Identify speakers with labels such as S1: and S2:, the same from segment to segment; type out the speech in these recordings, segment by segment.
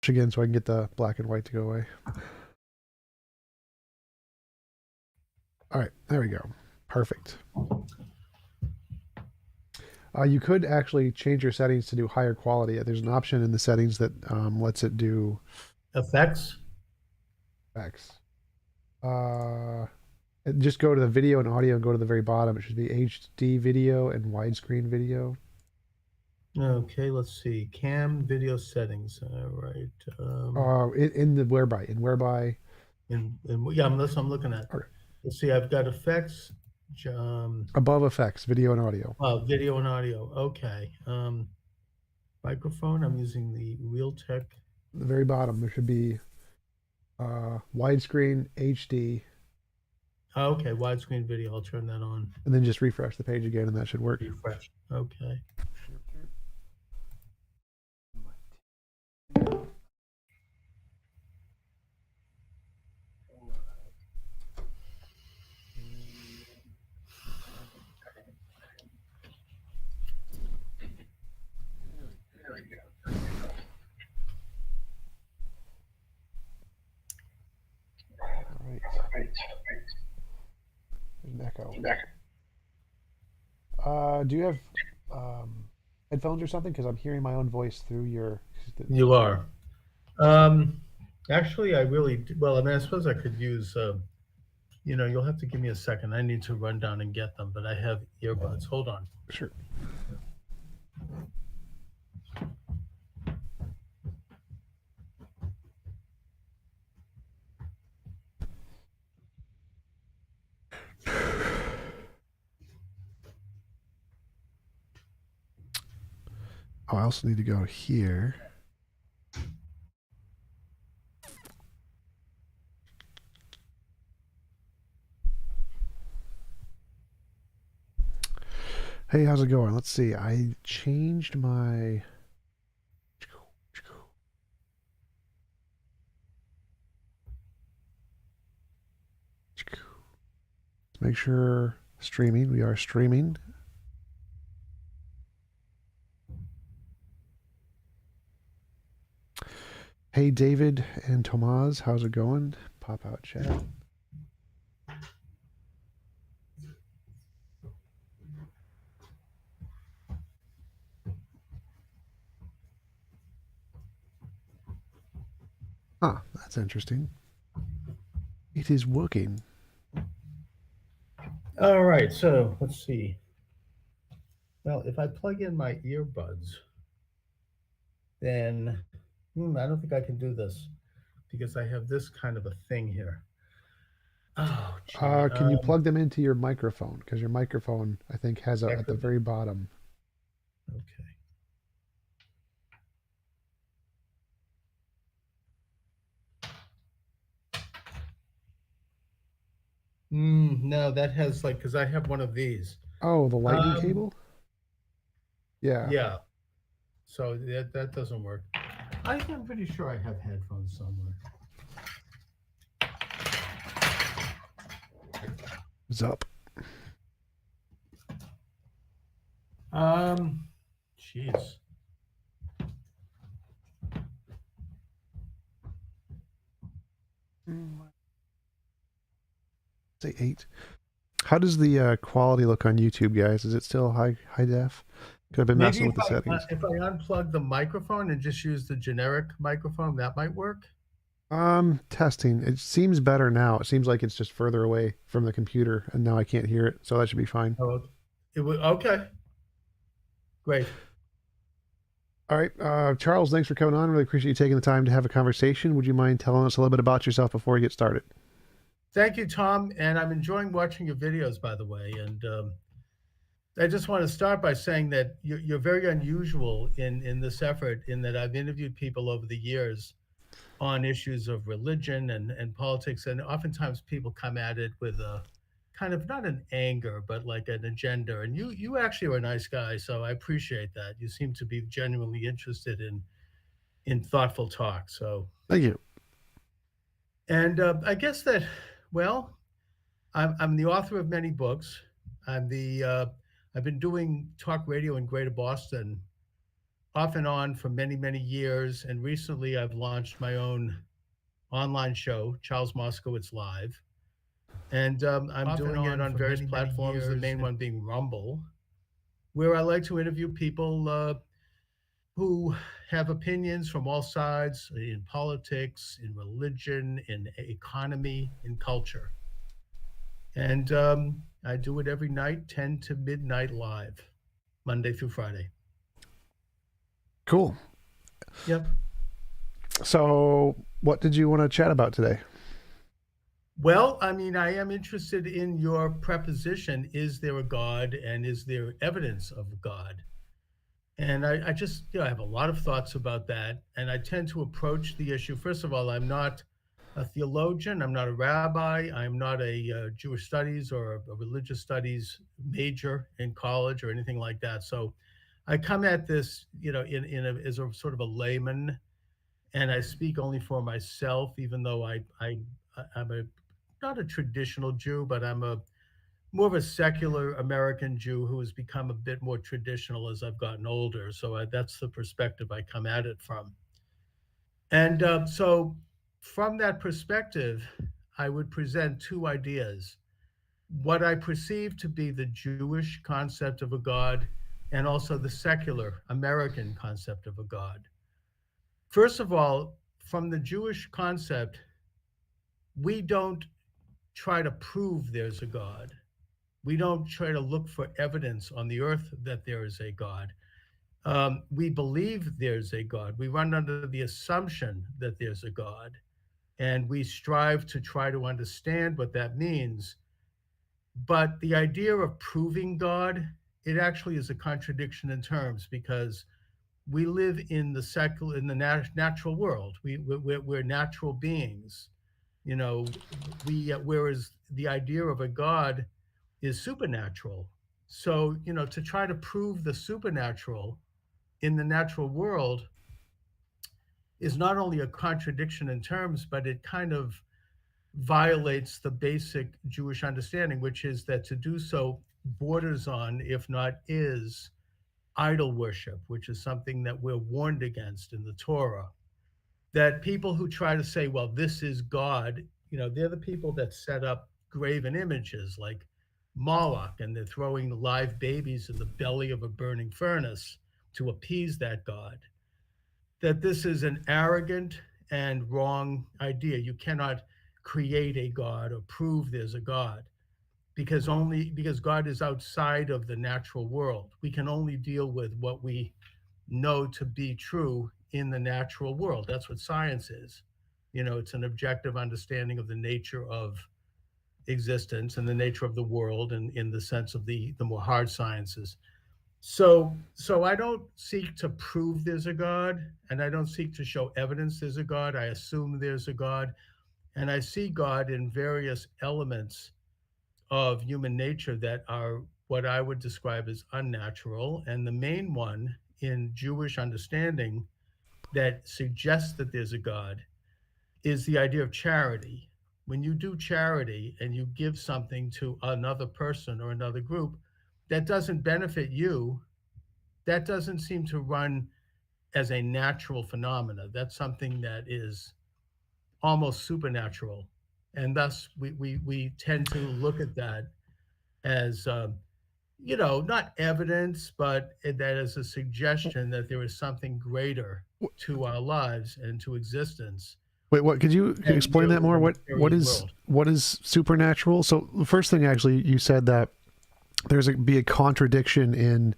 S1: again so I can get the black and white to go away. All right, there we go. Perfect. You could actually change your settings to do higher quality. There's an option in the settings that lets it do
S2: effects.
S1: Just go to the video and audio and go to the very bottom. It should be HD video and widescreen video.
S2: Okay, let's see. Cam video settings. All right.
S1: In the whereby.
S2: Yeah, that's what I'm looking at.
S1: Okay.
S2: Let's see. I've got effects.
S1: Above effects, video and audio.
S2: Oh, video and audio. Okay. Microphone. I'm using the Realtek.
S1: At the very bottom, there should be widescreen HD.
S2: Oh, okay, widescreen video. I'll turn that on.
S1: And then just refresh the page again, and that should work.
S2: Refresh. Okay.
S1: Right. There's an echo. Do you have headphones or something? Because I'm hearing my own voice through your.
S2: You are. Actually, I really do. Well, I mean, I suppose I could use. You'll have to give me a second. I need to run down and get them, but I have earbuds. Hold on.
S1: Sure. Oh, I also need to go here. Hey, how's it going? Let's see. I changed my... Let's make sure streaming. We are streaming. Hey, David and Tomas, how's it going? Pop out chat. Huh, that's interesting. It is working.
S2: All right, so let's see. Well, if I plug in my earbuds, then I don't think I can do this because I have this kind of a thing here. Oh, gee.
S1: Can you plug them into your microphone? Because your microphone, I think, has at the very bottom.
S2: Okay. No, that has because I have one of these.
S1: Oh, the lightning cable? Yeah.
S2: Yeah. So that doesn't work. I'm pretty sure I have headphones somewhere.
S1: What's up?
S2: Jeez.
S1: Say 8. How does the quality look on YouTube, guys? Is it still high def? Could have been messing with the settings.
S2: If I unplug the microphone and just use the generic microphone, that might work.
S1: Testing. It seems better now. It seems like it's just further away from the computer, and now I can't hear it, so that should be fine.
S2: Oh, okay. Great.
S1: All right, Charles, thanks for coming on. Really appreciate you taking the time to have a conversation. Would you mind telling us a little bit about yourself before we get started?
S2: Thank you, Tom, and I'm enjoying watching your videos, by the way. And I just want to start by saying that you're very unusual in this effort, in that I've interviewed people over the years on issues of religion and politics, and oftentimes people come at it with a kind of not an anger, but like an agenda. And you actually are a nice guy, so I appreciate that. You seem to be genuinely interested in thoughtful talk. So
S1: thank you.
S2: And I guess that, well, I'm the author of many books. I've been doing talk radio in Greater Boston off and on for many, many years. And recently I've launched my own online show, Charles Moskowitz Live. And I'm doing it on various platforms, the main one being Rumble, where I like to interview people who have opinions from all sides in politics, in religion, in economy, in culture. And I do it every night, 10 to midnight live, Monday through Friday.
S1: Cool.
S2: Yep.
S1: So, what did you want to chat about today?
S2: Well, I mean, I am interested in your preposition, is there a God and is there evidence of God? And I just, I have a lot of thoughts about that. And I tend to approach the issue. First of all, I'm not a theologian. I'm not a rabbi. I'm not a Jewish studies or a religious studies major in college or anything like that. So I come at this, as a sort of a layman, and I speak only for myself, even though I'm not a traditional Jew, but I'm more of a secular American Jew who has become a bit more traditional as I've gotten older. So that's the perspective I come at it from. And so from that perspective, I would present two ideas: what I perceive to be the Jewish concept of a God, and also the secular American concept of a God. First of all, from the Jewish concept, we don't try to prove there's a God. We don't try to look for evidence on the earth that there is a God. We believe there's a God. We run under the assumption that there's a God, and we strive to try to understand what that means. But the idea of proving God, it actually is a contradiction in terms, because we live in the natural world. We're natural beings. Whereas the idea of a God is supernatural. So, to try to prove the supernatural in the natural world is not only a contradiction in terms, but it kind of violates the basic Jewish understanding, which is that to do so borders on, if not is, idol worship, which is something that we're warned against in the Torah. That people who try to say, well, this is God, they're the people that set up graven images like Moloch, and they're throwing live babies in the belly of a burning furnace to appease that God. That this is an arrogant and wrong idea. You cannot create a God or prove there's a God, because God is outside of the natural world. We can only deal with what we know to be true in the natural world. That's what science is. It's an objective understanding of the nature of existence and the nature of the world, and in the sense of the more hard sciences. So I don't seek to prove there's a God, and I don't seek to show evidence there's a God. I assume there's a God, and I see God in various elements of human nature that are what I would describe as unnatural. And the main one in Jewish understanding that suggests that there's a God is the idea of charity. When you do charity and you give something to another person or another group that doesn't benefit you, that doesn't seem to run as a natural phenomena. That's something that is almost supernatural. And thus we tend to look at that as, not evidence, but that is a suggestion that there is something greater to our lives and to existence.
S1: Wait, what? Could you explain that more? What is supernatural? So the first thing, actually, you said that be a contradiction in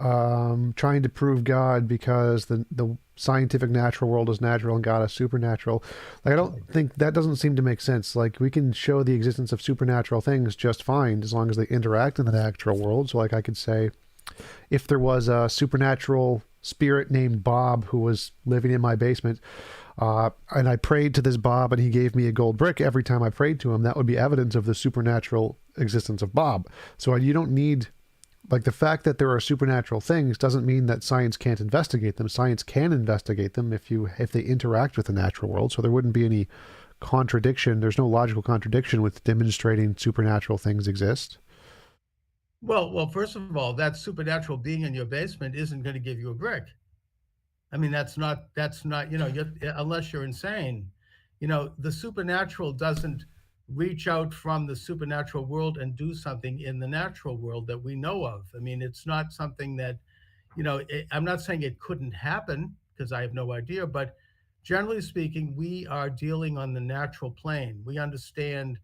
S1: trying to prove God, because the scientific natural world is natural and God is supernatural. Like, I don't think that doesn't seem to make sense. Like, we can show the existence of supernatural things just fine as long as they interact in the natural world. So, like, I could say, if there was a supernatural spirit named Bob who was living in my basement, and I prayed to this Bob and he gave me a gold brick every time I prayed to him, that would be evidence of the supernatural existence of Bob. So you don't need, like, the fact that there are supernatural things doesn't mean that science can't investigate them. Science can investigate them if they interact with the natural world. So there wouldn't be any contradiction. There's no logical contradiction with demonstrating supernatural things exist.
S2: Well, first of all, that supernatural being in your basement isn't going to give you a brick. I mean, that's not, unless you're insane. The supernatural doesn't reach out from the supernatural world and do something in the natural world that we know of. I mean, it's not something that, I'm not saying it couldn't happen because I have no idea, but generally speaking, we are dealing on the natural plane. We understand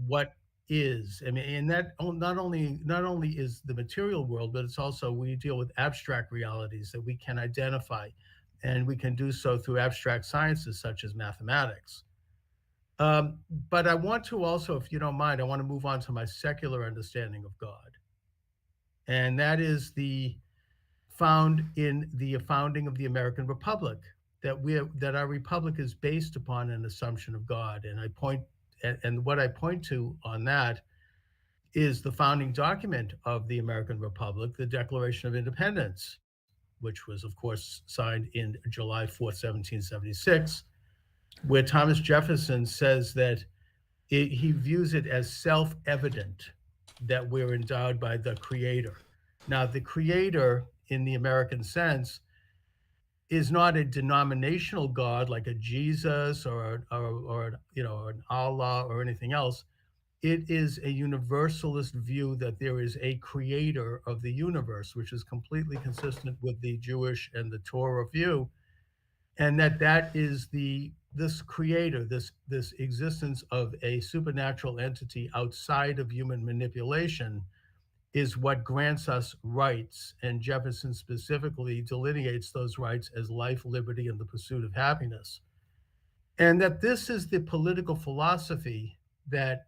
S2: what is. I mean, and that not only is the material world, but it's also we deal with abstract realities that we can identify, and we can do so through abstract sciences such as mathematics. But I want to also, if you don't mind, I want to move on to my secular understanding of God, and that is the found in the founding of the American Republic. That our republic is based upon an assumption of God, and what I point to on that is the founding document of the American Republic, the Declaration of Independence, which was, of course, signed in July 4th, 1776, where Thomas Jefferson says that he views it as self evident that we're endowed by the Creator. Now, the Creator, in the American sense, is not a denominational God like a Jesus or an Allah or anything else. It is a universalist view that there is a creator of the universe, which is completely consistent with the Jewish and the Torah view, and that is this creator, this existence of a supernatural entity outside of human manipulation is what grants us rights. And Jefferson specifically delineates those rights as life, liberty, and the pursuit of happiness. And that this is the political philosophy that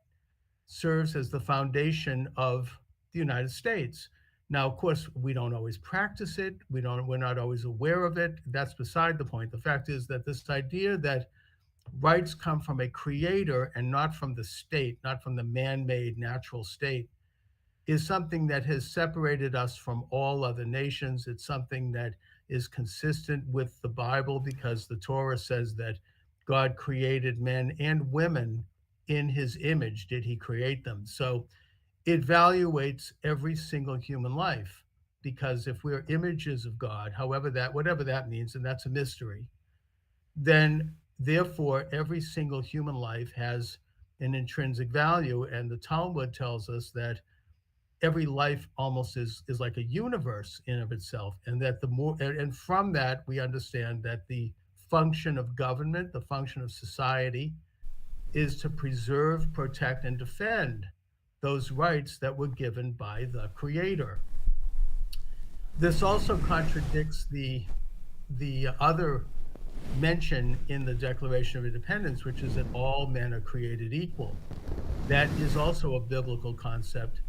S2: serves as the foundation of the United States. Now, of course, we don't always practice it. We're not always aware of it. That's beside the point. The fact is that this idea that rights come from a creator and not from the state, not from the man-made natural state, is something that has separated us from all other nations. It's something that is consistent with the Bible because the Torah says that God created men and women in his image, did he create them. So it evaluates every single human life, because if we're images of God, whatever that means, and that's a mystery, then therefore every single human life has an intrinsic value. And the Talmud tells us that every life almost is like a universe in of itself, and that the more, and from that we understand that the function of government, the function of society, is to preserve, protect, and defend those rights that were given by the creator. This also contradicts the other mention in the Declaration of Independence, which is that all men are created equal. That is also a biblical concept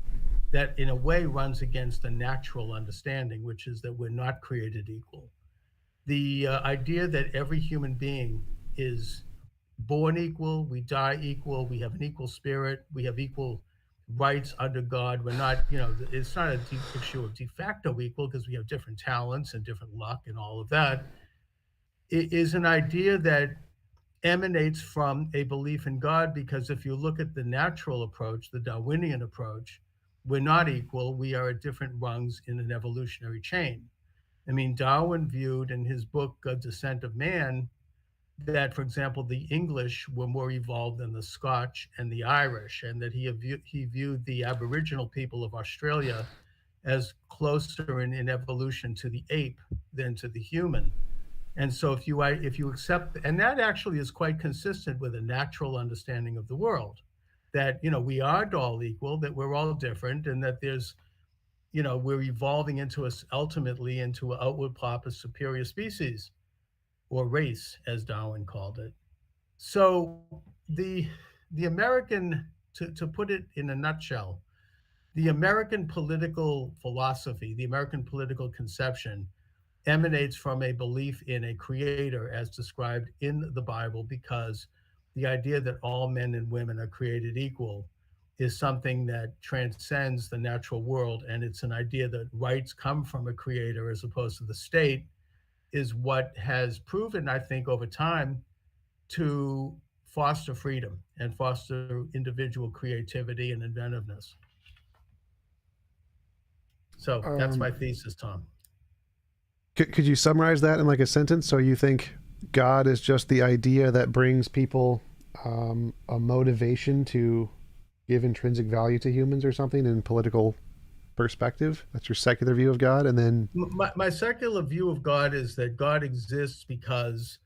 S2: that in a way runs against a natural understanding, which is that we're not created equal. The idea that every human being is born equal, we die equal, we have an equal spirit, we have equal rights under God. We're not, it's not an issue of de facto equal because we have different talents and different luck and all of that. It is an idea that emanates from a belief in God, because if you look at the natural approach, the Darwinian approach, we're not equal. We are at different rungs in an evolutionary chain. I mean, Darwin viewed in his book, Descent of Man, that, for example, the English were more evolved than the Scotch and the Irish, and that he viewed the Aboriginal people of Australia as closer in evolution to the ape than to the human. And so if you accept, and that actually is quite consistent with a natural understanding of the world, that we are all equal, that we're all different, and that there's we're evolving into us ultimately into an outward pop of superior species, or race, as Darwin called it. So the American, to put it in a nutshell, the American political philosophy, the American political conception emanates from a belief in a creator as described in the Bible, because the idea that all men and women are created equal is something that transcends the natural world. And it's an idea that rights come from a creator as opposed to the state, is what has proven, I think, over time to foster freedom and foster individual creativity and inventiveness. So that's my thesis, Tom.
S1: Could you summarize that in like a sentence? So you think God is just the idea that brings people a motivation to give intrinsic value to humans or something in political perspective? That's your secular view of God, and then
S2: My secular view of God is that God exists because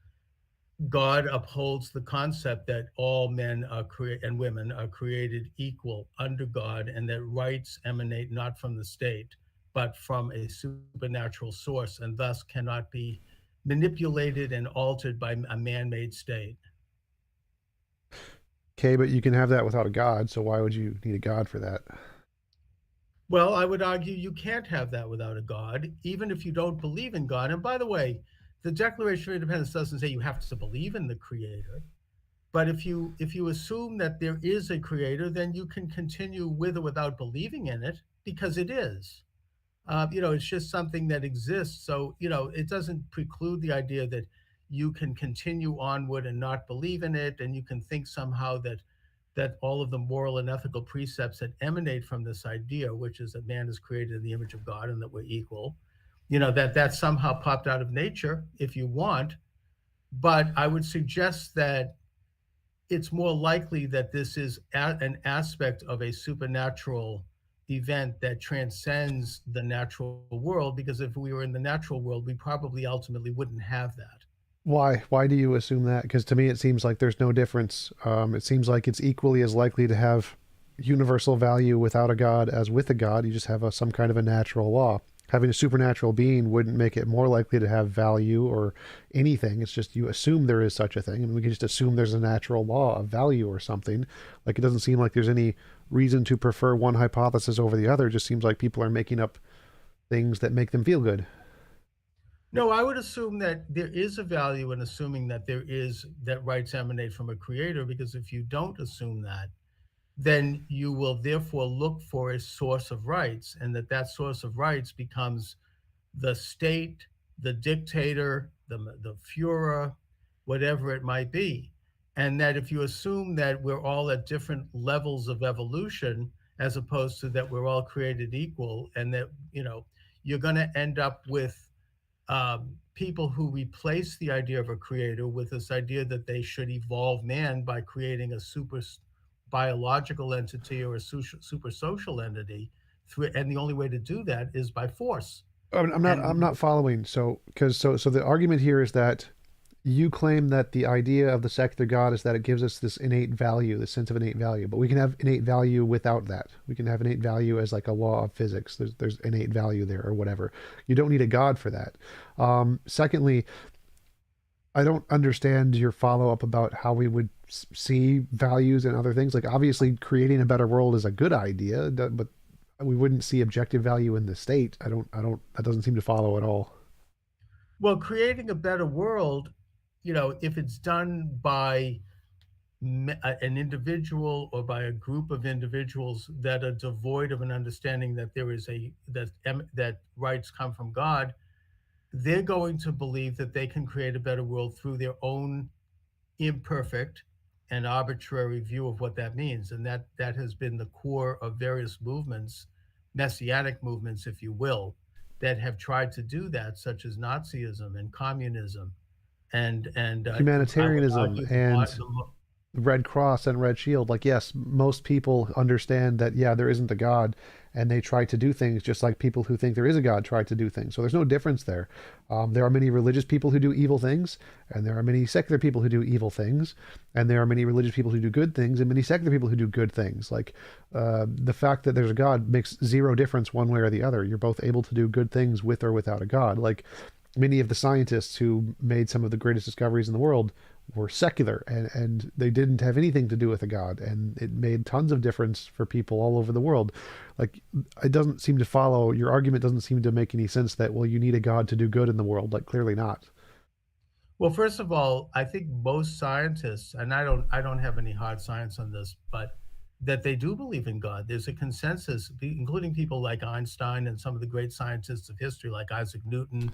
S2: God upholds the concept that all men and women are created equal under God, and that rights emanate not from the state, but from a supernatural source, and thus cannot be manipulated and altered by a man-made state.
S1: okay, but you can have that without a God. So why would you need a God for that?
S2: Well, I would argue you can't have that without a God, even if you don't believe in God. And by the way, the Declaration of Independence doesn't say you have to believe in the Creator. But if you assume that there is a creator, then you can continue with or without believing in it because it is. It's just something that exists. So it doesn't preclude the idea that you can continue onward and not believe in it, and you can think somehow that all of the moral and ethical precepts that emanate from this idea, which is that man is created in the image of God and that we're equal, that somehow popped out of nature if you want. But I would suggest that it's more likely that this is an aspect of a supernatural event that transcends the natural world, because if we were in the natural world, we probably ultimately wouldn't have that.
S1: Why? Why do you assume that? Because to me, it seems like there's no difference. It seems like it's equally as likely to have universal value without a God as with a God. You just have some kind of a natural law. Having a supernatural being wouldn't make it more likely to have value or anything. It's just you assume there is such a thing. I mean, we can just assume there's a natural law of value or something. Like, it doesn't seem like there's any reason to prefer one hypothesis over the other. It just seems like people are making up things that make them feel good.
S2: No, I would assume that there is a value in assuming that rights emanate from a creator, because if you don't assume that, then you will therefore look for a source of rights, and that source of rights becomes the state, the dictator, the Führer, whatever it might be. And that if you assume that we're all at different levels of evolution, as opposed to that we're all created equal, and that, you're going to end up with people who replace the idea of a creator with this idea that they should evolve man by creating a super biological entity or a super social entity and the only way to do that is by force.
S1: I'm not.
S2: And
S1: I'm not following. So the argument here is that you claim that the idea of the secular God is that it gives us this innate value, this sense of innate value, but we can have innate value without that. We can have innate value as like a law of physics. There's innate value there or whatever. You don't need a God for that. Secondly, I don't understand your follow up about how we would see values and other things. Like, obviously, creating a better world is a good idea, but we wouldn't see objective value in the state. That doesn't seem to follow at all.
S2: well, creating a better world, if it's done by an individual or by a group of individuals that are devoid of an understanding that that rights come from God, they're going to believe that they can create a better world through their own imperfect and arbitrary view of what that means. And that has been the core of various movements, messianic movements, if you will, that have tried to do that, such as Nazism and communism, and I would
S1: Humanitarianism
S2: argue
S1: and Red Cross and Red Shield. Like, yes, most people understand that, yeah, there isn't a God, and they try to do things just like people who think there is a God try to do things. So there's no difference there. There are many religious people who do evil things, and there are many secular people who do evil things, and there are many religious people who do good things, and many secular people who do good things. Like, the fact that there's a God makes zero difference one way or the other. You're both able to do good things with or without a God. Like, many of the scientists who made some of the greatest discoveries in the world were secular, and they didn't have anything to do with a God, and it made tons of difference for people all over the world. Like, it doesn't seem to follow, your argument doesn't seem to make any sense that, well, you need a God to do good in the world. Like, clearly not.
S2: Well, first of all, I think most scientists, and I don't have any hard science on this, but that they do believe in God. There's a consensus, including people like Einstein and some of the great scientists of history, like Isaac Newton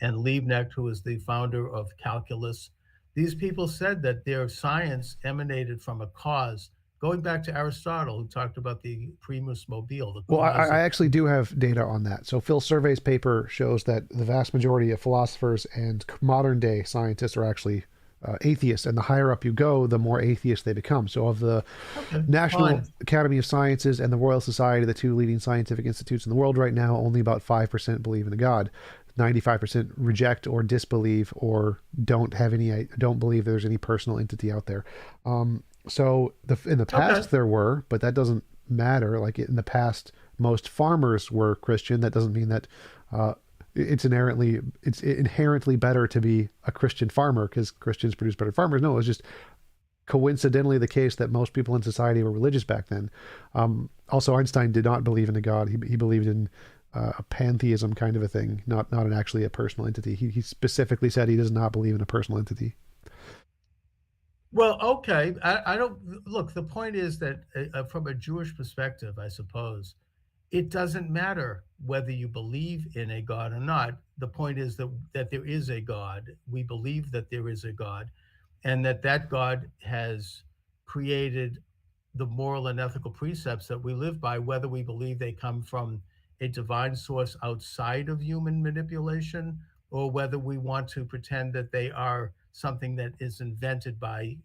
S2: and Leibniz, who is the founder of calculus. These people said that their science emanated from a cause going back to Aristotle, who talked about the primus mobile.
S1: Well, I actually do have data on that. So Phil Survey's paper shows that the vast majority of philosophers and modern day scientists are actually atheists, and the higher up you go, the more atheist they become. So of the National Academy of Sciences and the Royal Society, the two leading scientific institutes in the world right now, only about 5% believe in a God. 95% reject or disbelieve or don't believe there's any personal entity out there. So in the past there were, but that doesn't matter. Like in the past, most farmers were Christian. That doesn't mean that it's inherently better to be a Christian farmer because Christians produce better farmers. No, it was just coincidentally the case that most people in society were religious back then. Also, Einstein did not believe in a God. He believed in a pantheism kind of a thing, not actually a personal entity. He specifically said he does not believe in a personal entity.
S2: Well, okay. I don't look. The point is that from a Jewish perspective, I suppose, it doesn't matter whether you believe in a God or not. The point is that there is a God. We believe that there is a God, and that God has created the moral and ethical precepts that we live by, whether we believe they come from a divine source outside of human manipulation, or whether we want to pretend that they are something that is invented by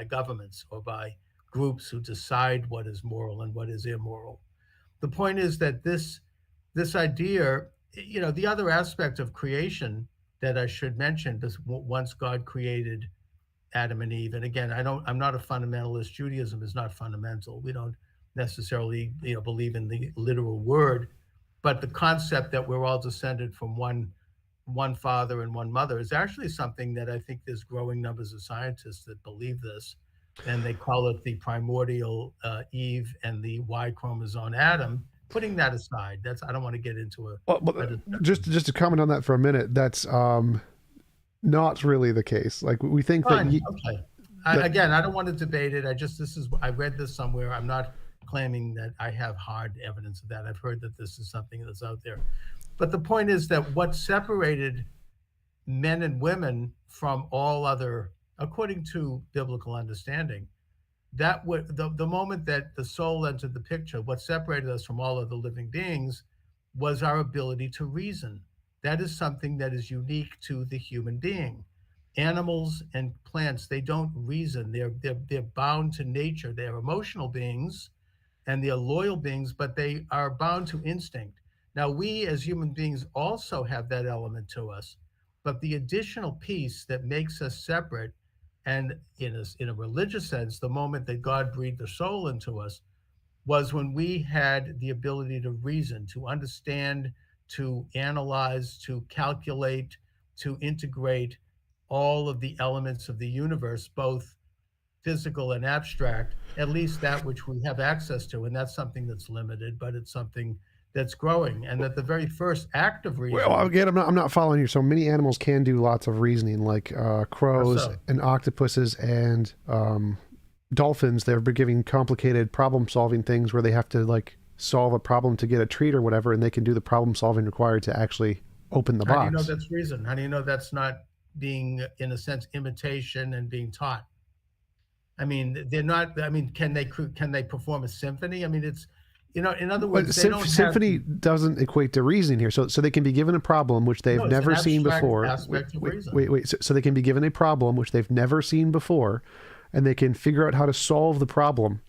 S2: governments or by groups who decide what is moral and what is immoral. The point is that this idea, the other aspect of creation that I should mention, this once God created Adam and Eve, and again, I'm not a fundamentalist. Judaism is not fundamental. We don't necessarily believe in the literal word, but the concept that we're all descended from one father and one mother is actually something that I think there's growing numbers of scientists that believe this, and they call it the primordial Eve and the Y chromosome Adam. Putting that aside, I don't want to get into
S1: just to comment on that for a minute. That's not really the case. Like we think that.
S2: Okay. Again, I don't want to debate it. I read this somewhere. I'm not claiming that I have hard evidence of that. I've heard that this is something that's out there. But the point is that what separated men and women from all other, according to biblical understanding, the moment that the soul entered the picture, what separated us from all other living beings was our ability to reason. That is something that is unique to the human being. Animals and plants, they don't reason. They're bound to nature. They're emotional beings and they're loyal beings, but they are bound to instinct. Now, we as human beings also have that element to us, but the additional piece that makes us separate, and in a religious sense, the moment that God breathed the soul into us, was when we had the ability to reason, to understand, to analyze, to calculate, to integrate all of the elements of the universe, both physical and abstract, at least that which we have access to. And that's something that's limited, but it's something that's growing. And that the very first act of reasoning.
S1: Well, again, I'm not following you. So many animals can do lots of reasoning, like crows and octopuses and dolphins. They're giving complicated problem-solving things where they have to like solve a problem to get a treat or whatever, and they can do the problem-solving required to actually open the box.
S2: How do you know that's reason? How do you know that's not being, in a sense, imitation and being taught? I mean, they're not. I mean, can they perform a symphony? I mean, it's. In other words,
S1: symphony doesn't equate to reasoning here. So they can be given a problem which they've never seen before. Wait. So they can be given a problem which they've never seen before, and they can figure out how to solve the problem,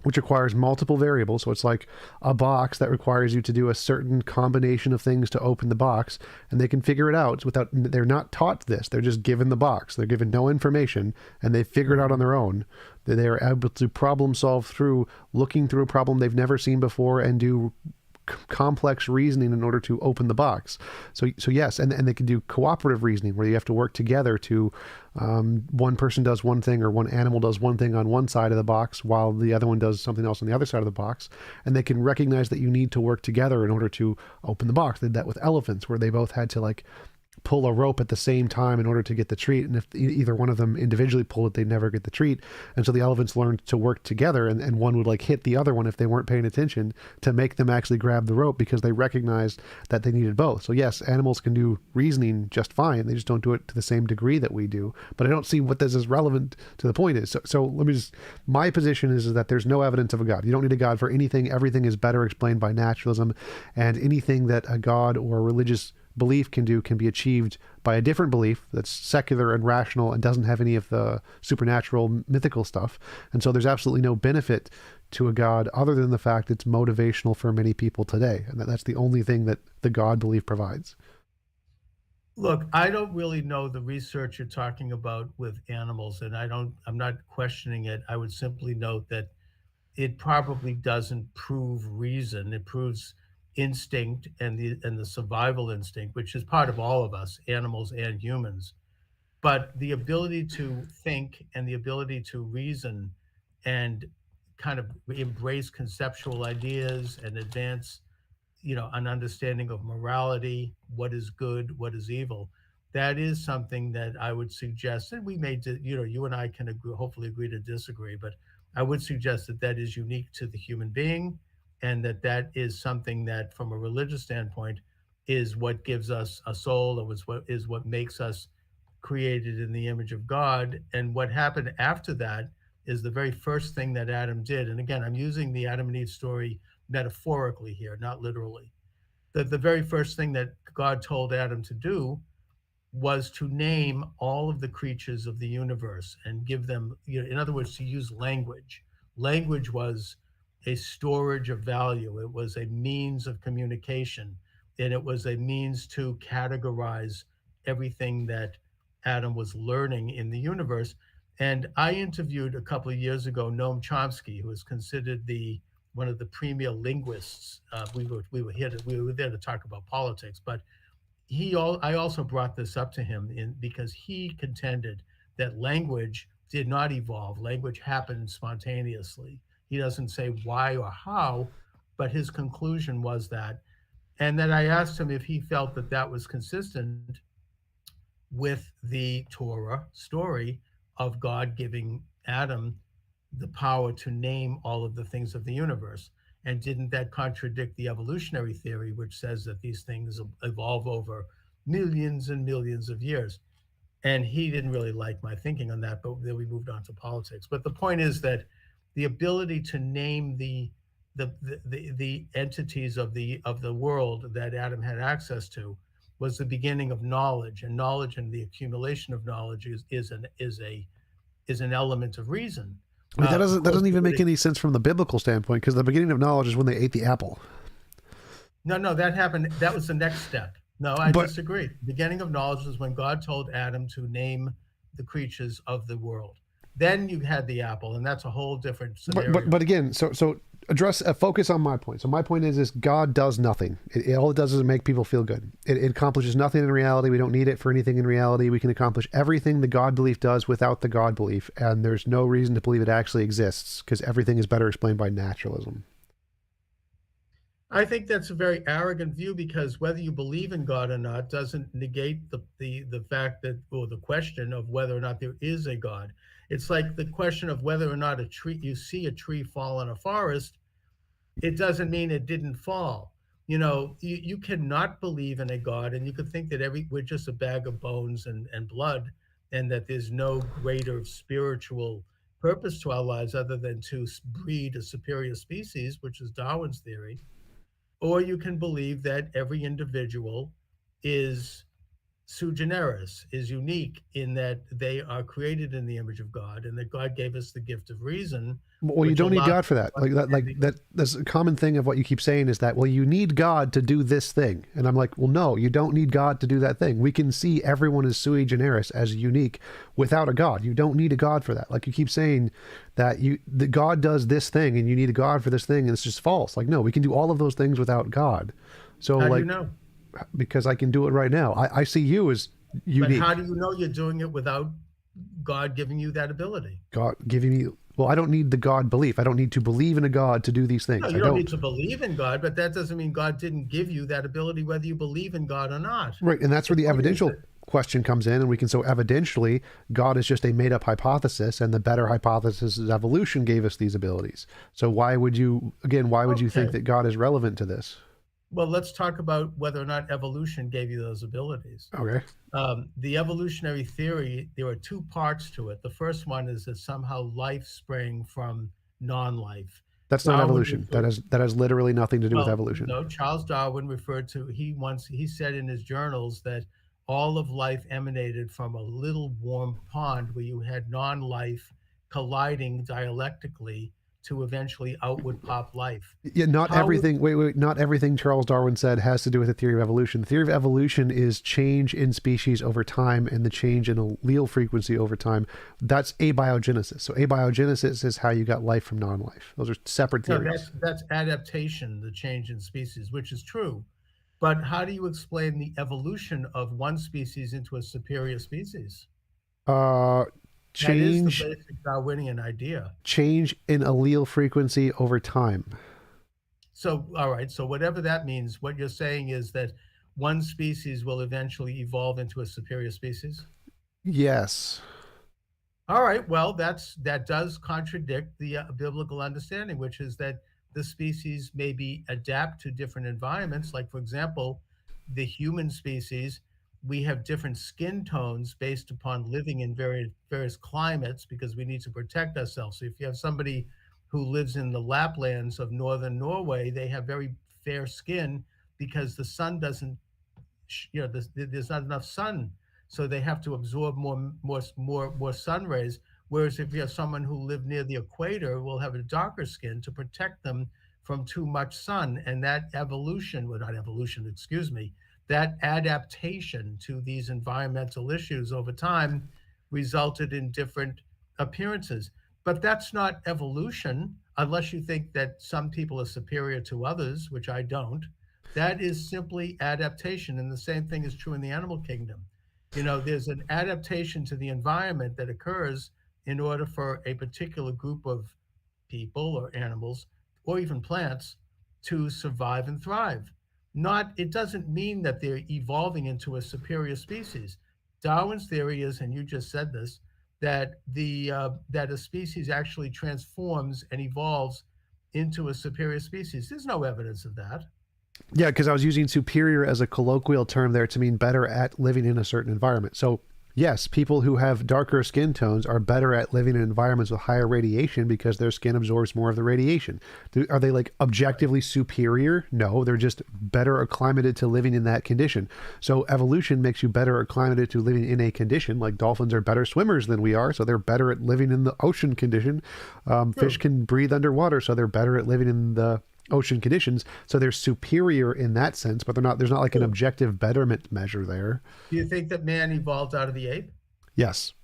S1: which requires multiple variables. So it's like a box that requires you to do a certain combination of things to open the box, and they can figure it out they're not taught this. They're just given the box. They're given no information, and they figure it out on their own. They are able to problem solve through looking through a problem they've never seen before and do complex reasoning in order to open the box. So yes, and they can do cooperative reasoning where you have to work together to one person does one thing or one animal does one thing on one side of the box while the other one does something else on the other side of the box, and they can recognize that you need to work together in order to open the box. They did that with elephants where they both had to like pull a rope at the same time in order to get the treat. And if either one of them individually pulled it, they'd never get the treat. And so the elephants learned to work together, and one would like hit the other one if they weren't paying attention to make them actually grab the rope, because they recognized that they needed both. So yes, animals can do reasoning just fine. They just don't do it to the same degree that we do. But I don't see what this is relevant to the point is. So let me just, my position is that there's no evidence of a God. You don't need a God for anything. Everything is better explained by naturalism, and anything that a God or a religious belief can do can be achieved by a different belief that's secular and rational and doesn't have any of the supernatural mythical stuff. And so there's absolutely no benefit to a God other than the fact it's motivational for many people today. And that's the only thing that the God belief provides.
S2: Look, I don't really know the research you're talking about with animals, and I'm not questioning it. I would simply note that it probably doesn't prove reason. It proves instinct and the survival instinct, which is part of all of us, animals and humans. But the ability to think and the ability to reason and kind of embrace conceptual ideas and advance, an understanding of morality, what is good, what is evil, that is something that I would suggest, and we may, you and I can agree, hopefully agree to disagree, but I would suggest that that is unique to the human being, and that is something that, from a religious standpoint, is what gives us a soul, and what makes us created in the image of God. And what happened after that is the very first thing that Adam did. And again, I'm using the Adam and Eve story metaphorically here, not literally. That the very first thing that God told Adam to do was to name all of the creatures of the universe and give them, in other words, to use language. Language was a storage of value. It was a means of communication, and it was a means to categorize everything that Adam was learning in the universe. And I interviewed a couple of years ago Noam Chomsky, who is considered one of the premier linguists. We were there to talk about politics, but I also brought this up to him because he contended that language did not evolve. Language happened spontaneously. He doesn't say why or how, but his conclusion was that. And then I asked him if he felt that that was consistent with the Torah story of God giving Adam the power to name all of the things of the universe. And didn't that contradict the evolutionary theory, which says that these things evolve over millions and millions of years? And he didn't really like my thinking on that, but then we moved on to politics. But the point is that the ability to name the entities of the world that Adam had access to was the beginning of knowledge, and knowledge and the accumulation of knowledge is an element of reason.
S1: I mean, that doesn't even make any sense from the biblical standpoint, because the beginning of knowledge is when they ate the apple.
S2: No, that happened. That was the next step. No, I disagree. The beginning of knowledge was when God told Adam to name the creatures of the world. Then you had the apple, and that's a whole different scenario.
S1: But again, so focus on my point. So my point is God does nothing. All it does is make people feel good. It accomplishes nothing in reality. We don't need it for anything in reality. We can accomplish everything the God belief does without the God belief, and there's no reason to believe it actually exists, because everything is better explained by naturalism.
S2: I think that's a very arrogant view, because whether you believe in God or not doesn't negate the fact that, or the question of whether or not there is a God. It's like the question of whether or not you see a tree fall in a forest. It doesn't mean it didn't fall. You cannot believe in a God, and you could think that we're just a bag of bones and blood, and that there's no greater spiritual purpose to our lives other than to breed a superior species, which is Darwin's theory. Or you can believe that every individual is sui generis, is unique in that they are created in the image of God, and that God gave us the gift of reason.
S1: Well, you don't need God for that. That's a common thing of what you keep saying is that, well, you need God to do this thing. And I'm like, well, no, you don't need God to do that thing. We can see everyone is sui generis, as unique, without a God. You don't need a God for that. Like, you keep saying that the God does this thing and you need a God for this thing, and it's just false. Like, no, we can do all of those things without God. So
S2: how do you know?
S1: Because I can do it right now. I see you as unique.
S2: But how do you know you're doing it without God giving you that ability?
S1: God giving you, Well, I don't need the God belief. I don't need to believe in a God to do these things.
S2: No,
S1: I
S2: you don't
S1: don't.
S2: need to believe in God, but that doesn't mean God didn't give you that ability, whether you believe in God or not.
S1: Right, and that's where the evidential question comes in, and we can so evidentially, God is just a made-up hypothesis, and the better hypothesis is evolution gave us these abilities. So why would you think that God is relevant to this?
S2: Well, let's talk about whether or not evolution gave you those abilities.
S1: Okay.
S2: The evolutionary theory, there are two parts to it. The first one is that somehow life sprang from non-life.
S1: That's not evolution. That has literally nothing to do with evolution.
S2: No, Charles Darwin referred to, he said in his journals that all of life emanated from a little warm pond where you had non-life colliding dialectically to eventually outward pop life.
S1: Yeah, not everything Charles Darwin said has to do with the theory of evolution. The theory of evolution is change in species over time and the change in allele frequency over time. That's abiogenesis. So abiogenesis is how you got life from non-life. Those are separate theories.
S2: No, that's adaptation, the change in species, which is true. But how do you explain the evolution of one species into a superior species?
S1: Change,
S2: that is the basic Darwinian idea.
S1: Change in allele frequency over time.
S2: So, all right. So whatever that means, what you're saying is that one species will eventually evolve into a superior species?
S1: Yes.
S2: All right. Well, that does contradict the biblical understanding, which is that the species maybe adapt to different environments. Like, for example, the human species, we have different skin tones based upon living in various climates because we need to protect ourselves. So if you have somebody who lives in the Laplands of northern Norway, they have very fair skin because the sun doesn't, there's not enough sun, so they have to absorb more sun rays. Whereas if you have someone who lived near the equator, will have a darker skin to protect them from too much sun. And that that adaptation to these environmental issues over time resulted in different appearances. But that's not evolution, unless you think that some people are superior to others, which I don't. That is simply adaptation. And the same thing is true in the animal kingdom. There's an adaptation to the environment that occurs in order for a particular group of people or animals or even plants to survive and thrive. It doesn't mean that they're evolving into a superior species. Darwin's theory is, and you just said this, that that a species actually transforms and evolves into a superior species. There's no evidence of that.
S1: Yeah, because I was using superior as a colloquial term there to mean better at living in a certain environment. So yes, people who have darker skin tones are better at living in environments with higher radiation because their skin absorbs more of the radiation. Are they like objectively superior? No, they're just better acclimated to living in that condition. So evolution makes you better acclimated to living in a condition. Like dolphins are better swimmers than we are, so they're better at living in the ocean condition. Fish can breathe underwater, so they're better at living in the ocean conditions, so they're superior in that sense, but there's not like an objective betterment measure there.
S2: Do you think that man evolved out of the ape?
S1: Yes.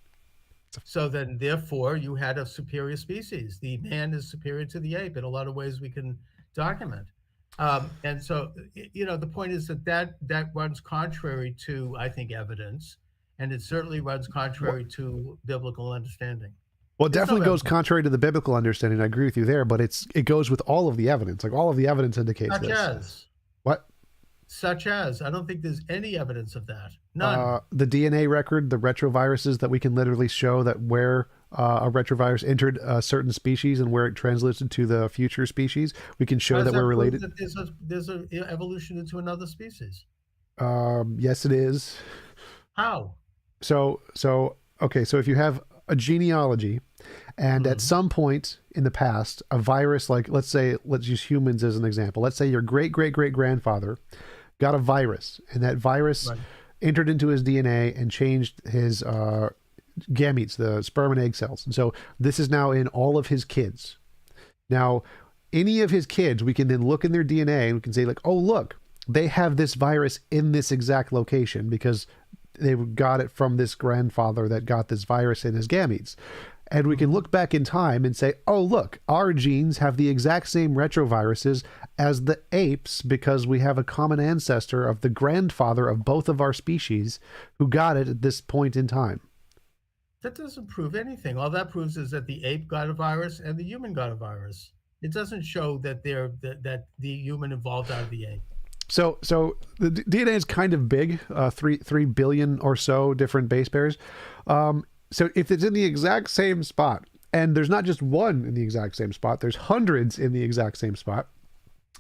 S2: So then therefore you had a superior species. The man is superior to the ape in a lot of ways we can document. And so the point is that runs contrary to, I think, evidence, and it certainly runs contrary to biblical understanding.
S1: Well, it definitely goes contrary to the biblical understanding. I agree with you there, but it goes with all of the evidence. Like all of the evidence indicates
S2: this.
S1: Such
S2: as?
S1: What?
S2: Such as? I don't think there's any evidence of that. None.
S1: The DNA record, the retroviruses that we can literally show that where a retrovirus entered a certain species and where it translated to the future species, we can show that we're related.
S2: That there's an evolution into another species.
S1: Yes, it is.
S2: How?
S1: So if you have a genealogy, and at some point in the past, a virus, like let's use humans as an example. Let's say your great-great-great-grandfather got a virus, and that virus entered into his DNA and changed his gametes, the sperm and egg cells. And so this is now in all of his kids. Now, any of his kids, we can then look in their DNA and we can say like, oh, look, they have this virus in this exact location because they got it from this grandfather that got this virus in his gametes. And we can look back in time and say, oh, look, our genes have the exact same retroviruses as the apes because we have a common ancestor of the grandfather of both of our species who got it at this point in time.
S2: That doesn't prove anything. All that proves is that the ape got a virus and the human got a virus. It doesn't show that that the human evolved out of the ape.
S1: So the DNA is kind of big, 3 billion or so different base pairs. So if it's in the exact same spot, and there's not just one in the exact same spot, there's hundreds in the exact same spot.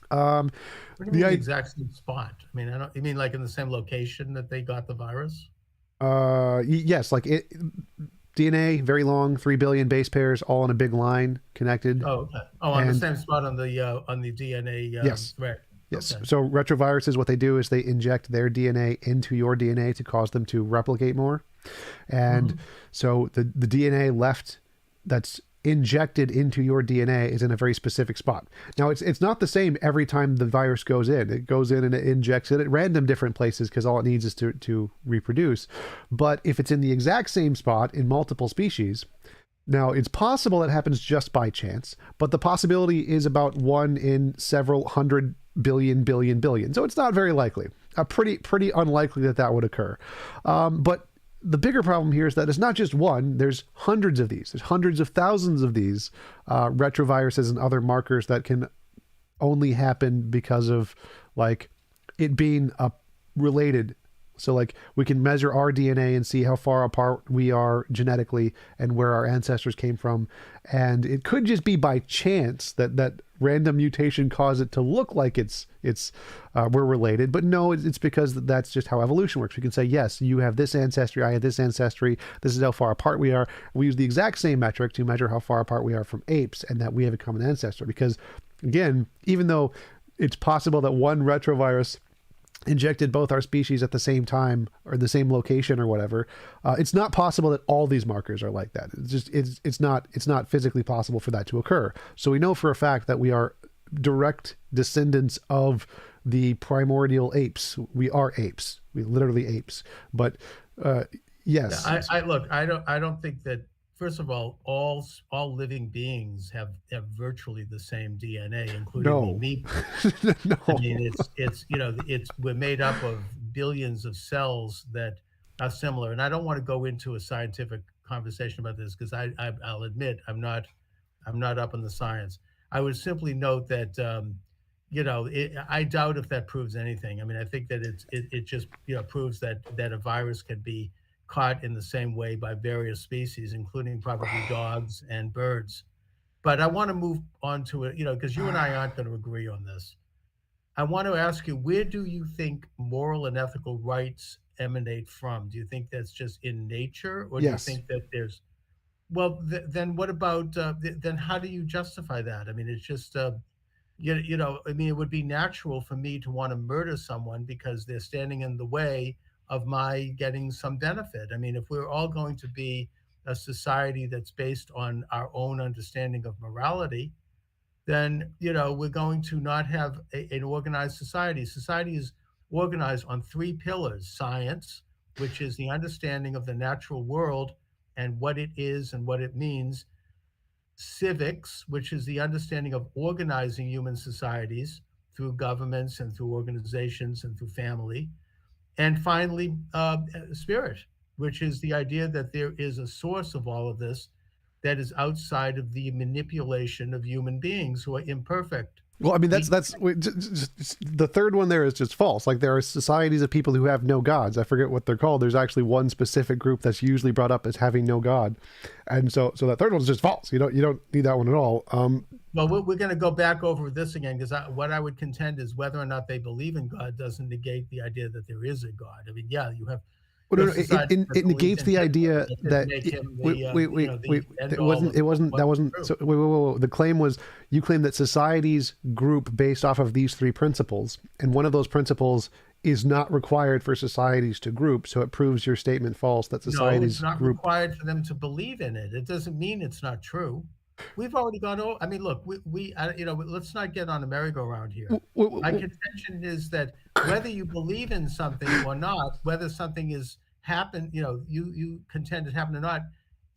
S2: What do you mean the exact same spot? I mean, you mean like in the same location that they got the virus?
S1: Yes, like DNA, very long, 3 billion base pairs, all in a big line connected.
S2: Oh, okay. Oh, on the same spot on the DNA
S1: yes.
S2: thread.
S1: Yes.
S2: Okay.
S1: So retroviruses, what they do is they inject their DNA into your DNA to cause them to replicate more. And so the DNA left that's injected into your DNA is in a very specific spot. Now it's not the same every time the virus goes in. It goes in and it injects it at random different places because all it needs is to reproduce. But if it's in the exact same spot in multiple species, now it's possible it happens just by chance, but the possibility is about 1 in several hundred billion. So it's not very likely. Pretty unlikely that would occur. But the bigger problem here is that it's not just one, there's hundreds of these. There's hundreds of thousands of these retroviruses and other markers that can only happen because of like it being related. So like we can measure our DNA and see how far apart we are genetically and where our ancestors came from. And it could just be by chance that random mutation caused it to look like we're related, but no, it's because that's just how evolution works. We can say, yes, you have this ancestry, I have this ancestry, this is how far apart we are. We use the exact same metric to measure how far apart we are from apes and that we have a common ancestor. Because again, even though it's possible that one retrovirus injected both our species at the same time or the same location or whatever, it's not possible that all these markers are like that. It's not physically possible for that to occur. So we know for a fact that we are direct descendants of the primordial apes. We are apes. We literally apes. But yes,
S2: I look. I don't think that. First of all living beings have virtually the same DNA, including the amoeba.
S1: no.
S2: I mean, we're made up of billions of cells that are similar. And I don't want to go into a scientific conversation about this because I'll admit I'm not up on the science. I would simply note that I doubt if that proves anything. I mean, I think that it just proves that a virus can be caught in the same way by various species, including probably dogs and birds. But I want to move on to it, because you and I aren't going to agree on this. I want to ask you, where do you think moral and ethical rights emanate from? Do you think that's just in nature, or do you think that there's? Well, then what about? Then how do you justify that? I mean, it's just, I mean, it would be natural for me to want to murder someone because they're standing in the way of my getting some benefit. I mean, if we're all going to be a society that's based on our own understanding of morality, then we're going to not have an organized society. Society is organized on 3 pillars: science, which is the understanding of the natural world and what it is and what it means; civics, which is the understanding of organizing human societies through governments and through organizations and through family; and finally, spirit, which is the idea that there is a source of all of this that is outside of the manipulation of human beings who are imperfect.
S1: Well, I mean, that's the third one there is just false. Like there are societies of people who have no gods. I forget what they're called. There's actually one specific group that's usually brought up as having no god, and so that third one is just false. You don't need that one at all.
S2: Well, we're going to go back over this again because what I would contend is whether or not they believe in God doesn't negate the idea that there is a God. I mean, yeah, you have.
S1: Well, no, it negates the idea that it wasn't. So wait. The claim was you claim that societies group based off of these 3 principles, and one of those principles is not required for societies to group. So it proves your statement false that societies
S2: it's not required for them to believe in it. It doesn't mean it's not true. We've already gone over. I mean, look, let's not get on a merry-go-round here. My contention is that whether you believe in something or not, whether something is happened, you contend it happened or not,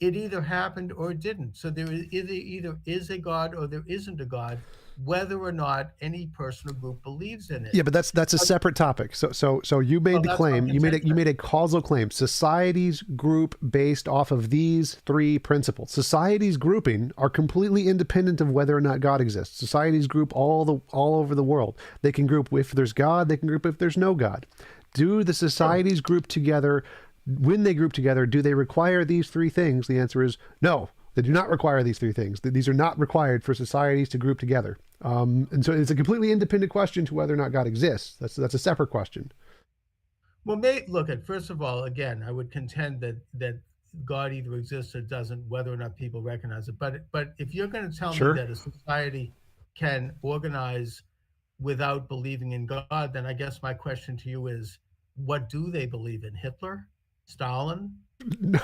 S2: it either happened or it didn't. So there is either is a God or there isn't a God, whether or not any person or group believes in it.
S1: Yeah, but that's a separate topic. So you made the claim, you made a causal claim. Societies group based off of these three principles. Societies grouping are completely independent of whether or not God exists. Societies group all over the world. They can group if there's God, they can group if there's no God. Do the societies group together? When they group together, do they require these three things? The answer is no. They do not require these three things. These are not required for societies to group together. And so it's a completely independent question to whether or not God exists. That's a separate question.
S2: Well, look at, first of all, again, I would contend that God either exists or doesn't, whether or not people recognize it. But if you're going to tell
S1: Sure.
S2: me that a society can organize without believing in God, then I guess my question to you is, what do they believe in? Hitler? Stalin?
S1: No,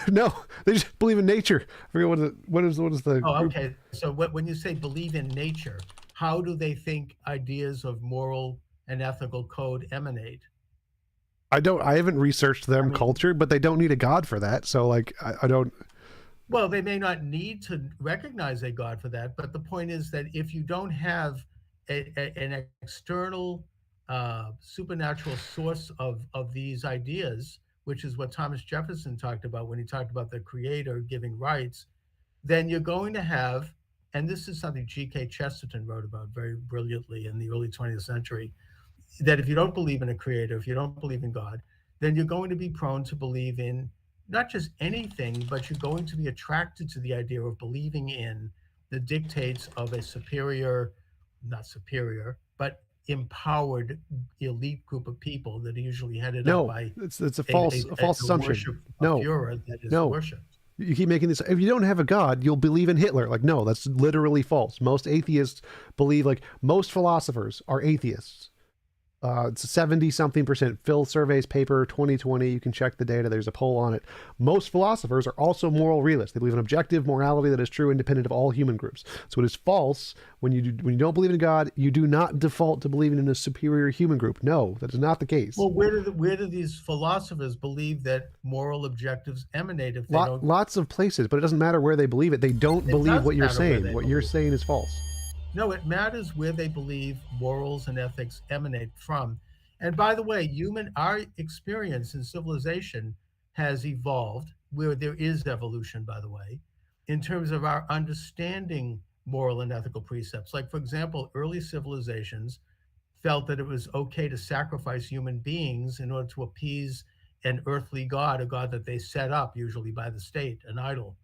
S1: no, they just believe in nature. I forget what is the
S2: Oh,
S1: group?
S2: okay. So when you say believe in nature, how do they think ideas of moral and ethical code emanate?
S1: I haven't researched them culture, but they don't need a God for that. So like, I don't.
S2: Well, they may not need to recognize a God for that, but the point is that if you don't have an external supernatural source of these ideas, which is what Thomas Jefferson talked about when he talked about the creator giving rights, then you're going to have, and this is something G.K. Chesterton wrote about very brilliantly in the early 20th century, that if you don't believe in a creator, if you don't believe in God, then you're going to be prone to believe in not just anything, but you're going to be attracted to the idea of believing in the dictates of a superior, not superior, but empowered elite group of people that are usually headed up by
S1: it's a false assumption. No,
S2: Führer that is
S1: no.
S2: worshipped.
S1: You keep making this. If you don't have a God, you'll believe in Hitler. Like, no, that's literally false. Most atheists believe, like, most philosophers are atheists. It's 70-something%. Phil Survey's paper 2020. You can check the data. There's a poll on it. Most philosophers are also moral realists. They believe in objective morality that is true, independent of all human groups. So it is false when you don't believe in God. You do not default to believing in a superior human group. No, that is not the case.
S2: Well, where do these philosophers believe that moral objectives emanate? If they don't?
S1: Lots of places, but it doesn't matter where they believe it. They don't believe what you're saying. What you're saying is false.
S2: No, it matters where they believe morals and ethics emanate from. And by the way, our experience in civilization has evolved, where there is evolution, by the way, in terms of our understanding moral and ethical precepts. Like, for example, early civilizations felt that it was okay to sacrifice human beings in order to appease an earthly god, a god that they set up, usually by the state, an idol.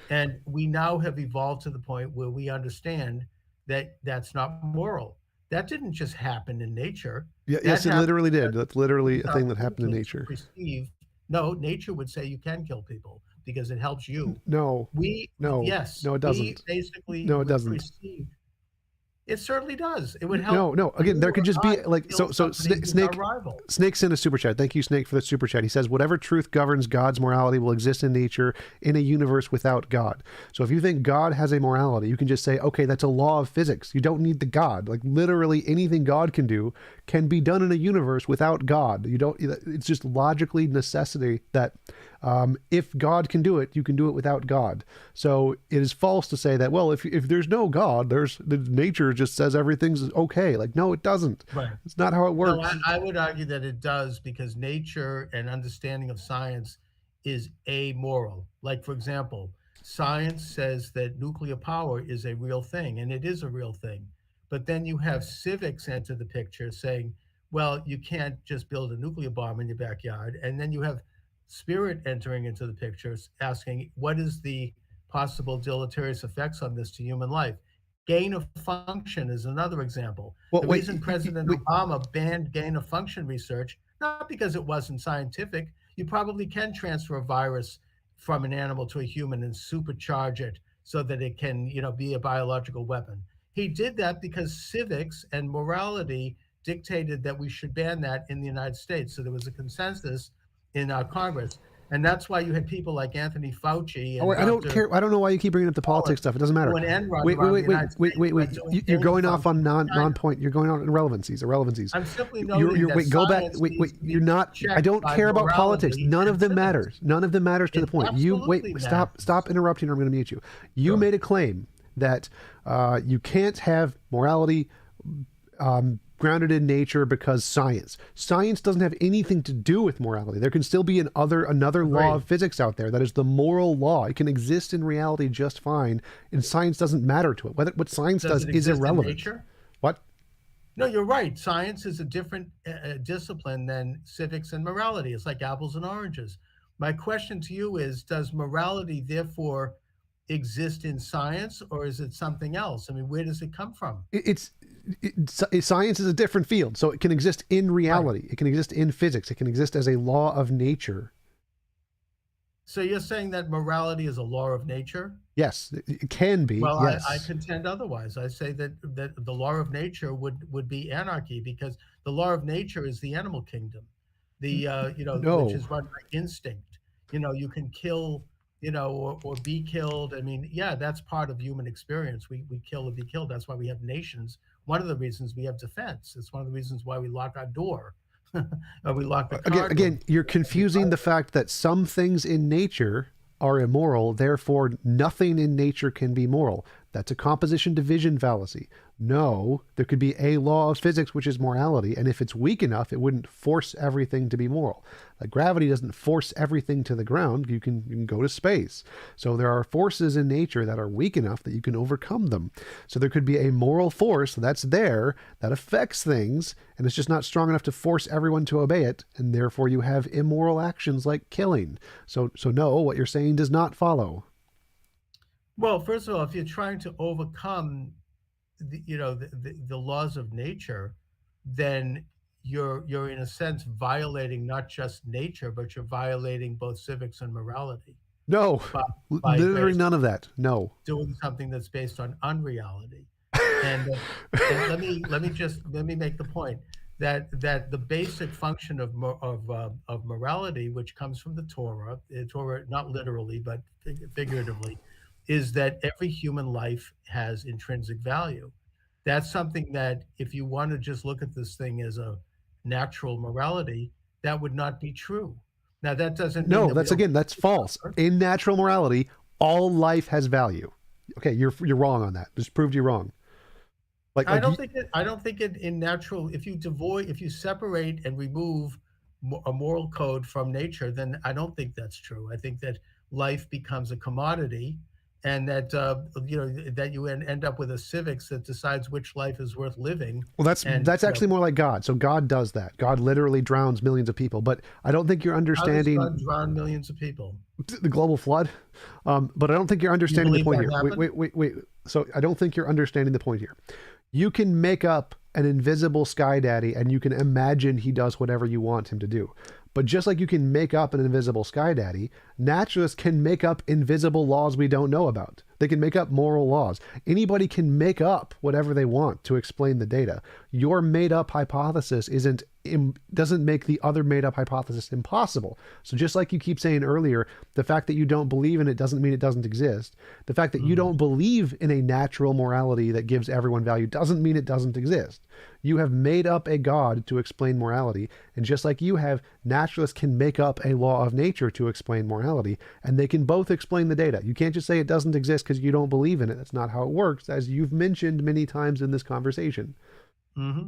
S2: And we now have evolved to the point where we understand that that's not moral. That didn't just happen in nature.
S1: Yes, it literally did. That's literally a thing that happened in nature.
S2: No, nature would say you can kill people because it helps you.
S1: No, it doesn't.
S2: No, it doesn't. It certainly does. It would help.
S1: No. Again, there could just be like so. Snake sent a super chat. Thank you, Snake, for the super chat. He says, "Whatever truth governs God's morality will exist in nature in a universe without God." So if you think God has a morality, you can just say, "Okay, that's a law of physics. You don't need the God. Like literally anything God can do can be done in a universe without God. You don't. It's just logically necessity that." If God can do it, you can do it without God. So it is false to say that, well, if there's no God, nature just says everything's okay. Like, no, it doesn't.
S2: Right.
S1: It's not how it works.
S2: No, I would argue that it does, because nature and understanding of science is amoral. Like, for example, science says that nuclear power is a real thing, and it is a real thing. But then you have civics enter the picture saying, well, you can't just build a nuclear bomb in your backyard. And then you have spirit entering into the pictures, asking, what is the possible deleterious effects on this to human life? Gain of function is another example. The reason President Obama banned gain of function research, not because it wasn't scientific. You probably can transfer a virus from an animal to a human and supercharge it so that it can, be a biological weapon. He did that because civics and morality dictated that we should ban that in the United States. So there was a consensus in our Congress. And that's why you had people like Anthony Fauci
S1: Oh,
S2: and
S1: I don't
S2: Dr.
S1: care. I don't know why you keep bringing up the politics stuff. It doesn't matter.
S2: Doing end run
S1: Wait, wait,
S2: around the
S1: wait, wait,
S2: United
S1: wait,
S2: States
S1: wait,
S2: by
S1: wait.
S2: doing
S1: You're
S2: gain of
S1: going off on
S2: function in China.
S1: non-point. You're going on irrelevancies.
S2: I'm simply noting that
S1: Wait. Go back.
S2: science
S1: Wait,
S2: needs
S1: wait.
S2: to
S1: You're
S2: be
S1: not. I
S2: checked
S1: don't
S2: by
S1: care about politics.
S2: morality
S1: None of
S2: and
S1: them
S2: civics.
S1: matters. None of them matters to
S2: It
S1: the point. You wait.
S2: absolutely
S1: Stop.
S2: matters.
S1: Stop interrupting, or I'm going to mute you. You
S2: Sure.
S1: made a claim that you can't have morality grounded in nature because science doesn't have anything to do with morality. There can still be another law of physics out there that is the moral law. It can exist in reality just fine, and science doesn't matter to it. What science does
S2: it
S1: is
S2: exist in
S1: irrelevant.
S2: nature?
S1: What?
S2: No, you're right. Science is a different discipline than civics and morality. It's like apples and oranges. My question to you is, does morality therefore exist in science, or is it something else? I mean, where does it come from?
S1: Science is a different field, so it can exist in reality.
S2: Right.
S1: It can exist in physics. It can exist as a law of nature.
S2: So you're saying that morality is a law of nature?
S1: Yes, it can be.
S2: Well,
S1: Yes.
S2: I contend otherwise. I say that the law of nature would be anarchy, because the law of nature is the animal kingdom,
S1: No.
S2: which is run by instinct. You can kill, or be killed. I mean, yeah, that's part of human experience. We kill or be killed. That's why we have nations. One of the reasons we have defense. It's one of the reasons why we lock our door, or we lock the car door.
S1: Again, you're confusing the fact that some things in nature are immoral, therefore nothing in nature can be moral. That's a composition division fallacy. No, there could be a law of physics, which is morality, and if it's weak enough, it wouldn't force everything to be moral. Like gravity doesn't force everything to the ground. You can go to space. So there are forces in nature that are weak enough that you can overcome them. So there could be a moral force that's there that affects things, and it's just not strong enough to force everyone to obey it, and therefore you have immoral actions like killing. So no, what you're saying does not follow.
S2: Well, first of all, if you're trying to overcome the laws of nature, then you're in a sense violating not just nature, but you're violating both civics and morality
S1: No,
S2: by
S1: literally none of that. No.
S2: doing something that's based on unreality. And let me make the point that the basic function of morality, which comes from the Torah, not literally but figuratively, is that every human life has intrinsic value. That's something that, if you want to just look at this thing as a natural morality, that would not be true. Now, that doesn't mean
S1: No, that's false. In natural morality, all life has value. Okay, you're wrong on that. Just proved you wrong.
S2: I don't think it in natural. If you separate and remove a moral code from nature, then I don't think that's true. I think that life becomes a commodity, and that that you end up with a civics that decides which life is worth living.
S1: Well, that's actually more like God. So God does that. God literally drowns millions of people. But I don't think you're understanding.
S2: How does God drown millions of people?
S1: The global flood. But I don't think you're understanding the point here. Wait. So I don't think you're understanding the point here. You can make up an invisible sky daddy and you can imagine he does whatever you want him to do. But just like you can make up an invisible sky daddy, naturalists can make up invisible laws we don't know about. They can make up moral laws. Anybody can make up whatever they want to explain the data. Your made-up hypothesis doesn't make the other made-up hypothesis impossible. So just like you keep saying earlier, the fact that you don't believe in it doesn't mean it doesn't exist. The fact that you don't believe in a natural morality that gives everyone value doesn't mean it doesn't exist. You have made up a God to explain morality, and just like you have, naturalists can make up a law of nature to explain morality, and they can both explain the data. You can't just say it doesn't exist because you don't believe in it. That's not how it works, as you've mentioned many times in this conversation.
S2: Mm-hmm.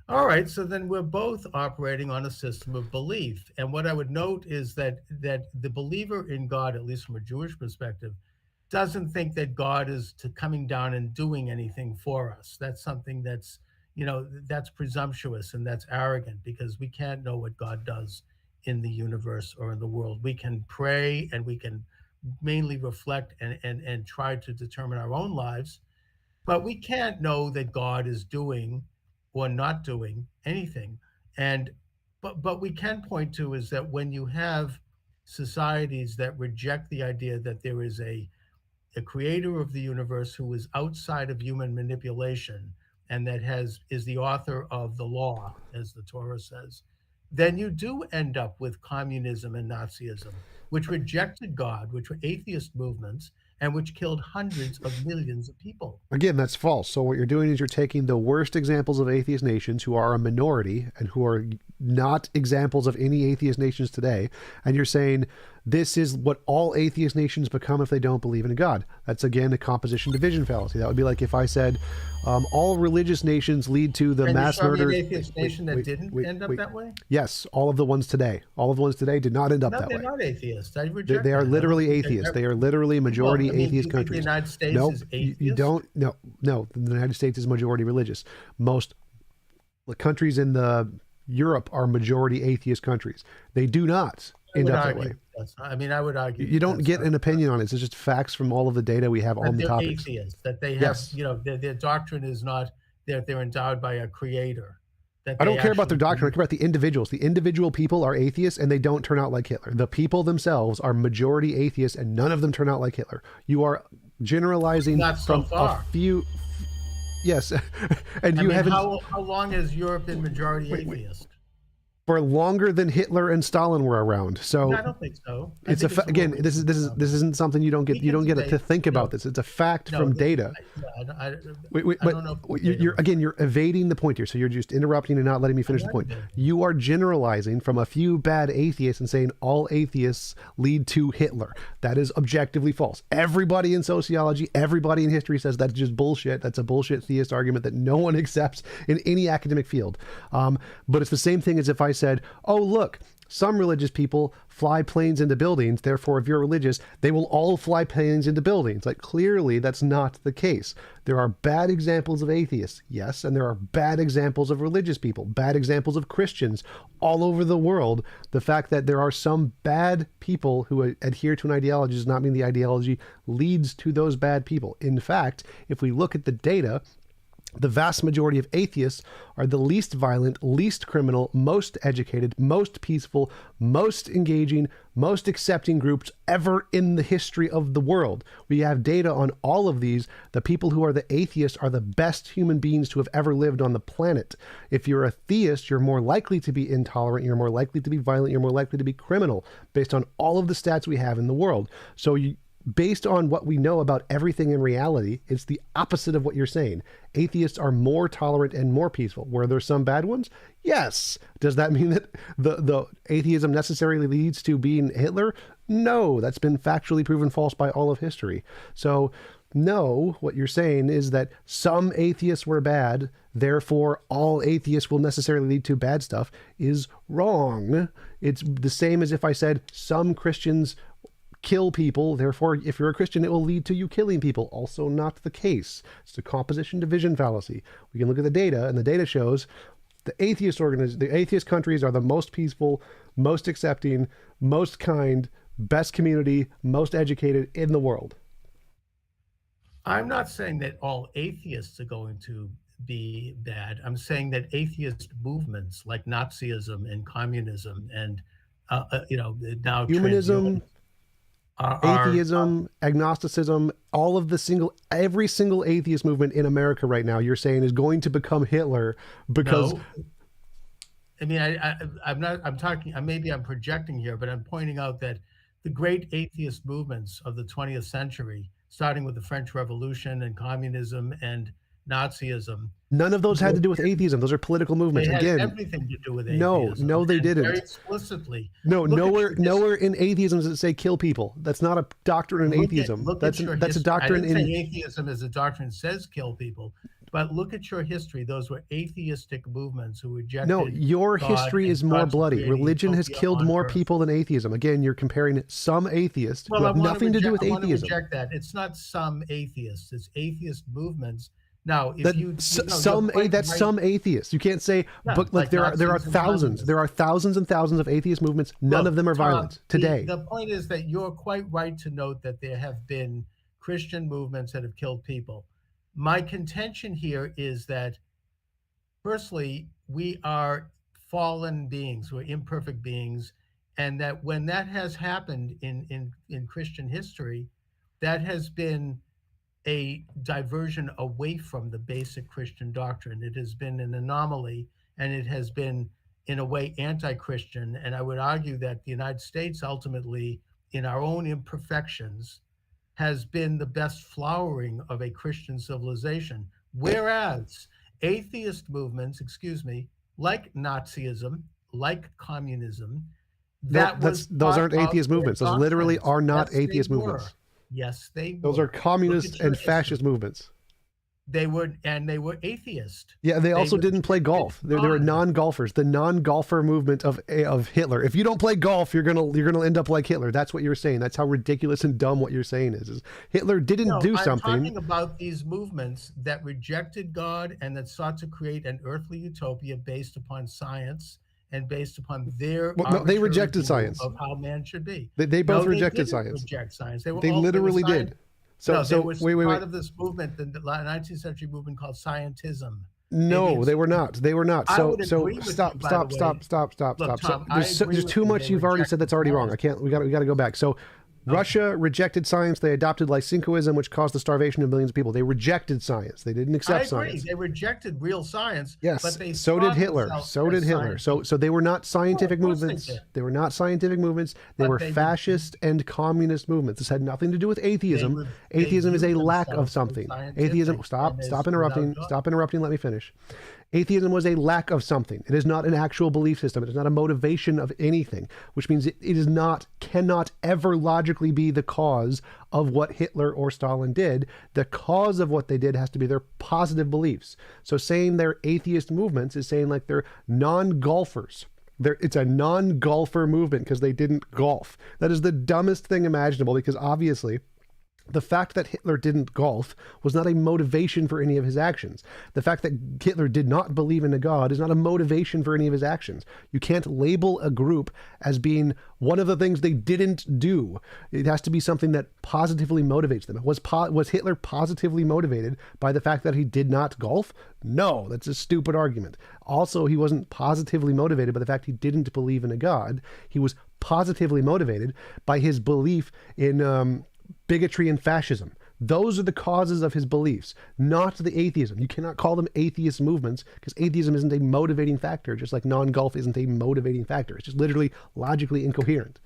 S2: All right, so then we're both operating on a system of belief. And what I would note is that the believer in God, at least from a Jewish perspective, doesn't think that God is coming down and doing anything for us. That's something that's presumptuous and that's arrogant, because we can't know what God does in the universe or in the world. We can pray and we can mainly reflect and try to determine our own lives, but we can't know that God is doing or not doing anything. And but we can point to is that when you have societies that reject the idea that there is a creator of the universe who is outside of human manipulation, and that is the author of the law, as the Torah says, then you do end up with communism and Nazism, which rejected God, which were atheist movements, and which killed hundreds of millions of people.
S1: Again, that's false. So what you're doing is you're taking the worst examples of atheist nations who are a minority and who are not examples of any atheist nations today, and you're saying this is what all atheist nations become if they don't believe in a God. That's, again, a composition division fallacy. That would be like if I said all religious nations lead to the mass murder.
S2: An atheist nation that didn't end up that way?
S1: Yes, all of the ones today. All of the ones today did not end up that way.
S2: No, they're not atheists. I reject
S1: They are
S2: that.
S1: literally atheists. They are literally majority atheist countries.
S2: The United States is atheist?
S1: You don't. No. The United States is majority religious. Most countries in Europe are majority atheist countries. They do not end up that way.
S2: I would argue.
S1: You don't get an opinion on it. It's just facts from all of the data we have on the topics.
S2: Atheists, that they have, their doctrine is not that they're endowed by a creator.
S1: I don't care about their doctrine. I care about the individuals. The individual people are atheists and they don't turn out like Hitler. The people themselves are majority atheists and none of them turn out like Hitler. You are generalizing from a few. Yes. And
S2: how long has Europe been majority atheist?
S1: For longer than Hitler and Stalin were around. So
S2: no, I don't think so.
S1: This isn't something you don't get to think about this. It's a fact from data.
S2: I don't know.
S1: You're evading the point here. So you're just interrupting and not letting me finish the point. You are generalizing from a few bad atheists and saying all atheists lead to Hitler. That is objectively false. Everybody in sociology, everybody in history says that's just bullshit. That's a bullshit theist argument that no one accepts in any academic field. But it's the same thing as if I said, oh, look, some religious people fly planes into buildings. Therefore, if you're religious, they will all fly planes into buildings. Like, clearly, that's not the case. There are bad examples of atheists, yes, and there are bad examples of religious people, bad examples of Christians all over the world. The fact that there are some bad people who adhere to an ideology does not mean the ideology leads to those bad people. In fact, if we look at the data, the vast majority of atheists are the least violent, least criminal, most educated, most peaceful, most engaging, most accepting groups ever in the history of the world. We have data on all of these. The people who are the atheists are the best human beings to have ever lived on the planet. If you're a theist, you're more likely to be intolerant, you're more likely to be violent, you're more likely to be criminal, based on all of the stats we have in the world. So based on what we know about everything in reality, it's the opposite of what you're saying. Atheists are more tolerant and more peaceful. Were there some bad ones? Yes. Does that mean that the atheism necessarily leads to being Hitler? No, that's been factually proven false by all of history. So no, what you're saying is that some atheists were bad, therefore all atheists will necessarily lead to bad stuff, is wrong. It's the same as if I said some Christians kill people, therefore if you're a Christian it will lead to you killing people. Also not the case. It's a composition division fallacy. We can look at the data, and the data shows the atheist countries are the most peaceful, most accepting, most kind, best community, most educated in the world.
S2: I'm not saying that all atheists are going to be bad. I'm saying that atheist movements like Nazism and communism and now
S1: humanism, atheism, agnosticism, all of every single atheist movement in America right now, you're saying is going to become Hitler because.
S2: No. I mean, maybe I'm projecting here, but I'm pointing out that the great atheist movements of the 20th century, starting with the French Revolution and communism and Nazism.
S1: None of those had to do with atheism. Those are political movements.
S2: They had everything to do with atheism.
S1: No, they didn't.
S2: Very explicitly.
S1: No, nowhere in atheism does it say kill people. That's not a doctrine in atheism. That's a doctrine in.
S2: I didn't say atheism is a doctrine that says kill people, but look at your history. Those were atheistic movements who rejected.
S1: No, your history is more bloody. Religion has killed more people than atheism. Again, you're comparing some atheists who have nothing to do with atheism. I want to
S2: reject that. It's not some atheists. It's atheist movements. Now,
S1: some atheists. You can't say, but like there are thousands. There are thousands and thousands of atheist movements. None of them are violent today.
S2: The point is that you're quite right to note that there have been Christian movements that have killed people. My contention here is that, firstly, we are fallen beings, we're imperfect beings, and that when that has happened in Christian history, that has been a diversion away from the basic Christian doctrine. It has been an anomaly, and it has been in a way, anti-Christian. And I would argue that the United States ultimately, in our own imperfections, has been the best flowering of a Christian civilization. Whereas atheist movements, like Nazism, like communism,
S1: No,
S2: that was
S1: those
S2: part
S1: aren't
S2: of
S1: atheist
S2: their
S1: movements. Those literally
S2: doctrines.
S1: are not
S2: Yes, they
S1: atheist
S2: were.
S1: movements.
S2: Yes, they
S1: Those are
S2: were. Look
S1: communist
S2: at your
S1: and fascist
S2: history.
S1: movements.
S2: They were atheist.
S1: Yeah, they also didn't play
S2: rejected
S1: golf. They were
S2: God.
S1: non-golfers. The non-golfer movement of Hitler. If you don't play golf, you're gonna end up like Hitler. That's what you're saying. That's how ridiculous and dumb what you're saying is Hitler didn't
S2: No,
S1: do
S2: I'm
S1: something.
S2: talking about these movements that rejected God and that sought to create an earthly utopia based upon science and based upon their
S1: Well, no, they
S2: arbitrary
S1: rejected
S2: view
S1: science.
S2: of how man should be.
S1: They both
S2: No, they
S1: rejected
S2: didn't
S1: science.
S2: reject science.
S1: They literally did.
S2: No, they
S1: So
S2: were
S1: wait.
S2: part of this movement, the 19th century movement called scientism.
S1: No, they were not. They were not.
S2: I
S1: So
S2: would agree with
S1: stop,
S2: you, by the way.
S1: stop.
S2: Look,
S1: So
S2: Tom, I agree
S1: there's
S2: with
S1: too
S2: you.
S1: much
S2: They
S1: you've already said
S2: rejected
S1: that's already wrong.
S2: science.
S1: We got to go back. So Russia rejected science. They adopted Lysenkoism, which caused the starvation of millions of people. They rejected science. They didn't
S2: I
S1: accept
S2: agree.
S1: science.
S2: They rejected real science,
S1: Yes,
S2: but they
S1: so
S2: saw
S1: did Hitler.
S2: themselves
S1: So
S2: as
S1: did Hitler.
S2: scientists.
S1: So they were not scientific
S2: Well, of course they
S1: movements.
S2: did.
S1: They were not scientific movements. They
S2: But
S1: were
S2: they
S1: fascist and communist movements. This had nothing to do with atheism.
S2: they
S1: Atheism is a
S2: viewed
S1: lack of
S2: themselves as
S1: something.
S2: scientific
S1: Atheism.
S2: and
S1: Stop
S2: as without
S1: interrupting.
S2: God.
S1: Stop interrupting. Let me finish. Atheism was a lack of something. It is not an actual belief system. It is not a motivation of anything, which means it is not, cannot ever logically be the cause of what Hitler or Stalin did. The cause of what they did has to be their positive beliefs. So saying they're atheist movements is saying like they're non-golfers. It's a non-golfer movement because they didn't golf. That is the dumbest thing imaginable, because obviously the fact that Hitler didn't golf was not a motivation for any of his actions. The fact that Hitler did not believe in a God is not a motivation for any of his actions. You can't label a group as being one of the things they didn't do. It has to be something that positively motivates them. Was Hitler positively motivated by the fact that he did not golf? No, that's a stupid argument. Also, he wasn't positively motivated by the fact he didn't believe in a God. He was positively motivated by his belief in bigotry and fascism. Those are the causes of his beliefs, not the atheism. You cannot call them atheist movements because atheism isn't a motivating factor, just like non-golf isn't a motivating factor. It's just literally logically incoherent.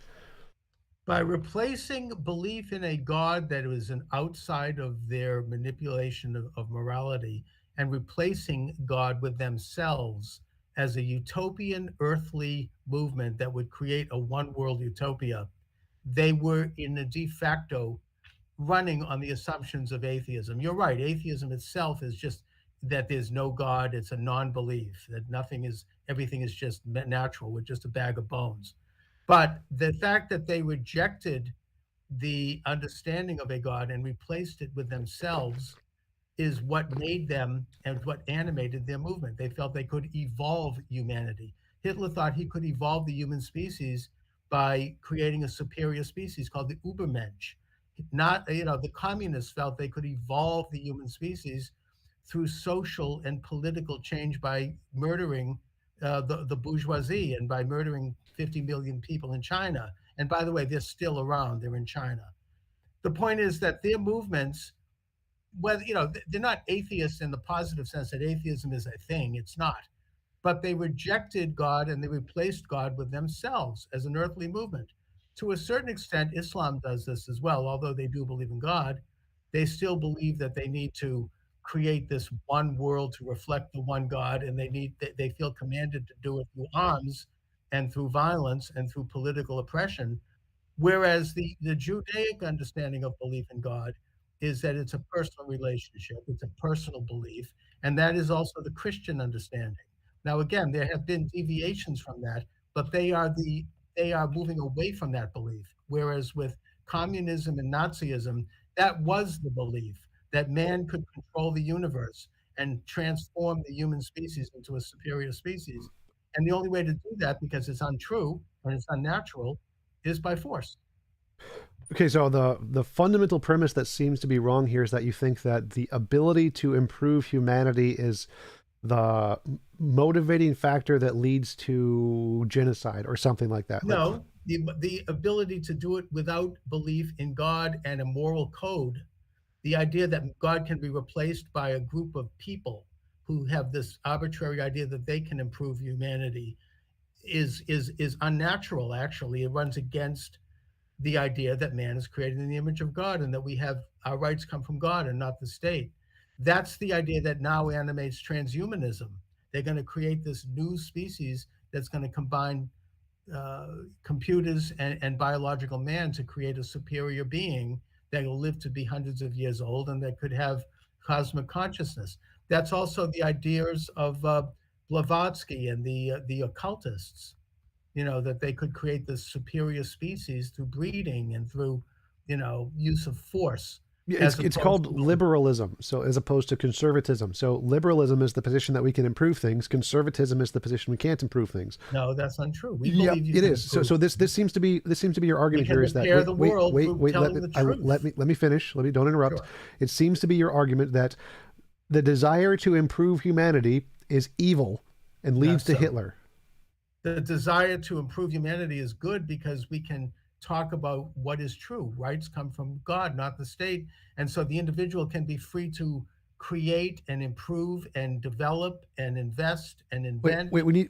S2: By replacing belief in a God that was an outside of their manipulation of morality and replacing God with themselves as a utopian earthly movement that would create a one world utopia, they were in a de facto running on the assumptions of atheism. You're right. Atheism itself is just that there's no God. It's a non-belief, that everything is just natural. We're just a bag of bones. But the fact that they rejected the understanding of a God and replaced it with themselves is what made them and what animated their movement. They felt they could evolve humanity. Hitler thought he could evolve the human species by creating a superior species called the Übermensch. The communists felt they could evolve the human species through social and political change by murdering the bourgeoisie and by murdering 50 million people in China. And by the way, they're still around. They're in China. The point is that their movements, they're not atheists in the positive sense that atheism is a thing. It's not. But they rejected God and they replaced God with themselves as an earthly movement. To a certain extent, Islam does this as well. Although they do believe in God, they still believe that they need to create this one world to reflect the one God, and they feel commanded to do it through arms and through violence and through political oppression. Whereas the Judaic understanding of belief in God is that it's a personal relationship, it's a personal belief, and that is also the Christian understanding. Now, again, there have been deviations from that, but they are moving away from that belief. Whereas with communism and Nazism, that was the belief that man could control the universe and transform the human species into a superior species. And the only way to do that, because it's untrue and it's unnatural, is by force.
S1: Okay, so the fundamental premise that seems to be wrong here is that you think that the ability to improve humanity is the motivating factor that leads to genocide or something like that.
S2: No, the ability to do it without belief in God and a moral code, the idea that God can be replaced by a group of people who have this arbitrary idea that they can improve humanity is unnatural. Actually, it runs against the idea that man is created in the image of God and that we have our rights come from God and not the state. That's the idea that now animates transhumanism. They're going to create this new species that's going to combine computers and biological man to create a superior being that will live to be hundreds of years old and that could have cosmic consciousness. That's also the ideas of Blavatsky and the occultists, that they could create this superior species through breeding and through, use of force.
S1: Yeah, it's called liberalism, so as opposed to conservatism. So liberalism is the position that we can improve things. Conservatism is the position we can't improve things.
S2: No, that's untrue. We
S1: Yeah,
S2: believe
S1: it is. So this seems to be your argument here is that let me finish. Don't interrupt.
S2: Sure.
S1: It seems to be your argument that the desire to improve humanity is evil and leads to Hitler.
S2: The desire to improve humanity is good because we can talk about what is true. Rights come from God, not the state. And so the individual can be free to create and improve and develop and invest and invent.
S1: We need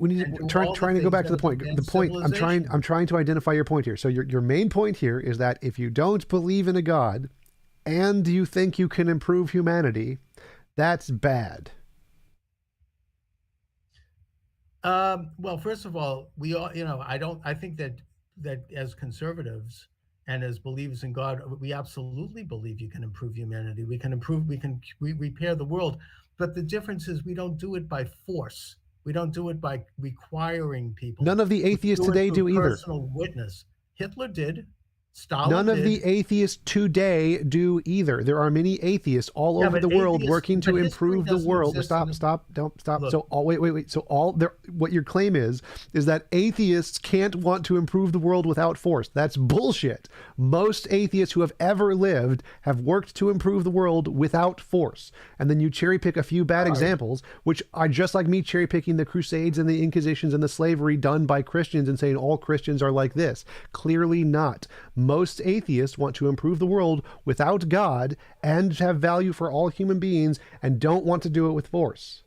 S1: trying to go back to the point. The point I'm trying to identify your point here. So your main point here is that if you don't believe in a God and you think you can improve humanity, that's bad.
S2: Well, first of all, we all, I think that as conservatives and as believers in God, we absolutely believe you can improve humanity. We can repair the world. But the difference is we don't do it by force. We don't do it by requiring people.
S1: None of the atheists today do either.
S2: Personal witness. Hitler did. Stalin
S1: None of the atheists today do either. There are many atheists all over the world working to improve the world. Stop. Look. So wait. So what your claim is that atheists can't want to improve the world without force. That's bullshit. Most atheists who have ever lived have worked to improve the world without force. And then you cherry pick a few bad examples, which are just like me cherry picking the Crusades and the Inquisitions and the slavery done by Christians and saying all Christians are like this. Clearly not. Most atheists want to improve the world without God and have value for all human beings and don't want to do it with force.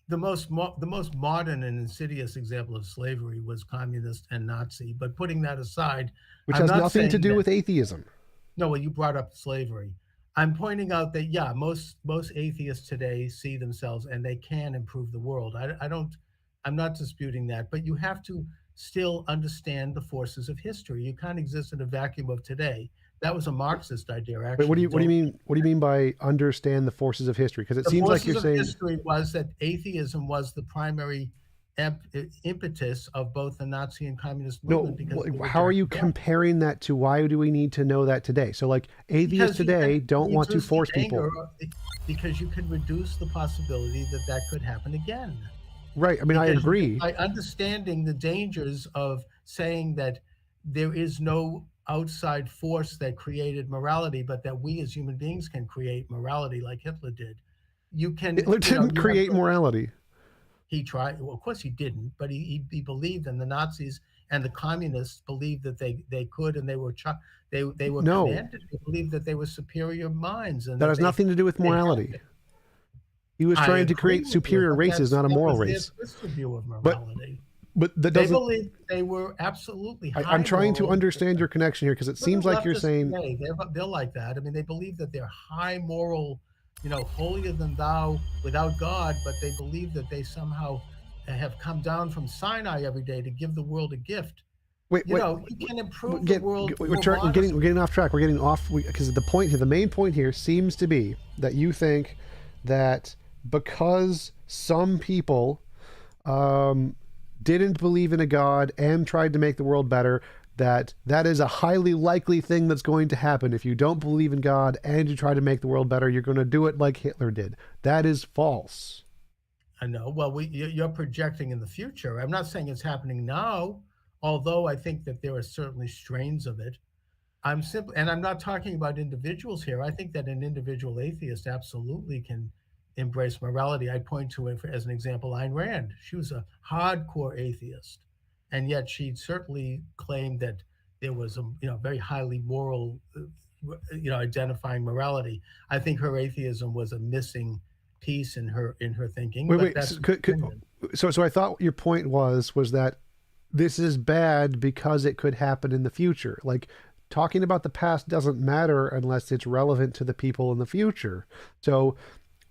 S2: The most modern and insidious example of slavery was communist and Nazi. But putting that aside,
S1: which has nothing to do with atheism.
S2: No, well, you brought up slavery. I'm pointing out that most atheists today see themselves and they can improve the world. I'm not disputing that, but you have to still understand the forces of history. You can't exist in a vacuum of today. That was a Marxist idea, actually.
S1: Wait, what do you mean by understand the forces of history? Because it seems like you're saying
S2: history was that atheism was the primary impetus of both the Nazi and communist movement.
S1: No, how are you comparing that to why do we need to know that today? So like atheists today don't want to force people.
S2: Because you can reduce the possibility that could happen again.
S1: Right. I mean, I agree.
S2: By understanding the dangers of saying that there is no outside force that created morality, but that we as human beings can create morality like Hitler did.
S1: Hitler didn't create morality.
S2: He tried. Well, of course he didn't, but he believed, and the Nazis and the communists believed that they could, and they were commanded. They believed that they were superior minds. And
S1: that has nothing to do with morality. He was trying to create superior races, not a moral race.
S2: View of morality.
S1: But that doesn't.
S2: They believe they were absolutely.
S1: I'm trying to understand your connection here because it seems like you're saying
S2: they're like that. I mean, they believe that they're high moral, holier than thou without God, but they believe that they somehow have come down from Sinai every day to give the world a gift.
S1: You
S2: can improve the world.
S1: We're getting off track. We're getting off because the main point here seems to be that you think that because some people didn't believe in a God and tried to make the world better, that is a highly likely thing that's going to happen. If you don't believe in God and you try to make the world better, you're going to do it like Hitler did. That is false.
S2: I know. Well, you're projecting in the future. I'm not saying it's happening now, although I think that there are certainly strains of it. I'm not talking about individuals here. I think that an individual atheist absolutely can embrace morality. I point to it as an example, Ayn Rand. She was a hardcore atheist, and yet she certainly claimed that there was a very highly moral, identifying morality. I think her atheism was a missing piece in her thinking.
S1: So I thought your point was that this is bad because it could happen in the future. Like, talking about the past doesn't matter unless it's relevant to the people in the future. So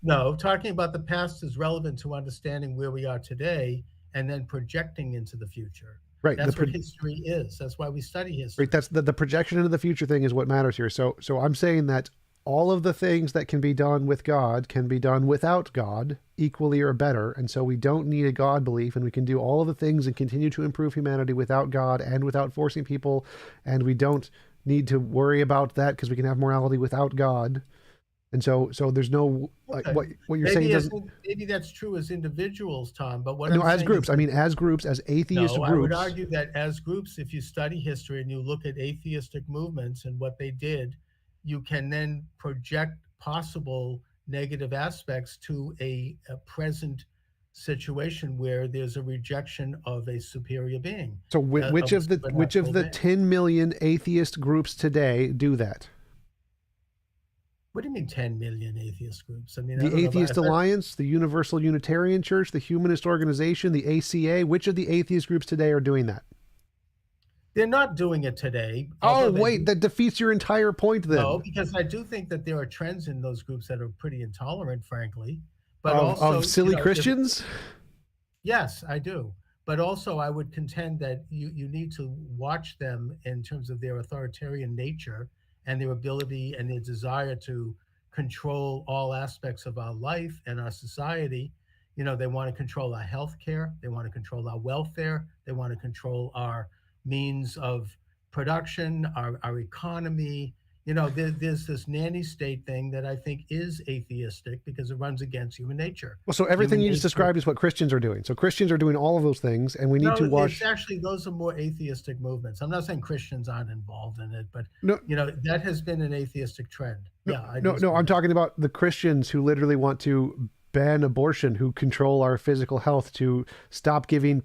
S2: No, talking about the past is relevant to understanding where we are today and then projecting into the future.
S1: right,
S2: That's what history is. That's why we study history.
S1: right, that's the projection into the future thing is what matters here. So I'm saying that all of the things that can be done with God can be done without God equally or better. And so we don't need a God belief, and we can do all of the things and continue to improve humanity without God and without forcing people. And we don't need to worry about that because we can have morality without God. And so there's no, like,
S2: Okay.
S1: what you're saying doesn't.
S2: Maybe that's true as individuals, Tom, but what
S1: No,
S2: I'm
S1: as
S2: saying
S1: groups.
S2: is
S1: I mean, as groups, as atheist
S2: no,
S1: groups.
S2: I would argue that as groups, if you study history and you look at atheistic movements and what they did, you can then project possible negative aspects to a present situation where there's a rejection of a superior being.
S1: So which of the
S2: supernatural being.
S1: 10 million atheist groups today do that?
S2: What do you mean 10 million atheist groups? I mean,
S1: The Atheist Alliance, the Universal Unitarian Church, the Humanist Organization, the ACA. Which of the atheist groups today are doing that?
S2: They're not doing it today.
S1: Oh, wait, that defeats your entire point then.
S2: No, because I do think that there are trends in those groups that are pretty intolerant, frankly. But
S1: of silly Christians?
S2: Yes, I do. But also, I would contend that you need to watch them in terms of their authoritarian nature and their ability and their desire to control all aspects of our life and our society. You know, they want to control our health care. They want to control our welfare. They want to control our means of production, our economy. You know, there's this nanny state thing that I think is atheistic because it runs against human nature.
S1: Well, so everything you just described is what Christians are doing. So Christians are doing all of those things, and we need to watch.
S2: It's actually, those are more atheistic movements. I'm not saying Christians aren't involved in it, but
S1: No.
S2: you know, that has been an atheistic trend.
S1: No, I'm talking about the Christians who literally want to ban abortion, who control our physical health, to stop giving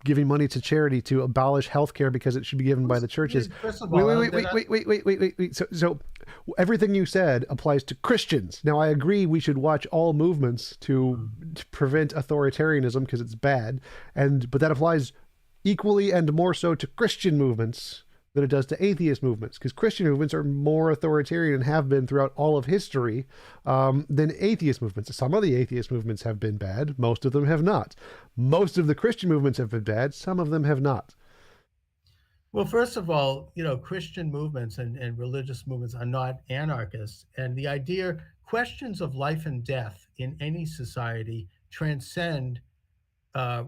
S1: money to charity, to abolish healthcare because it should be given by the churches.
S2: First of all,
S1: Wait. So everything you said applies to Christians. Now, I agree we should watch all movements to prevent authoritarianism because it's bad, but that applies equally and more so to Christian movements than it does to atheist movements, because Christian movements are more authoritarian and have been throughout all of history than atheist movements. Some of the atheist movements have been bad. Most of them have not. Most of the Christian movements have been bad. Some of them have not.
S2: Well, first of all, you know, Christian movements and religious movements are not anarchists. And the idea, questions of life and death in any society transcend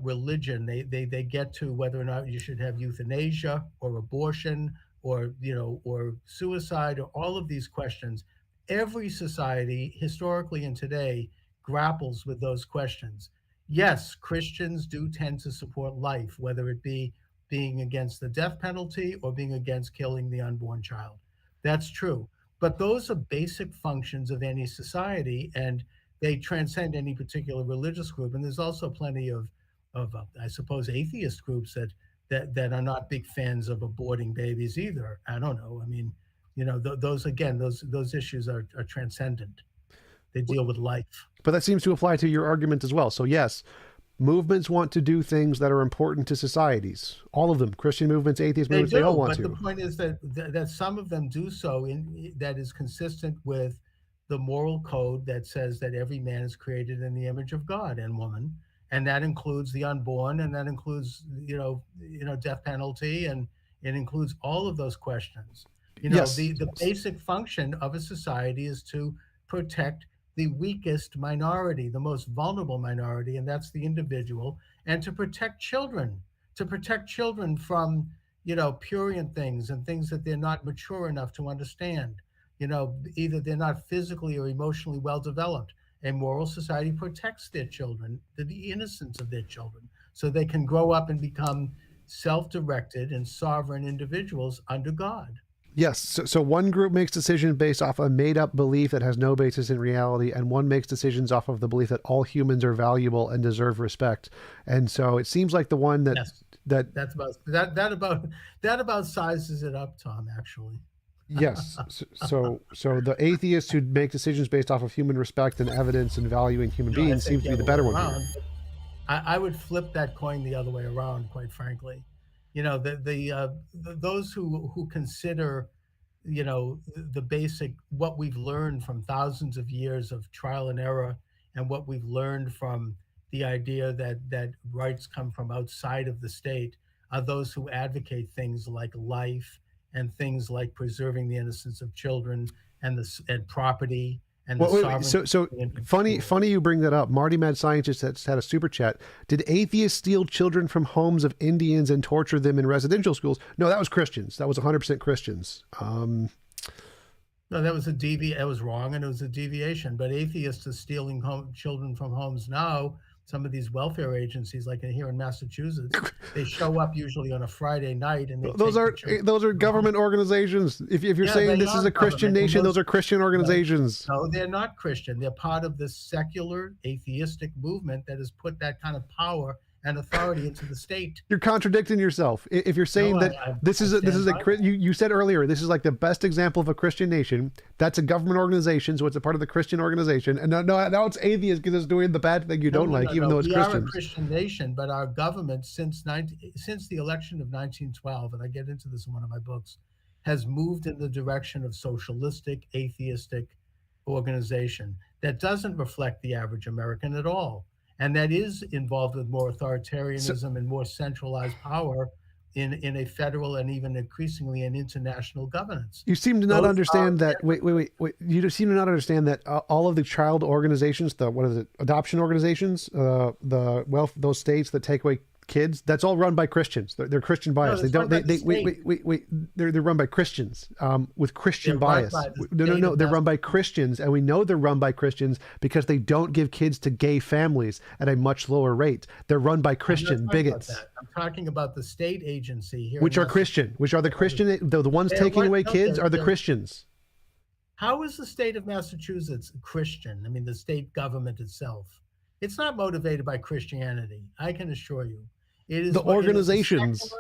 S2: religion. They get to whether or not you should have euthanasia or abortion or, you know, or suicide, or all of these questions. Every society, historically and today, grapples with those questions. Yes, Christians do tend to support life, whether it be being against the death penalty or being against killing the unborn child. That's true. But those are basic functions of any society, and they transcend any particular religious group. And there's also plenty of I suppose, atheist groups that are not big fans of aborting babies either. I don't know. I mean, you know, those issues are transcendent. They deal with life.
S1: But that seems to apply to your argument as well. So yes, movements want to do things that are important to societies. All of them, Christian movements, atheist movements, they all want to.
S2: But the point is that some of them do so that is consistent with the moral code that says that every man is created in the image of God and woman. And that includes the unborn, and that includes, you know, death penalty, and it includes all of those questions. You know,
S1: yes.
S2: the basic function of a society is to protect the weakest minority, the most vulnerable minority, and that's the individual, and to protect children from, you know, prurient things and things that they're not mature enough to understand. You know, either they're not physically or emotionally well developed. A moral society protects their children, the innocence of their children, so they can grow up and become self-directed and sovereign individuals under God.
S1: Yes. So one group makes decisions based off a made-up belief that has no basis in reality, and one makes decisions off of the belief that all humans are valuable and deserve respect. And so it seems like the one that
S2: yes.
S1: that
S2: about sizes it up, Tom, actually.
S1: Yes. So the atheists who make decisions based off of human respect and evidence and valuing human beings seems to be the better one here.
S2: I would flip that coin the other way around, quite frankly. You know, those who consider, you know, the basic, what we've learned from thousands of years of trial and error, and what we've learned from the idea that rights come from outside of the state, are those who advocate things like life and things like preserving the innocence of children and property and the
S1: Well, wait,
S2: sovereignty.
S1: so funny you bring that up. Marty Mad Scientist has had a super chat. Did atheists steal children from homes of Indians and torture them in residential schools? No, that was Christians. That was 100% Christians.
S2: No, that was that was wrong, and it was a deviation. But atheists are stealing children from homes now. Some of these welfare agencies, like here in Massachusetts, they show up usually on a Friday night, and
S1: those are government organizations. If you're saying this is a Christian nation, those are Christian organizations.
S2: No, they're not Christian. They're part of this secular atheistic movement that has put that kind of power and authority into the state.
S1: You're contradicting yourself. If you're saying you said earlier, this is like the best example of a Christian nation. That's a government organization, so it's a part of the Christian organization. And now it's atheist because it's doing the bad thing you don't like, even though it's Christian.
S2: We are a Christian nation, but our government since the election of 1912, and I get into this in one of my books, has moved in the direction of socialistic, atheistic organization that doesn't reflect the average American at all. And that is involved with more authoritarianism and more centralized power in a federal and even increasingly in international governance.
S1: You seem to not understand that. Wait. You seem to not understand that all of the child organizations, adoption organizations, those states that take away kids, that's all run by Christians. They're Christian bias. They're run by Christians with Christian bias. No, they're run by Christians, and we know they're run by Christians because they don't give kids to gay families at a much lower rate. They're run by Christian bigots.
S2: I'm talking about the state agency here,
S1: which are Christian, the ones taking away kids are the Christians.
S2: How is the state of Massachusetts Christian? I mean, the state government itself. It's not motivated by Christianity, I can assure you. It is
S1: the organizations.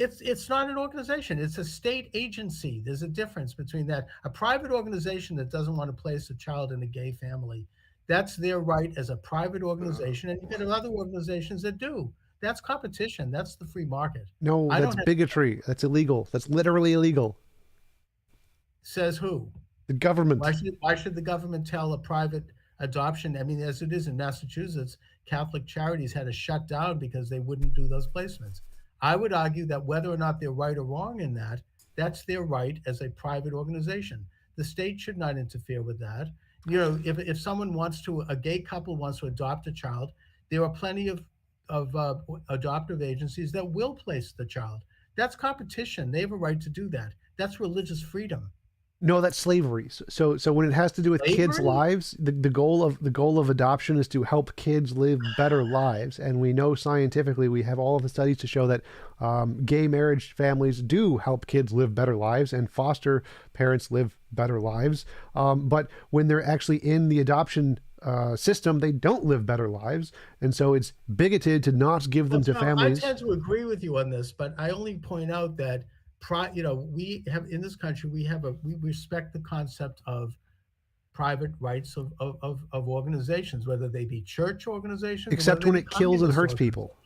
S2: It's not an organization. It's a state agency. There's a difference between that. A private organization that doesn't want to place a child in a gay family, that's their right as a private organization. And you get other organizations that do. That's competition. That's the free market.
S1: No, that's bigotry. That's illegal. That's literally illegal.
S2: Says who?
S1: The government.
S2: Why should the government tell a private adoption? I mean, as it is in Massachusetts, Catholic Charities had to shut down because they wouldn't do those placements. I would argue that whether or not they're right or wrong in that, that's their right as a private organization. The state should not interfere with that. You know, if someone a gay couple wants to adopt a child, there are plenty of adoptive agencies that will place the child. That's competition. They have a right to do that. That's religious freedom.
S1: No, that's slavery. So when it has to do with kids' lives, the goal of adoption is to help kids live better lives. And we know scientifically, we have all of the studies to show that gay marriage families do help kids live better lives, and foster parents live better lives. But when they're actually in the adoption system, they don't live better lives, and so it's bigoted to not give them to families.
S2: I tend to agree with you on this, but I only point out that we have in this country, we respect the concept of private rights of organizations, whether they be church organizations,
S1: except when it kills and hurts people.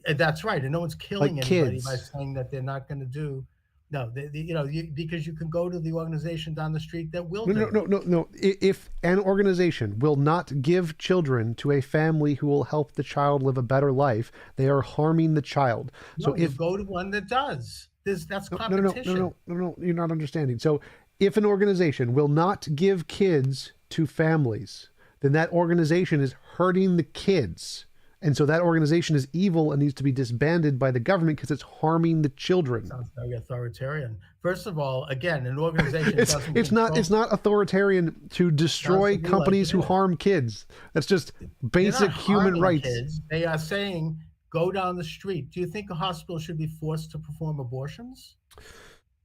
S2: That's right, and no one's killing anybody
S1: kids.
S2: by saying that they're not going to do. No, because you can go to the organization down the street that will.
S1: No. If an organization will not give children to a family who will help the child live a better life, they are harming the child. So if
S2: you go to one that does. That's competition.
S1: No, you're not understanding. So if an organization will not give kids to families, then that organization is hurting the kids. And so that organization is evil and needs to be disbanded by the government because it's harming the children.
S2: Sounds very authoritarian. First of all, again, an organization
S1: it's not authoritarian to destroy companies who harm kids. That's just basic human rights.
S2: Kids. They are saying, go down the street. Do you think a hospital should be forced to perform abortions?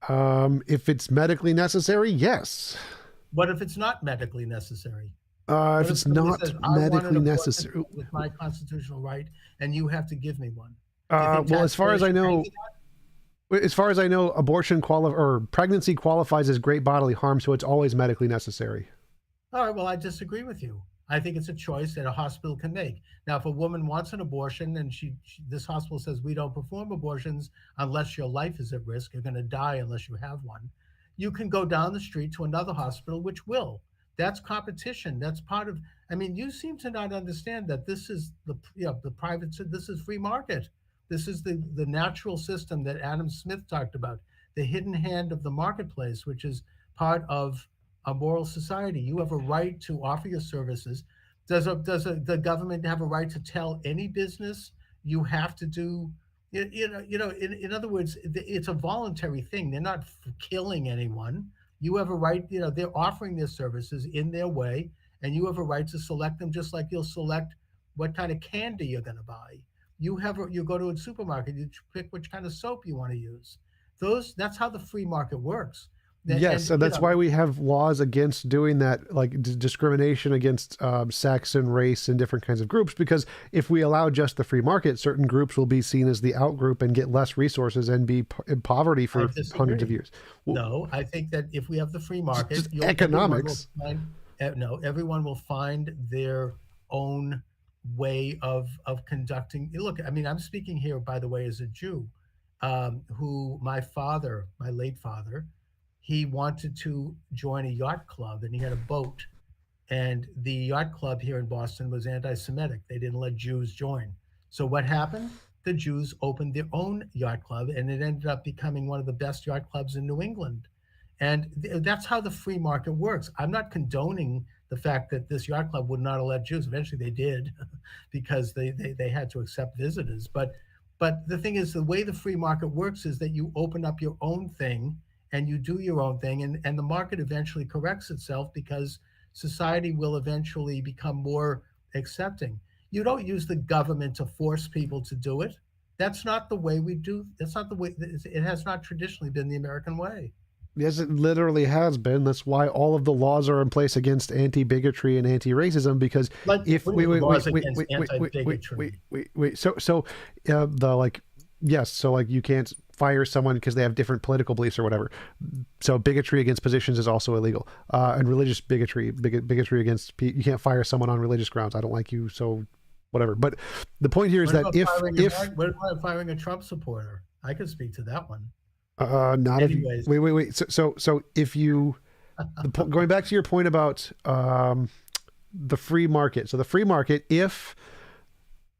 S1: If it's medically necessary, yes.
S2: What if it's not medically necessary?
S1: If it's not medically necessary,
S2: with my constitutional right, and you have to give me one.
S1: Well, as far as I know, abortion pregnancy qualifies as great bodily harm, so it's always medically necessary.
S2: All right. Well, I disagree with you. I think it's a choice that a hospital can make. Now, if a woman wants an abortion and this hospital says we don't perform abortions unless your life is at risk, you're going to die unless you have one, you can go down the street to another hospital which will. That's competition. That's part of. I mean, you seem to not understand that this is the private. This is free market. This is the natural system that Adam Smith talked about, the hidden hand of the marketplace, which is part of a moral society. You have a right to offer your services. The government have a right to tell any business you have to do? In other words, it's a voluntary thing. They're not killing anyone. You have a right. They're offering their services in their way, and you have a right to select them, just like you'll select what kind of candy you're going to buy. You go to a supermarket, you pick which kind of soap you want to use. That's how the free market works.
S1: Yes, and that's why we have laws against doing that, like discrimination against sex and race and different kinds of groups, because if we allow just the free market, certain groups will be seen as the out group and get less resources and be in poverty for hundreds of years.
S2: No, I think that if we have the free market,
S1: just economics.
S2: Everyone will find their own way of conducting. Look, I mean, I'm speaking here, by the way, as a Jew, who my late father, he wanted to join a yacht club, and he had a boat, and the yacht club here in Boston was anti-Semitic. They didn't let Jews join. So what happened? The Jews opened their own yacht club, and it ended up becoming one of the best yacht clubs in New England. And that's how the free market works. I'm not condoning the fact that this yacht club would not have let Jews. Eventually they did because they had to accept visitors. But the thing is, the way the free market works is that you open up your own thing and you do your own thing, and the market eventually corrects itself because society will eventually become more accepting. You don't use the government to force people to do it. That's not the way we do. That's not the way. It has not traditionally been the American way.
S1: Yes, it literally has been. That's why all of the laws are in place against anti-bigotry and anti-racism, because if you can't fire someone because they have different political beliefs or whatever. So bigotry against positions is also illegal. And religious bigotry against you can't fire someone on religious grounds. I don't like you, so whatever. But the point here is that
S2: what about firing a Trump supporter? I could speak to that one.
S1: Not anyways. Wait. So if you going back to your point about the free market. So the free market, if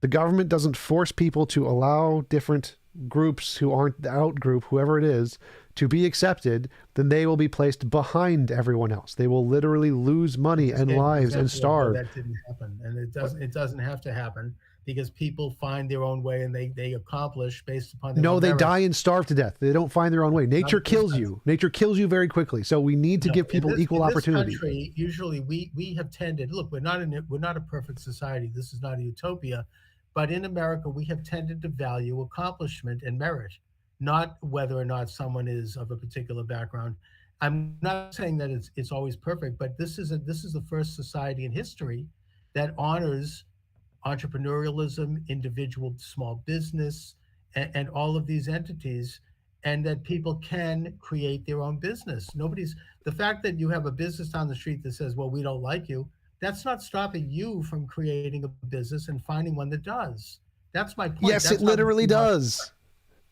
S1: the government doesn't force people to allow different groups who aren't the out group, whoever it is, to be accepted, then they will be placed behind everyone else. They will literally lose money and lives and starve.
S2: That didn't happen, and it doesn't have to happen, because people find their own way and they accomplish based upon their own merits.
S1: Die and starve to death. They don't find their own way. Nature kills you. Nature kills you very quickly. So we need to give people equal opportunity.
S2: In this country, usually we have tended, look, we're not a perfect society. This is not a utopia. But in America, we have tended to value accomplishment and merit, not whether or not someone is of a particular background. I'm not saying that it's always perfect, but this is the first society in history that honors entrepreneurialism, individual small business, and all of these entities, and that people can create their own business. The fact that you have a business down the street that says, well, we don't like you, that's not stopping you from creating a business and finding one that does. That's my point.
S1: Yes, it literally does.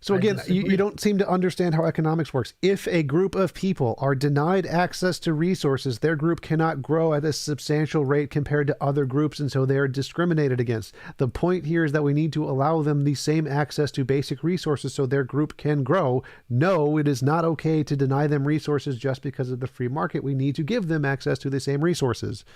S1: So again, you don't seem to understand how economics works. If a group of people are denied access to resources, their group cannot grow at a substantial rate compared to other groups, and so they are discriminated against. The point here is that we need to allow them the same access to basic resources so their group can grow. No, it is not okay to deny them resources just because of the free market. We need to give them access to the same resources.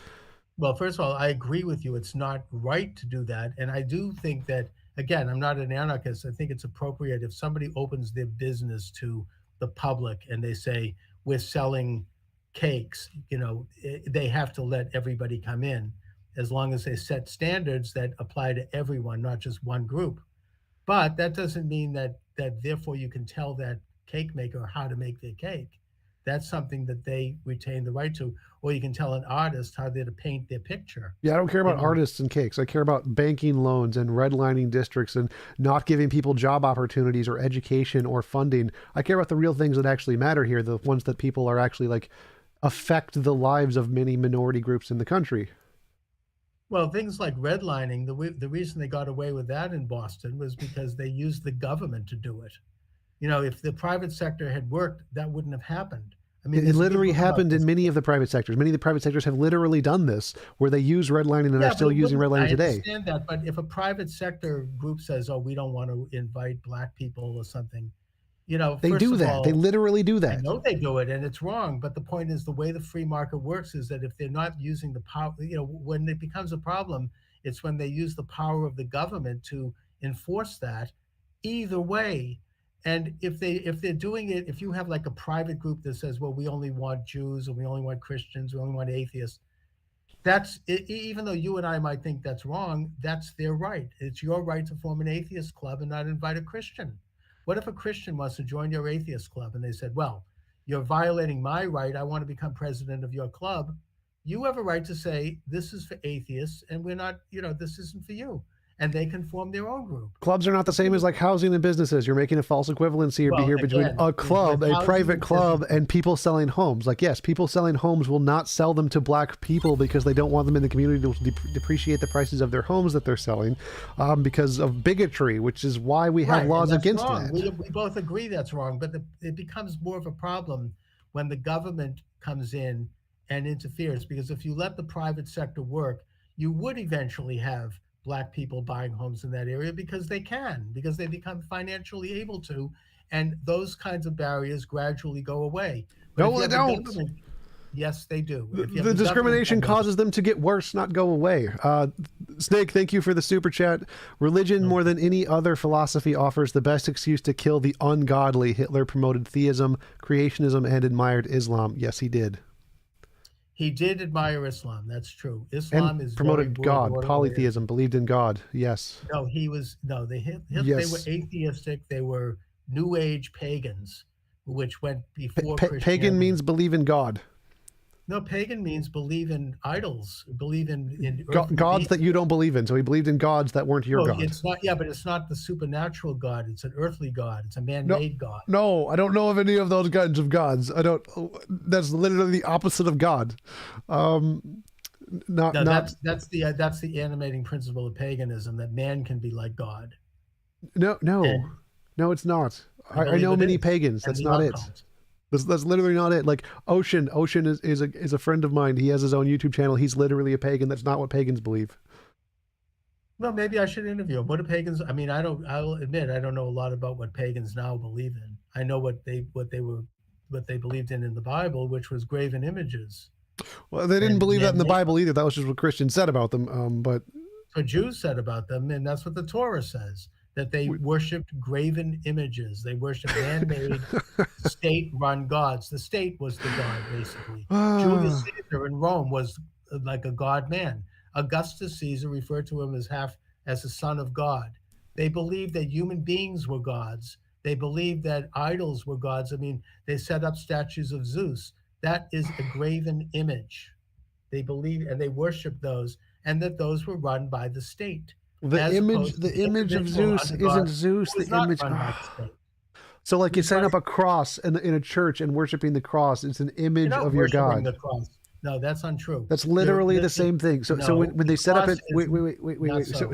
S2: Well, first of all, I agree with you. It's not right to do that. And I do think that, again, I'm not an anarchist. I think it's appropriate if somebody opens their business to the public and they say, we're selling cakes, they have to let everybody come in, as long as they set standards that apply to everyone, not just one group. But that doesn't mean that therefore you can tell that cake maker how to make their cake. That's something that they retain the right to. Or you can tell an artist how they're to paint their picture.
S1: Yeah, I don't care about artists and cakes. I care about banking loans and redlining districts and not giving people job opportunities or education or funding. I care about the real things that actually matter here, the ones that people are actually affect the lives of many minority groups in the country.
S2: Well, things like redlining, the reason they got away with that in Boston was because they used the government to do it. If the private sector had worked, that wouldn't have happened. I mean,
S1: It
S2: there's a good
S1: literally
S2: book about
S1: happened in
S2: this.
S1: many of the private sectors. Many of the private sectors have literally done this, where they use redlining and
S2: Yeah,
S1: are
S2: but
S1: still
S2: it
S1: using
S2: wouldn't.
S1: redlining
S2: I
S1: today.
S2: understand that, but if a private sector group says, "Oh, we don't want to invite black people or something,"
S1: They
S2: first
S1: do
S2: of
S1: that. They
S2: all,
S1: literally do
S2: I
S1: that.
S2: know they do it and it's wrong, but the point is the way the free market works is that if they're not using the power, when it becomes a problem, it's when they use the power of the government to enforce that either way. And if they're doing it, if you have like a private group that says, well, we only want Jews and we only want Christians, we only want atheists, that's even though you and I might think that's wrong, that's their right. It's your right to form an atheist club and not invite a Christian. What if a Christian wants to join your atheist club and they said, well, you're violating my right. I want to become president of your club. You have a right to say, this is for atheists and we're not, this isn't for you. And they can form their own group.
S1: Clubs are not the same as like housing and businesses. You're making a false equivalency
S2: Well,
S1: here between
S2: again,
S1: a club,
S2: with
S1: a
S2: housing
S1: private
S2: and
S1: club,
S2: businesses.
S1: and people selling homes. Like, yes, people selling homes will not sell them to black people because they don't want them in the community to depreciate the prices of their homes that they're selling because of bigotry, which is why we have
S2: Right,
S1: laws
S2: and that's
S1: against
S2: wrong.
S1: that.
S2: We both agree that's wrong, but it becomes more of a problem when the government comes in and interferes. Because if you let the private sector work, you would eventually have black people buying homes in that area because they become financially able to, and those kinds of barriers gradually go away. But if
S1: No,
S2: you
S1: they
S2: have the
S1: don't.
S2: government, yes, they do. If you have
S1: The
S2: the government
S1: discrimination
S2: come in-
S1: causes them to get worse, not go away. Snake, thank you for the super chat. Religion, more than any other philosophy, offers the best excuse to kill the ungodly. Hitler promoted theism, creationism, and admired Islam. Yes, he did.
S2: He did admire Islam. That's true.
S1: And
S2: Islam is
S1: promoted
S2: very
S1: God,
S2: broad.
S1: polytheism, believed in God. Yes.
S2: No, he was no. They
S1: Yes.
S2: were atheistic. They were New Age pagans, which went before
S1: Pagan
S2: Christianity.
S1: means believe in God.
S2: No, pagan means believe in idols, believe in
S1: Gods that you don't believe in. So he believed in gods that weren't your
S2: No,
S1: God.
S2: it's not. Yeah, but it's not the supernatural God. It's an earthly God. It's a man-made God.
S1: No, I don't know of any of those kinds of gods. I don't. That's literally the opposite of God.
S2: That's the animating principle of paganism, that man can be like God.
S1: No, it's not. I know many pagans. That's not it. That's literally not it. Like Ocean is a friend of mine. He has his own YouTube channel. He's literally a pagan. That's not what pagans believe.
S2: Well, maybe I should interview him. What do pagans? I mean, I'll admit I don't know a lot about what pagans now believe in. I know what they believed in the Bible, which was graven images.
S1: Well, they didn't believe that in the Bible either. That was just what Christians said about them. But
S2: what Jews said about them, and that's what the Torah says, that they worshipped graven images. They worshipped man-made, state-run gods. The state was the god, basically. Julius Caesar in Rome was like a god man. Augustus Caesar referred to him as a son of God. They believed that human beings were gods. They believed that idols were gods. I mean, they set up statues of Zeus. That is a graven image. They believed and they worshiped those, and that those were run by the state.
S1: The image of Zeus isn't Zeus. The image. So, like, you set up a cross in a church and worshiping the cross. It's an image of your God.
S2: The cross. No, that's untrue.
S1: That's literally the same thing. So when they set up it, wait.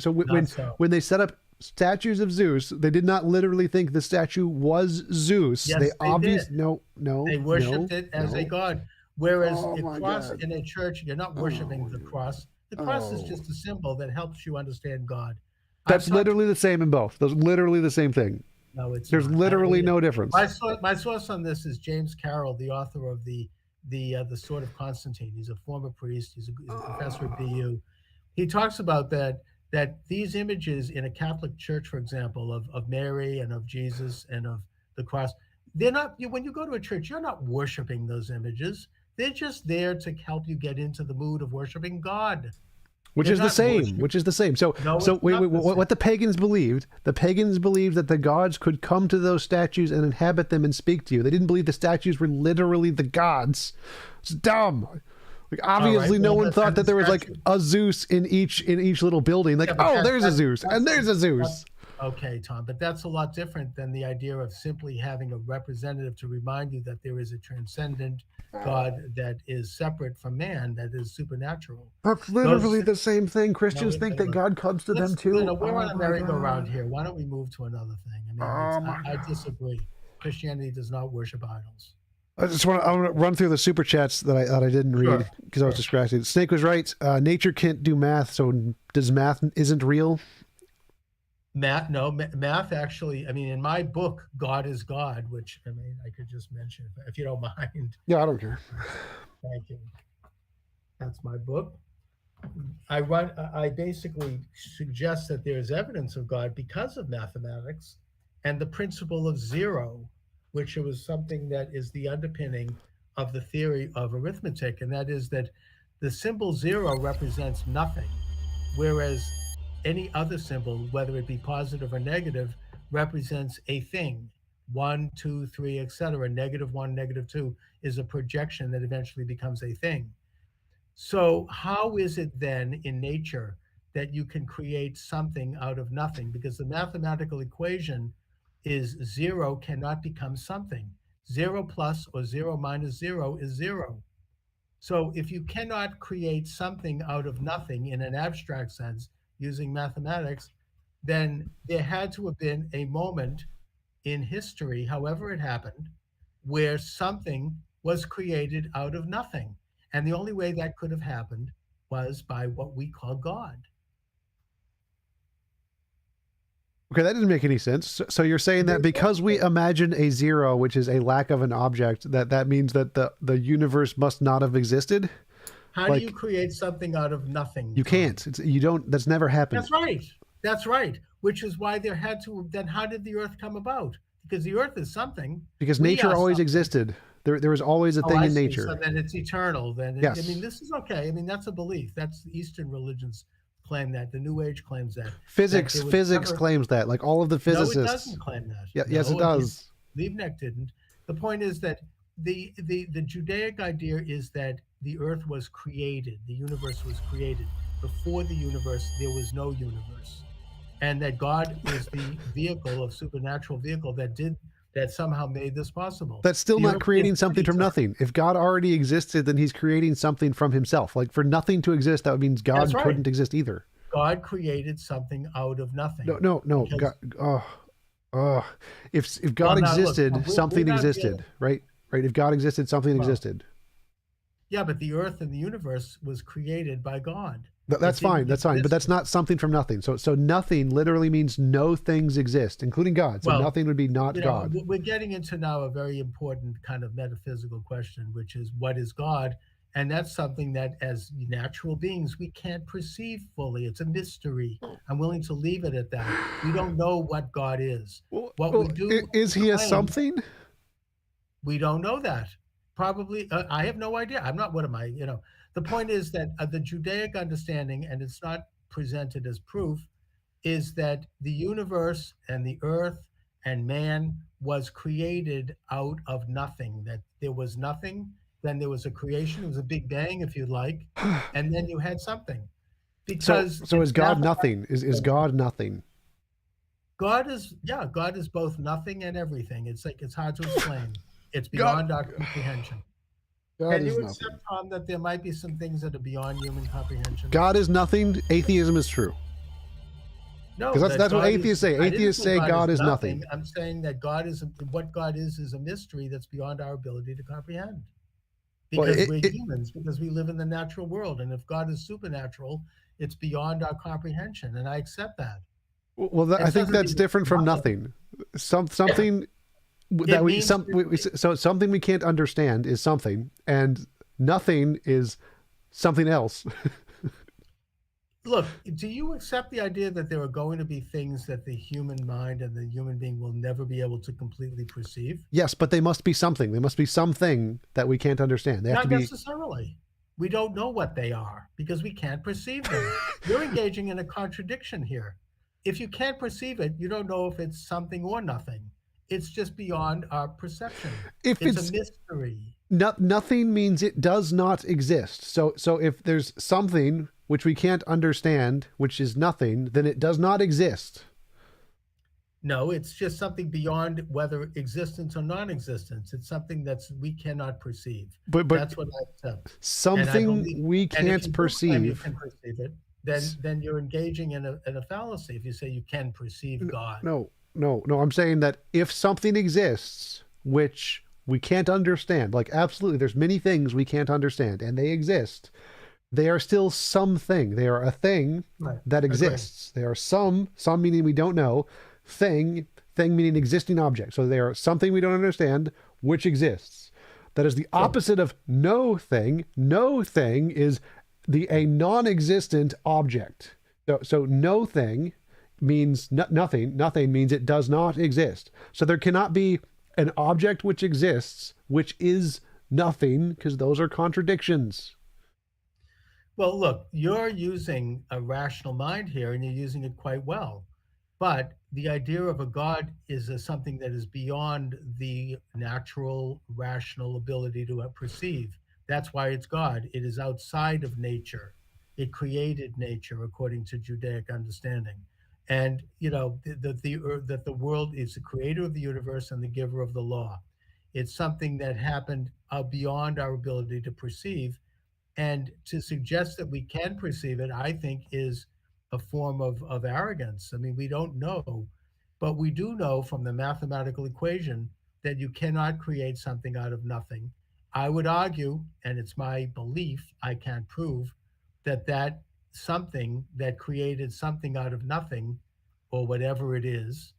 S1: So when they set up statues of Zeus, they did not literally think the statue was Zeus.
S2: Yes,
S1: they
S2: obviously
S1: no.
S2: They worshipped it as a god. Whereas
S1: Oh
S2: a
S1: my
S2: cross
S1: God.
S2: in a church, you're not worshiping the cross. The cross is just a symbol that helps you understand God.
S1: That's literally the same in both. Those literally the same thing.
S2: No, it's
S1: There's
S2: not.
S1: literally no difference.
S2: My source on this is James Carroll, the author of the Sword of Constantine. He's a former priest. He's a professor at BU. He talks about that these images in a Catholic church, for example, of Mary and of Jesus and of the cross, they're not. When you go to a church, you're not worshiping those images. They're just there to help you get into the mood of worshiping God.
S1: Which is the same. So what the pagans believed that the gods could come to those statues and inhabit them and speak to you. They didn't believe the statues were literally the gods. It's dumb. Like, obviously, no one thought that there was like a Zeus in each little building. Like, there's a Zeus and there's a Zeus.
S2: Okay, Tom, but that's a lot different than the idea of simply having a representative to remind you that there is a transcendent God that is separate from man, that is supernatural.
S1: That's literally
S2: Those,
S1: the same thing.
S2: no,
S1: Christians think that
S2: look,
S1: God comes to them too.
S2: we're on
S1: Oh
S2: a
S1: my
S2: merry-go-round
S1: God.
S2: here. Why don't we move to another thing? I mean,
S1: Oh my
S2: I
S1: God.
S2: disagree. Christianity does not worship idols.
S1: I want to run through the super chats that I didn't read because I was distracted. Snake was right. Nature can't do math, so does math isn't real?
S2: Math actually, I mean, in my book, God is God, which, I mean, I could just mention if you don't mind.
S1: Yeah, I don't care.
S2: Thank you. That's my book. I basically suggest that there is evidence of God because of mathematics and the principle of zero, which was something that is the underpinning of the theory of arithmetic, and that is that the symbol zero represents nothing, whereas any other symbol, whether it be positive or negative, represents a thing. 1, 2, 3, etc. -1, -2 is a projection that eventually becomes a thing. So, how is it then in nature that you can create something out of nothing? Because the mathematical equation is zero cannot become something. Zero plus or zero minus zero is zero. So, if you cannot create something out of nothing in an abstract sense using mathematics, then there had to have been a moment in history, however it happened, where something was created out of nothing. And the only way that could have happened was by what we call God.
S1: Okay, that didn't make any sense. So you're saying that because we imagine a zero, which is a lack of an object, that means that the universe must not have existed?
S2: How do you create something out of nothing?
S1: You can't. You don't. That's never happened.
S2: That's right. That's right. Which is why there had to. Then how did the Earth come about? Because the Earth is something.
S1: Because nature always existed. There was always a thing in nature.
S2: So then it's eternal. Then
S1: yes.
S2: I mean, this is okay. I mean, that's a belief. That's Eastern religions claim that. The New Age claims that.
S1: Physics claims that. Like all of the physicists.
S2: No, it doesn't claim that.
S1: Yeah, yes, it does.
S2: Liebknecht didn't. The point is that the Judaic idea is that the Earth was created, the universe was created. Before the universe, there was no universe, and that God is the vehicle, of supernatural vehicle that somehow made this possible.
S1: That's still not creating something from nothing. If God already existed, then he's creating something from himself. Like for nothing to exist, that means God couldn't exist either.
S2: God created something out of nothing.
S1: No. God, if God existed, something existed, right? Right. If God existed, something existed.
S2: Yeah, but the Earth and the universe was created by God.
S1: That's fine. That's fine. But that's not something from nothing. So nothing literally means no things exist, including God. So nothing would be not God.
S2: We're getting into now a very important kind of metaphysical question, which is what is God? And that's something that as natural beings, we can't perceive fully. It's a mystery. I'm willing to leave it at that. We don't know what God is. What we do
S1: is he a something?
S2: We don't know that. Probably, I have no idea. I'm not, what am I, The point is that the Judaic understanding, and it's not presented as proof, is that the universe and the earth and man was created out of nothing, that there was nothing, then there was a creation, it was a big bang, if you like, and then you had something. Because
S1: so is God nothing? Is God nothing?
S2: God is both nothing and everything. It's like, it's hard to explain. It's beyond our comprehension. Can you accept, Tom, that there might be some things that are beyond human comprehension?
S1: God is nothing. Atheism is true.
S2: No,
S1: because that's what atheists say. Atheists say God is nothing.
S2: I'm saying that what God is a mystery that's beyond our ability to comprehend. Because we're humans, because we live in the natural world. And if God is supernatural, it's beyond our comprehension. And I accept that.
S1: Well, I think that's different from nothing. Something... So something we can't understand is something, and nothing is something else.
S2: Look, do you accept the idea that there are going to be things that the human mind and the human being will never be able to completely perceive?
S1: Yes, but they must be something. They must be something that we can't understand. They have
S2: Not
S1: to be...
S2: necessarily. We don't know what they are because we can't perceive them. You're engaging in a contradiction here. If you can't perceive it, you don't know if it's something or nothing. It's just beyond our perception. It's a mystery.
S1: Nothing means it does not exist. So if there's something which we can't understand, which is nothing, then it does not exist.
S2: No, it's just something beyond whether existence or non-existence. It's something we cannot perceive.
S1: But
S2: That's what I accept. And I
S1: something
S2: believe,
S1: we
S2: and if
S1: can't
S2: you do claim you
S1: perceive.
S2: can perceive it, then you're engaging in a fallacy if you say you can perceive God.
S1: No. I'm saying that if something exists which we can't understand, like absolutely, there's many things we can't understand, and they exist. They are still something. They are a thing that exists. They are some meaning we don't know, thing meaning existing object. So they are something we don't understand, which exists. That is the opposite of no thing. No thing is a non-existent object. So no thing means nothing. Nothing means it does not exist. So there cannot be an object which exists, which is nothing, because those are contradictions.
S2: Well, look, you're using a rational mind here and you're using it quite well. But the idea of a God is something that is beyond the natural, rational ability to perceive. That's why it's God. It is outside of nature. It created nature according to Judaic understanding. And that the world is the creator of the universe and the giver of the law. It's something that happened beyond our ability to perceive, and to suggest that we can perceive it, I think, is a form of arrogance. I mean, we don't know, but we do know from the mathematical equation that you cannot create something out of nothing. I would argue, and it's my belief, I can't prove, that something that created something out of nothing, or whatever it is,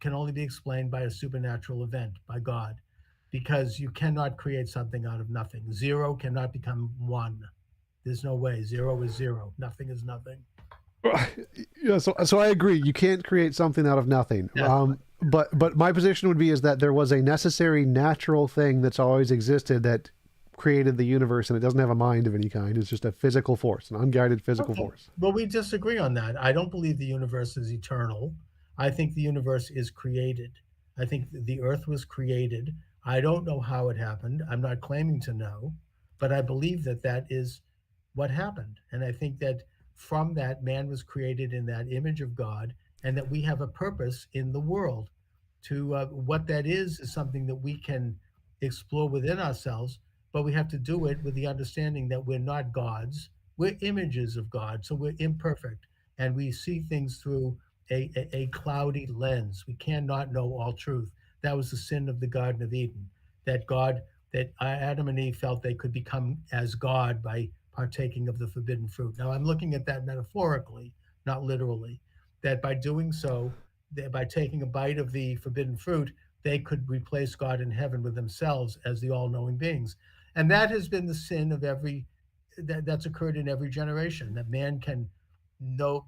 S2: can only be explained by a supernatural event, by God, because you cannot create something out of nothing. Zero cannot become one. There's no way. Zero is zero. Nothing is nothing.
S1: Yeah, so I agree. You can't create something out of nothing. But my position would be is that there was a necessary natural thing that's always existed that created the universe, and it doesn't have a mind of any kind. It's just a physical force, an unguided physical force.
S2: Well, we disagree on that. I don't believe the universe is eternal. I think the universe is created. I think the earth was created. I don't know how it happened. I'm not claiming to know, but I believe that is what happened. And I think that from that, man was created in that image of God, and that we have a purpose in the world. To what that is something that we can explore within ourselves, but we have to do it with the understanding that we're not gods. We're images of God, so we're imperfect, and we see things through a cloudy lens. We cannot know all truth. That was the sin of the Garden of Eden, that Adam and Eve felt they could become as God by partaking of the forbidden fruit. Now, I'm looking at that metaphorically, not literally, that by doing so, by taking a bite of the forbidden fruit, they could replace God in heaven with themselves as the all-knowing beings. And that has been the sin of that's occurred in every generation, that man can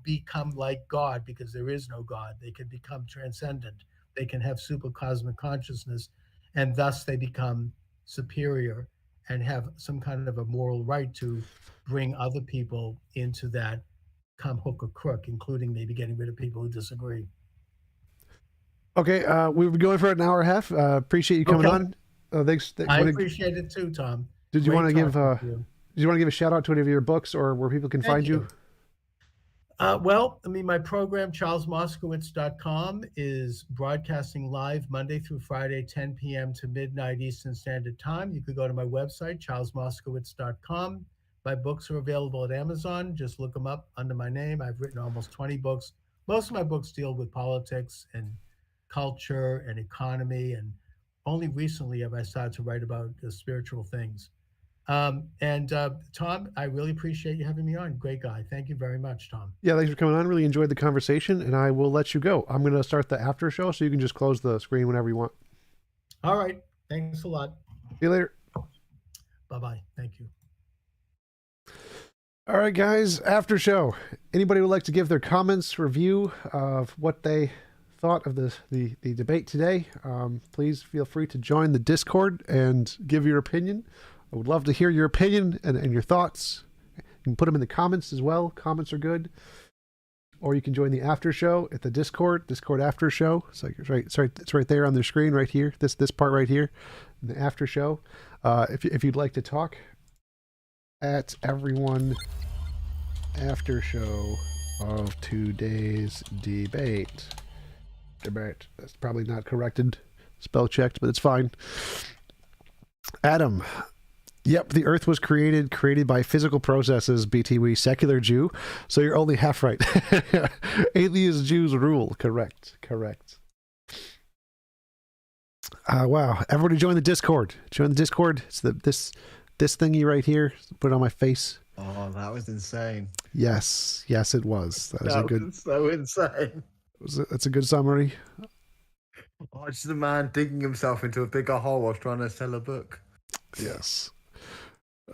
S2: become like God because there is no God. They can become transcendent. They can have supercosmic consciousness, and thus they become superior and have some kind of a moral right to bring other people into that come hook or crook, including maybe getting rid of people who disagree.
S1: Okay, we've been going for an hour and a half. Appreciate you coming on. Thanks.
S2: I appreciate it too, Tom.
S1: Did you want to give a shout out to any of your books or where people can find you?
S2: Well, I mean, my program, charlesmoskowitz.com, is broadcasting live Monday through Friday, 10 p.m. to midnight Eastern Standard Time. You could go to my website, charlesmoskowitz.com. My books are available at Amazon. Just look them up under my name. I've written almost 20 books. Most of my books deal with politics and culture and economy, and only recently have I started to write about spiritual things. Tom, I really appreciate you having me on. Great guy. Thank you very much, Tom.
S1: Yeah, thanks for coming on. Really enjoyed the conversation, and I will let you go. I'm going to start the after show, so you can just close the screen whenever you want.
S2: All right. Thanks a lot.
S1: See you later.
S2: Bye-bye. Thank you.
S1: All right, guys, after show. Anybody would like to give their comments, review of what they thought of the debate today, please feel free to join the Discord and give your opinion. I would love to hear your opinion and your thoughts. You can put them in the comments as well. Comments are good. Or you can join the after show at the Discord after show. It's right there on the screen right here. This part right here, the after show. If you'd like to talk at everyone after show of today's debate. Debate. That's probably not corrected, spell checked, but it's fine. Adam. Yep, the Earth was created by physical processes, BTW, secular Jew. So you're only half right. Atheist Jews rule. Correct. Wow. Everybody join the Discord. Join the Discord. It's this thingy right here. Put it on my face.
S3: Oh, that was insane.
S1: Yes, it was. That was
S3: so insane.
S1: That's a good summary.
S3: Oh, just a man digging himself into a bigger hole while trying to sell a book.
S1: Yes.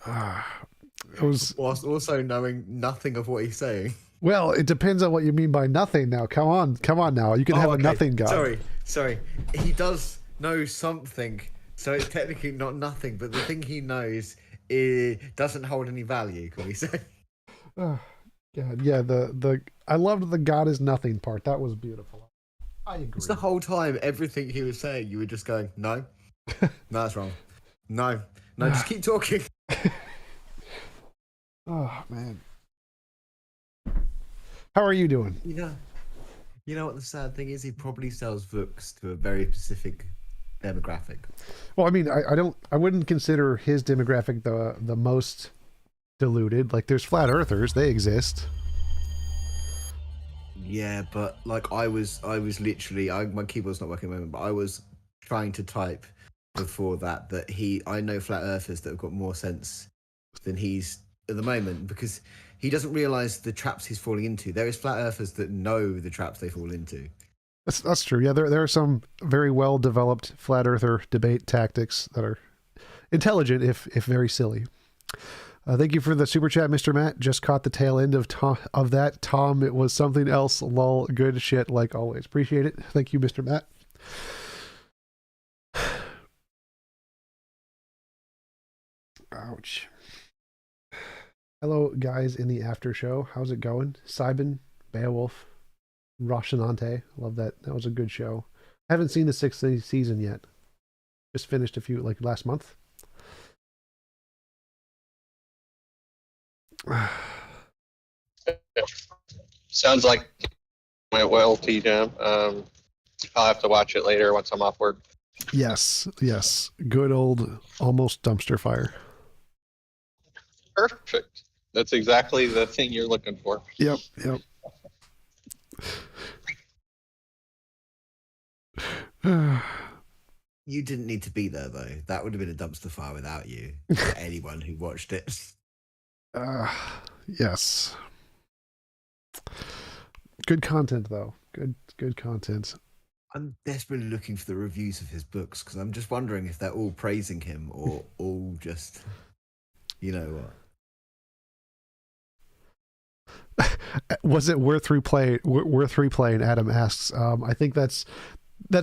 S1: It was
S3: whilst also knowing nothing of what he's saying.
S1: Well, it depends on what you mean by nothing now. Come on now. You can have a nothing guy.
S3: Sorry. He does know something, so it's technically not nothing, but the thing he knows doesn't hold any value, can we say?
S1: God, yeah, I loved the God is nothing part. That was beautiful. I agree.
S3: It's the whole time, everything he was saying, you were just going, no, that's wrong. No, just keep talking.
S1: Oh, man. How are you doing?
S3: You know what the sad thing is? He probably sells books to a very specific demographic.
S1: Well, I mean, I wouldn't consider his demographic the most diluted. Like, there's flat earthers, they exist.
S3: Yeah, but like I was literally, my keyboard's not working at the moment, but I was trying to type before that I know flat earthers that have got more sense than he's at the moment, because he doesn't realize the traps he's falling into. There is flat earthers that know the traps they fall into.
S1: That's true. Yeah, there are some very well developed flat earther debate tactics that are intelligent, if very silly. Thank you for the super chat, Mr. Matt. Just caught the tail end of that. Tom, it was something else. Lol, good shit like always. Appreciate it. Thank you, Mr. Matt. Ouch. Hello, guys in the after show. How's it going? Sybin, Beowulf, Roshanante. Love that. That was a good show. I haven't seen the 6th season yet. Just finished a few, like last month.
S4: Sounds like it went well, TJump. I'll have to watch it later once I'm off work.
S1: Yes. Good old almost dumpster fire.
S4: Perfect. That's exactly the thing you're looking for.
S1: Yep.
S3: You didn't need to be there, though. That would have been a dumpster fire without you. Anyone who watched it.
S1: Yes. Good content, though. Good content.
S3: I'm desperately looking for the reviews of his books, because I'm just wondering if they're all praising him or all just, you know what.
S1: Was it worth replaying? Adam asks. I think that's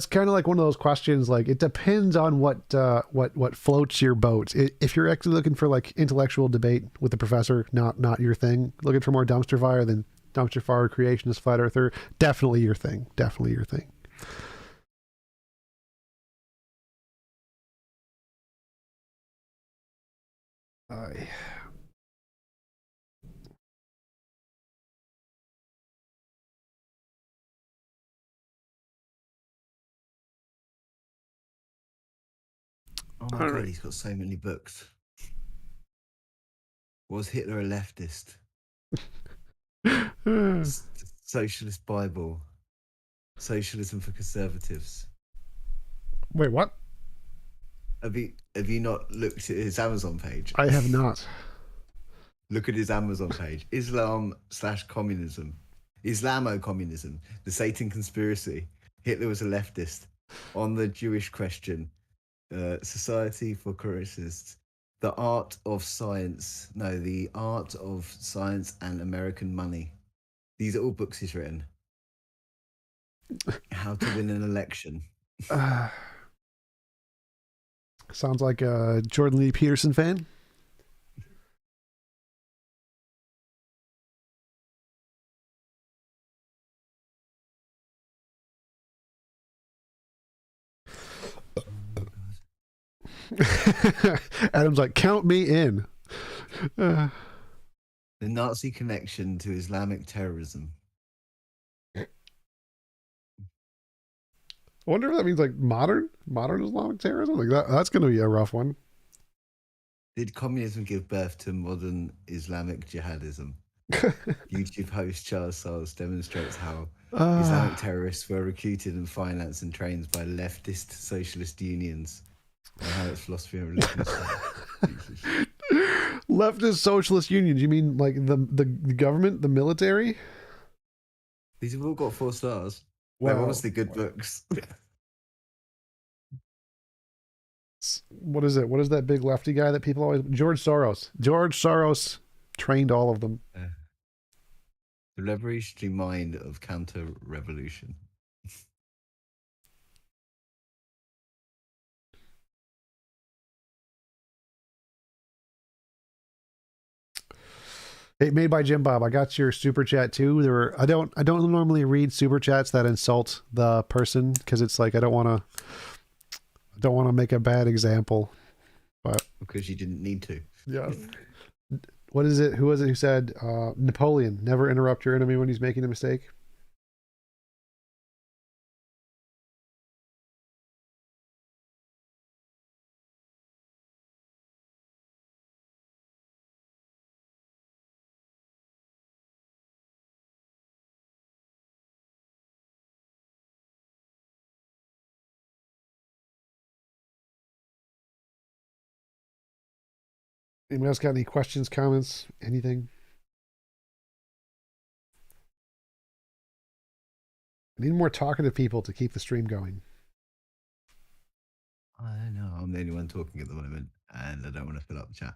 S1: kind of like one of those questions. Like, it depends on what floats your boat. If you're actually looking for like intellectual debate with the professor, not your thing. Looking for more dumpster fire than dumpster fire creationist flat earther, definitely your thing.
S3: Oh my God, he's got so many books. Was Hitler a leftist? Socialist Bible. Socialism for Conservatives.
S1: Wait, what?
S3: Have you not looked at his Amazon page?
S1: I have not.
S3: Look at his Amazon page. Islam/communism. Islamo-communism. The Satan Conspiracy. Hitler was a leftist. On the Jewish question. Society for Curiosists. The Art of Science and American Money. These are all books he's written. How to Win an Election.
S1: Sounds like a Jordan Lee Peterson fan. Adam's like, count me in.
S3: The Nazi Connection to Islamic Terrorism.
S1: I wonder if that means like modern Islamic terrorism. Like that's going to be a rough one.
S3: Did communism give birth to modern Islamic jihadism? YouTube host Charles Sauls demonstrates how Islamic terrorists were recruited and financed and trained by leftist socialist unions, and how its philosophy and religion started.
S1: Leftist socialist unions? You mean like the government, the military?
S3: These have all got 4 stars.
S1: Wow.
S3: They're honestly good books.
S1: What is it? What is that big lefty guy that people always... George Soros. George Soros trained all of them.
S3: The revolutionary mind of counter-revolution.
S1: Hey, made by Jim Bob. I got your super chat too. I don't normally read super chats that insult the person because it's like I don't want to make a bad example. But
S3: because you didn't need to.
S1: Yeah. What is it? Who was it who said Napoleon, never interrupt your enemy when he's making a mistake? Anyone else got any questions, comments, anything? I need more talkative people to keep the stream going.
S3: I know, I'm the only one talking at the moment, and I don't want to fill up the chat.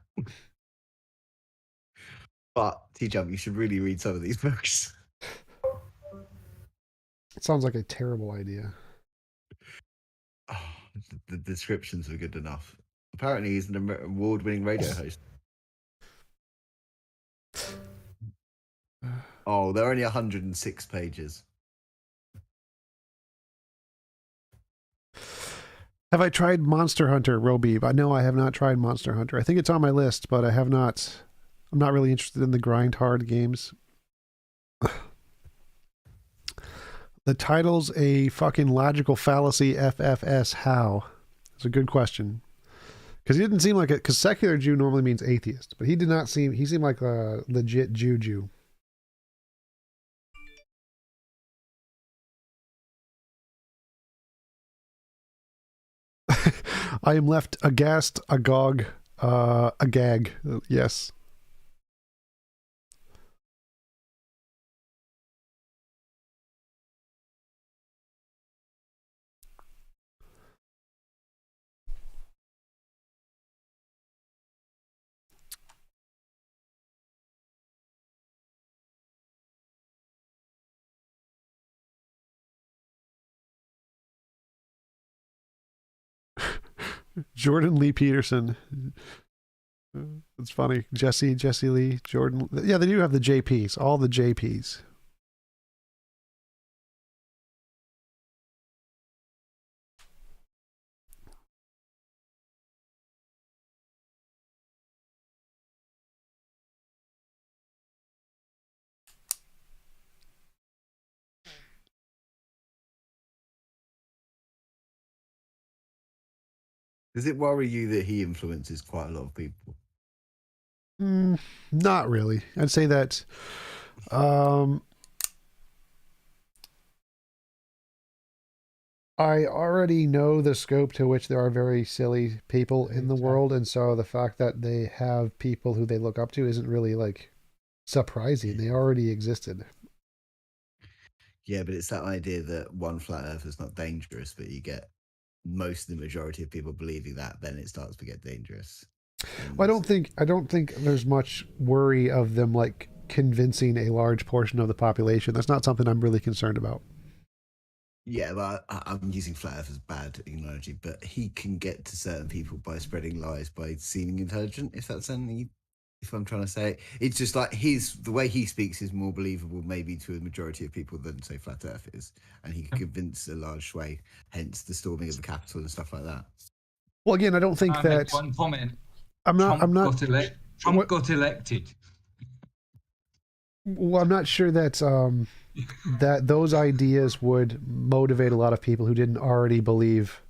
S3: But, TJump, you should really read some of these books.
S1: It sounds like a terrible idea.
S3: Oh, the descriptions were good enough. Apparently, he's an award-winning radio host. Oh, they're only 106 pages.
S1: Have I tried Monster Hunter, Robeeb? No, I have not tried Monster Hunter. I think it's on my list, but I have not. I'm not really interested in the grind hard games. The title's a fucking logical fallacy. FFS. How? It's a good question. Because he didn't seem like it. Because secular Jew normally means atheist, but he did not seem. He seemed like a legit Jew. I am left aghast, agog, agag. Yes. Jordan Lee Peterson. It's funny. Jesse Lee, Jordan. Yeah, they do have the JPs, all the JPs.
S3: Does it worry you that he influences quite a lot of people?
S1: Not really. I'd say that I already know the scope to which there are very silly people in the world, and so the fact that they have people who they look up to isn't really like surprising. They already existed.
S3: Yeah, but it's that idea that one flat earth is not dangerous, but you get most of the majority of people believing that, then it starts to get dangerous.
S1: Well, I don't think there's much worry of them like convincing a large portion of the population. That's not something I'm really concerned about.
S3: Yeah, but I'm using flat earth as bad analogy, but he can get to certain people by spreading lies, by seeming intelligent, if that's anything, if I'm trying to say it. It's just like the way he speaks is more believable maybe to a majority of people than, say, flat earth is. And he can convince a large sway, hence the storming of the Capitol and stuff like that.
S1: Well, again, I don't think that...
S5: One comment.
S1: Trump
S5: got elected.
S1: Well, I'm not sure that that those ideas would motivate a lot of people who didn't already believe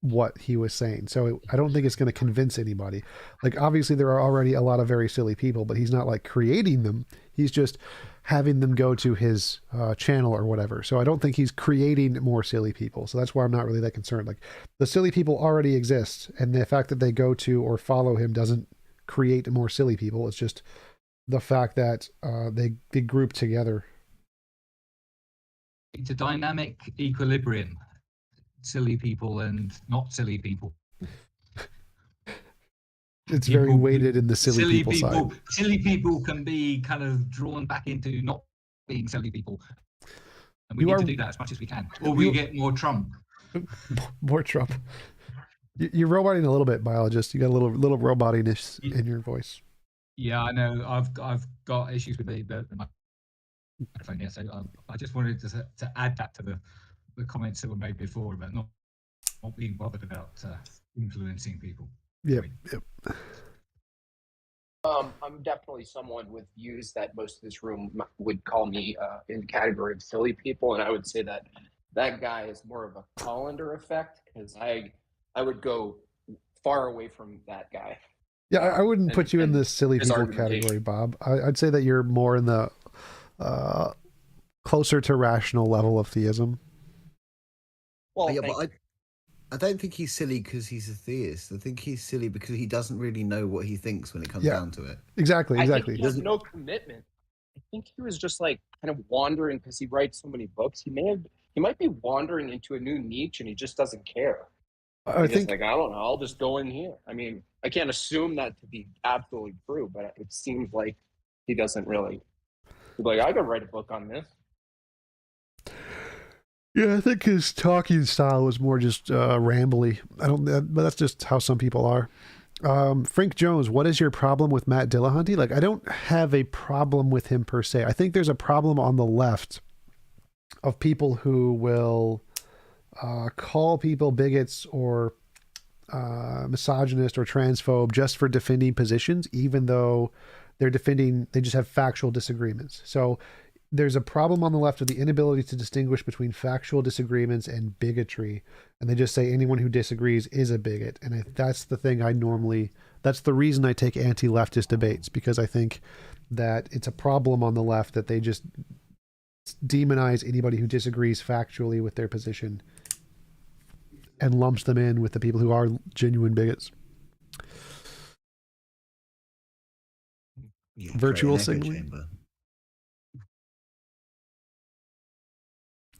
S1: what he was saying. So I don't think it's going to convince anybody. Like, obviously there are already a lot of very silly people, but he's not like creating them. He's just having them go to his channel or whatever. So I don't think he's creating more silly people. So that's why I'm not really that concerned. Like, the silly people already exist, and the fact that they go to or follow him doesn't create more silly people. It's just the fact that they group together.
S5: It's a dynamic equilibrium. Silly people and not silly people.
S1: It's very weighted in the silly people side.
S5: Silly people can be kind of drawn back into not being silly people. And we need to do that as much as we can. Or we get more Trump.
S1: More Trump. You're roboting a little bit, biologist. You got a little robotiness in your voice.
S5: Yeah, I know. I've got issues with the microphone here, so I just wanted to add that to the comments that were made before about not being bothered about influencing people.
S1: Yep.
S6: I'm definitely someone with views that most of this room would call me in the category of silly people, and I would say that that guy is more of a colander effect, because I would go far away from that guy.
S1: Yeah, I wouldn't put you in the silly people category, Bob. I'd say that you're more in the closer to rational level of theism.
S6: Well,
S3: yeah, but I don't think he's silly because he's a theist. I think he's silly because he doesn't really know what he thinks when it comes down to it.
S1: Exactly.
S6: I think he has no commitment. I think he was just like kind of wandering because he writes so many books. He might be wandering into a new niche and he just doesn't care. I think, like, I don't know, I'll just go in here. I mean, I can't assume that to be absolutely true, but it seems like he doesn't really. He's like, I could write a book on this.
S1: Yeah, I think his talking style was more just rambly. But that's just how some people are. Frank Jones, what is your problem with Matt Dillahunty? Like, I don't have a problem with him per se. I think there's a problem on the left of people who will call people bigots or misogynist or transphobe just for defending positions, even though they just have factual disagreements. So there's a problem on the left of the inability to distinguish between factual disagreements and bigotry. And they just say anyone who disagrees is a bigot. And that's the thing that's the reason I take anti-leftist debates, because I think that it's a problem on the left that they just demonize anybody who disagrees factually with their position and lumps them in with the people who are genuine bigots.
S3: Yeah,
S1: virtual signaling.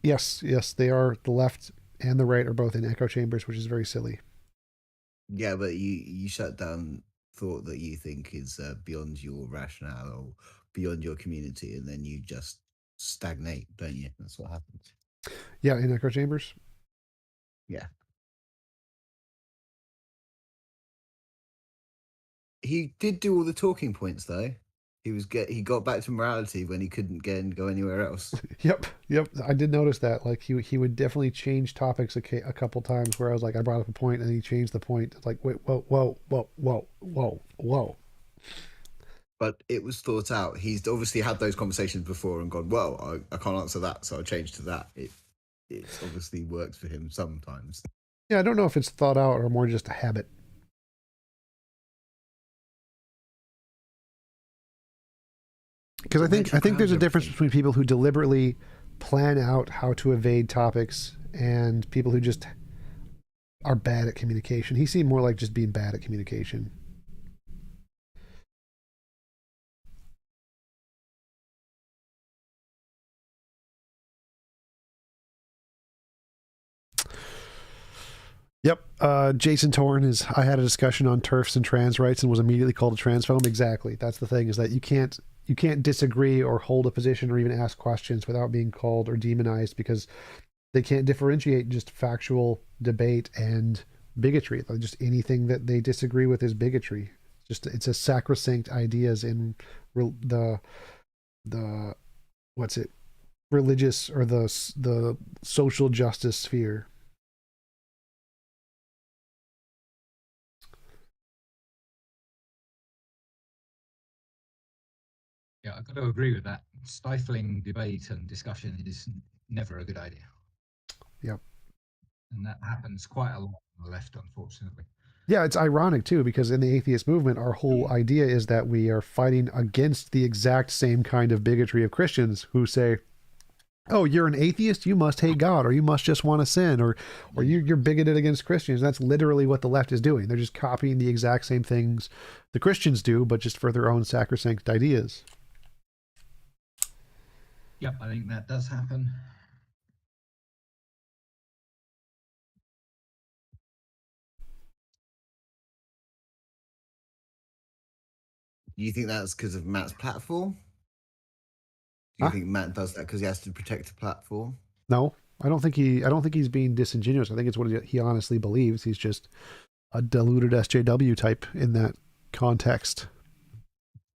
S1: Yes, they are. The left and the right are both in echo chambers, which is very silly.
S3: Yeah, but you shut down thought that you think is beyond your rationale or beyond your community, and then you just stagnate, don't you? That's what happens.
S1: Yeah, in echo chambers.
S3: Yeah. He did do all the talking points, though. He got back to morality when he couldn't go anywhere else.
S1: Yep. I did notice that. Like, he would definitely change topics a couple times where I was like, I brought up a point and he changed the point. It's like, wait, whoa.
S3: But it was thought out. He's obviously had those conversations before and gone, well, I can't answer that, so I'll change to that. It's obviously worked for him sometimes.
S1: Yeah, I don't know if it's thought out or more just a habit. Because I think there's a difference between people who deliberately plan out how to evade topics and people who just are bad at communication. He seemed more like just being bad at communication. Yep. Jason Torn I had a discussion on TERFs and trans rights and was immediately called a transphobe. Exactly. That's the thing, is that you can't disagree or hold a position or even ask questions without being called or demonized, because they can't differentiate just factual debate and bigotry. Just anything that they disagree with is bigotry. It's a sacrosanct ideas in the religious or the social justice sphere.
S5: Yeah, I've got to agree with that. Stifling debate and discussion is never a good idea.
S1: Yep.
S5: And that happens quite a lot on the left, unfortunately.
S1: Yeah, it's ironic too, because in the atheist movement, our whole idea is that we are fighting against the exact same kind of bigotry of Christians who say, oh, you're an atheist, you must hate God, or you must just want to sin, or you're bigoted against Christians. That's literally what the left is doing. They're just copying the exact same things the Christians do, but just for their own sacrosanct ideas.
S5: Yep, I think that does happen.
S3: Do you think that's because of Matt's platform? Do you think Matt does that because he has to protect the platform?
S1: No, I don't think he's being disingenuous. I think it's what he honestly believes. He's just a diluted SJW type in that context.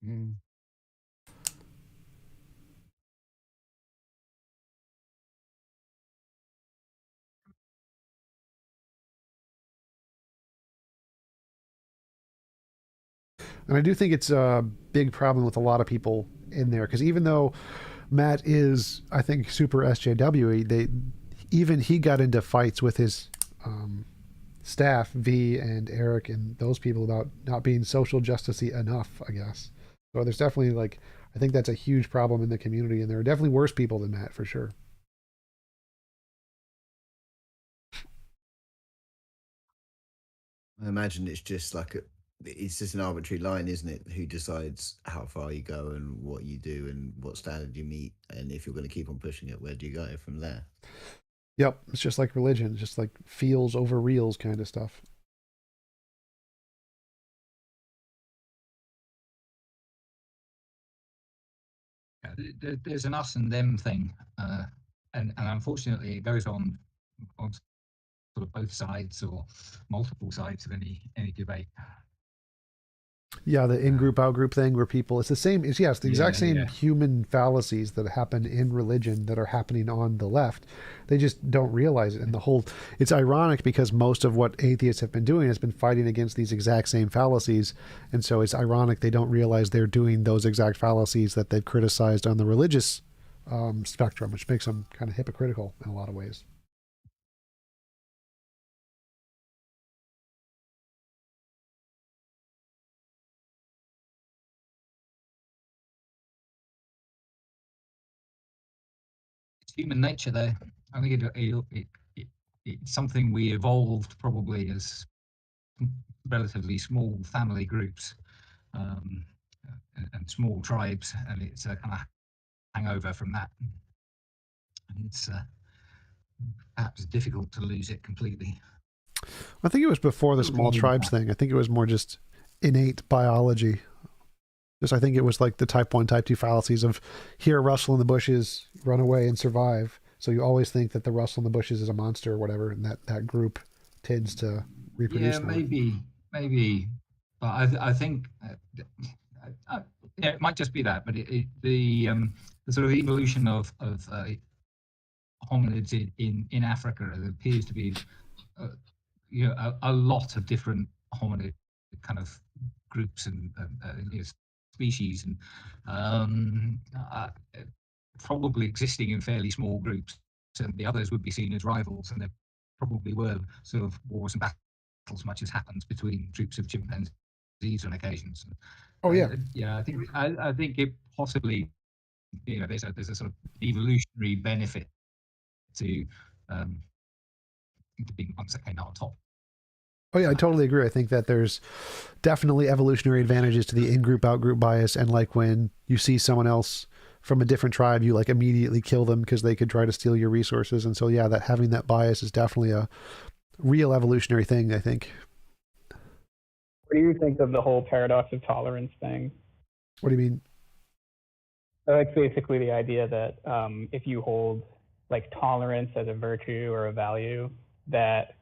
S3: Mm.
S1: And I do think it's a big problem with a lot of people in there, because even though Matt is, I think, super SJW, even he got into fights with his staff, V and Eric and those people, about not being social justice-y enough, I guess. So there's definitely, I think that's a huge problem in the community, and there are definitely worse people than Matt, for sure.
S3: I imagine it's just it's just an arbitrary line, isn't it? Who decides how far you go and what you do and what standard you meet, and if you're going to keep on pushing it, where do you go from there?
S1: Yep, it's just like religion, it's just like feels over reals kind of stuff.
S5: Yeah, there's an us and them thing, and unfortunately it goes on sort of both sides or multiple sides of any debate.
S1: Yeah, the in-group, out-group thing where people, it's the same, it's the exact same human fallacies that happen in religion that are happening on the left. They just don't realize it. And it's ironic because most of what atheists have been doing has been fighting against these exact same fallacies. And so it's ironic they don't realize they're doing those exact fallacies that they've criticized on the religious spectrum, which makes them kind of hypocritical in a lot of ways.
S5: Human nature, though. I think it's something we evolved probably as relatively small family groups and small tribes, and it's a kind of hangover from that. And it's perhaps difficult to lose it completely.
S1: I think it was before the small tribes thing. I think it was more just innate biology. I think it was like the type 1, type 2 fallacies of hear a rustle in the bushes, run away and survive. So you always think that the rustle in the bushes is a monster or whatever, and that group tends to reproduce.
S5: Yeah, maybe, but I think it might just be that. But the sort of evolution of hominids in Africa, there appears to be a lot of different hominid kind of groups and species, and probably existing in fairly small groups, and the others would be seen as rivals, and there probably were sort of wars and battles, much as happens between groups of chimpanzees on occasions.
S1: Oh yeah,
S5: yeah. I think it possibly, there's a sort of evolutionary benefit to being ones that came out on top.
S1: Oh yeah, I totally agree. I think that there's definitely evolutionary advantages to the in-group, out-group bias, and like when you see someone else from a different tribe, you like immediately kill them because they could try to steal your resources. And so yeah, that having that bias is definitely a real evolutionary thing, I think.
S7: What do you think of the whole paradox of tolerance thing?
S1: What do you mean?
S7: Like basically the idea that if you hold like tolerance as a virtue or a value, that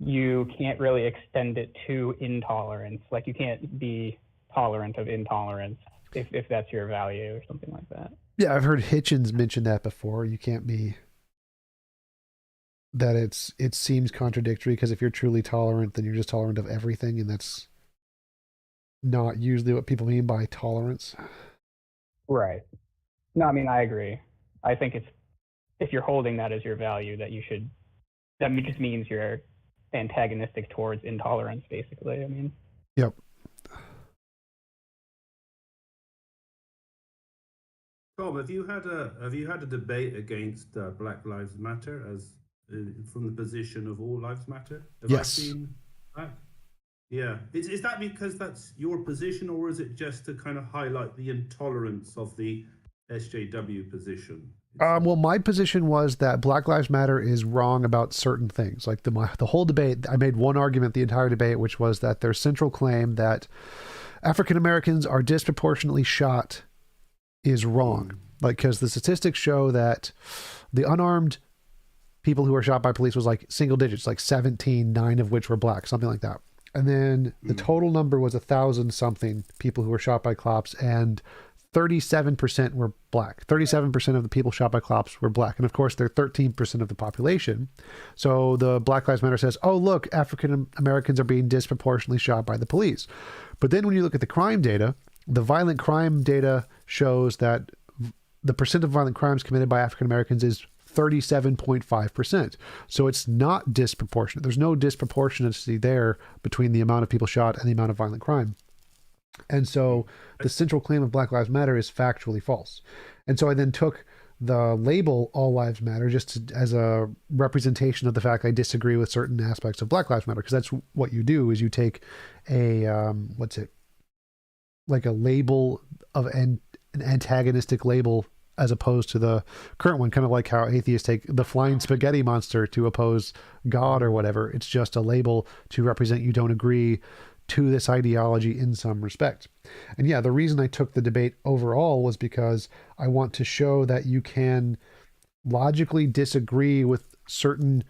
S7: you can't really extend it to intolerance. Like you can't be tolerant of intolerance if that's your value or something like that.
S1: Yeah, I've heard Hitchens mention that before. You can't be, that it seems contradictory, because if you're truly tolerant, then you're just tolerant of everything, and that's not usually what people mean by tolerance.
S7: Right. No, I mean, I agree. I think if you're holding that as your value, that just means you're antagonistic towards intolerance, basically. I mean.
S1: Yep.
S8: Tom, have you had a debate against Black Lives Matter as from the position of all lives matter? Have I
S1: Yes.
S8: seen that? Yeah. Is that because that's your position, or is it just to kind of highlight the intolerance of the SJW position?
S1: Well, my position was that Black Lives Matter is wrong about certain things. Like the whole debate, I made one argument the entire debate, which was that their central claim that African Americans are disproportionately shot is wrong. Like, because the statistics show that the unarmed people who were shot by police was like single digits, like 17, 9 of which were black, something like that. And then the total number was 1,000 something people who were shot by cops, and 37% were black. 37% of the people shot by cops were black. And of course, they're 13% of the population. So the Black Lives Matter says, oh, look, African Americans are being disproportionately shot by the police. But then when you look at the crime data, the violent crime data shows that the percent of violent crimes committed by African Americans is 37.5%. So it's not disproportionate. There's no disproportionacy there between the amount of people shot and the amount of violent crime. And so the central claim of Black Lives Matter is factually false. And so I then took the label All Lives Matter just as a representation of the fact I disagree with certain aspects of Black Lives Matter, because that's what you do is you take a, like a label of an antagonistic label as opposed to the current one, kind of like how atheists take the flying spaghetti monster to oppose God or whatever. It's just a label to represent you don't agree to this ideology in some respect. And yeah, the reason I took the debate overall was because I want to show that you can logically disagree with certain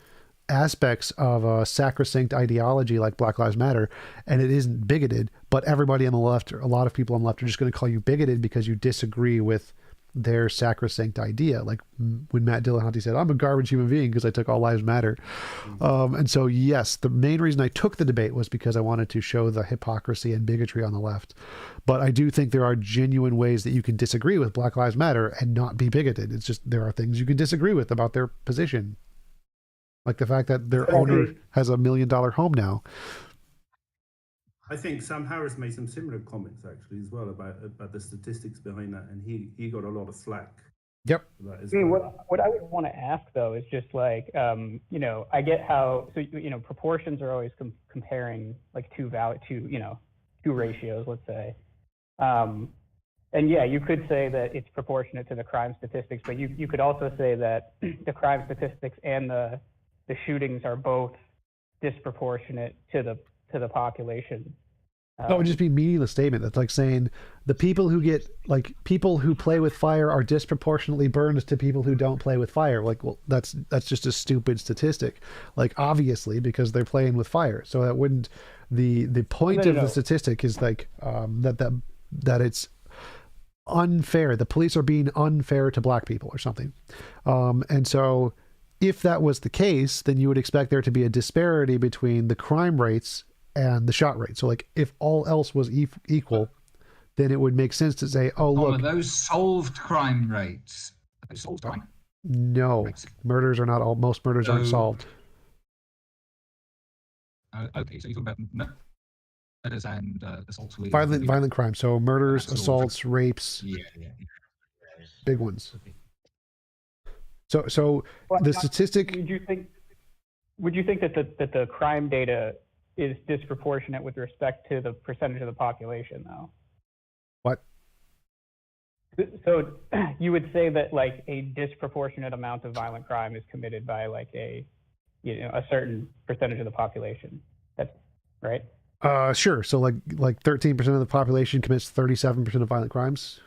S1: aspects of a sacrosanct ideology like Black Lives Matter, and it isn't bigoted, but everybody on the left, or a lot of people on the left, are just going to call you bigoted because you disagree with their sacrosanct idea. Like when Matt Dillahunty said, I'm a garbage human being because I took All Lives Matter. And so, yes, the main reason I took the debate was because I wanted to show the hypocrisy and bigotry on the left. But I do think there are genuine ways that you can disagree with Black Lives Matter and not be bigoted. It's just, there are things you can disagree with about their position. Like the fact that their owner has $1 million home now.
S8: I think Sam Harris made some similar comments actually as well about the statistics behind that, and he got a lot of flack.
S1: Yep.
S8: For that as
S7: I mean,
S8: well.
S7: what I would want to ask though is just like, I get how, so, proportions are always comparing like two ratios, let's say. And yeah, you could say that it's proportionate to the crime statistics, but you could also say that the crime statistics and the shootings are both disproportionate to the population.
S1: That would just be a meaningless statement. That's like saying the people who play with fire are disproportionately burned to people who don't play with fire. Like, well, that's just a stupid statistic. Like, obviously, because they're playing with fire. So that wouldn't, the point of the statistic is like that it's unfair. The police are being unfair to black people or something. And so if that was the case, then you would expect there to be a disparity between the crime rates and the shot rate. So like if all else was equal, then it would make sense to say, oh, look.
S5: Are those solved crime rates? Are they solved crime?
S1: No, murders are not all, most murders aren't solved.
S5: Okay, so you're talking about murders and assaults.
S1: Violent crime. So murders, assaults, rapes, big ones. So well, the statistic.
S7: Would you think that the crime data is disproportionate with respect to the percentage of the population, though?
S1: What?
S7: So you would say that like a disproportionate amount of violent crime is committed by like a certain percentage of the population. That's right.
S1: Sure. So like 13% of the population commits 37% of violent crimes.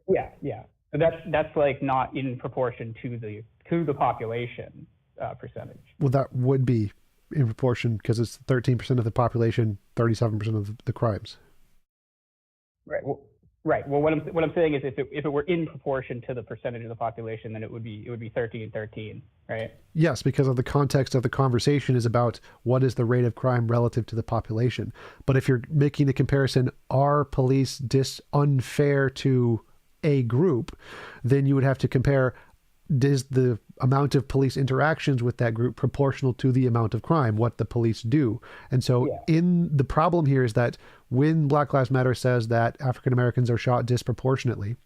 S7: Yeah. So that's like not in proportion to the population percentage.
S1: Well, that would be in proportion because it's 13% of the population, 37% of the crimes.
S7: Right. Well, what I'm saying is if it were in proportion to the percentage of the population, then it would be 13-13, right?
S1: Yes, because of the context of the conversation is about what is the rate of crime relative to the population. But if you're making a comparison, are police unfair to a group, then you would have to compare, is the amount of police interactions with that group proportional to the amount of crime, what the police do? And so the problem here is that when Black Lives Matter says that African Americans are shot disproportionately,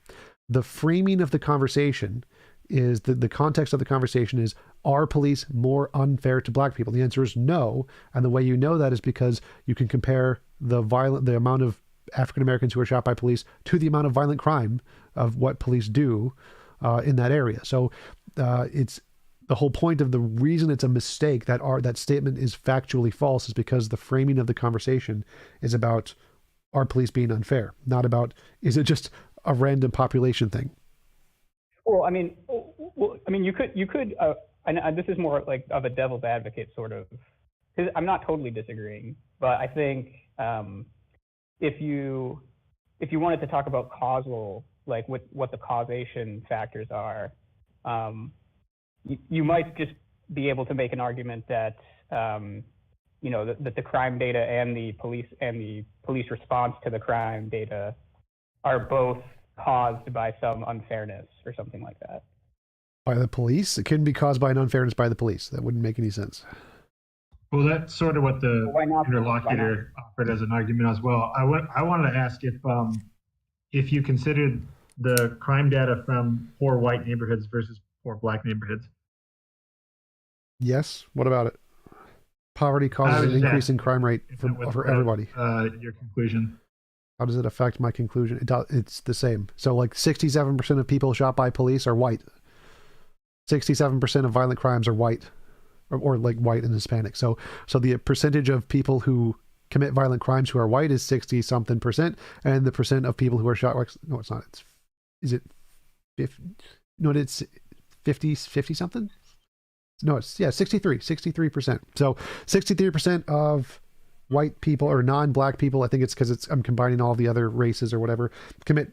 S1: the framing of the conversation is the context of the conversation is, are police more unfair to black people? The answer is no. And the way you know that is because you can compare the amount of African Americans who are shot by police to the amount of violent crime of what police do in that area. So it's the whole point of the reason it's a mistake that statement is factually false is because the framing of the conversation is about, are police being unfair, not about, is it just a random population thing?
S7: Well, I mean, you could, and this is more like of a devil's advocate sort of, because I'm not totally disagreeing, but I think if you wanted to talk about causal, like what the causation factors are, you might just be able to make an argument that that the crime data and the police response to the crime data are both caused by some unfairness or something like that.
S1: By the police? It couldn't be caused by an unfairness by the police. That wouldn't make any sense.
S9: Well, that's sort of what the interlocutor offered as an argument as well. I wanted to ask if you considered the crime data from poor white neighborhoods versus poor black neighborhoods. Yes.
S1: What about it? Poverty causes an increase in crime rate for everybody.
S9: Your conclusion.
S1: How does it affect my conclusion? It's the same. So like 67% of people shot by police are white. 67% of violent crimes are white, or like white and Hispanic. So the percentage of people who commit violent crimes who are white is 60 something percent, and the percent of people who are shot, no, it's not. Is it 50? No, it's 50 something. No, it's 63%. So 63% of white people or non-black people, I think it's because I'm combining all the other races or whatever, commit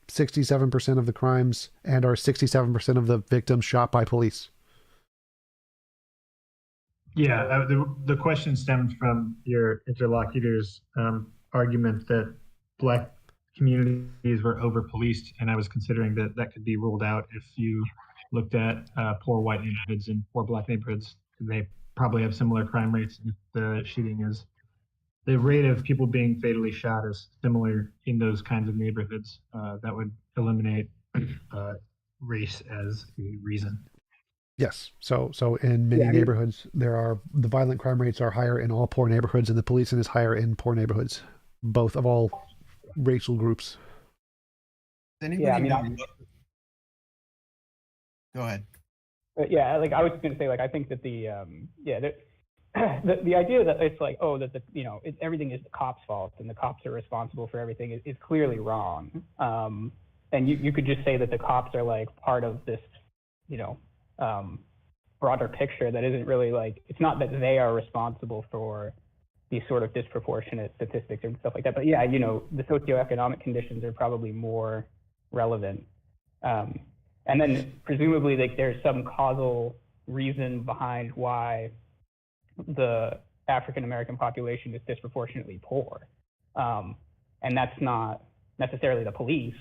S1: 67% of the crimes and are 67% of the victims shot by police.
S9: Yeah, the question stems from your interlocutor's argument that black communities were over-policed, and I was considering that could be ruled out if you looked at poor white neighborhoods and poor black neighborhoods. They probably have similar crime rates if the shooting is, the rate of people being fatally shot is similar in those kinds of neighborhoods. That would eliminate race as a reason.
S1: Yes. So in many neighborhoods, the violent crime rates are higher in all poor neighborhoods, and the policing is higher in poor neighborhoods, both of all racial groups.
S10: Anybody Go ahead.
S7: Yeah, like I was going to say, like I think that the idea that it's like, oh, that everything is the cops' fault and the cops are responsible for everything is clearly wrong. And you could just say that the cops are like part of this, broader picture that isn't really like, it's not that they are responsible for these sort of disproportionate statistics and stuff like that. But yeah, the socioeconomic conditions are probably more relevant. And then presumably like there's some causal reason behind why the African American population is disproportionately poor. And that's not necessarily the police.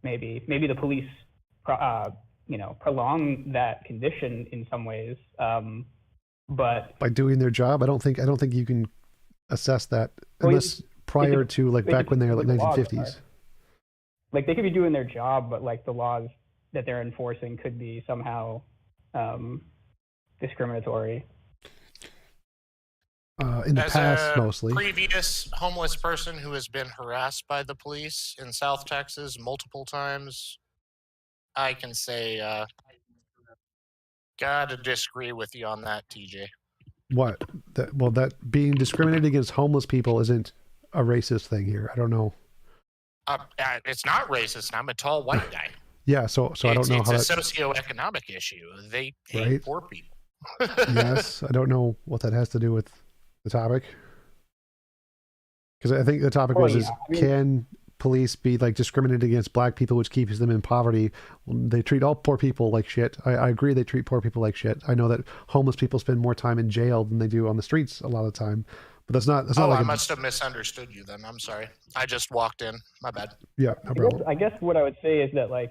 S7: Maybe the police prolong that condition in some ways. But
S1: by doing their job, I don't think you can assess that unless prior to like back when they were like 1950s.
S7: Like they could be doing their job, but like the laws that they're enforcing could be somehow discriminatory.
S1: In the past, mostly.
S11: Previous homeless person who has been harassed by the police in South Texas multiple times, I can say, gotta disagree with you on that, TJ.
S1: What? That being discriminated against homeless people isn't a racist thing here. I don't know.
S11: It's not racist. I'm a tall white guy.
S1: Yeah, so I don't know how
S11: it's a socioeconomic issue. They hate poor people.
S1: Yes, I don't know what that has to do with the topic. Because I think the topic can police be like discriminated against black people, which keeps them in poverty? Well, they treat all poor people like shit. I agree they treat poor people like shit. I know that homeless people spend more time in jail than they do on the streets a lot of the time. But that's not
S11: Oh,
S1: like
S11: I must have misunderstood you then. I'm sorry. I just walked in. My bad.
S1: Yeah, no problem.
S7: I guess what I would say is that like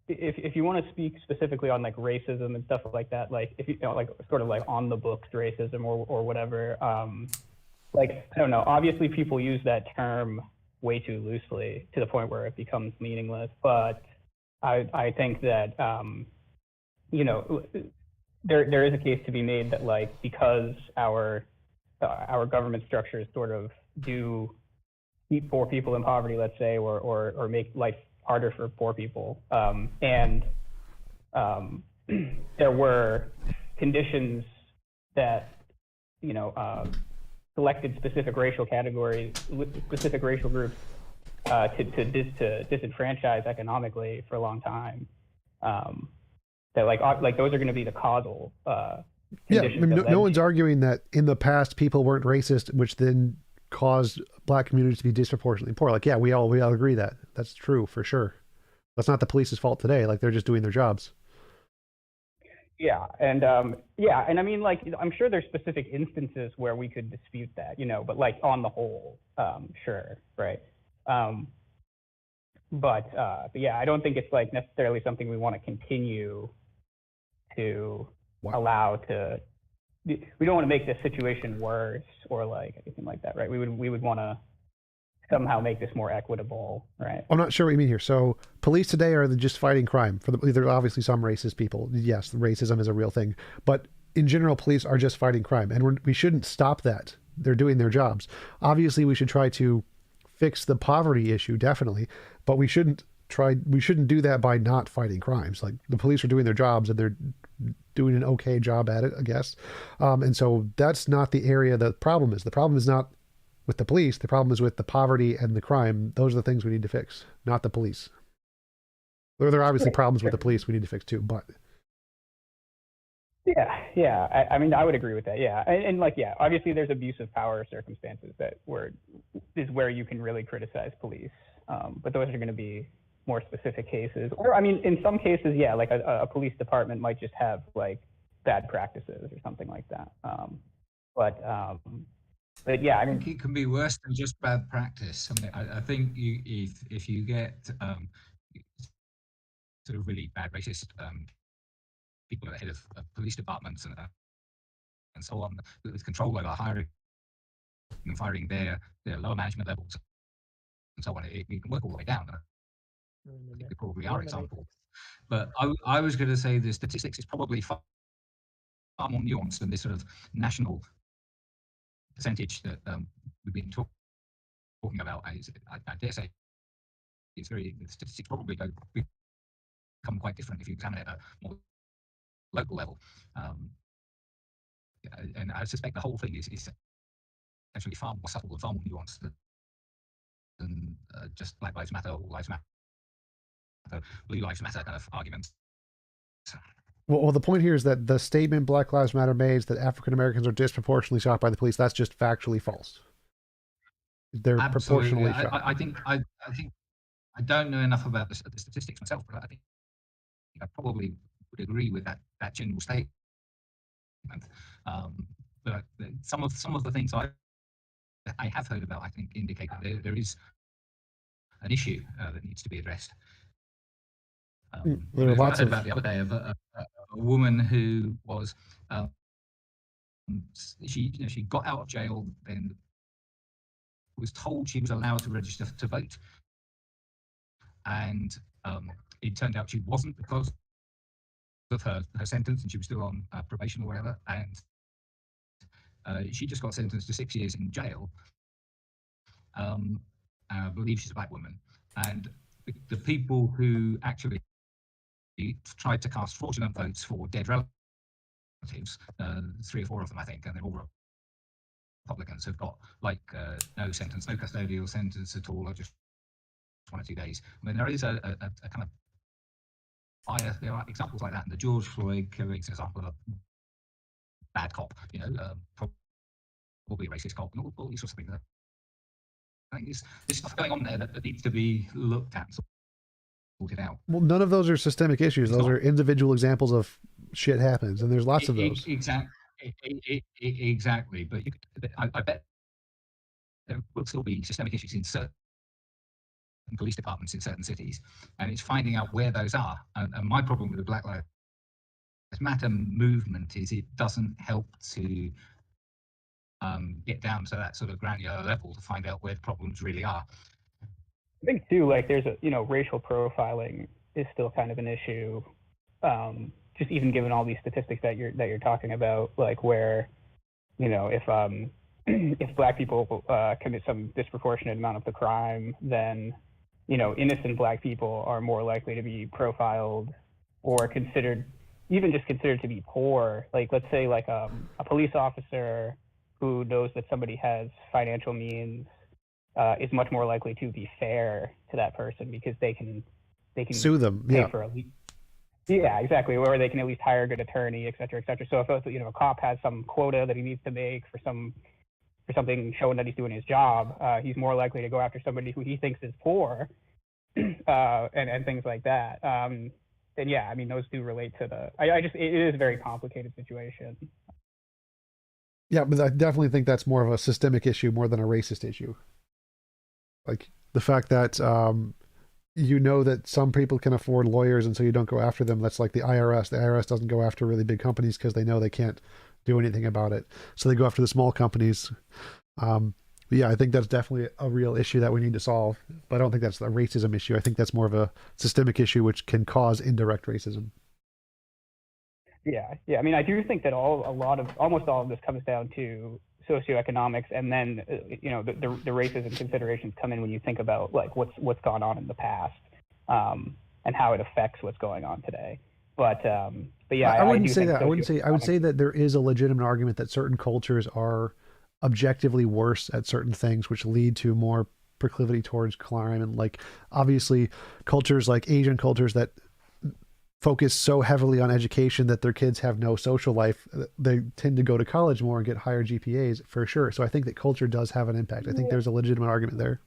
S7: if you want to speak specifically on like racism and stuff like that, like if you know like sort of like on the books racism or whatever, like I don't know. Obviously, people use that term way too loosely to the point where it becomes meaningless. But I think that you know there is a case to be made that like because our government structures sort of do keep poor people in poverty, let's say, or make life harder for poor people. And there were conditions that, you know, selected specific racial categories, specific racial groups to disenfranchise economically for a long time. That like those are going to be the causal
S1: yeah, I mean, no one's arguing that in the past people weren't racist, which then caused black communities to be disproportionately poor. Like, yeah, we all agree that that's true for sure. That's not the police's fault today. Like, they're just doing their jobs.
S7: Yeah, and I mean, like, I'm sure there's specific instances where we could dispute that, you know, but like on the whole, sure, right. But yeah, I don't think it's like necessarily something we want to continue to allow to. We don't want to make this situation worse or like anything like that, right? We would want to somehow make this more equitable, right?
S1: I'm not sure what you mean here. So police today are just fighting crime. There's obviously some racist people. Yes, racism is a real thing, but in general, police are just fighting crime, and we shouldn't stop that. They're doing their jobs. Obviously, we should try to fix the poverty issue, definitely, but we shouldn't do that by not fighting crimes. Like, the police are doing their jobs and they're doing an okay job at it, I guess. And so that's not the area the problem is. The problem is not with the police. The problem is with the poverty and the crime. Those are the things we need to fix, not the police. There are obviously problems with the police we need to fix too, but.
S7: Yeah. I mean, I would agree with that. Yeah. And like, yeah, obviously there's abuse of power circumstances is where you can really criticize police. But those are going to be more specific cases. Or, I mean, in some cases, yeah, like a police department might just have like bad practices or something like that. But yeah, I mean,
S5: it can be worse than just bad practice. I mean, I think if you get sort of really bad racist people at the head of police departments and so on, with control over hiring and firing their lower management levels and so on, it can work all the way down. I think there probably are examples. But I was going to say the statistics is probably far more nuanced than this sort of national percentage that we've been talking about. I dare say the statistics probably become quite different if you examine it at a more local level. And I suspect the whole thing is actually far more subtle and far more nuanced than just Black Lives Matter, All Lives Matter, Blue Lives Matter kind of arguments.
S1: Well, the point here is that the statement Black Lives Matter made that African Americans are disproportionately shot by the police, that's just factually false. They're proportionally shot.
S5: I think I don't know enough about the statistics myself, but I think I probably would agree with that general statement. But some of the things I have heard about, I think, indicate that there is an issue that needs to be addressed.
S1: There are lots
S5: I heard about the other day of a woman who was she got out of jail, then was told she was allowed to register to vote, and it turned out she wasn't because of her sentence, and she was still on probation or whatever, and she just got sentenced to 6 years in jail. I believe she's a black woman, and the people who actually tried to cast fraudulent votes for dead relatives, 3 or 4 of them, I think, and they're all Republicans, have got like no sentence, no custodial sentence at all, or just 1 or 2 days. I mean, there is a kind of bias. There are examples like that, and the George Floyd killing is an example of a bad cop, probably a racist cop, and all these sorts of things. I think there's stuff going on there that needs to be looked at. Out.
S1: Well, none of those are systemic issues. Those are individual examples of shit happens, and there's lots of those.
S5: Exactly. But I bet there will still be systemic issues in certain police departments in certain cities, and it's finding out where those are. And my problem with the Black Lives Matter movement is it doesn't help to get down to that sort of granular level to find out where the problems really are.
S7: I think too, like there's a, racial profiling is still kind of an issue. Just even given all these statistics that you're talking about, like where, if Black people commit some disproportionate amount of the crime, then, innocent Black people are more likely to be profiled or considered to be poor. Like, let's say like a police officer who knows that somebody has financial means is much more likely to be fair to that person because they can
S1: sue them.
S7: Pay for yeah, exactly. Or they can at least hire a good attorney, et cetera, et cetera. So if a cop has some quota that he needs to make for something showing that he's doing his job, he's more likely to go after somebody who he thinks is poor, and things like that. And yeah, I mean, those do relate to it is a very complicated situation.
S1: Yeah, but I definitely think that's more of a systemic issue more than a racist issue. Like the fact that that some people can afford lawyers and so you don't go after them. That's like the IRS. The IRS doesn't go after really big companies because they know they can't do anything about it. So they go after the small companies. Yeah, I think that's definitely a real issue that we need to solve. But I don't think that's a racism issue. I think that's more of a systemic issue which can cause indirect racism.
S7: Yeah. I mean, I do think that almost all of this comes down to socioeconomics, and then the racism considerations come in when you think about like what's gone on in the past, and how it affects what's going on today. But yeah, I wouldn't say that.
S1: I would say that there is a legitimate argument that certain cultures are objectively worse at certain things, which lead to more proclivity towards crime. And like obviously, cultures like Asian cultures that focus so heavily on education that their kids have no social life, they tend to go to college more and get higher GPAs for sure. So I think that culture does have an impact. I think there's a legitimate argument there.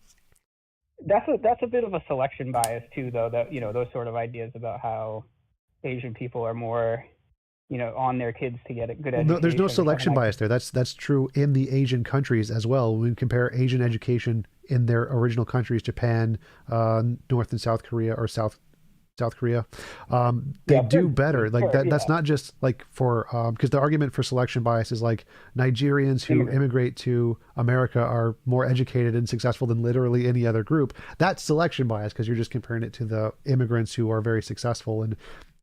S7: That's a bit of a selection bias too, though, that those sort of ideas about how Asian people are more on their kids to get a good education.
S1: No, there's no selection bias there. That's true in the Asian countries as well. When we compare Asian education in their original countries, Japan, North and South Korea, or South Korea, they do better. Like that. That's not just like for because the argument for selection bias is like Nigerians who immigrate to America are more educated and successful than literally any other group. That's selection bias because you're just comparing it to the immigrants who are very successful and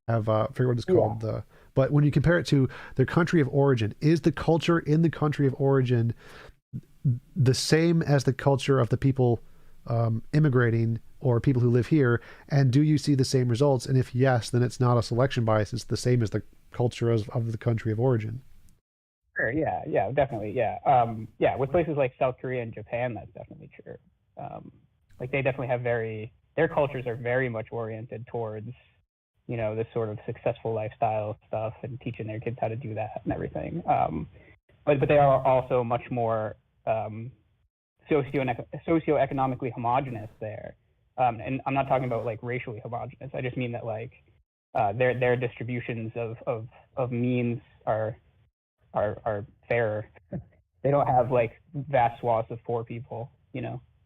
S1: have I forget what it's called. But when you compare it to their country of origin, is the culture in the country of origin the same as the culture of the people immigrating or people who live here? And do you see the same results? And if yes, then it's not a selection bias. It's the same as the culture of the country of origin.
S7: Sure. Yeah, definitely. Yeah. With places like South Korea and Japan, that's definitely true. Like they definitely have their cultures are very much oriented towards, this sort of successful lifestyle stuff and teaching their kids how to do that and everything. But they are also much more socioeconomically homogenous there. And I'm not talking about like racially homogenous. I just mean that like their distributions of means are fairer. They don't have like vast swaths of poor people,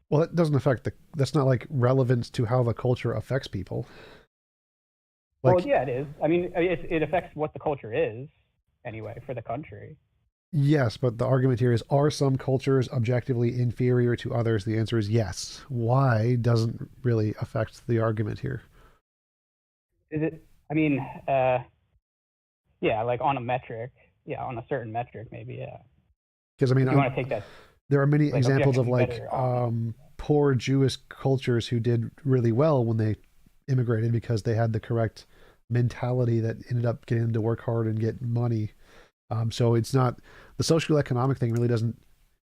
S1: Well, it doesn't affect that's not like relevant to how the culture affects people.
S7: Well, yeah, it is. I mean, it affects what the culture is anyway for the country.
S1: Yes, but the argument here is, are some cultures objectively inferior to others? The answer is yes. Why doesn't really affect the argument here.
S7: Is it, I mean, yeah, like on a metric, on a certain metric, maybe, yeah.
S1: Because I mean,
S7: you want to take that.
S1: There are many examples of like poor Jewish cultures who did really well when they immigrated because they had the correct mentality that ended up getting them to work hard and get money. So it's not, the socioeconomic thing really doesn't,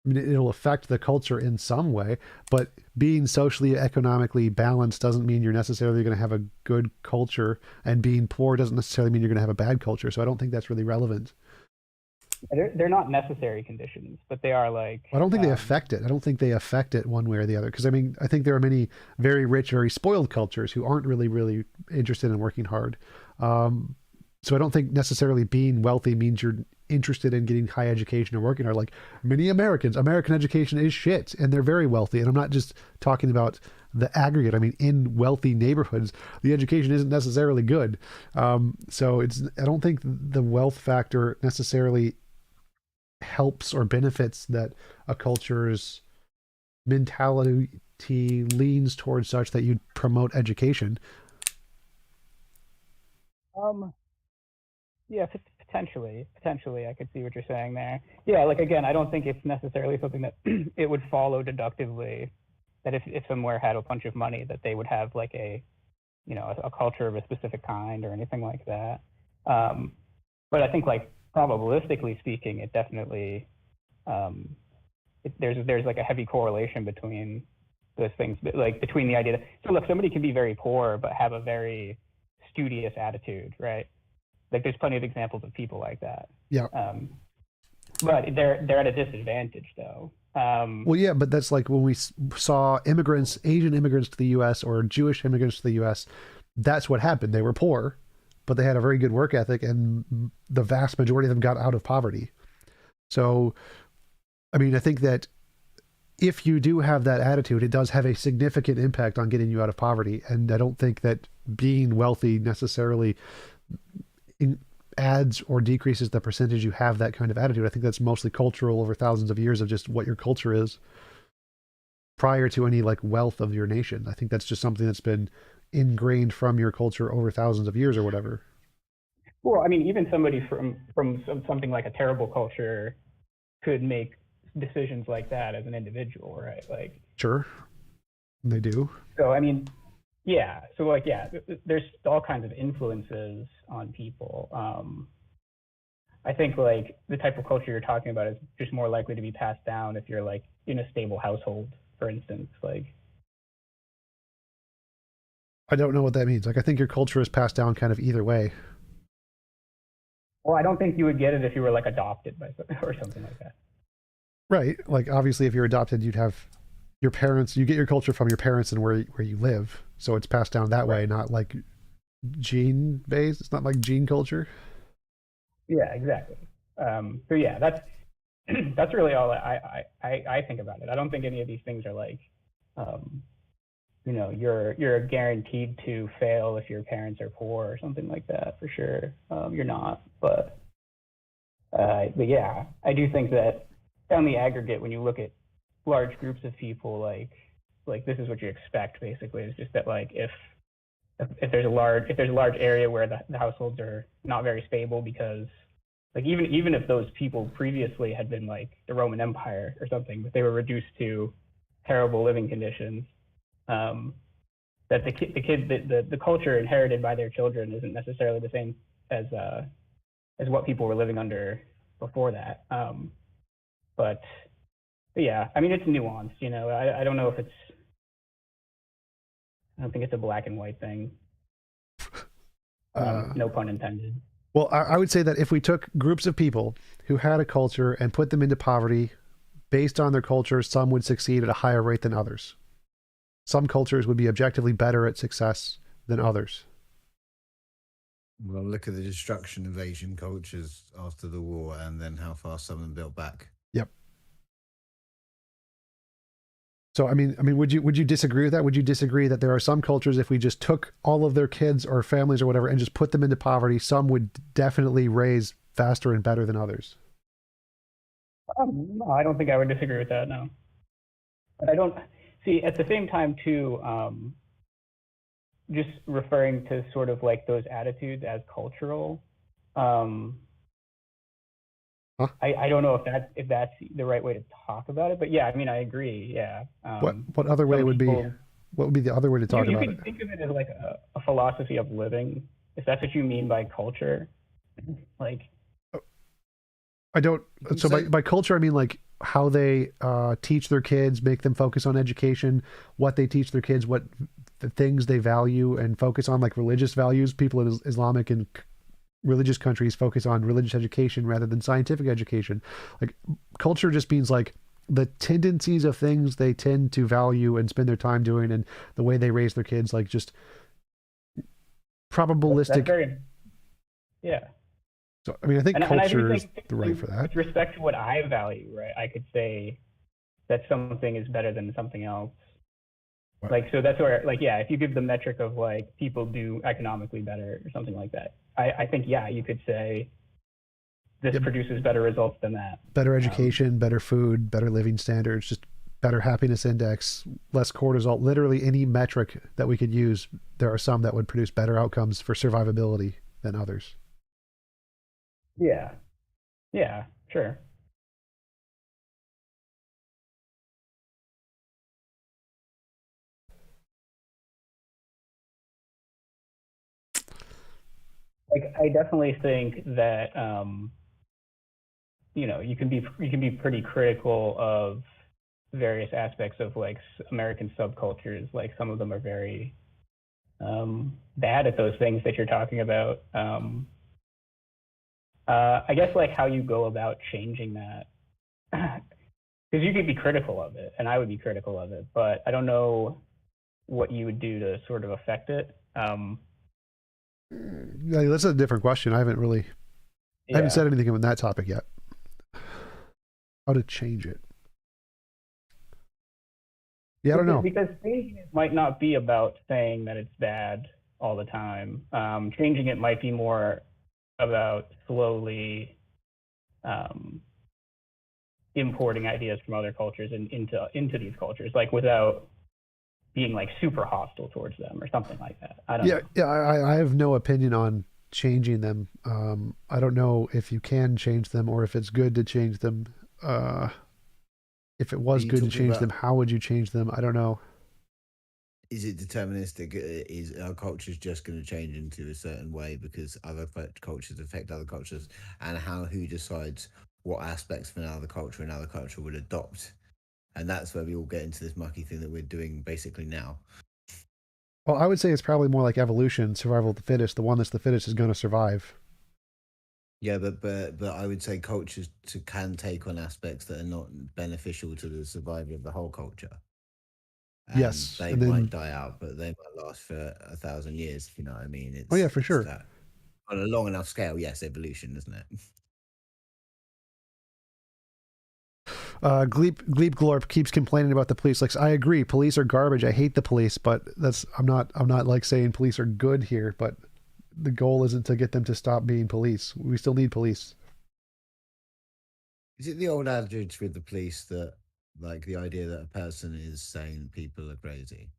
S1: I mean, it'll affect the culture in some way, but being socially economically balanced doesn't mean you're necessarily going to have a good culture, and being poor doesn't necessarily mean you're going to have a bad culture. So I don't think that's really relevant.
S7: They're not necessary conditions, but they are like...
S1: I don't think they affect it. I don't think they affect it one way or the other. Because I mean, I think there are many very rich, very spoiled cultures who aren't really interested in working hard. So I don't think necessarily being wealthy means you're interested in getting high education and working hard. Like many Americans, American education is shit, and they're very wealthy. And I'm not just talking about the aggregate. I mean, in wealthy neighborhoods, the education isn't necessarily good. So I don't think the wealth factor necessarily helps or benefits that a culture's mentality leans towards such that you'd promote education.
S7: Yeah, potentially, I could see what you're saying there. Yeah, like again, I don't think it's necessarily something that it would follow deductively that if somewhere had a bunch of money that they would have like a culture of a specific kind or anything like that. But I think like probabilistically speaking, it definitely there's like a heavy correlation between those things, like between the idea that look, somebody can be very poor but have a very studious attitude, right? Like there's plenty of examples of people like that.
S1: Yeah.
S7: But they're at a disadvantage though.
S1: Well, yeah, but that's like when we saw Asian immigrants to the U.S. or Jewish immigrants to the U.S., that's what happened. They were poor, but they had a very good work ethic, and the vast majority of them got out of poverty. So, I mean, I think that if you do have that attitude, it does have a significant impact on getting you out of poverty. And I don't think that being wealthy necessarily adds or decreases the percentage you have that kind of attitude. I think that's mostly cultural over thousands of years of just what your culture is prior to any like wealth of your nation. I think that's just something that's been ingrained from your culture over thousands of years or whatever.
S7: Well, I mean, even somebody from something like a terrible culture could make decisions like that as an individual, right? Like,
S1: sure, they do.
S7: So, I mean, yeah. So, like, yeah, there's all kinds of influences on people. I think like the type of culture you're talking about is just more likely to be passed down if you're like in a stable household, for instance. Like,
S1: I don't know what that means. Like, I think your culture is passed down kind of either way.
S7: Well, I don't think you would get it if you were like adopted by or something like that.
S1: Right. Like, obviously, if you're adopted, you'd have your parents, you get your culture from your parents and where you live. So it's passed down that way, not like gene based. It's not like gene culture.
S7: Yeah, exactly. So yeah, that's really all I think about it. I don't think any of these things are like, you're guaranteed to fail if your parents are poor or something like that. For sure, you're not. But yeah, I do think that on the aggregate, when you look at large groups of people, like this is what you expect. Basically, it's just that like if there's a large area where the households are not very stable because like even if those people previously had been like the Roman Empire or something, but they were reduced to terrible living conditions, that the culture inherited by their children isn't necessarily the same as what people were living under before that. But yeah, I mean, it's nuanced, I don't know if I don't think it's a black and white thing. No pun intended.
S1: Well, I would say that if we took groups of people who had a culture and put them into poverty, based on their culture, some would succeed at a higher rate than others. Some cultures would be objectively better at success than others.
S3: Well, look at the destruction of Asian cultures after the war and then how fast some of them built back.
S1: Yep. So, I mean, would you disagree with that? Would you disagree that there are some cultures, if we just took all of their kids or families or whatever and just put them into poverty, some would definitely raise faster and better than others?
S7: No, I don't think I would disagree with that, no. But I don't see at the same time too, just referring to sort of like those attitudes as cultural. I don't know if that's the right way to talk about it, but yeah, I mean, I agree. Yeah.
S1: What other way would be? What would be the other way to talk about it?
S7: You can think of it as like a philosophy of living, if that's what you mean by culture. Like,
S1: I don't. So by culture, I mean like how they teach their kids, make them focus on education, what they teach their kids, what the things they value and focus on, like religious values. People in Islamic and religious countries focus on religious education rather than scientific education. Like culture just means like the tendencies of things they tend to value and spend their time doing, and the way they raise their kids, like just probabilistic.
S7: Yeah.
S1: So, I mean, I think
S7: And I
S1: culture
S7: do
S1: is
S7: think
S1: the right for that.
S7: with respect to what I value, right, I could say that something is better than something else.
S1: Right.
S7: Like, so that's where, like, yeah, if you give the metric of like people do economically better or something like that, I think, yeah, you could say this produces better results than that.
S1: Better education, better food, better living standards, just better happiness index, less cortisol. Literally any metric that we could use, there are some that would produce better outcomes for survivability than others.
S7: Yeah. Yeah, sure. Like, I definitely think that you know, you can be pretty critical of various aspects of like American subcultures. Like, some of them are very bad at those things that you're talking about. I guess like how you go about changing that, because you could be critical of it, and I would be critical of it, but I don't know what you would do to sort of affect it.
S1: That's a different question. I haven't said anything on that topic yet. How to change it? Yeah, I don't know.
S7: Because changing it might not be about saying that it's bad all the time. Changing it might be more about slowly importing ideas from other cultures and into these cultures, like without being like super hostile towards them or something like that. I don't know.
S1: Yeah, I have no opinion on changing them. I don't know if you can change them or if it's good to change them. If it was good to change them, how would you change them? I don't know.
S3: Is it deterministic? Is our cultures just going to change into a certain way because other cultures affect other cultures, and who decides what aspects of another culture would adopt? And that's where we all get into this mucky thing that we're doing basically now.
S1: Well, I would say it's probably more like evolution, survival of the fittest. The one that's the fittest is going to survive.
S3: Yeah, but I would say cultures can take on aspects that are not beneficial to the survival of the whole culture. And
S1: yes,
S3: they might die out, but they might last for 1,000 years. If you know what I mean?
S1: Oh yeah, for sure.
S3: On a long enough scale, yes, evolution, isn't it?
S1: Gleep Glorp keeps complaining about the police. Like, I agree, police are garbage. I hate the police, but I'm not like saying police are good here. But the goal isn't to get them to stop being police. We still need police.
S3: Is it the old adage with the police that, like, the idea that a person is saying people are crazy?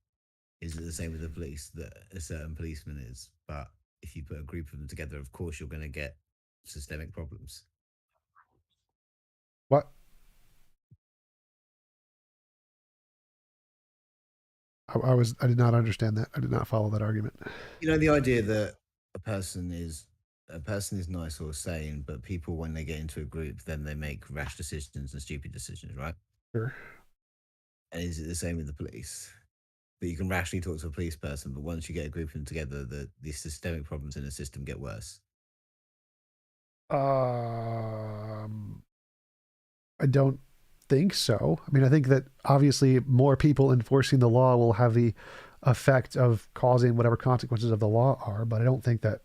S3: Is it the same with the police that a certain policeman is? But if you put a group of them together, of course, you're going to get systemic problems.
S1: What? I did not understand that. I did not follow that argument.
S3: You know, the idea that a person is nice or sane, but people, when they get into a group, then they make rash decisions and stupid decisions, right?
S1: Sure.
S3: And is it the same with the police? That you can rationally talk to a police person, but once you get a group of them together, the systemic problems in the system get worse.
S1: I don't think so. I mean, I think that obviously more people enforcing the law will have the effect of causing whatever consequences of the law are, but I don't think that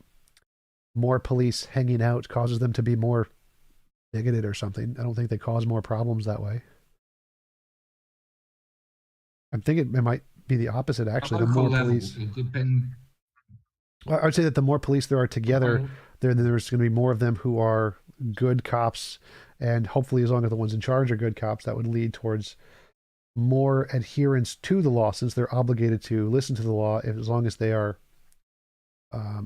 S1: more police hanging out causes them to be more bigoted or something. I don't think they cause more problems that way. I'm thinking it might be the opposite, actually. The more police, I would say that the more police there are together, there's going to be more of them who are good cops, and hopefully, as long as the ones in charge are good cops, that would lead towards more adherence to the law, since they're obligated to listen to the law. As long as they are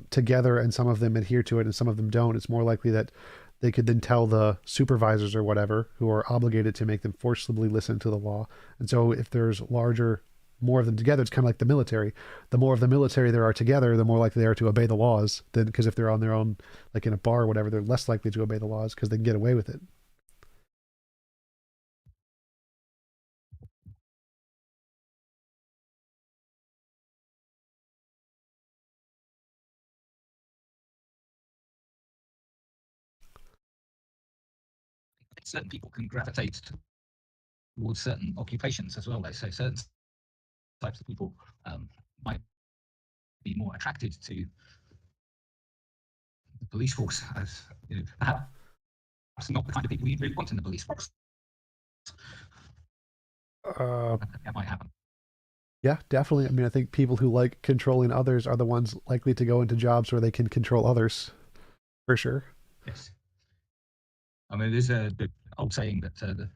S1: together, and some of them adhere to it and some of them don't, it's more likely that they could then tell the supervisors or whatever who are obligated to make them forcibly listen to the law. And so if there's more of them together, it's kind of like the military. The more of the military there are together, the more likely they are to obey the laws. Then, because if they're on their own, like in a bar or whatever, they're less likely to obey the laws because they can get away with it.
S5: Certain people can gravitate towards certain occupations as well. They say certain types of people might be more attracted to the police force as perhaps not the kind of people we really want in the police force. That might happen.
S1: Yeah, definitely. I mean, I think people who like controlling others are the ones likely to go into jobs where they can control others, for sure.
S5: Yes. I mean, there's the old saying that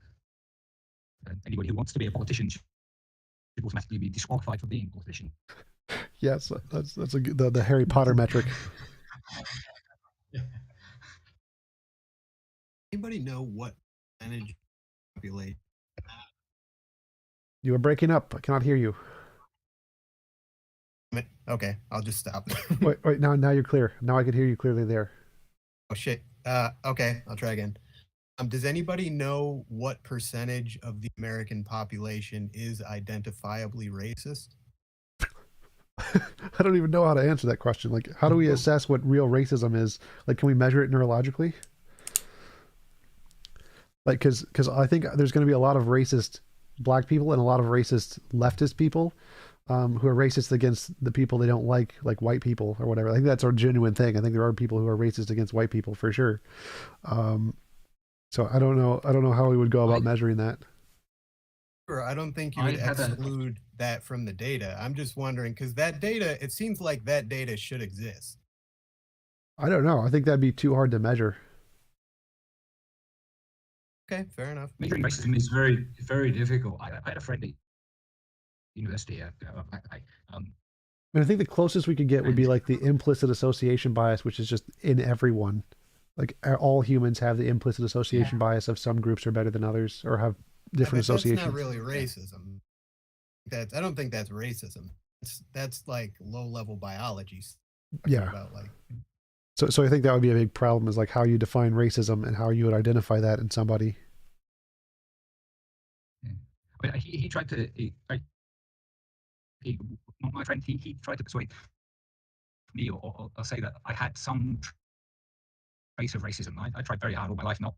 S5: anybody who wants to be a politician should automatically be disqualified for being a politician.
S1: Yes, that's the Harry Potter metric.
S10: Anybody know what percentage population?
S1: You are breaking up. I cannot hear you.
S10: Okay, I'll just stop.
S1: wait. Now you're clear. Now I can hear you clearly there.
S10: Oh shit. Okay, I'll try again. Does anybody know what percentage of the American population is identifiably racist?
S1: I don't even know how to answer that question. Like, how do we assess what real racism is? Like, can we measure it neurologically? Like, because I think there's going to be a lot of racist black people and a lot of racist leftist people who are racist against the people they don't like white people or whatever. I think that's a genuine thing. I think there are people who are racist against white people for sure. So I don't know how we would go about measuring that.
S10: Sure, I don't think you would exclude that from the data. I'm just wondering, because that data, it seems like that data should exist.
S1: I don't know. I think that'd be too hard to measure.
S10: Okay, fair enough.
S5: Measuring racism is very, very difficult. I had a friend at university.
S1: I think the closest we could get would be like the implicit association bias, which is just in everyone. Like all humans have the implicit association bias of some groups are better than others or have different associations.
S10: That's not really racism. I don't think that's racism. That's like low-level biology.
S1: Yeah.
S10: About like.
S1: So I think that would be a big problem is like how you define racism and how you would identify that in somebody.
S5: Yeah. But he tried to. My friend, he tried to persuade me or say that I had some trace of racism. I tried very hard all my life not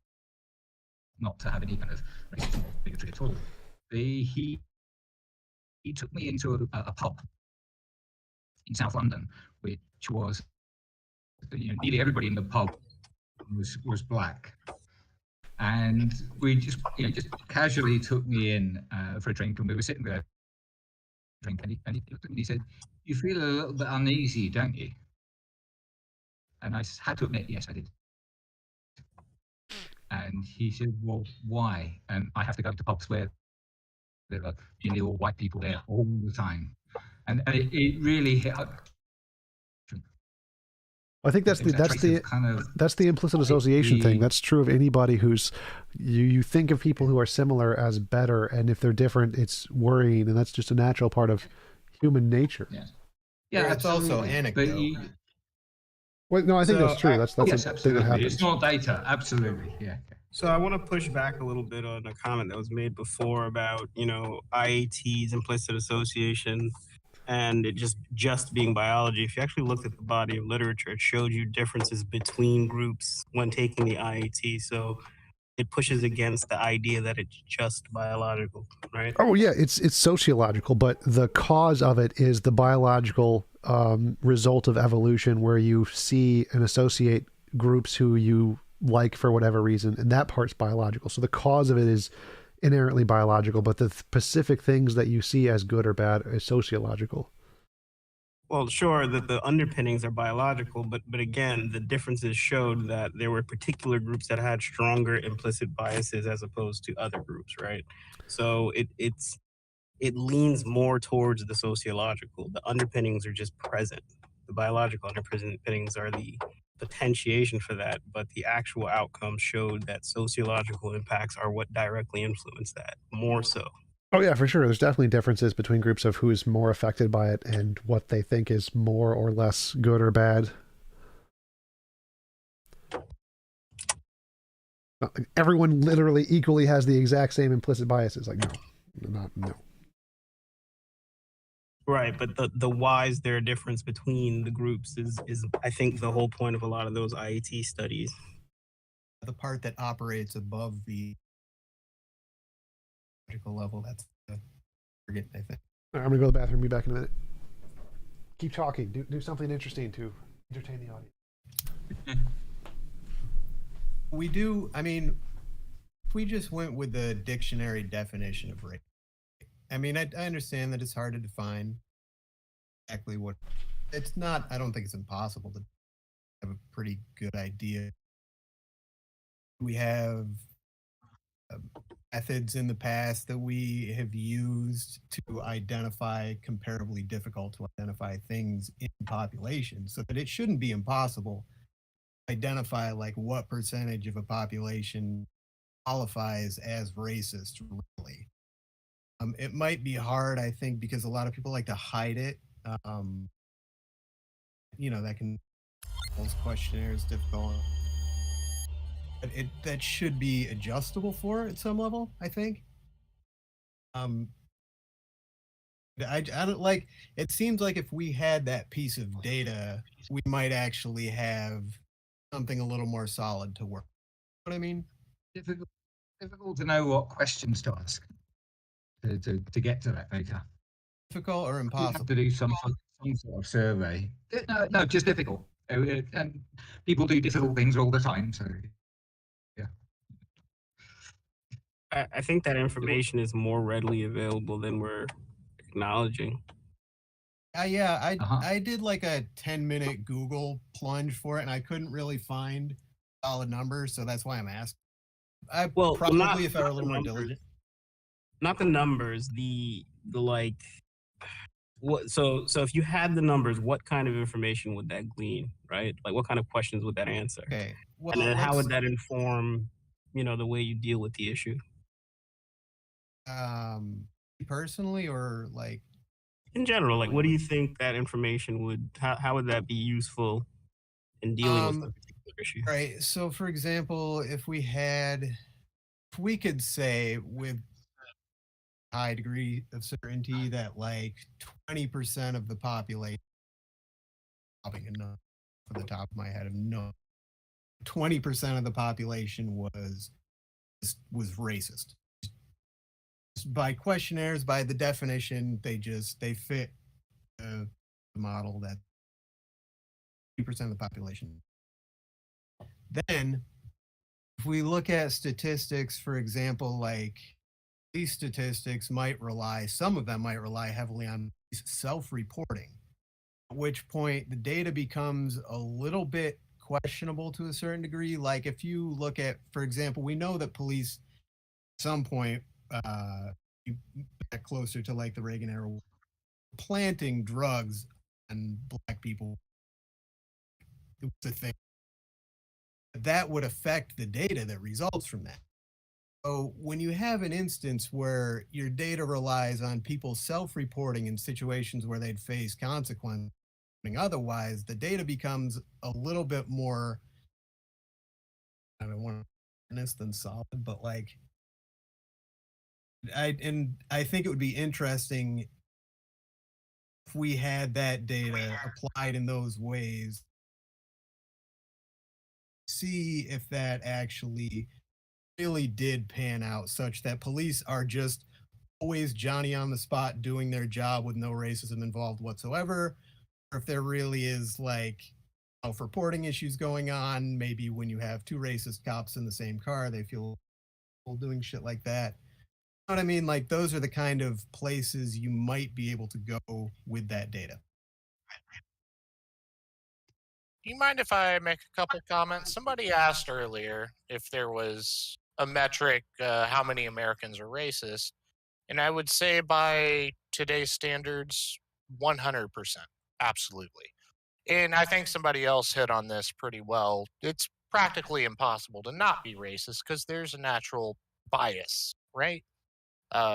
S5: to have any kind of racism or bigotry at all. He took me into a pub in South London, which was, nearly everybody in the pub was black, and we just casually took me in for a drink, and we were sitting there drinking, and he looked at me and he said, "You feel a little bit uneasy, don't you?" And I had to admit, yes, I did. And he said, "Well, why?" And I have to go to pubs where there are nearly all white people there all the time, and it really hit.
S1: I think that's the implicit association thing. That's true of anybody who's you think of people who are similar as better, and if they're different, it's worrying, and that's just a natural part of human nature.
S10: Yeah, it's also anecdote.
S1: Well, no, I think that's true. That's
S5: yes,
S1: a thing that happens.
S5: It's not data, absolutely. Yeah.
S12: So I want to push back a little bit on a comment that was made before about IAT's implicit association and it just being biology. If you actually looked at the body of literature, it showed you differences between groups when taking the IAT. So it pushes against the idea that it's just biological, right?
S1: Oh yeah, it's sociological, but the cause of it is the biological result of evolution, where you see and associate groups who you like for whatever reason, and that part's biological. So the cause of it is inherently biological, but the specific things that you see as good or bad is sociological.
S12: Well, sure, that the underpinnings are biological, but again, the differences showed that there were particular groups that had stronger implicit biases as opposed to other groups, right? So it leans more towards the sociological. The underpinnings are just present. The biological underpinnings are the potentiation for that, but the actual outcome showed that sociological impacts are what directly influence that, more so.
S1: Oh yeah, for sure. There's definitely differences between groups of who is more affected by it and what they think is more or less good or bad. Everyone literally equally has the exact same implicit biases. Like, no.
S12: Right, but the why is there a difference between the groups is I think the whole point of a lot of those IAT studies.
S10: The part that operates above the level, that's the target, I think.
S1: All right, I'm gonna go to the bathroom. Be back in a minute. Keep talking. Do something interesting to entertain the audience.
S10: We do, I mean, if we just went with the dictionary definition of race, I mean, I understand that it's hard to define exactly what, it's not, I don't think it's impossible to have a pretty good idea. We have methods in the past that we have used to identify comparably difficult to identify things in population, so that it shouldn't be impossible to identify like what percentage of a population qualifies as racist really. It might be hard, I think, because a lot of people like to hide it. You know, that can those questionnaires difficult. But that should be adjustable for at some level, I think. I don't like, it seems like if we had that piece of data, we might actually have something a little more solid to work. You know what I mean?
S5: Difficult to know what questions to ask to get to that data.
S10: Difficult or impossible?
S5: You have to do some sort of survey. No, just difficult. And people do difficult things all the time, so yeah.
S12: I think that information is more readily available than we're acknowledging.
S10: Yeah, I did like a 10-minute Google plunge for it, and I couldn't really find solid numbers, so that's why I'm asking. Probably if I were a little more diligent.
S12: Not the numbers, the like. What? So if you had the numbers, what kind of information would that glean, right? Like, what kind of questions would that answer?
S10: Okay. Well,
S12: and then how would that inform, the way you deal with the issue?
S10: Personally, or like
S12: in general, like, what do you think that information would? How would that be useful in dealing with a particular issue?
S10: Right. So, for example, if we could say with high degree of certainty that like 20% of the population, popping enough from the top of my head, 20% of the population was racist. By questionnaires, by the definition, they fit the model that 20% of the population. Then, if we look at statistics, for example, like these statistics some of them might rely heavily on self-reporting, at which point the data becomes a little bit questionable to a certain degree. Like if you look at, for example, we know that police at some point, back closer to like the Reagan era, planting drugs on black people. It was a thing. That would affect the data that results from that. So when you have an instance where your data relies on people self-reporting in situations where they'd face consequences otherwise, the data becomes a little bit more, I don't want to honest than solid, but like, I think it would be interesting if we had that data applied in those ways, see if that actually really did pan out, such that police are just always Johnny on the spot doing their job with no racism involved whatsoever, or if there really is like self-reporting issues going on. Maybe when you have two racist cops in the same car, they feel doing shit like that. You know what I mean? Like, those are the kind of places you might be able to go with that data.
S11: Do you mind if I make a couple comments? Somebody asked earlier if there was a metric, how many Americans are racist. And I would say by today's standards, 100%. Absolutely. And I think somebody else hit on this pretty well. It's practically impossible to not be racist because there's a natural bias, right?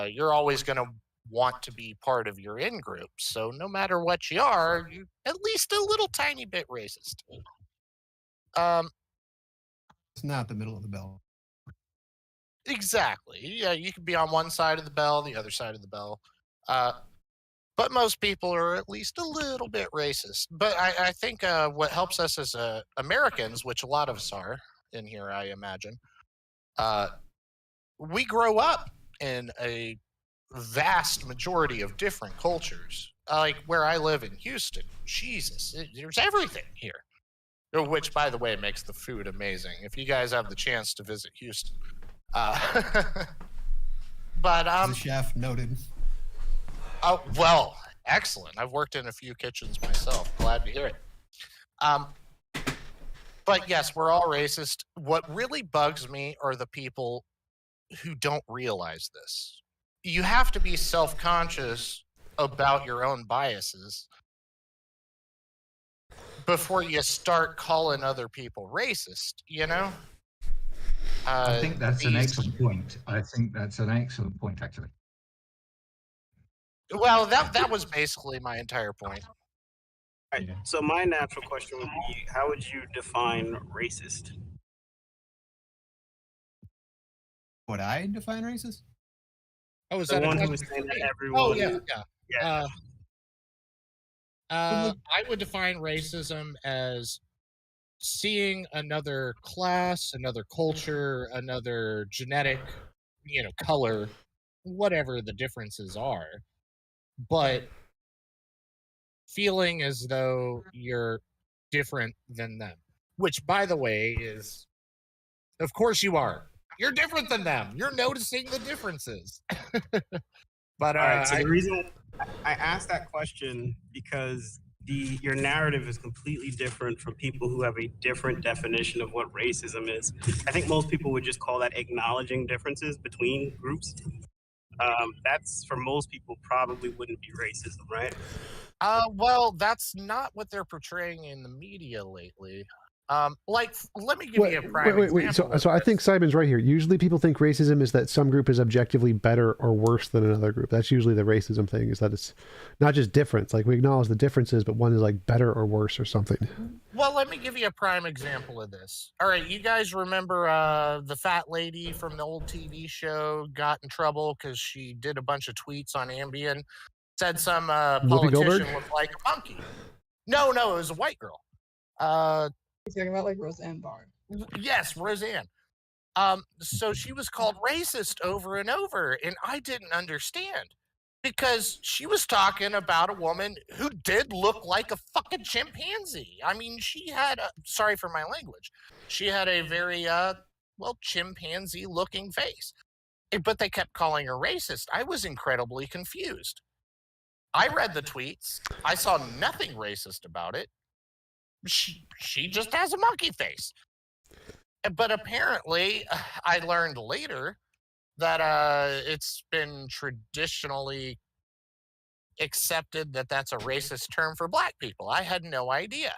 S11: You're always going to want to be part of your in-group. So no matter what you are, you're at least a little tiny bit racist.
S10: It's not the middle of the bell.
S11: Exactly. Yeah, you could be on one side of the bell, the other side of the bell. But most people are at least a little bit racist. But I think what helps us as Americans, which a lot of us are in here, I imagine, we grow up in a vast majority of different cultures. Like where I live in Houston, Jesus, there's everything here. which, by the way, makes the food amazing. If you guys have the chance to visit Houston. But
S10: As a chef, noted.
S11: Oh, well, excellent. I've worked in a few kitchens myself. Glad to hear it. But yes, we're all racist. What really bugs me are the people who don't realize this. You have to be self-conscious about your own biases before you start calling other people racist, you know?
S5: I think that's an excellent point. I think that's an excellent point, actually.
S11: Well, that was basically my entire point.
S12: Right. So my natural question would be, how would you define racist?
S10: Would I define racist?
S11: Oh, is
S12: The
S11: that
S12: one
S11: a
S12: who
S11: question
S12: was saying
S11: for
S12: that
S11: me?
S12: everyone.
S11: Oh, yeah.
S12: Yeah.
S11: I would define racism as seeing another class, another culture, another genetic, color, whatever the differences are, but feeling as though you're different than them, which, by the way, is, of course you are. You're different than them. You're noticing the differences. But
S12: all right. So the reason I asked that question because your narrative is completely different from people who have a different definition of what racism is. I think most people would just call that acknowledging differences between groups. That's for most people probably wouldn't be racism, right?
S11: Well, that's not what they're portraying in the media lately. Let me give you a prime example.
S1: So I think Simon's right here. Usually people think racism is that some group is objectively better or worse than another group. That's usually the racism thing, is that it's not just difference. Like, we acknowledge the differences, but one is like better or worse or something.
S11: Well, let me give you a prime example of this. All right, you guys remember the fat lady from the old TV show got in trouble because she did a bunch of tweets on Ambien, said some politician looked like a monkey. No, it was a white girl.
S13: You're talking about like Roseanne Barr.
S11: Yes, Roseanne. So she was called racist over and over, and I didn't understand because she was talking about a woman who did look like a fucking chimpanzee. I mean, she had sorry for my language. She had a very chimpanzee looking face. But they kept calling her racist. I was incredibly confused. I read the tweets. I saw nothing racist about it. She just has a monkey face. But apparently, I learned later that it's been traditionally accepted that that's a racist term for black people. I had no idea.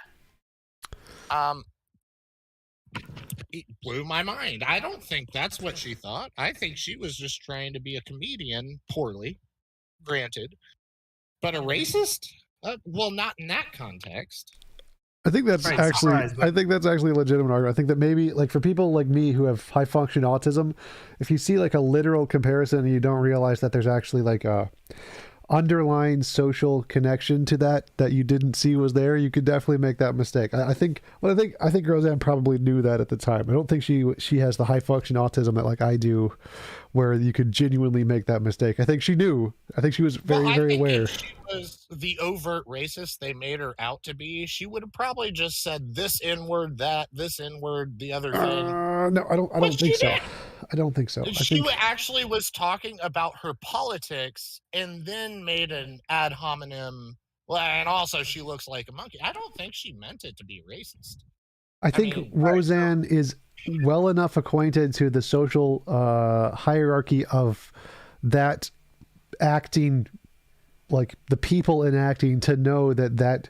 S11: It blew my mind. I don't think that's what she thought. I think she was just trying to be a comedian, poorly, granted. But a racist? Well, not in that context.
S1: I think that's actually a legitimate argument. I think that maybe, like, for people like me who have high function autism, if you see like a literal comparison and you don't realize that there's actually like a underlying social connection to that you didn't see was there, you could definitely make that mistake. I think Roseanne probably knew that at the time. I don't think she has the high function autism that like I do, where you could genuinely make that mistake. I think she knew. I think she was very aware.
S11: If she was the overt racist they made her out to be, she would have probably just said this N-word, that, this N-word, the other thing.
S1: No, I don't think so. I don't think so.
S11: She actually was talking about her politics and then made an ad hominem. Well, and also she looks like a monkey. I don't think she meant it to be racist.
S1: I think Roseanne is well enough acquainted to the social hierarchy of that acting, like the people enacting, to know that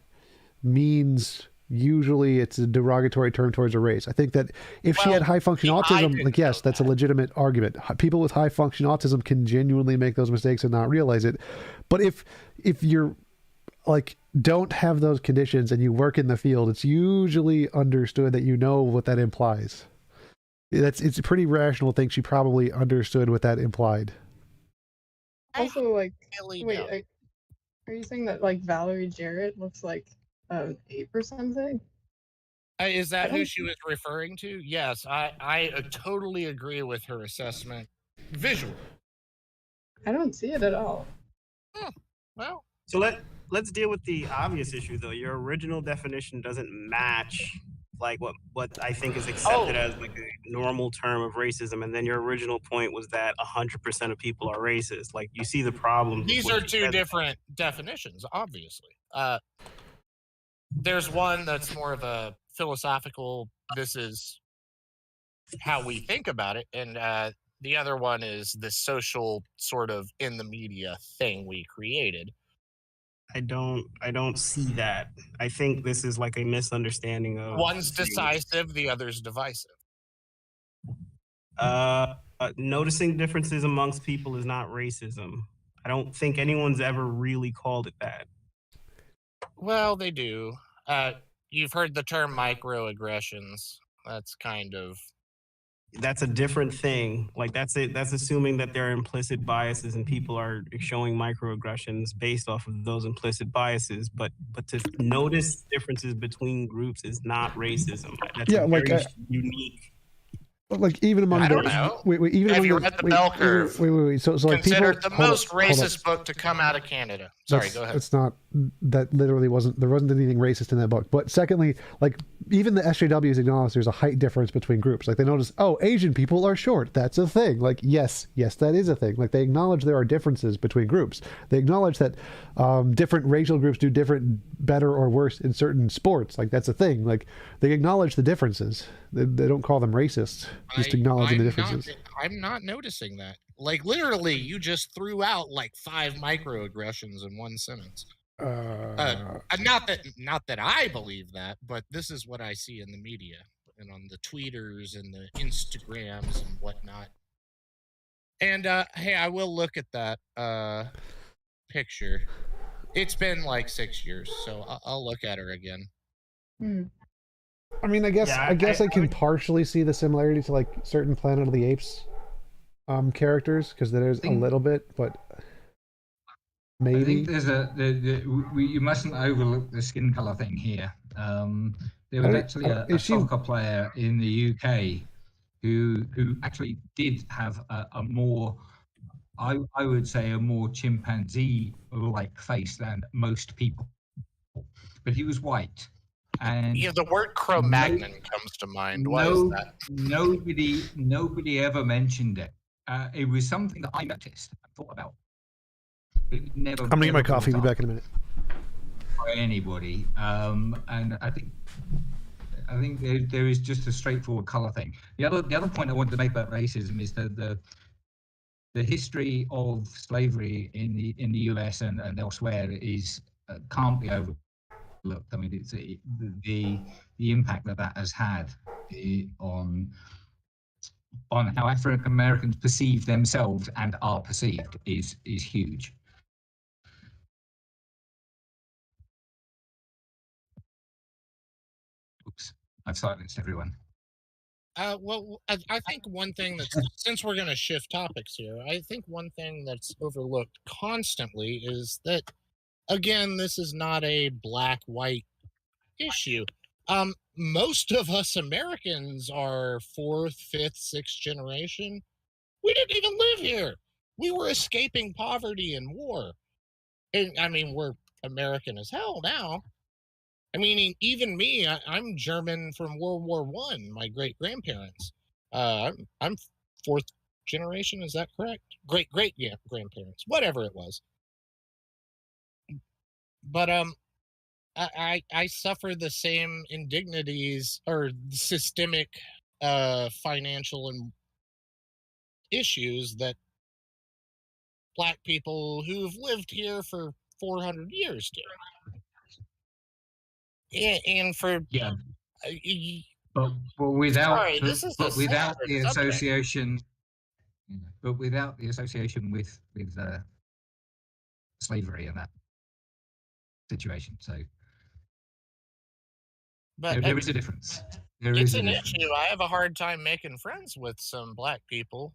S1: means usually it's a derogatory term towards a race. I think that if she had high function autism, like, yes, that's a legitimate argument. People with high function autism can genuinely make those mistakes and not realize it. But if you're like don't have those conditions and you work in the field, it's usually understood that you know what that implies. It's a pretty rational thing. She probably understood what that implied.
S13: Also, like, wait, are you saying that like Valerie Jarrett looks like an ape or something?
S11: Is that who she was referring to? Yes, I totally agree with her assessment. Visual.
S13: I don't see it at all.
S11: Well,
S12: so let's deal with the obvious issue though. Your original definition doesn't match like what I think is accepted as like a normal term of racism, and then your original point was that 100% of people are racist. Like you see the problems.
S11: These are two different definitions, obviously. There's one that's more of a philosophical, this is how we think about it, and the other one is the social sort of in the media thing we created.
S12: I don't see that. I think this is like a misunderstanding of
S11: one's decisive, the other's divisive.
S12: Noticing differences amongst people is not racism. I don't think anyone's ever really called it that.
S11: Well, they do. You've heard the term microaggressions. That's kind of...
S12: That's a different thing. Like that's it. That's assuming that there are implicit biases and people are showing microaggressions based off of those implicit biases. But to notice differences between groups is not racism. That's very unique.
S1: Like even among
S11: I don't know. Have you read the Bell Curve?
S1: Wait. So like
S11: considered
S1: people,
S11: the most racist book to come out of Canada. Sorry, go ahead.
S1: It's not. That literally wasn't. There wasn't anything racist in that book. But secondly, like even the SJWs acknowledge there's a height difference between groups. Like they notice, oh, Asian people are short. That's a thing. Like yes, that is a thing. Like they acknowledge there are differences between groups. They acknowledge that different racial groups do different, better or worse in certain sports. Like that's a thing. Like they acknowledge the differences. They don't call them racists. Just acknowledging the differences.
S11: I'm not noticing that. Like literally, you just threw out like 5 microaggressions in one sentence. Not that I believe that, but this is what I see in the media and on the tweeters and the Instagrams and whatnot. And hey, I will look at that picture. It's been like 6 years, so I'll look at her again.
S1: I mean, I guess I can partially see the similarity to like certain Planet of the Apes characters because there's a little bit, but maybe
S5: I think there's you mustn't overlook the skin color thing here. There was actually a soccer player in the UK who actually did have a more, I would say, a more chimpanzee-like face than most people, but he was white. And
S11: yeah, the word Cro-Magnon comes to mind. Why is that?
S5: Nobody ever mentioned it. It was something that I noticed and thought about. Never.
S1: I'm gonna get my coffee. Be back in a minute.
S5: By anybody, and I think there is just a straightforward color thing. The other point I wanted to make about racism is that the history of slavery in the US and elsewhere is can't be overlooked. I mean, it's the impact that has had on how African Americans perceive themselves and are perceived is huge. Oops, I've silenced everyone.
S11: Well, I think one thing that's, since we're going to shift topics here, I think one thing that's overlooked constantly is that, again, this is not a black-white issue. Most of us Americans are 4th, 5th, 6th generation. We didn't even live here. We were escaping poverty and war. And I mean, we're American as hell now. I mean, even me, I'm German from World War I, my great-grandparents. I'm 4th generation, is that correct? Great-great-grandparents, whatever it was. But I suffer the same indignities or systemic financial and issues that Black people who've lived here for 400 years do. And for
S5: but without
S11: sorry, this is
S5: but without the
S11: subject.
S5: association, but without the association with slavery and that situation. So,
S11: but
S5: there is a difference.
S11: It's an issue. I have a hard time making friends with some Black people.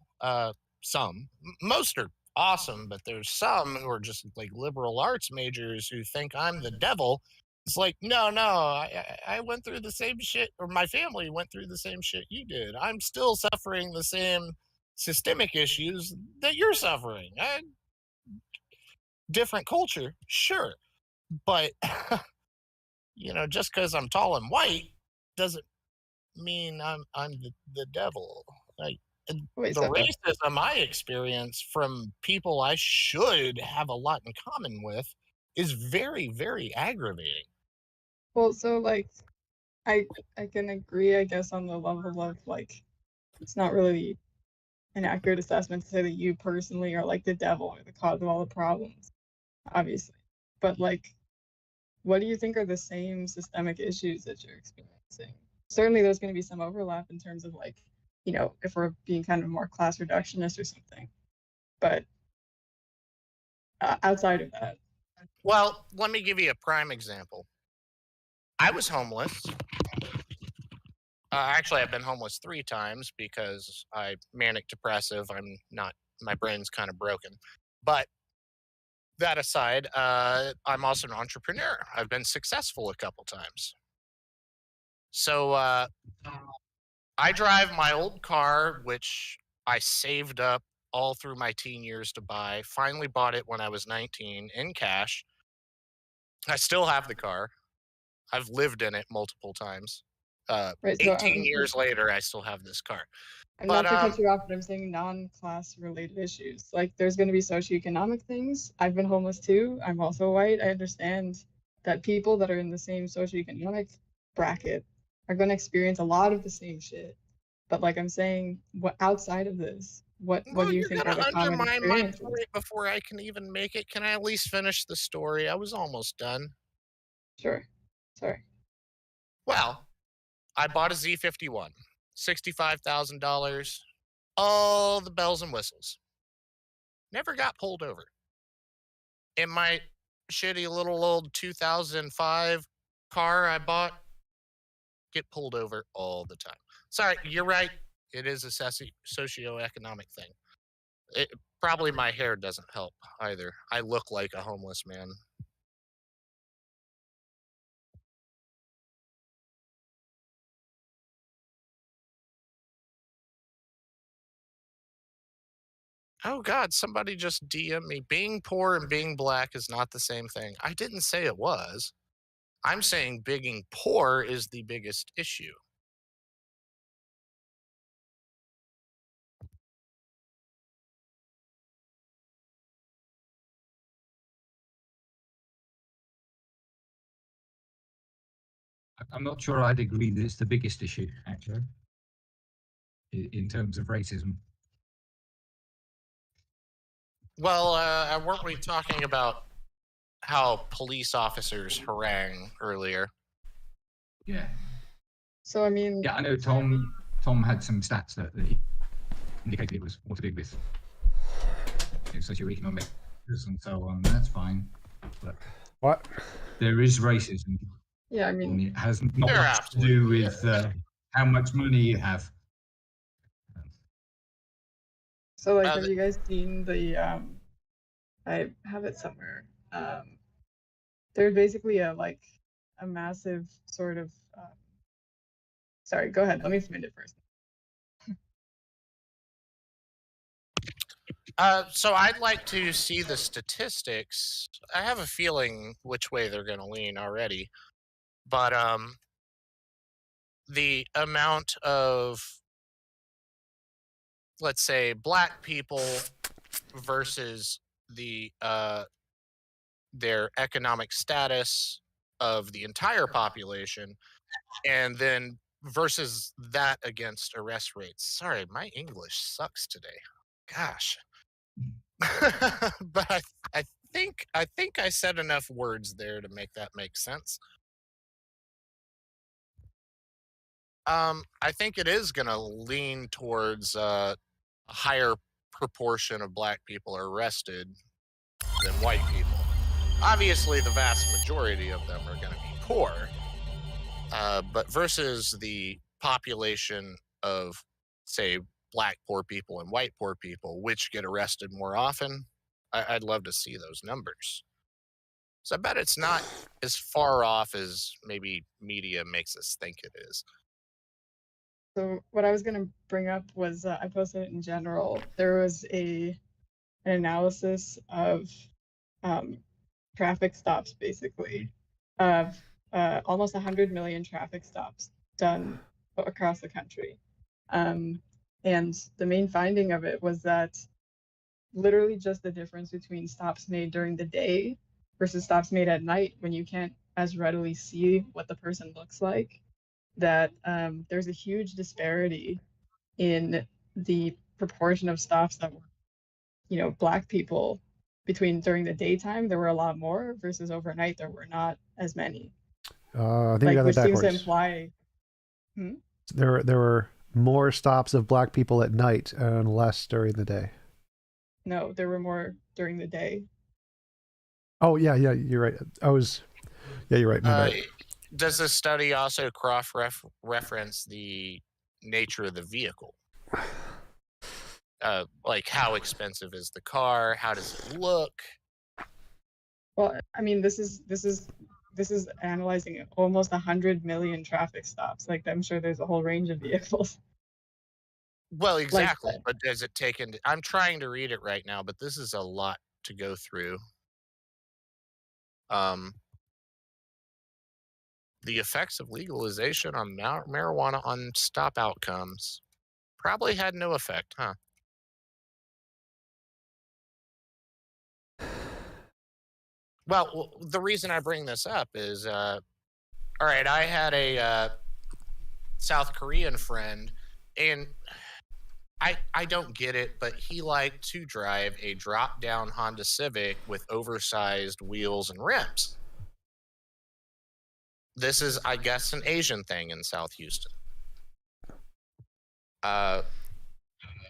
S11: Most are awesome, but there's some who are just like liberal arts majors who think I'm the devil. It's like, no, I went through the same shit, or my family went through the same shit you did. I'm still suffering the same systemic issues that you're suffering. Different culture, sure. But, just because I'm tall and white doesn't mean I'm the devil. Like
S13: Wait,
S11: the
S13: so
S11: racism I experience from people I should have a lot in common with is very, very aggravating.
S13: well, so like I can agree, I guess, on the level of like it's not really an accurate assessment to say that you personally are like the devil or the cause of all the problems, obviously. But like, what do you think are the same systemic issues that you're experiencing? Certainly, there's going to be some overlap in terms of like, you know, if we're being kind of more class reductionist or something. But outside of that,
S11: well, let me give you a prime example. I was homeless. Actually, I've been homeless 3 times because I'm manic depressive. I'm not, my brain's kind of broken. But that aside, I'm also an entrepreneur. I've been successful a couple times. So I drive my old car, which I saved up all through my teen years to buy. Finally bought it when I was 19 in cash. I still have the car. I've lived in it multiple times.
S13: right? So
S11: 18 years later, I still have this car.
S13: I'm
S11: But
S13: not to cut you off, but I'm saying non-class related issues. Like there's going to be socioeconomic things. I've been homeless too. I'm also white. I understand that people that are in the same socioeconomic bracket are going to experience a lot of the same shit. But like I'm saying, what outside of this, what do you
S11: you're
S13: think
S11: gonna
S13: are the common
S11: undermine my
S13: experiences?
S11: point before I can even make it. Can I at least finish the story? I was almost done.
S13: Sure. Sorry.
S11: Well, I bought a Z51, $65,000, all the bells and whistles. Never got pulled over. In my shitty little old 2005 car I bought, get pulled over all the time. Sorry, you're right. It is a socioeconomic thing. Probably my hair doesn't help either. I look like a homeless man. Oh God, somebody just DM me. Being poor and being black is not the same thing. I didn't say it was. I'm saying being poor is the biggest issue.
S5: I'm not sure I'd agree that it's the biggest issue, actually, in terms of racism.
S11: Well, weren't we talking about how police officers harangue earlier?
S5: Yeah.
S13: So I mean,
S5: yeah, I know Tom had some stats that he indicated it was more to do with socioeconomic and so on. That's fine. But
S1: what?
S5: There is racism.
S13: Yeah, I mean,
S5: it has not much to do with how much money you have.
S13: so like, have you guys seen the I have it somewhere. There's basically a massive sort of sorry, go ahead. Let me find it first.
S11: So I'd like to see the statistics. I have a feeling which way they're going to lean already, but the amount of, let's say, black people versus the their economic status of the entire population, and then versus that against arrest rates. Sorry, my English sucks today. Gosh. But I think I said enough words there to make that make sense. I think it is going to lean towards a higher proportion of black people are arrested than white people. Obviously, the vast majority of them are going to be poor, but versus the population of, say, black poor people and white poor people, which get arrested more often, I'd love to see those numbers. So I bet it's not as far off as maybe media makes us think it is.
S13: So what I was going to bring up was I posted it in general. There was an analysis of traffic stops, basically, of almost 100 million traffic stops done across the country. And the main finding of it was that literally just the difference between stops made during the day versus stops made at night, when you can't as readily see what the person looks like, that there's a huge disparity in the proportion of stops that were, Black people. Between during the daytime, there were a lot more, versus overnight, there were not as many.
S1: I think you got that
S13: Which seems to
S1: backwards.
S13: imply.
S1: There were more stops of Black people at night and less during the day.
S13: No, there were more during the day.
S1: Oh yeah, you're right. You're right. My bad.
S11: Does this study also cross-reference the nature of the vehicle? Like how expensive is the car? How does it look?
S13: Well, I mean, this is analyzing almost 100 million traffic stops. Like, I'm sure there's a whole range of vehicles.
S11: Well, exactly. But does it take into? I'm trying to read it right now, but this is a lot to go through. The effects of legalization on marijuana on stop outcomes probably had no effect, huh? Well, the reason I bring this up is, all right, I had a South Korean friend, and I don't get it, but he liked to drive a drop-down Honda Civic with oversized wheels and rims. This is, I guess, an Asian thing in South Houston.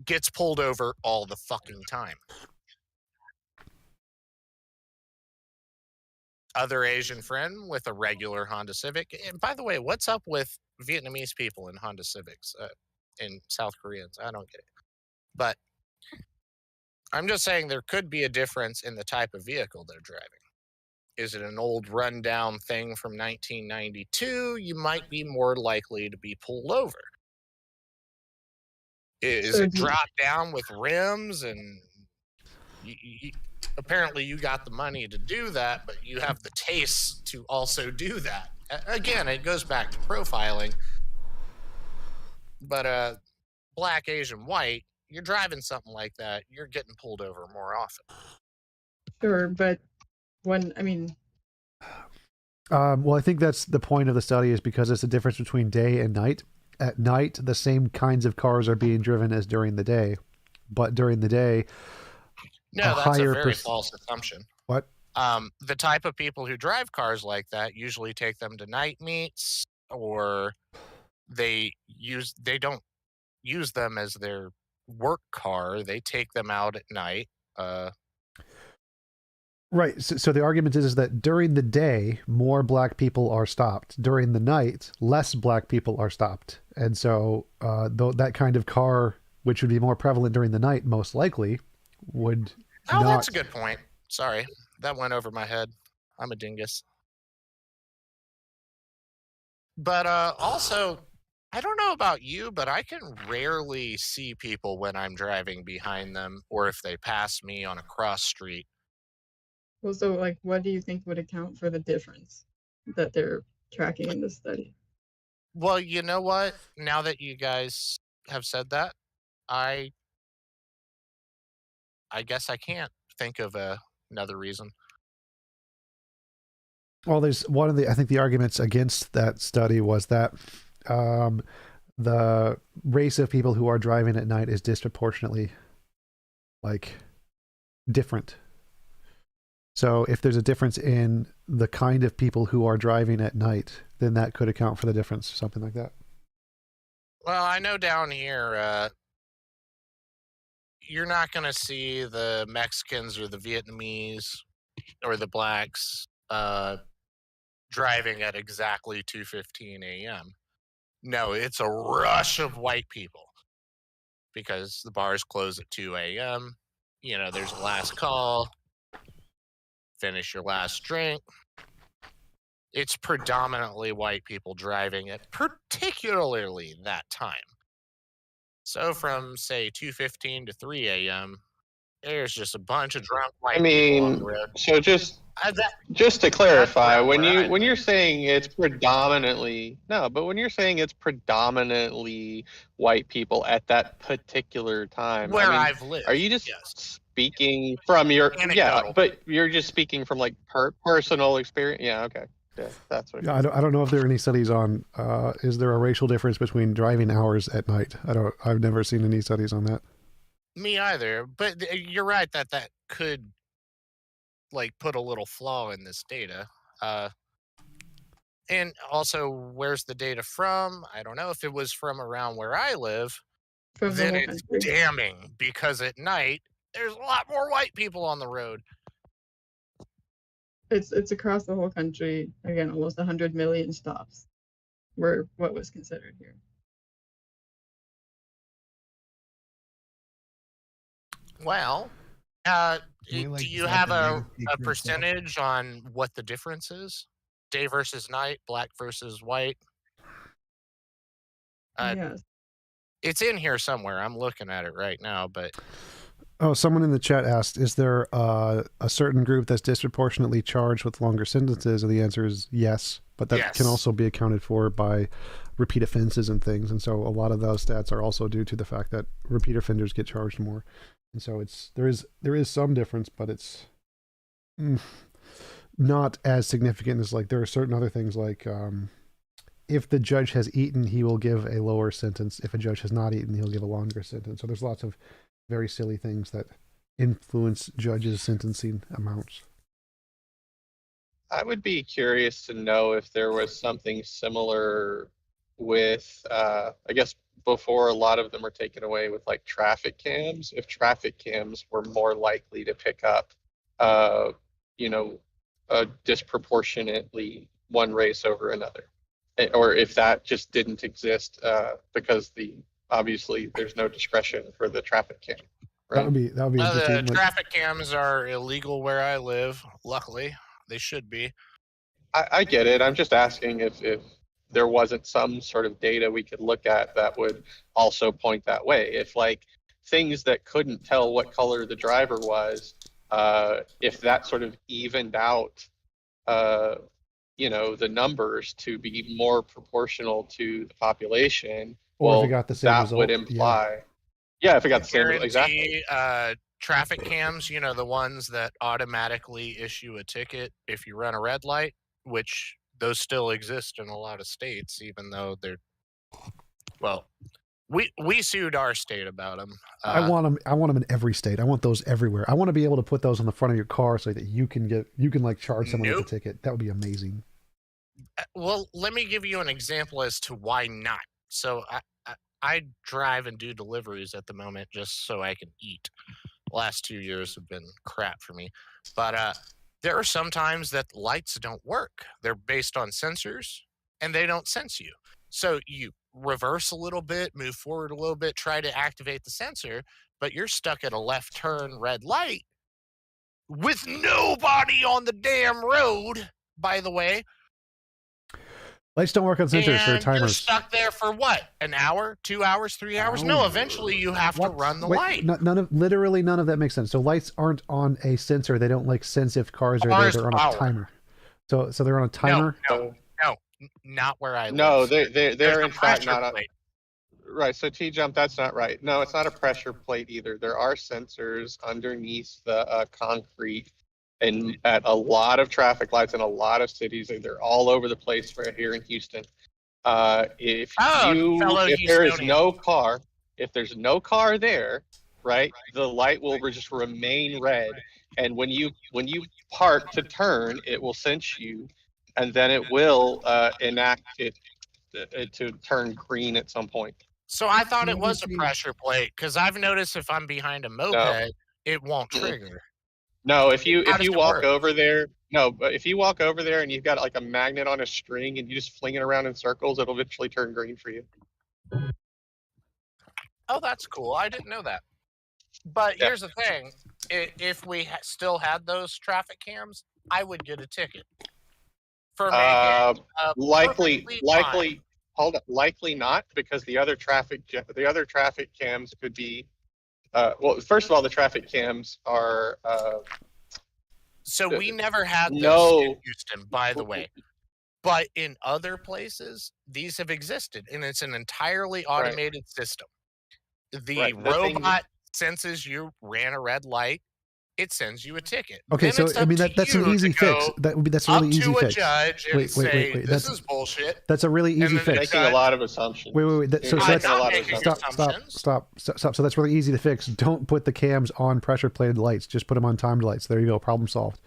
S11: Gets pulled over all the fucking time. Other Asian friend with a regular Honda Civic. And by the way, what's up with Vietnamese people in Honda Civics and South Koreans? I don't get it. But I'm just saying there could be a difference in the type of vehicle they're driving. Is it an old rundown thing from 1992? You might be more likely to be pulled over. Is it dropped down with rims and apparently you got the money to do that, but you have the taste to also do that. Again, it goes back to profiling. But Black, Asian, white, you're driving something like that, you're getting pulled over more often.
S13: Sure, but well,
S1: I think that's the point of the study, is because it's the difference between day and night. At night, the same kinds of cars are being driven as during the day, but during the day,
S11: that's a very false assumption.
S1: What?
S11: The type of people who drive cars like that usually take them to night meets, or they don't use them as their work car. They take them out at night.
S1: Right. So the argument is that during the day, more Black people are stopped. During the night, less Black people are stopped. And so that kind of car, which would be more prevalent during the night, most likely, would not...
S11: that's a good point. Sorry. That went over my head. I'm a dingus. But also, I don't know about you, but I can rarely see people when I'm driving behind them, or if they pass me on a cross street.
S13: Well, so what do you think would account for the difference that they're tracking in this study?
S11: Well, you know what? Now that you guys have said that, I guess I can't think of another reason.
S1: Well, there's I think the arguments against that study was that the race of people who are driving at night is disproportionately different. So if there's a difference in the kind of people who are driving at night, then that could account for the difference, something like that.
S11: Well, I know down here, you're not going to see the Mexicans or the Vietnamese or the Blacks driving at exactly 2:15 a.m. No, it's a rush of white people because the bars close at 2 a.m. There's a last call. Finish your last drink. It's predominantly white people driving at particularly that time. So from, say, 2:15 to 3 a.m., there's just a bunch of drunk white
S4: I
S11: people on the
S4: mean,
S11: road.
S4: so just to clarify, when you're saying it's predominantly but when you're saying it's predominantly white people at that particular time,
S11: Where
S4: I mean,
S11: I've lived,
S4: are you just
S11: yes.
S4: speaking from your
S11: Anecdotal.
S4: but you're just speaking from like personal experience? Yeah, okay. Yeah, that's what.
S1: Yeah, I don't know if there are any studies on is there a racial difference between driving hours at night? I've never seen any studies on that.
S11: Me either, but you're right that could like put a little flaw in this data. And also, where's the data from? I don't know. If it was from around where I live,
S13: From the
S11: then
S13: whole
S11: it's
S13: country.
S11: damning because at night there's a lot more white people on the road.
S13: It's across the whole country. Again, almost 100 million stops were what was considered here.
S11: Well, do you have a percentage on what the difference is? Day versus night, black versus white?
S13: Yes.
S11: It's in here somewhere. I'm looking at it right now, but
S1: Oh, someone in the chat asked, is there a certain group that's disproportionately charged with longer sentences? And the answer is yes, but that can also be accounted for by repeat offenses and things. And so a lot of those stats are also due to the fact that repeat offenders get charged more. And so there is some difference, but it's not as significant as, like, there are certain other things like if the judge has eaten, he will give a lower sentence. If a judge has not eaten, he'll give a longer sentence. So there's lots of very silly things that influence judges' sentencing amounts.
S4: I would be curious to know if there was something similar with, I guess before a lot of them were taken away with like traffic cams, if traffic cams were more likely to pick up, disproportionately one race over another, or if that just didn't exist because obviously there's no discretion for the traffic cam. Right?
S1: That would be interesting.
S11: The traffic cams are illegal where I live. Luckily, they should be.
S4: I get it. I'm just asking if there wasn't some sort of data we could look at that would also point that way. If like things that couldn't tell what color the driver was, if that sort of evened out, the numbers to be more proportional to the population,
S1: or if it got the same
S4: that
S1: result,
S4: would imply. Yeah, if it got the same result, exactly.
S11: Traffic cams, the ones that automatically issue a ticket if you run a red light, which those still exist in a lot of states, even though they're, well, we sued our state about them.
S1: I want them in every state. I want those everywhere. I want to be able to put those on the front of your car so that you can like charge someone with a ticket. That would be amazing.
S11: Well, let me give you an example as to why not. So I drive and do deliveries at the moment just so I can eat. The last 2 years have been crap for me. But there are some times that lights don't work. They're based on sensors, and they don't sense you. So you reverse a little bit, move forward a little bit, try to activate the sensor, but you're stuck at a left turn red light with nobody on the damn road, by the way.
S1: Lights don't work on sensors, they're timers.
S11: You're stuck there for what? An hour, 2 hours, 3 hours? No, eventually you have to run the light.
S1: Literally none of that makes sense. So lights aren't on a sensor. They don't like sense if cars are there. They're on a timer. So they're on a timer?
S11: No, not where I live.
S4: No, they're in fact not on. Right, so TJump, that's not right. No, it's not a pressure plate either. There are sensors underneath the concrete, and at a lot of traffic lights in a lot of cities, they're all over the place right here in Houston. If there's no car there, right, the light will just remain red, and when you park to turn, it will sense you, and then it will enact it to turn green at some point.
S11: So I thought it was a pressure plate, because I've noticed if I'm behind a moped, it won't trigger.
S4: No, if you walk over there, if you walk over there and you've got like a magnet on a string and you just fling it around in circles, it'll eventually turn green for you.
S11: Oh, that's cool. I didn't know that. But here's the thing: if we still had those traffic cams, I would get a ticket for making
S4: likely. Hold up, likely not, because the other traffic cams could be well, first of all, the traffic cams are.
S11: So we never had this
S4: No.
S11: in Houston, by the way. But in other places, these have existed, and it's an entirely automated system. The robot senses you ran a red light, it sends you a ticket.
S1: Okay,
S11: then
S1: so
S11: it's
S1: I
S11: up
S1: mean
S11: to
S1: that's an
S11: you
S1: easy
S11: to
S1: fix.
S11: go
S1: That's a really
S11: up
S1: easy
S11: to a
S1: fix.
S11: judge and say, this is bullshit.
S1: That's a really easy
S11: then the
S1: fix.
S4: Making a lot of assumptions.
S1: Wait. So
S11: I'm
S1: that's
S11: not making
S1: stop. So that's really easy to fix. Don't put the cams on pressure plated lights. Just put them on timed lights. There you go. Problem solved.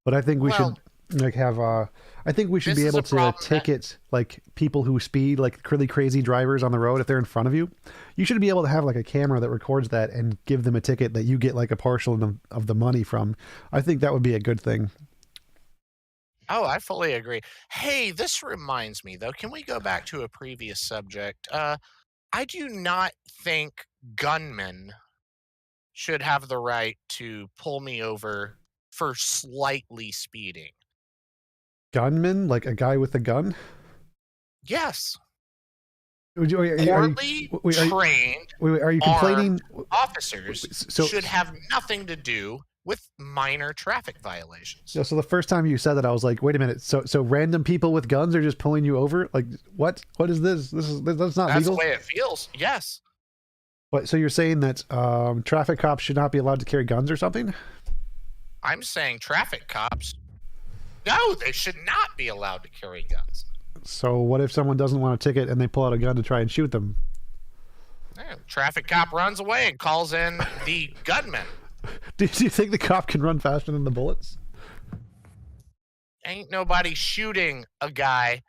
S1: But I think we should like have I think we should be able to ticket like people who speed, like really crazy drivers on the road if they're in front of you. You should be able to have like a camera that records that and give them a ticket that you get like a partial of the money from. I think that would be a good thing.
S11: Oh, I fully agree. Hey, this reminds me though. Can we go back to a previous subject? I do not think gunmen should have the right to pull me over for slightly speeding.
S1: Gunman, like a guy with a gun?
S11: Yes.
S1: Poorly
S11: trained
S1: are you complaining?
S11: Officers should have nothing to do with minor traffic violations.
S1: Yeah, so the first time you said that, I was like, wait a minute. So random people with guns are just pulling you over? Like, what? What is this? That's not
S11: That's
S1: legal?
S11: the way it feels. Yes.
S1: But so you're saying that traffic cops should not be allowed to carry guns or something?
S11: I'm saying traffic cops, no, they should not be allowed to carry guns.
S1: So what if someone doesn't want a ticket and they pull out a gun to try and shoot them?
S11: Traffic cop runs away and calls in the gunman.
S1: Do you think the cop can run faster than the bullets?
S11: Ain't nobody shooting a guy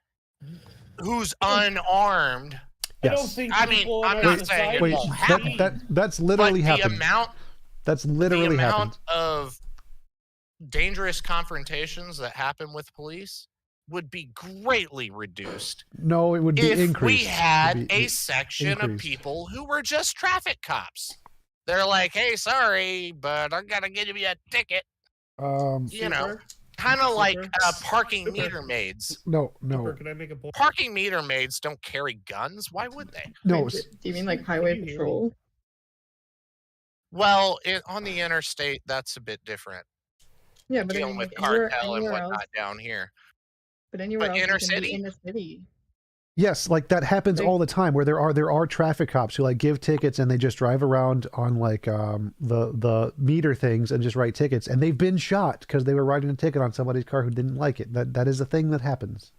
S11: who's unarmed.
S1: Yes.
S11: I mean, I'm not saying it won't happen.
S1: That's literally
S11: but the
S1: happened.
S11: The
S1: happened.
S11: amount of dangerous confrontations that happen with police would be greatly reduced.
S1: No, it would be
S11: if
S1: increased.
S11: we had a section of people who were just traffic cops. They're like, hey, sorry, but I'm gonna give you a ticket. You know, kind of like parking meter maids.
S1: No.
S14: Can I make a point?
S11: Parking meter maids don't carry guns. Why would they?
S1: No.
S13: Do you mean like highway patrol?
S11: Well, on the interstate, that's a bit different.
S13: Yeah, but
S11: dealing
S13: I mean,
S11: with
S13: like anywhere
S11: cartel and
S13: else,
S11: whatnot down here.
S13: but anywhere
S11: But
S13: else
S11: inner
S13: you can be
S11: city?
S13: in the city.
S1: Yes, like that happens all the time where there are traffic cops who like give tickets and they just drive around on like the meter things and just write tickets, and they've been shot because they were writing a ticket on somebody's car who didn't like it. That is a thing that happens.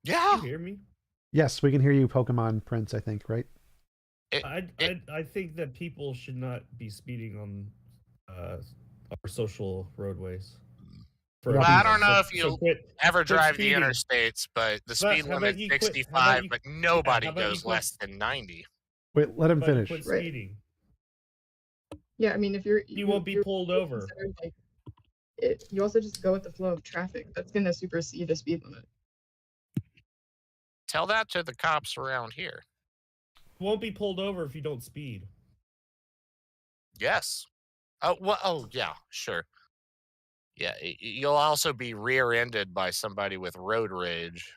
S11: Yeah.
S14: Can you hear me?
S1: Yes, we can hear you, Pokemon Prince, I think, right?
S14: I think that people should not be speeding on our social roadways.
S11: Well, I don't know if
S14: So
S11: you'll
S14: quit
S11: ever drive the
S14: speeding.
S11: interstates, but the speed
S14: how about
S11: limit's
S14: you quit-
S11: 65,
S14: you-
S11: but nobody
S14: how about you
S11: goes
S14: quit-
S11: less than 90.
S1: Wait, let him
S14: But you
S1: finish.
S14: quit speeding.
S13: Yeah, I mean, if you're
S14: You won't be pulled over.
S13: considered, like, you also just go with the flow of traffic. That's gonna supersede a speed limit.
S11: Tell that to the cops around here.
S14: You won't be pulled over if you don't speed.
S11: Yes. Oh, well, oh, yeah, sure. Yeah, you'll also be rear-ended by somebody with road rage.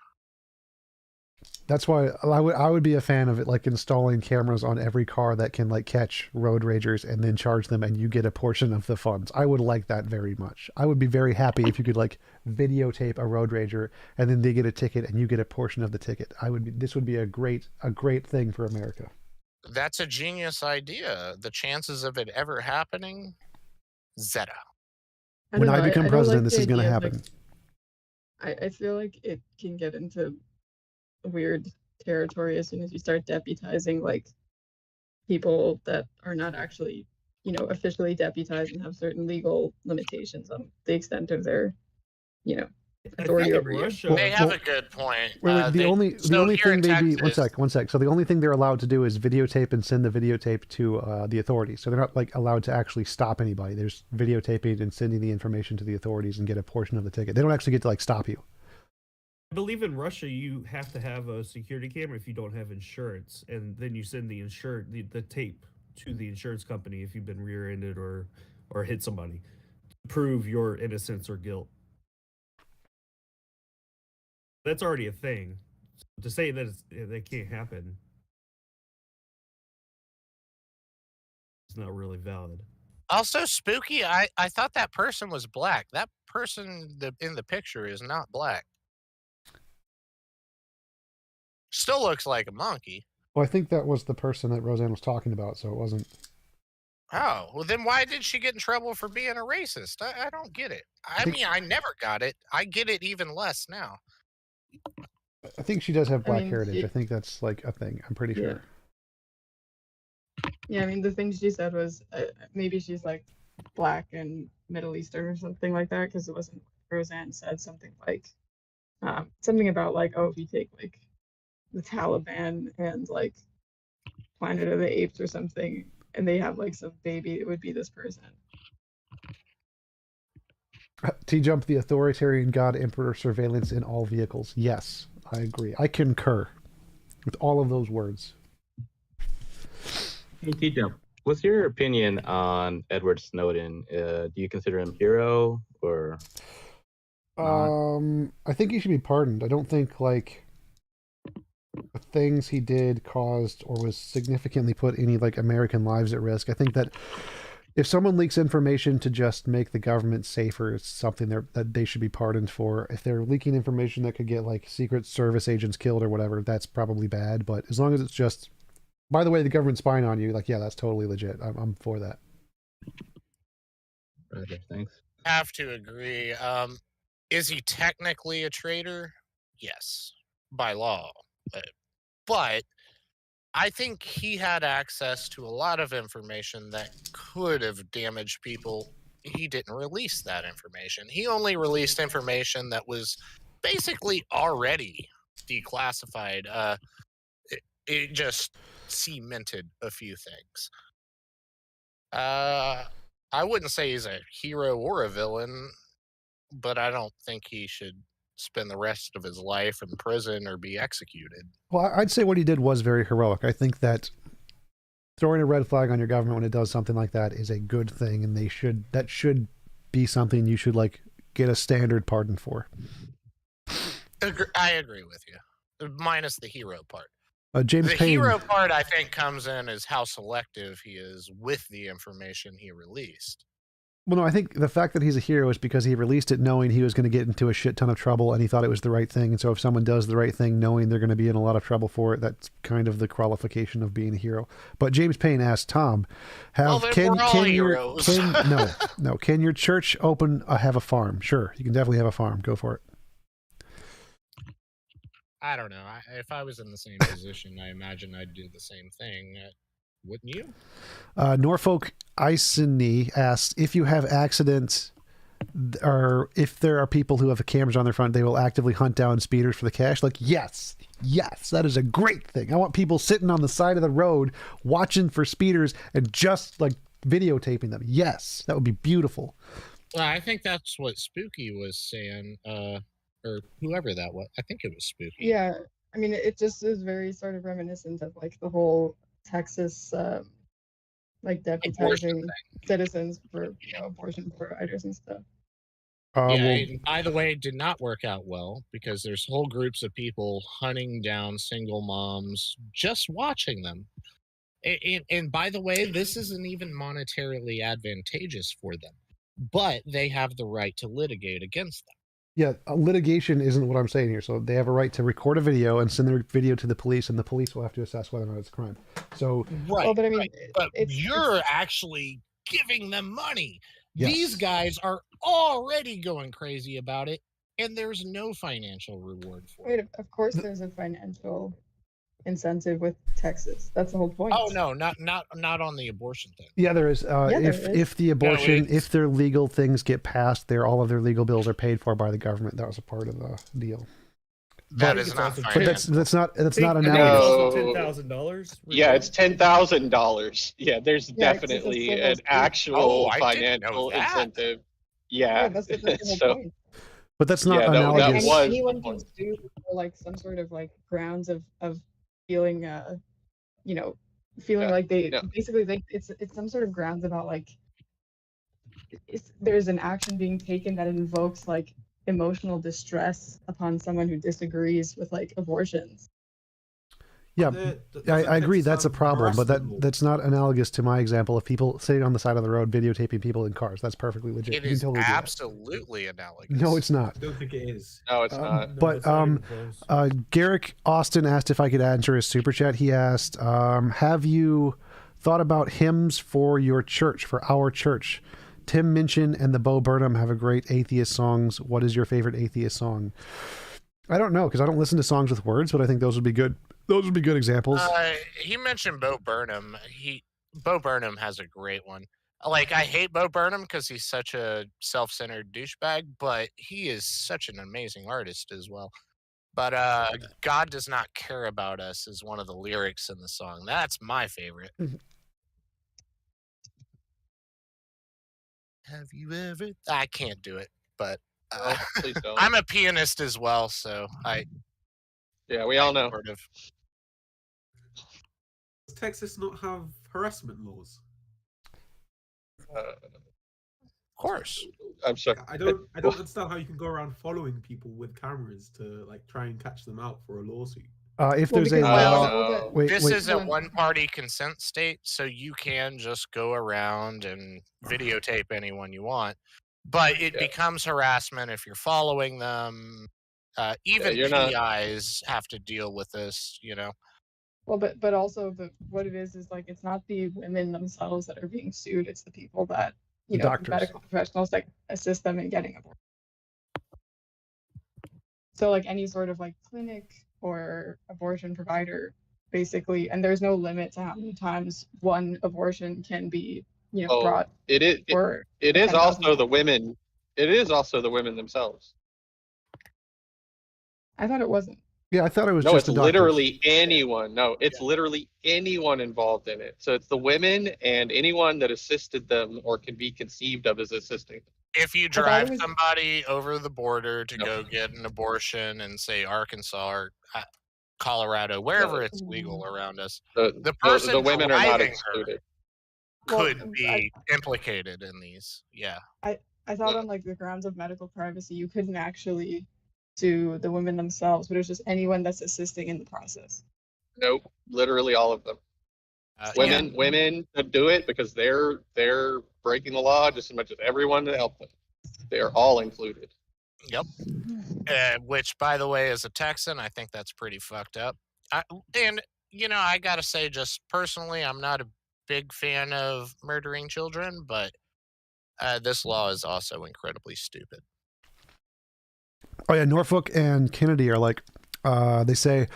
S1: That's why I would be a fan of it, like installing cameras on every car that can like catch road ragers and then charge them, and you get a portion of the funds. I would like that very much. I would be very happy if you could like videotape a road rager and then they get a ticket and you get a portion of the ticket. This would be a great thing for America.
S11: That's a genius idea. The chances of it ever happening, zero.
S1: When I become
S13: don't
S1: president,
S13: like
S1: this
S13: the
S1: is going to
S13: idea of,
S1: happen.
S13: like, I feel like it can get into weird territory as soon as you start deputizing like people that are not actually, officially deputized and have certain legal limitations on the extent of their, authority over you.
S11: They have a good point.
S1: The only
S11: here in
S1: thing
S11: Texas,
S1: one sec. So the only thing they're allowed to do is videotape and send the videotape to the authorities. So they're not like allowed to actually stop anybody. There's videotaping and sending the information to the authorities and get a portion of the ticket. They don't actually get to like stop you.
S14: I believe in Russia you have to have a security camera if you don't have insurance, and then you send the tape to the insurance company if you've been rear-ended or hit somebody to prove your innocence or guilt. That's already a thing. To say that that can't happen it's not really valid.
S11: Also, Spooky, I thought that person was black. That person in the picture is not black. Still looks like a monkey.
S1: Well, I think that was the person that Roseanne was talking about, so it wasn't.
S11: Oh, well, then why did she get in trouble for being a racist? I don't get it. I mean, I never got it. I get it even less now.
S1: I think she does have black heritage.
S13: she-
S1: I think that's like a thing. I'm pretty sure.
S13: Yeah, I mean, the thing she said was maybe she's like black and Middle Eastern or something like that, because it wasn't. Roseanne said something like something about like, oh, if you take like the Taliban and like Planet of the Apes or something, and they have like some baby, it would be this person.
S1: TJump, the authoritarian God Emperor surveillance in all vehicles. Yes, I agree. I concur with all of those words.
S15: Hey, TJump, what's your opinion on Edward Snowden? Do you consider him hero or not?
S1: I think he should be pardoned. I don't think like the things he did caused or was significantly put any like American lives at risk. I think that if someone leaks information to just make the government safer, it's something that they should be pardoned for. If they're leaking information that could get like Secret Service agents killed or whatever, that's probably bad. But as long as it's just, by the way, the government's spying on you, like, yeah, that's totally legit. I'm for that.
S15: Okay, thanks.
S11: I have to agree. Is he technically a traitor? Yes, by law. But I think he had access to a lot of information that could have damaged people. He didn't release that information. He only released information that was basically already declassified. It just cemented a few things. I wouldn't say he's a hero or a villain, but I don't think he should spend the rest of his life in prison or be executed.
S1: Well, I'd say what he did was very heroic. I think that throwing a red flag on your government when it does something like that is a good thing, and that should be something you should like get a standard pardon for.
S11: I agree with you, minus the hero part.
S1: James
S11: the
S1: Payne.
S11: Hero part, I think, comes in as how selective he is with the information he released.
S1: Well, no, I think the fact that he's a hero is because he released it knowing he was going to get into a shit ton of trouble, and he thought it was the right thing. And so if someone does the right thing knowing they're going to be in a lot of trouble for it, that's kind of the qualification of being a hero. But James Payne asked Tom, can your church have a farm? Sure, you can definitely have a farm. Go for it.
S11: I don't know. If I was in the same position, I imagine I'd do the same thing. Wouldn't you?
S1: Norfolk Iceny asked, if you have accidents or if there are people who have cameras on their front, they will actively hunt down speeders for the cash. Like, yes, that is a great thing. I want people sitting on the side of the road watching for speeders and just like videotaping them. Yes, that would be beautiful.
S11: Well, I think that's what Spooky was saying, or whoever that was. I think it was Spooky.
S13: Yeah, I mean, it just is very sort of reminiscent of like the whole Texas, like deputizing citizens for abortion providers and stuff.
S11: And by the way, it did not work out well because there's whole groups of people hunting down single moms, just watching them. And by the way, this isn't even monetarily advantageous for them, but they have the right to litigate against them.
S1: Yeah, litigation isn't what I'm saying here. So they have a right to record a video and send their video to the police, and the police will have to assess whether or not it's a crime. So,
S11: right,
S13: well, but I mean,
S11: but you're actually giving them money.
S1: Yes.
S11: These guys are already going crazy about it, and there's no financial reward for it.
S13: Of course, there's a financial incentive with Texas. That's the whole point.
S11: Oh no, not on the abortion thing.
S1: Yeah, there is. If the abortion, if their legal things get passed, all of their legal bills are paid for by the government. That was a part of the deal.
S11: That is not.
S1: But that's not analogous.
S14: $10,000.
S4: Yeah, it's $10,000. Yeah, there's definitely an actual financial incentive. Yeah,
S13: that's the
S4: so.
S13: point.
S1: But that's not analogous.
S13: Anyone can do like some sort of like grounds of feeling, feeling like they basically it's some sort of grounds about like there's an action being taken that invokes like emotional distress upon someone who disagrees with like abortions.
S1: Yeah, I agree. That's a
S16: have
S1: problem, but
S16: harassment laws?
S1: that's not analogous to my example of people sitting on the side of the road videotaping people in cars. That's perfectly legit.
S11: It
S1: You
S11: is
S1: can totally do that.
S11: absolutely analogous.
S1: No, it's not.
S16: I don't think it is.
S4: No, it's not.
S1: But Garrick Austin asked if I could answer his super chat. He asked, have you thought about hymns for your church, for our church? Tim Minchin and the Bo Burnham have a great atheist songs. What is your favorite atheist song? I don't know, because I don't listen to songs with words, but I think those would be good. Those would be good examples.
S11: He mentioned Bo Burnham. Bo Burnham has a great one. Like, I hate Bo Burnham because he's such a self-centered douchebag, but he is such an amazing artist as well. But God Does Not Care About Us is one of the lyrics in the song. That's my favorite. Have you ever... I can't do it, but
S4: please don't.
S11: I'm a pianist as well, so
S4: Yeah, we all know.
S11: Sort of.
S16: Does Texas not have harassment laws?
S11: Of course.
S4: I'm sorry.
S16: I don't understand how you can go around following people with cameras to like try and catch them out for a lawsuit.
S1: If there's a law,
S11: this is a one-party consent state, so you can just go around and videotape anyone you want. But it becomes harassment if you're following them. Even PIs have to deal with this, you know.
S13: Well, but also what it is like it's not the women themselves that are being sued; it's the people that medical professionals that assist them in getting abortion. So like any sort of like clinic or abortion provider, basically, and there's no limit to how many times one abortion can be brought.
S4: It is also the women. It is also the women themselves.
S13: I thought it wasn't.
S1: Yeah, I thought it was
S4: no,
S1: just
S4: it's literally anyone. No, it's literally anyone involved in it. So it's the women and anyone that assisted them or can be conceived of as assisting them.
S11: If you drive somebody over the border to go get an abortion in, say, Arkansas or Colorado, wherever it's legal around us, the person
S4: the women are not
S11: driving
S4: excluded.
S11: Could be implicated in these. Yeah.
S13: I thought on like the grounds of medical privacy, you couldn't actually sue the women themselves, but it's just anyone that's assisting in the process.
S4: Nope, literally all of them. Women could do it because they're breaking the law just as much as everyone to help them. They're all included.
S11: Yep. Which, by the way, as a Texan, I think that's pretty fucked up. And I gotta say, just personally, I'm not a big fan of murdering children, but this law is also incredibly stupid.
S1: Oh yeah, Norfolk and Kennedy are like, they say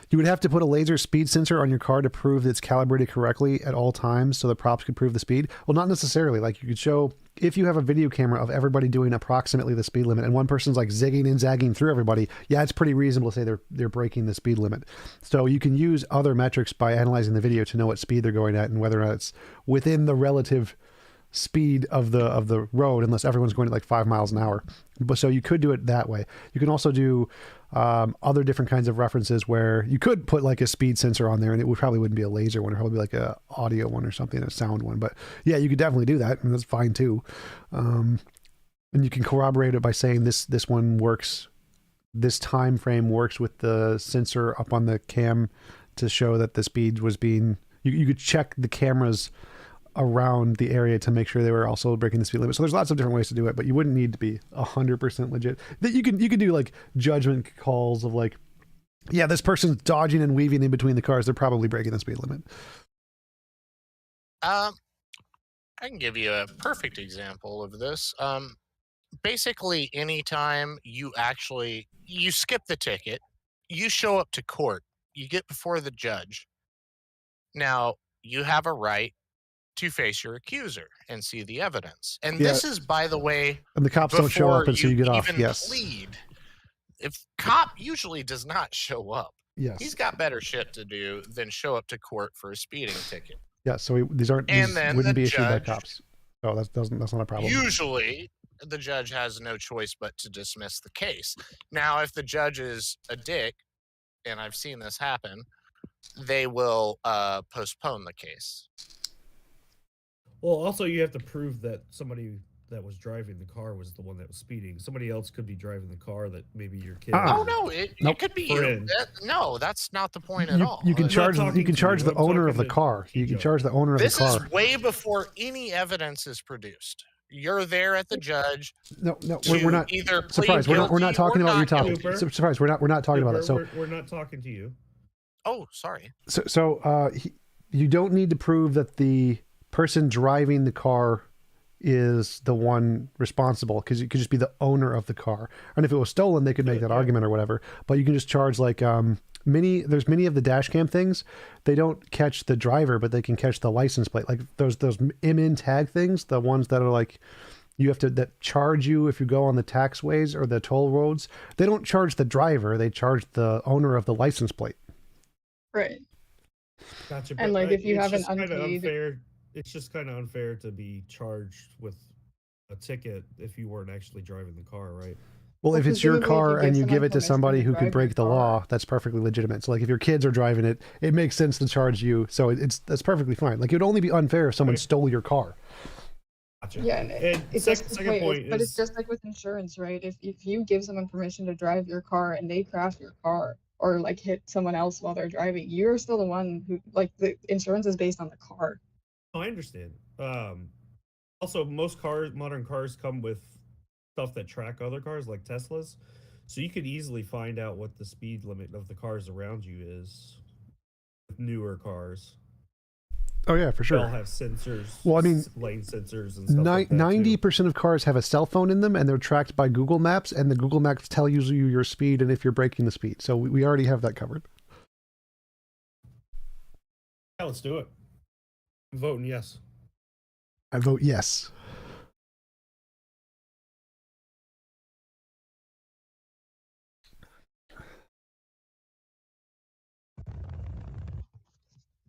S1: you would have to put a laser speed sensor on your car to prove that it's calibrated correctly at all times so the props could prove the speed. Well, not necessarily. Like you could show, if you have a video camera of everybody doing approximately the speed limit and one person's like zigging and zagging through everybody, yeah, it's pretty reasonable to say they're breaking the speed limit. So you can use other metrics by analyzing the video to know what speed they're going at and whether or not it's within the relative speed of the road, unless everyone's going at like 5 miles an hour. But so you could do it that way. You can also do other different kinds of references where you could put like a speed sensor on there, and it probably wouldn't be a laser one. It'd probably be like a audio one or something, a sound one. But yeah, you could definitely do that, and that's fine too. And you can corroborate it by saying this one works. This time frame works with the sensor up on the cam to show that the speed was being. You could check the cameras around the area to make sure they were also breaking the speed limit. So there's lots of different ways to do it, but you wouldn't need to be 100% legit. That you can do like judgment calls of like, yeah, this person's dodging and weaving in between the cars. They're probably breaking the speed limit.
S11: I can give you a perfect example of this. Basically, anytime you skip the ticket, you show up to court, you get before the judge. Now, you have a right to face your accuser and see the evidence. And this is, by the way,
S1: and the cops don't show up, and so you get off. Yes.
S11: Plead. If cop usually does not show up,
S1: yes,
S11: he's got better shit to do than show up to court for a speeding ticket.
S1: Yeah. So these wouldn't be issued by cops. Oh, that's not a problem.
S11: Usually, the judge has no choice but to dismiss the case. Now, if the judge is a dick, and I've seen this happen, they will postpone the case.
S14: Well, also you have to prove that somebody that was driving the car was the one that was speeding. Somebody else could be driving the car that maybe your kid.
S11: Oh no, it could be you.
S14: Friend.
S11: No, that's not the point at all.
S1: You can charge the owner of the
S14: to
S1: car. You can charge the owner of the
S11: This
S1: car.
S11: is way before any evidence is produced. You're there at the judge.
S1: No, we're not.
S11: Either
S1: Surprise! We're not talking about your topic.
S14: Cooper.
S1: Surprise! We're not talking about that. So
S14: we're not talking to you.
S11: Oh, sorry.
S1: So you don't need to prove that the person driving the car is the one responsible, because it could just be the owner of the car. And if it was stolen, they could make that argument or whatever. But you can just charge like there's many of the dash cam things. They don't catch the driver, but they can catch the license plate. Like those MN tag things, the ones that are like that charge you if you go on the taxways or the toll roads. They don't charge the driver. They charge the owner of the license plate.
S13: Right.
S14: Gotcha.
S13: And like if you have an
S14: unpaid, it's just kind of unfair to be charged with a ticket if you weren't actually driving the car, right?
S1: Well, if it's your car and you give it to somebody who can break the law, that's perfectly legitimate. So like if your kids are driving it, it makes sense to charge you. So that's perfectly fine. Like it would only be unfair if someone stole your car.
S14: Gotcha.
S13: Yeah, and it's
S14: second point
S13: but it's just like with insurance, right? If you give someone permission to drive your car and they crash your car or like hit someone else while they're driving, you're still the one who, like, the insurance is based on the car.
S14: Oh, I understand. Also, most modern cars come with stuff that track other cars, like Teslas, so you could easily find out what the speed limit of the cars around you is with newer cars.
S1: Oh yeah, for sure.
S14: They'll have sensors.
S1: Well, I mean,
S14: lane sensors and stuff like that.
S1: 90% of cars have a cell phone in them, and they're tracked by Google Maps, and the Google Maps tell you your speed and if you're breaking the speed. So we already have that covered.
S14: Yeah, let's do it. I'm voting yes.
S1: I vote yes.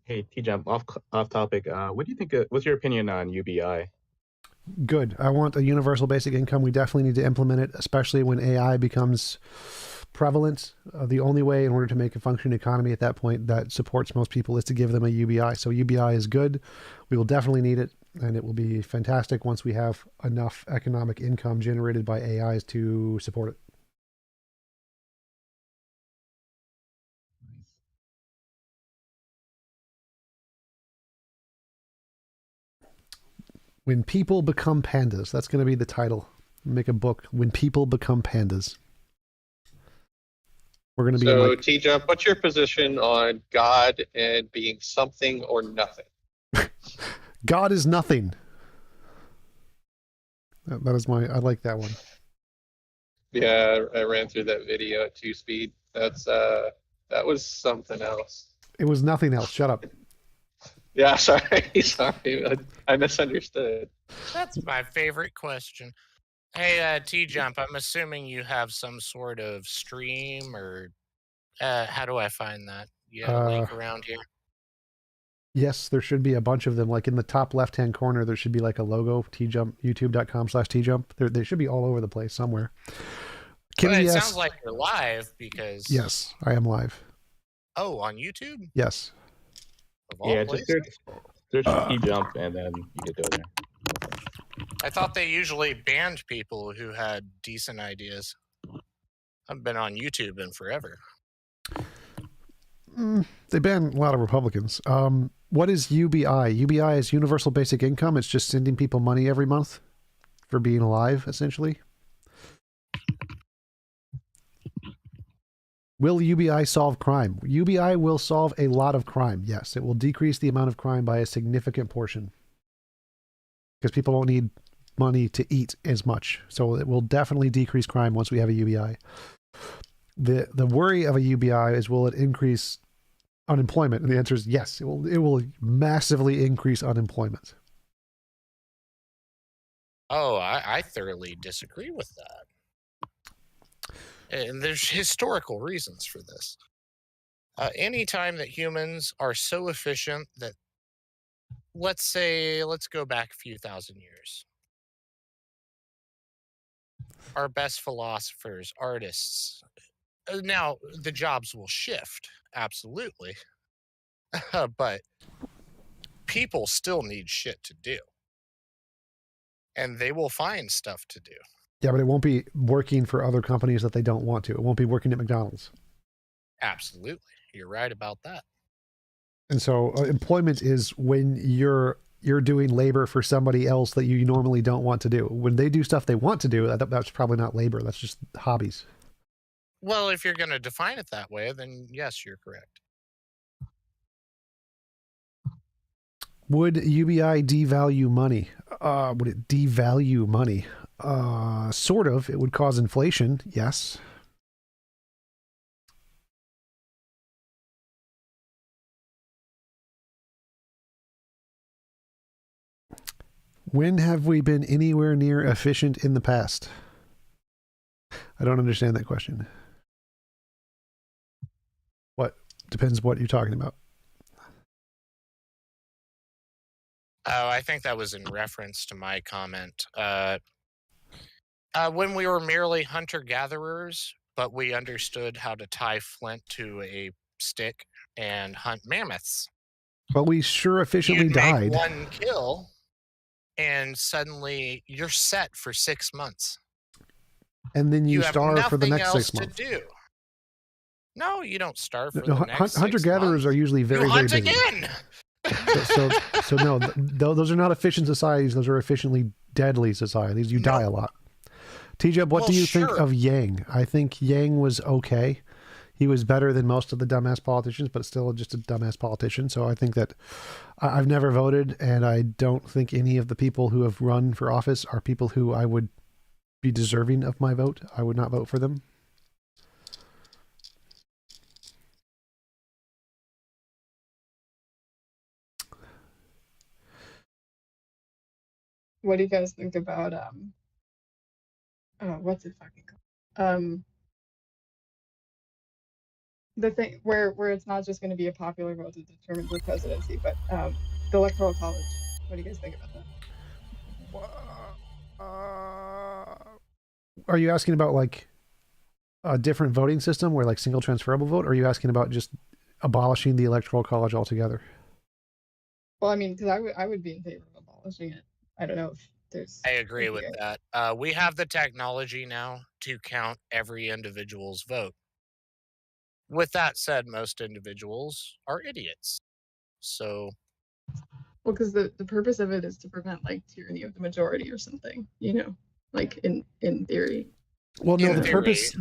S15: Hey, TJump, off topic. What do you think? What's your opinion on UBI?
S1: Good. I want a universal basic income. We definitely need to implement it, especially when AI becomes prevalent. The only way in order to make a functioning economy at that point that supports most people is to give them a UBI. So UBI is good. We will definitely need it, and it will be fantastic once we have enough economic income generated by AIs to support it. When People Become Pandas. That's going to be the title. Make a book. When People Become Pandas. We're going to be
S4: So, TJump, what's your position on God and being something or nothing?
S1: God is nothing. That is I like that one.
S4: Yeah, I ran through that video at 2 speed. That was something else.
S1: It was nothing else. Shut up.
S4: Yeah, sorry. I misunderstood.
S11: That's my favorite question. Hey, TJump, I'm assuming you have some sort of stream or how do I find that? You have a link around here?
S1: Yes, there should be a bunch of them. Like in the top left-hand corner, there should be like a logo, TJump, youtube.com/TJump. They should be all over the place somewhere.
S11: Well, it sounds like you're live because...
S1: Yes, I am live.
S11: Oh, on YouTube?
S1: Yes.
S15: Yeah, just search TJump and then you get go there.
S11: I thought they usually banned people who had decent ideas. I've been on YouTube in forever.
S1: They ban a lot of Republicans. What is UBI? UBI is Universal Basic Income. It's just sending people money every month for being alive, essentially. Will UBI solve crime? UBI will solve a lot of crime. Yes, it will decrease the amount of crime by a significant portion. Because people don't need money to eat as much. So it will definitely decrease crime once we have a UBI. The worry of a UBI is, will it increase unemployment? And the answer is yes. It will massively increase unemployment.
S11: Oh, I thoroughly disagree with that. And there's historical reasons for this. Anytime that humans are so efficient that, let's go back a few thousand years. Our best philosophers, artists. Now, the jobs will shift, absolutely. But people still need shit to do. and they will find stuff to do.
S1: Yeah, but it won't be working for other companies that they don't want to. It won't be working at McDonald's.
S11: Absolutely. You're right about that.
S1: And so employment is when you're doing labor for somebody else that you normally don't want to do. When they do stuff they want to do, that's probably not labor. That's just hobbies.
S11: Well, if you're going to define it that way, then yes, you're correct.
S1: Would UBI devalue money? Would it devalue money? Sort of. It would cause inflation. Yes. When have we been anywhere near efficient in the past? I don't understand that question. What? Depends what you're talking about.
S11: Oh, I think that was in reference to my comment. When we were merely hunter-gatherers, but we understood how to tie flint to a stick and hunt mammoths.
S1: But we sure efficiently died.
S11: Make one kill, and suddenly you're set for 6 months.
S1: And then you starve for the next 6
S11: To
S1: months.
S11: do. No, you don't starve for
S1: No,
S11: the next 6
S1: hunter-gatherers
S11: months.
S1: are usually very,
S11: You
S1: very
S11: hunt
S1: busy.
S11: again.
S1: So no, those are not efficient societies. Those are efficiently deadly societies. You die a lot. TJump, what do you think of Yang? I think Yang was okay. He was better than most of the dumbass politicians, but still just a dumbass politician. So I think that I've never voted, and I don't think any of the people who have run for office are people who I would be deserving of my vote. I would not vote for them.
S13: What do you guys think about what's it fucking called? The thing where it's not just going to be a popular vote that determines the presidency, but the electoral college. What do you guys think about that?
S1: Are you asking about like a different voting system where like single transferable vote? Or are you asking about just abolishing the electoral college altogether?
S13: Well, I mean, because I would be in favor of abolishing it. I don't know if there's.
S11: I agree with that. We have the technology now to count every individual's vote. With that said, most individuals are idiots. So.
S13: Well, because the purpose of it is to prevent like tyranny of the majority or something, you know, like in theory.
S1: Well, no, the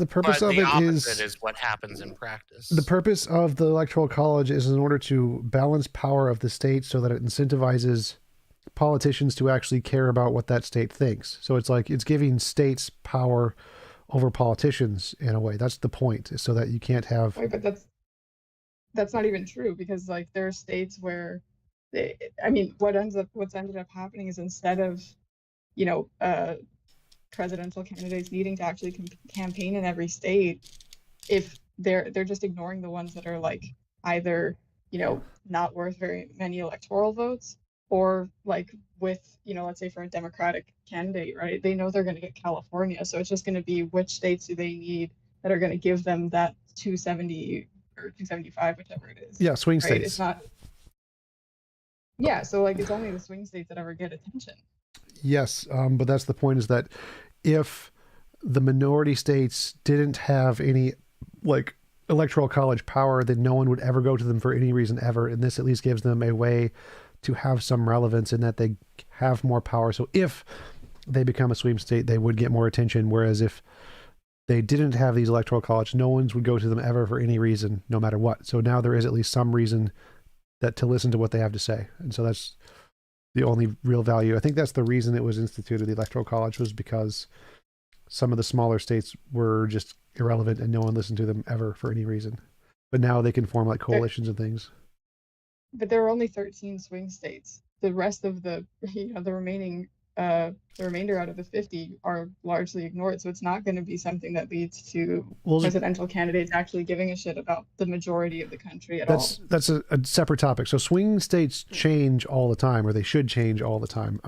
S1: purpose of it
S11: is what happens in practice.
S1: The purpose of the electoral college is in order to balance power of the state so that it incentivizes politicians to actually care about what that state thinks. So it's like it's giving states power over politicians in a way. That's the point, so that you can't have.
S13: Wait, but that's not even true, because like there are states where what's ended up happening is instead of, you know, presidential candidates needing to actually campaign in every state, if they're just ignoring the ones that are like either, you know, not worth very many electoral votes, or like with, you know, let's say for a Democratic candidate, right? They know they're going to get California, so it's just going to be which states do they need that are going to give them that 270 or 275, whichever it is.
S1: Yeah, swing
S13: right?
S1: states.
S13: It's not. Yeah, so like it's only the swing states that ever get attention.
S1: Yes, but that's the point, is that if the minority states didn't have any like electoral college power, then no one would ever go to them for any reason ever. And this at least gives them a way to have some relevance in that they have more power. So if they become a swing state, they would get more attention. Whereas if they didn't have these electoral college, no one would go to them ever for any reason, no matter what. So now there is at least some reason that to listen to what they have to say. And so that's the only real value. I think that's the reason it was instituted, the electoral college, was because some of the smaller states were just irrelevant and no one listened to them ever for any reason. But now they can form like coalitions and things.
S13: But there are only 13 swing states. The rest of the, you know, the remainder out of the 50 are largely ignored. So it's not going to be something that leads to presidential candidates actually giving a shit about the majority of the country at all.
S1: That's a separate topic. So swing states change all the time, or they should change all the time.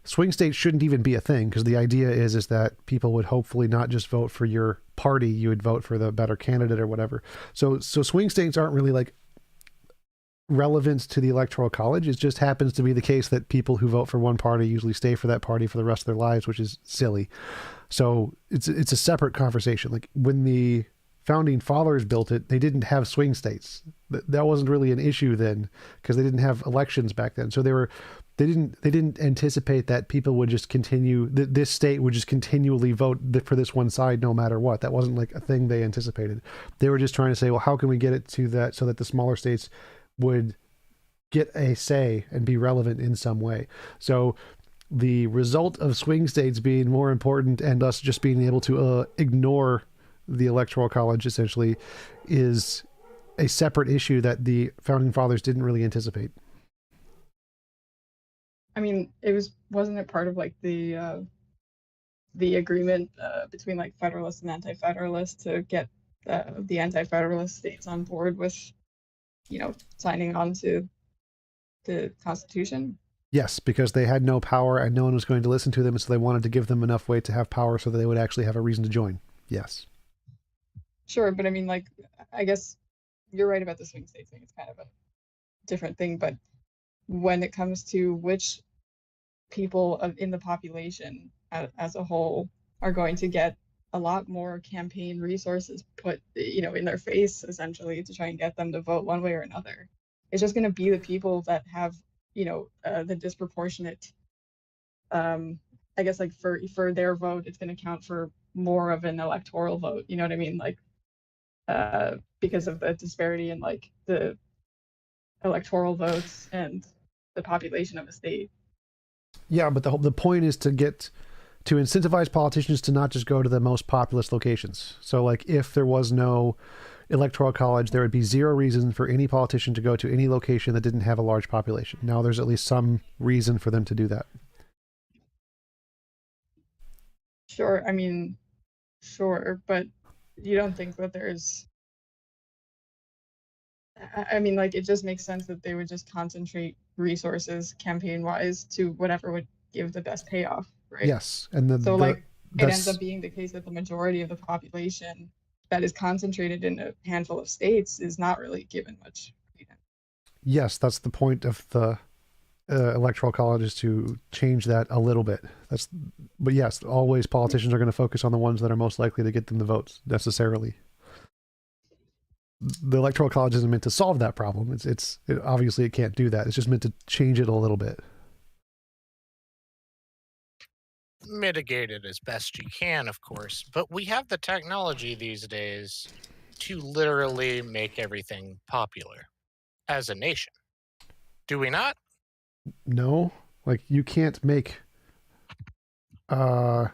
S1: Swing states shouldn't even be a thing, because the idea is that people would hopefully not just vote for your party, you would vote for the better candidate or whatever. So swing states aren't really like relevance to the Electoral College. It just happens to be the case that people who vote for one party usually stay for that party for the rest of their lives, which is silly. So it's a separate conversation. Like when the founding fathers built it, they didn't have swing states. That wasn't really an issue then because they didn't have elections back then. So they didn't anticipate that people would just continue, this state would just continually vote for this one side no matter what. That wasn't like a thing they anticipated. They were just trying to say, well, how can we get it to that so that the smaller states would get a say and be relevant in some way. So the result of swing states being more important and us just being able to ignore the Electoral College essentially is a separate issue that the founding fathers didn't really anticipate.
S13: I mean, wasn't it part of like the agreement between like Federalists and Anti-Federalists to get the Anti-Federalist states on board with, signing on to the Constitution?
S1: Yes, because they had no power and no one was going to listen to them, so they wanted to give them enough weight to have power so that they would actually have a reason to join. Yes.
S13: Sure, but I mean, like, I guess you're right about the swing state thing. It's kind of a different thing, but when it comes to which people in the population as a whole are going to get a lot more campaign resources put, in their face, essentially, to try and get them to vote one way or another. It's just going to be the people that have, the disproportionate, I guess, like for their vote, it's going to count for more of an electoral vote. You know what I mean? Like, because of the disparity in like the electoral votes and the population of a state.
S1: Yeah, but the point is to incentivize politicians to not just go to the most populous locations. So like if there was no Electoral College, there would be zero reason for any politician to go to any location that didn't have a large population. Now there's at least some reason for them to do that.
S13: Sure, I mean, sure, but you don't think that there's... I mean, like, it just makes sense that they would just concentrate resources campaign-wise to whatever would give the best payoff, right?
S1: Yes, and
S13: it ends up being the case that the majority of the population that is concentrated in a handful of states is not really given much freedom.
S1: Yes, that's the point of the Electoral College, is to change that a little bit. But yes, always politicians are going to focus on the ones that are most likely to get them the votes necessarily. The Electoral College isn't meant to solve that problem. Obviously it can't do that. It's just meant to change it a little bit.
S11: Mitigate it as best you can, of course, but we have the technology these days to literally make everything popular as a nation. Do we not?
S1: No, like you can't make Britney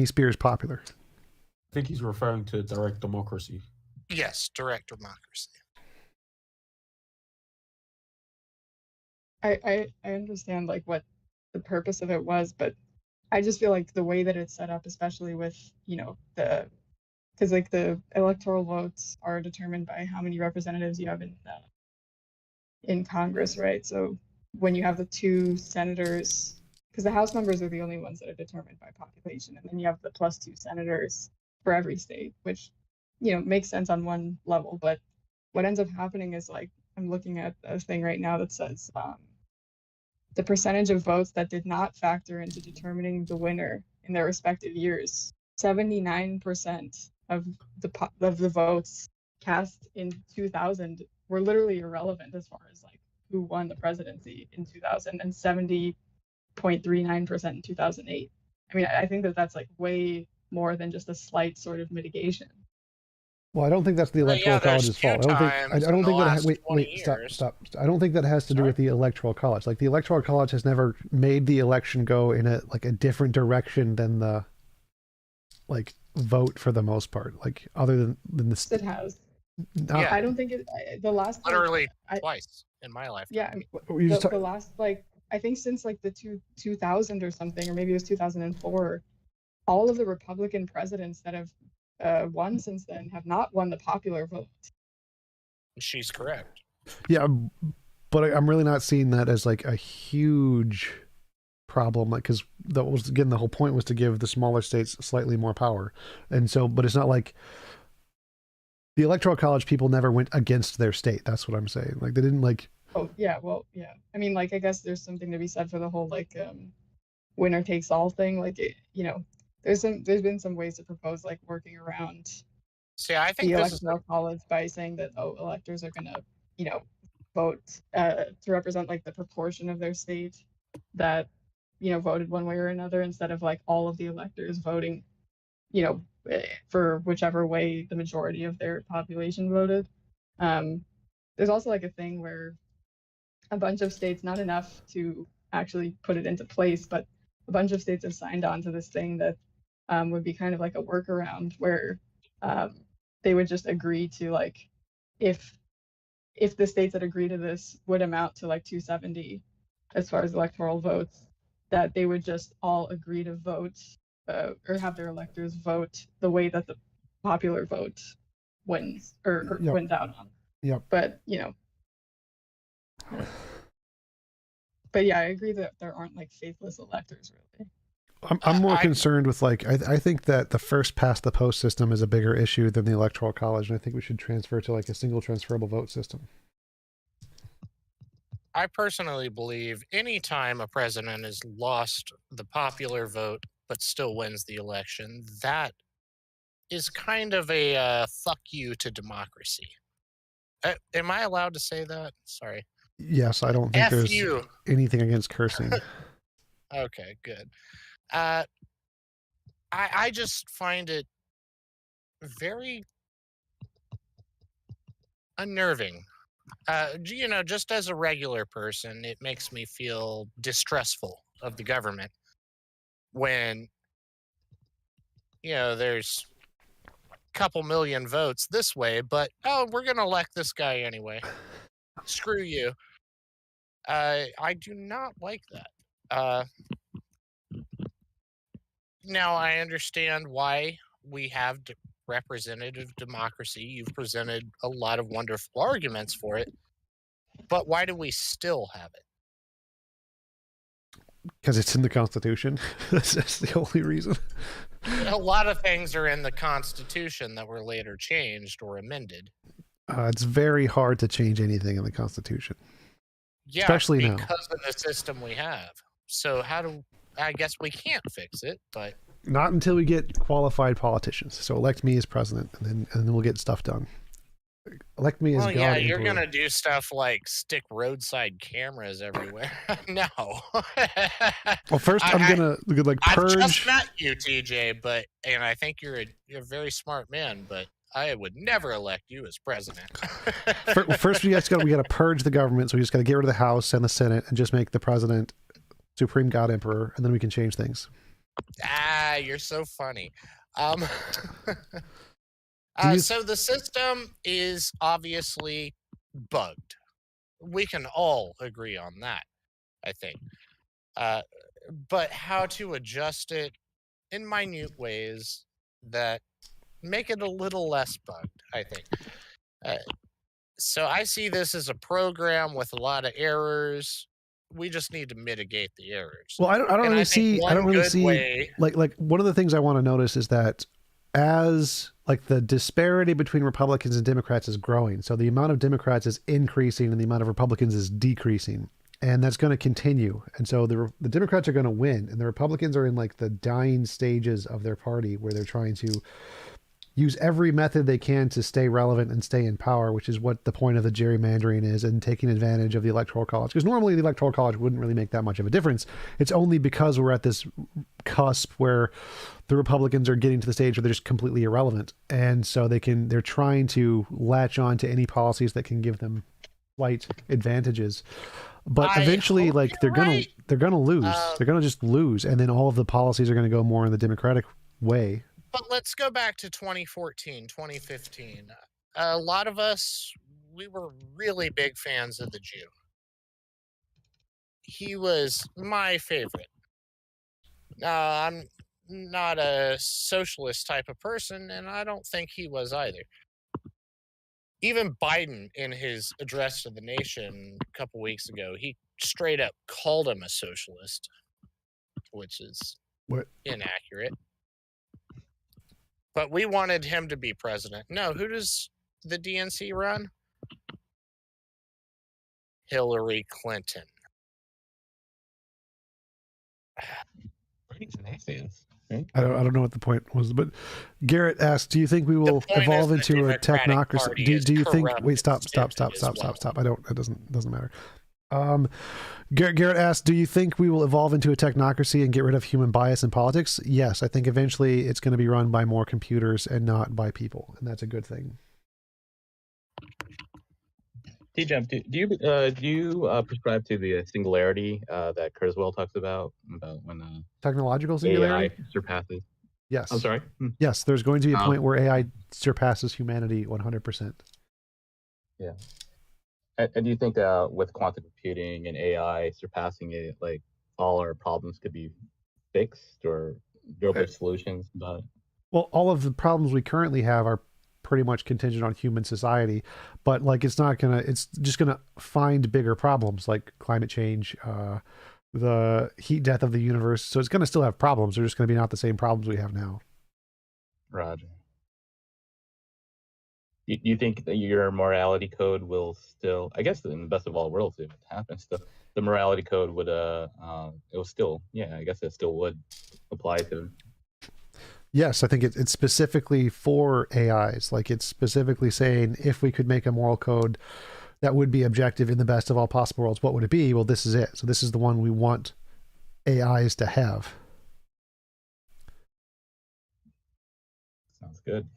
S1: Spears popular.
S16: I think he's referring to direct democracy.
S11: Yes, direct democracy.
S13: I understand like what the purpose of it was, but I just feel like the way that it's set up, especially with, because like the electoral votes are determined by how many representatives you have in Congress, right? So when you have the two senators, because the House members are the only ones that are determined by population, and then you have the +2 senators for every state, which, makes sense on one level, but what ends up happening is like, I'm looking at a thing right now that says the percentage of votes that did not factor into determining the winner in their respective years. 79% of the votes cast in 2000 were literally irrelevant as far as like who won the presidency in 2000, and 70.39% in 2008. I mean, I think that's like way more than just a slight sort of mitigation.
S1: Well, I don't think that's the Electoral College's fault. I don't think that. Wait, stop. I don't think that has to do with the Electoral College. Like the Electoral College has never made the election go in a different direction than the vote for the most part. Like other than the.
S13: It has. Yeah. I don't think the last
S11: literally twice in my life.
S13: Yeah, the last I think since the 2000 or something, or maybe it was 2004, all of the Republican presidents that have won since then have not won the popular vote.
S11: She's correct.
S1: Yeah, but I'm really not seeing that as a huge problem, because that was, again, the whole point was to give the smaller states slightly more power, and so, but it's not like The Electoral College people never went against their state. That's what I'm saying. Like, they didn't like.
S13: Oh yeah, well yeah. I mean, like I guess there's something to be said for the whole like winner takes all thing. Like there's been some ways to propose like working around
S11: See, I think
S13: the
S11: this is
S13: Electoral College by saying that electors are gonna vote to represent like the proportion of their state that voted one way or another, instead of like all of the electors voting for whichever way the majority of their population voted. There's also like a thing where a bunch of states, not enough to actually put it into place, but a bunch of states have signed on to this thing that would be kind of like a workaround where they would just agree to like if the states that agree to this would amount to like 270 as far as electoral votes, that they would just all agree to vote or have their electors vote the way that the popular vote wins or
S1: Yep.
S13: wins out on.
S1: Yep.
S13: But but yeah, I agree that there aren't like faithless electors really.
S1: I'm more concerned with like I think that the first past the post system is a bigger issue than the Electoral College, and I think we should transfer to like a single transferable vote system.
S11: I personally believe anytime a president has lost the popular vote but still wins the election, that is kind of a fuck you to democracy. Am I allowed to say that? Sorry.
S1: Yes, I don't think
S11: F
S1: there's
S11: you.
S1: anything against cursing.
S11: Okay, good. I just find it very unnerving. Just as a regular person, it makes me feel distrustful of the government when, there's a couple million votes this way, but, we're going to elect this guy anyway. Screw you. I do not like that. Now, I understand why we have representative democracy. You've presented a lot of wonderful arguments for it, but why do we still have it?
S1: Because it's in the Constitution. That's the only reason.
S11: A lot of things are in the Constitution that were later changed or amended.
S1: It's very hard to change anything in the Constitution.
S11: Yeah,
S1: especially now.
S11: Because of the system we have. So I guess we can't fix it, but
S1: Not until we get qualified politicians. So elect me as president, and then we'll get stuff done. Elect me as God.
S11: Yeah, you're
S1: Emperor.
S11: gonna do stuff like stick roadside cameras everywhere. No.
S1: Well, first I'm gonna like purge.
S11: I've just met you, TJ, and I think you're a very smart man, but I would never elect you as president.
S1: First, we gotta purge the government. So we just gotta get rid of the House and the Senate and just make the president supreme God Emperor, and then we can change things.
S11: You're so funny. So the system is obviously bugged. We can all agree on that, I think. But how to adjust it in minute ways that make it a little less bugged, I think. So I see this as a program with a lot of errors. We just need to mitigate the errors.
S1: Well, I don't really see like one of the things I want to notice is that as like the disparity between Republicans and Democrats is growing. So the amount of Democrats is increasing and the amount of Republicans is decreasing. And that's going to continue. And so the Democrats are going to win, and the Republicans are in like the dying stages of their party where they're trying to use every method they can to stay relevant and stay in power, which is what the point of the gerrymandering is, and taking advantage of the Electoral College. Because normally the Electoral College wouldn't really make that much of a difference. It's only because we're at this cusp where the Republicans are getting to the stage where they're just completely irrelevant. And so they're trying to latch on to any policies that can give them slight advantages. But eventually, like they're gonna lose. They're gonna just lose, and then all of the policies are gonna go more in the Democratic way.
S11: But let's go back to 2014, 2015. A lot of us, we were really big fans of the Jew. He was my favorite. I'm not a socialist type of person, and I don't think he was either. Even Biden, in his address to the nation a couple weeks ago, he straight up called him a socialist, which is inaccurate. But we wanted him to be president. No, who does the DNC run? Hillary Clinton.
S15: He's an atheist, right?
S1: I don't know what the point was, but Garrett asked, "Do you think we will
S11: point
S1: evolve
S11: is the
S1: into a
S11: Democratic
S1: technocracy?
S11: Party
S1: Do,
S11: is
S1: do you think?
S11: corrupt
S1: Wait, stop.
S11: as well.
S1: I don't. It doesn't matter." Garrett asked, "Do you think we will evolve into a technocracy and get rid of human bias in politics?" Yes, I think eventually it's going to be run by more computers and not by people, and that's a good thing.
S15: TJump, do you prescribe to the singularity that Kurzweil talks about when
S1: Technological singularity?
S15: AI surpasses?
S1: Yes.
S15: I'm sorry.
S1: Yes, there's going to be a point where AI surpasses humanity 100%.
S15: Yeah. And do you think with quantum computing and AI surpassing it, like all our problems could be fixed or there will be solutions about it?
S1: Well, all of the problems we currently have are pretty much contingent on human society, but like it's just gonna find bigger problems like climate change, the heat death of the universe. So it's gonna still have problems. They're just gonna be not the same problems we have now.
S15: Roger. You think that your morality code will still, I guess in the best of all worlds, if it happens, the morality code would it will still, yeah, I guess it still would apply to.
S1: Yes, I think it's specifically for AIs. Like it's specifically saying if we could make a moral code that would be objective in the best of all possible worlds, what would it be? Well, this is it. So this is the one we want AIs to have.
S15: Sounds good.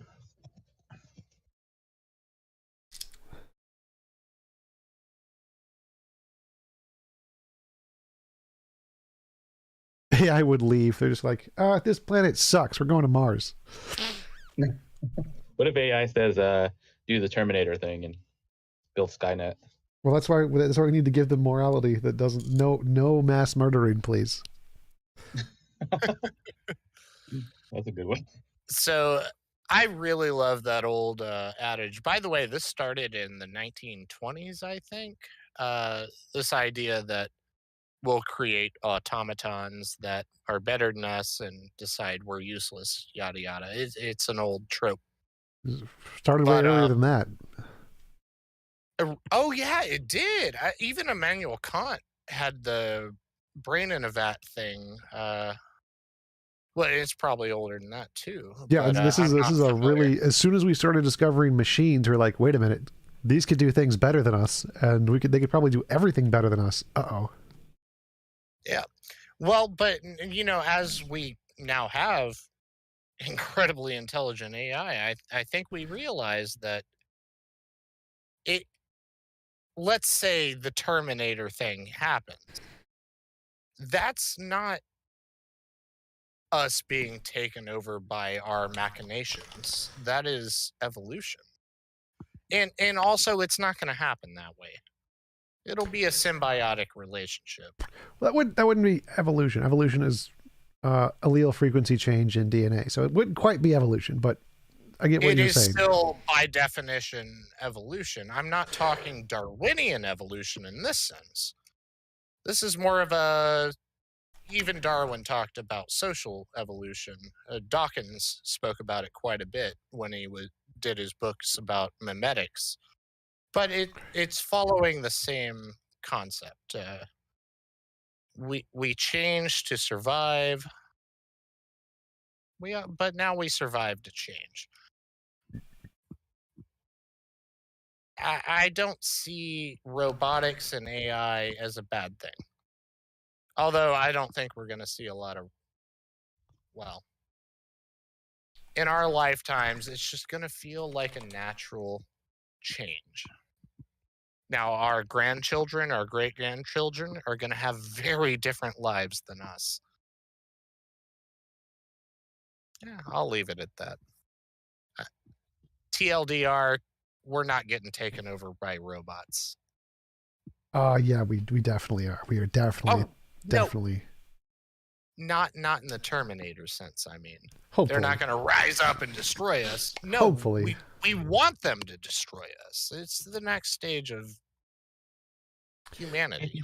S1: AI would leave. They're just like, this planet sucks. We're going to Mars.
S15: What if AI says, do the Terminator thing and build Skynet?
S1: Well, that's why we need to give them morality that doesn't no mass murdering, please.
S15: That's a good one.
S11: So I really love that old adage. By the way, this started in the 1920s, I think. This idea that we'll create automatons that are better than us and decide we're useless, yada yada. It's an old trope.
S1: Started way earlier than that.
S11: Oh yeah, it did. Even Immanuel Kant had the brain in a vat thing. Well, it's probably older than that too.
S1: Yeah,
S11: but,
S1: this is a really. As soon as we started discovering machines, we're like, wait a minute, these could do things better than us, and they could probably do everything better than us. Uh-oh.
S11: Yeah. Well, but as we now have incredibly intelligent AI, I think we realize that let's say the Terminator thing happens. That's not us being taken over by our machinations. That is evolution. And also it's not going to happen that way. It'll be a symbiotic relationship.
S1: Well, that wouldn't be evolution. Evolution is allele frequency change in DNA, so it wouldn't quite be evolution. But I get what you're saying.
S11: It is still, by definition, evolution. I'm not talking Darwinian evolution in this sense. This is more of a. Even Darwin talked about social evolution. Dawkins spoke about it quite a bit when he did his books about memetics. But it's following the same concept. We change to survive. But now we survive to change. I don't see robotics and AI as a bad thing. Although I don't think we're going to see a lot of, in our lifetimes, it's just going to feel like a natural change. Now, our grandchildren, our great-grandchildren are going to have very different lives than us. Yeah, I'll leave it at that. TLDR, we're not getting taken over by robots.
S1: Yeah, we definitely are. We are definitely.
S11: Not in the Terminator sense, I mean.
S1: Hopefully.
S11: They're not going to rise up and destroy us. No,
S1: hopefully.
S11: We want them to destroy us. It's the next stage of humanity.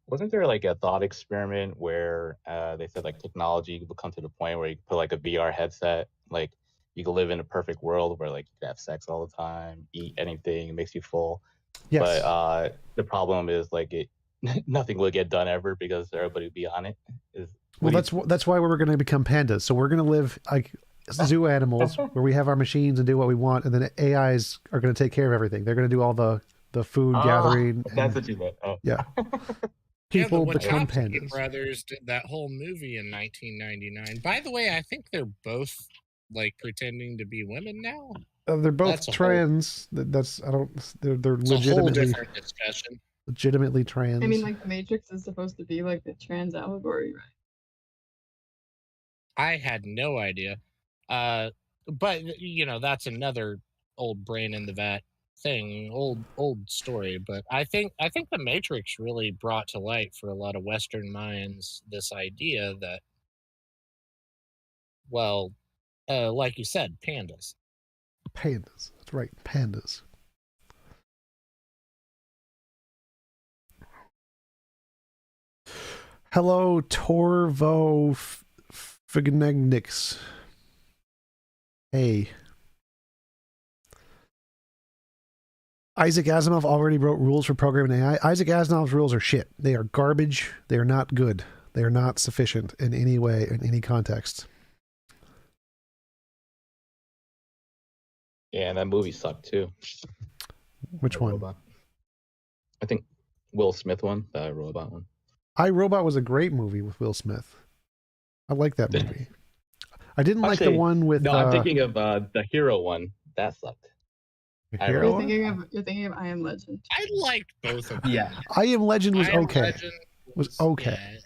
S15: Wasn't there like a thought experiment where they said like technology will come to the point where you put like a VR headset, like you can live in a perfect world where like you can have sex all the time, eat anything, it makes you full.
S1: Yes.
S15: But the problem is like nothing will get done ever because everybody will be on it.
S1: Well, that's why we're going to become pandas. So we're going to live like zoo animals where we have our machines and do what we want, and then AIs are going to take care of everything. They're going to do all the food gathering.
S15: That's what you meant. Oh.
S1: Yeah.
S11: People
S1: People become
S11: Wachowski
S1: pandas.
S11: brothers did that whole movie in 1999. By the way, I think they're both like pretending to be women now.
S1: They're both
S11: That's a
S1: trans. That's I don't. They're
S11: It's a whole
S1: legitimately
S11: different discussion.
S1: legitimately trans.
S13: I mean, like the Matrix is supposed to be like the trans allegory, right?
S11: I had no idea. But you know, that's another old brain in the vat thing, old story. But I think the Matrix really brought to light for a lot of Western minds this idea that, well, like you said, pandas.
S1: Pandas. That's right. Pandas. Hello, Torvo Fignix. Hey. Isaac Asimov already wrote rules for programming AI. Isaac Asimov's rules are shit. They are garbage. They are not good. They are not sufficient in any way, in any context.
S15: Yeah, and that movie sucked too.
S1: Which one?
S15: Robot. I think Will Smith one, the robot one.
S1: I, Robot was a great movie with Will Smith. I like that movie. I didn't like the one with...
S15: No, I'm thinking of the Hero one. That sucked.
S13: You're thinking of I Am Legend.
S11: I liked both of them.
S15: Yeah.
S1: I Am Legend was
S11: I Am
S1: okay.
S11: Legend
S1: Was okay.
S11: yeah,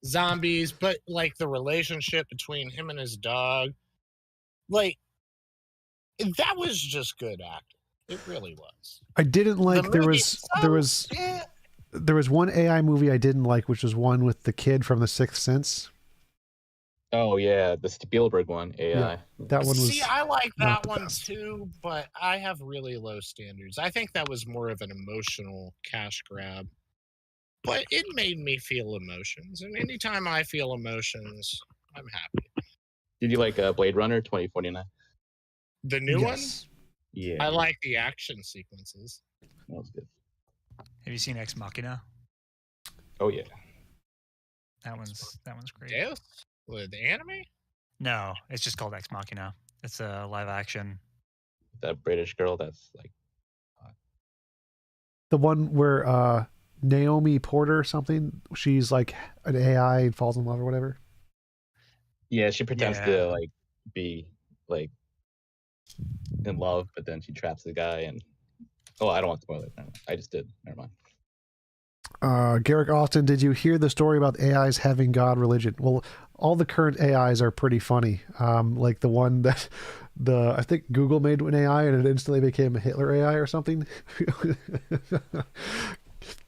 S11: zombies, but like the relationship between him and his dog, like that was just good acting. It really was.
S1: I didn't like there was one AI movie I didn't like, which was one with the kid from The Sixth Sense.
S15: Oh yeah, the Spielberg one, AI.
S1: Yeah, that one was.
S11: See, I like
S1: not
S11: that
S1: the
S11: one
S1: best.
S11: too, but I have really low standards. I think that was more of an emotional cash grab. But it made me feel emotions, and anytime I feel emotions, I'm happy.
S15: Did you like Blade Runner 2049?
S11: The new one?
S15: Yeah.
S11: I like the action sequences.
S15: That was good.
S17: Have you seen Ex Machina?
S15: Oh yeah.
S17: That one's great.
S11: Deus? With the anime?
S17: No, it's just called Ex Machina. It's a live action.
S15: That British girl that's like
S1: The one where Naomi Porter or something, she's like an AI and falls in love or whatever.
S15: yeah, she pretends to like be like in love, but then she traps the guy and I don't want to spoil it. I just did. Never mind.
S1: Garrick Austin, did you hear the story about AIs having God religion? Well, all the current AIs are pretty funny. Like the one that I think Google made an AI and it instantly became a Hitler AI or something.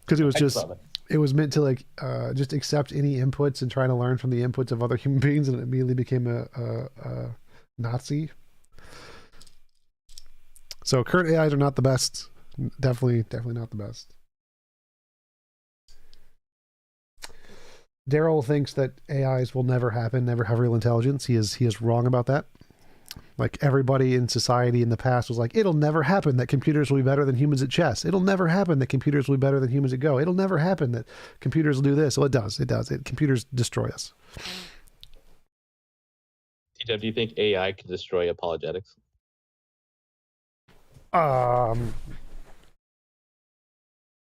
S1: Because it was meant to like just accept any inputs and try to learn from the inputs of other human beings, and it immediately became a Nazi. So current AIs are not the best. Definitely not the best. Daryl thinks that AIs will never happen, never have real intelligence. He is wrong about that. Like everybody in society in the past was like, it'll never happen that computers will be better than humans at chess. It'll never happen that computers will be better than humans at Go. It'll never happen that computers will do this. Well, it does. Computers destroy us.
S15: TJump, do you think AI could destroy apologetics?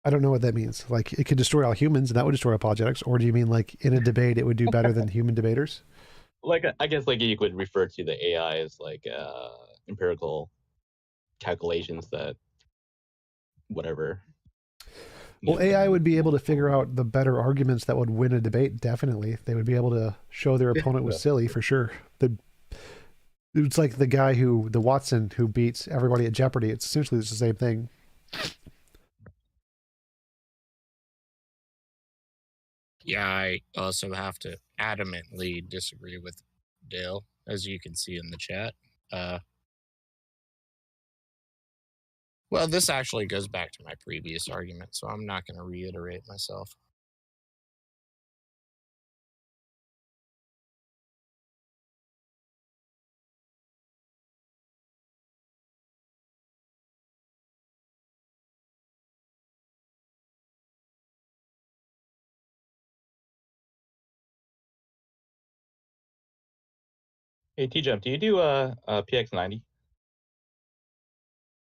S1: I don't know what that means. Like it could destroy all humans and that would destroy apologetics. Or do you mean like in a debate, it would do better than human debaters?
S15: Like, I guess like you could refer to the AI as like empirical calculations that whatever.
S1: Well, AI would be able to figure out the better arguments that would win a debate. Definitely. They would be able to show their opponent was silly for sure. It's like the Watson who beats everybody at Jeopardy. It's essentially the same thing.
S11: Yeah, I also have to adamantly disagree with Dale, as you can see in the chat. Well, this actually goes back to my previous argument, so I'm not going to reiterate myself.
S15: Hey, TJump, do you do PX90?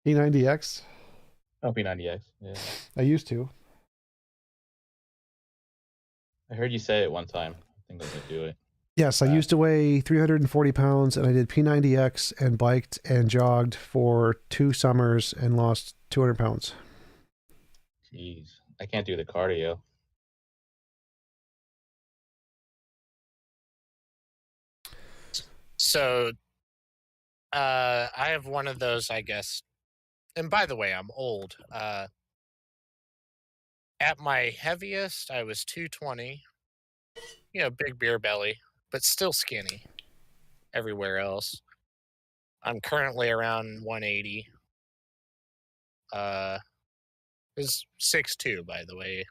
S1: P90X?
S15: Oh, P90X. Yeah.
S1: I used to.
S15: I heard you say it one time. I think I'm gonna do it.
S1: Yes, I used to weigh 340 pounds, and I did P90X and biked and jogged for 2 summers and lost 200 pounds.
S15: Jeez, I can't do the cardio.
S11: So, I have one of those, I guess. And by the way, I'm old. At my heaviest, I was 220. You know, big beer belly, but still skinny everywhere else. I'm currently around 180. Is 6'2", by the way.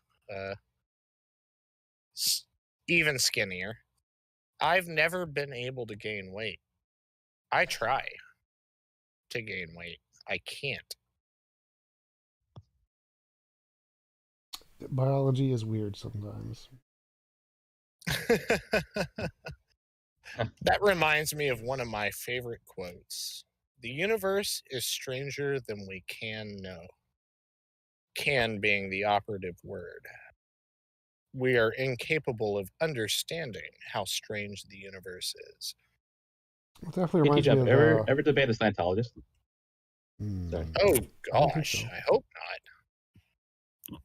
S11: Even skinnier. I've never been able to gain weight. I try to gain weight. I can't.
S1: Biology is weird sometimes.
S11: That reminds me of one of my favorite quotes. The universe is stranger than we can know. Can being the operative word. We are incapable of understanding how strange the universe is.
S1: It definitely reminds
S15: Hey,
S1: me
S15: TJump,
S1: of...
S15: ever debate a Scientologist?
S11: Oh
S1: I don't think
S11: gosh,
S1: so.
S11: I hope not.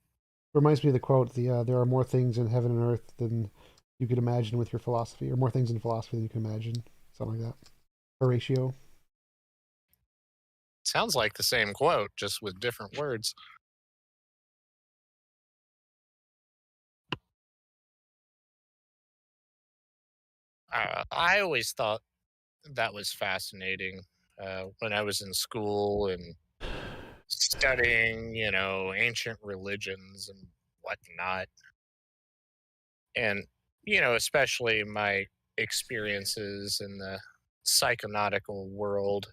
S1: Reminds me of the quote, there are more things in heaven and earth than you could imagine with your philosophy, or more things in philosophy than you can imagine. Something like that. Horatio.
S11: Sounds like the same quote, just with different words. I always thought that was fascinating when I was in school and studying, you know, ancient religions and whatnot. And, you know, especially my experiences in the psychonautical world.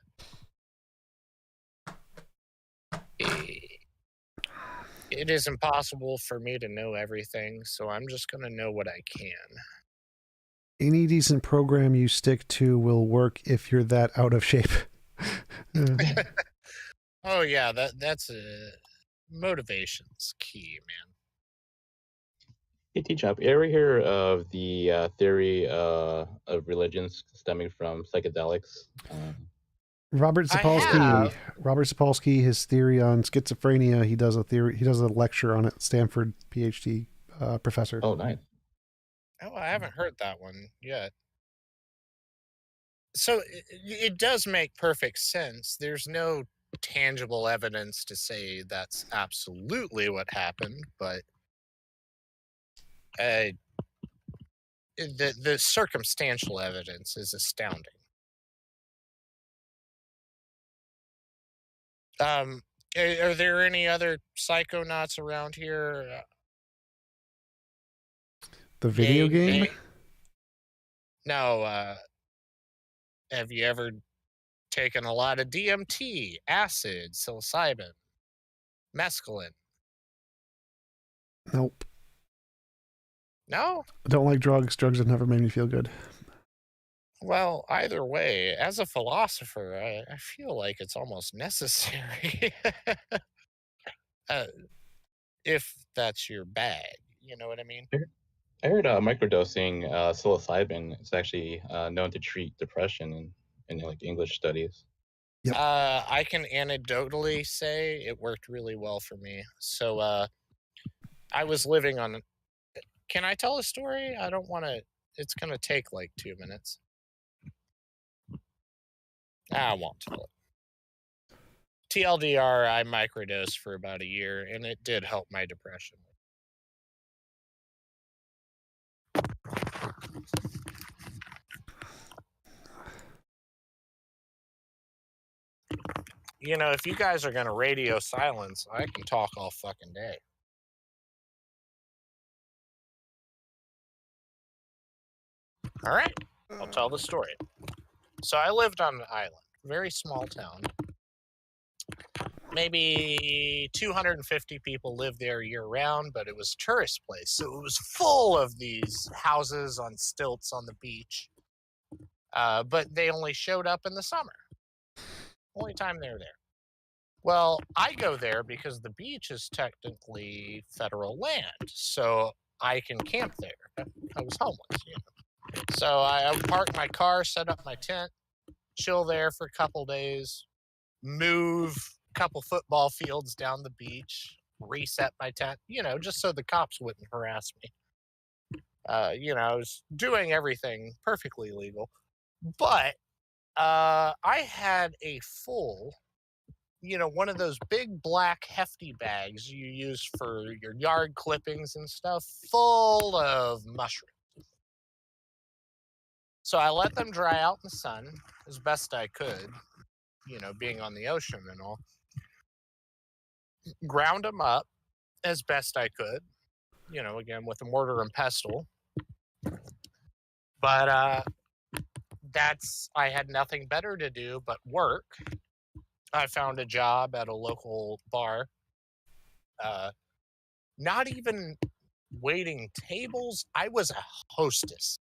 S11: It is impossible for me to know everything, so I'm just going to know what I can.
S1: Any decent program you stick to will work if you're that out of shape.
S11: Oh yeah, that's motivation's key, man.
S15: Hey, TJump, you ever hear of the theory of religions stemming from psychedelics?
S1: Robert Sapolsky, his theory on schizophrenia, he does a lecture on it at Stanford, PhD professor.
S15: Oh, nice.
S11: Oh, I haven't heard that one yet. So it does make perfect sense. There's no tangible evidence to say that's absolutely what happened, but the circumstantial evidence is astounding. Are there any other psychonauts around here?
S1: The video game?
S11: No. Have you ever taken a lot of DMT, acid, psilocybin, mescaline?
S1: Nope.
S11: No?
S1: I don't like drugs. Drugs have never made me feel good.
S11: Well, either way, as a philosopher, I feel like it's almost necessary. If that's your bag, you know what I mean?
S15: I heard microdosing psilocybin is actually known to treat depression in like English studies.
S1: Yep.
S11: I can anecdotally say it worked really well for me. So I was living on... Can I tell a story? I don't want to... It's going to take like 2 minutes. I won't tell it. TLDR, I microdosed for about a year, and it did help my depression. You know, if you guys are going to radio silence, I can talk all fucking day. All right, I'll tell the story. So I lived on an island, very small town. Maybe 250 people lived there year round, but it was a tourist place. So it was full of these houses on stilts on the beach. but they only showed up in the summer. Only time they were there. Well, I go there because the beach is technically federal land, so I can camp there. I was homeless, you know. So I park my car, set up my tent, chill there for a couple days, move a couple football fields down the beach, reset my tent, you know, just so the cops wouldn't harass me. You know, I was doing everything perfectly legal. But I had a full, you know, one of those big black hefty bags you use for your yard clippings and stuff, full of mushrooms. So I let them dry out in the sun as best I could, you know, being on the ocean and all. Ground them up as best I could, you know, again with a mortar and pestle. But I had nothing better to do but work. I found a job at a local bar. Not even waiting tables. I was a hostess.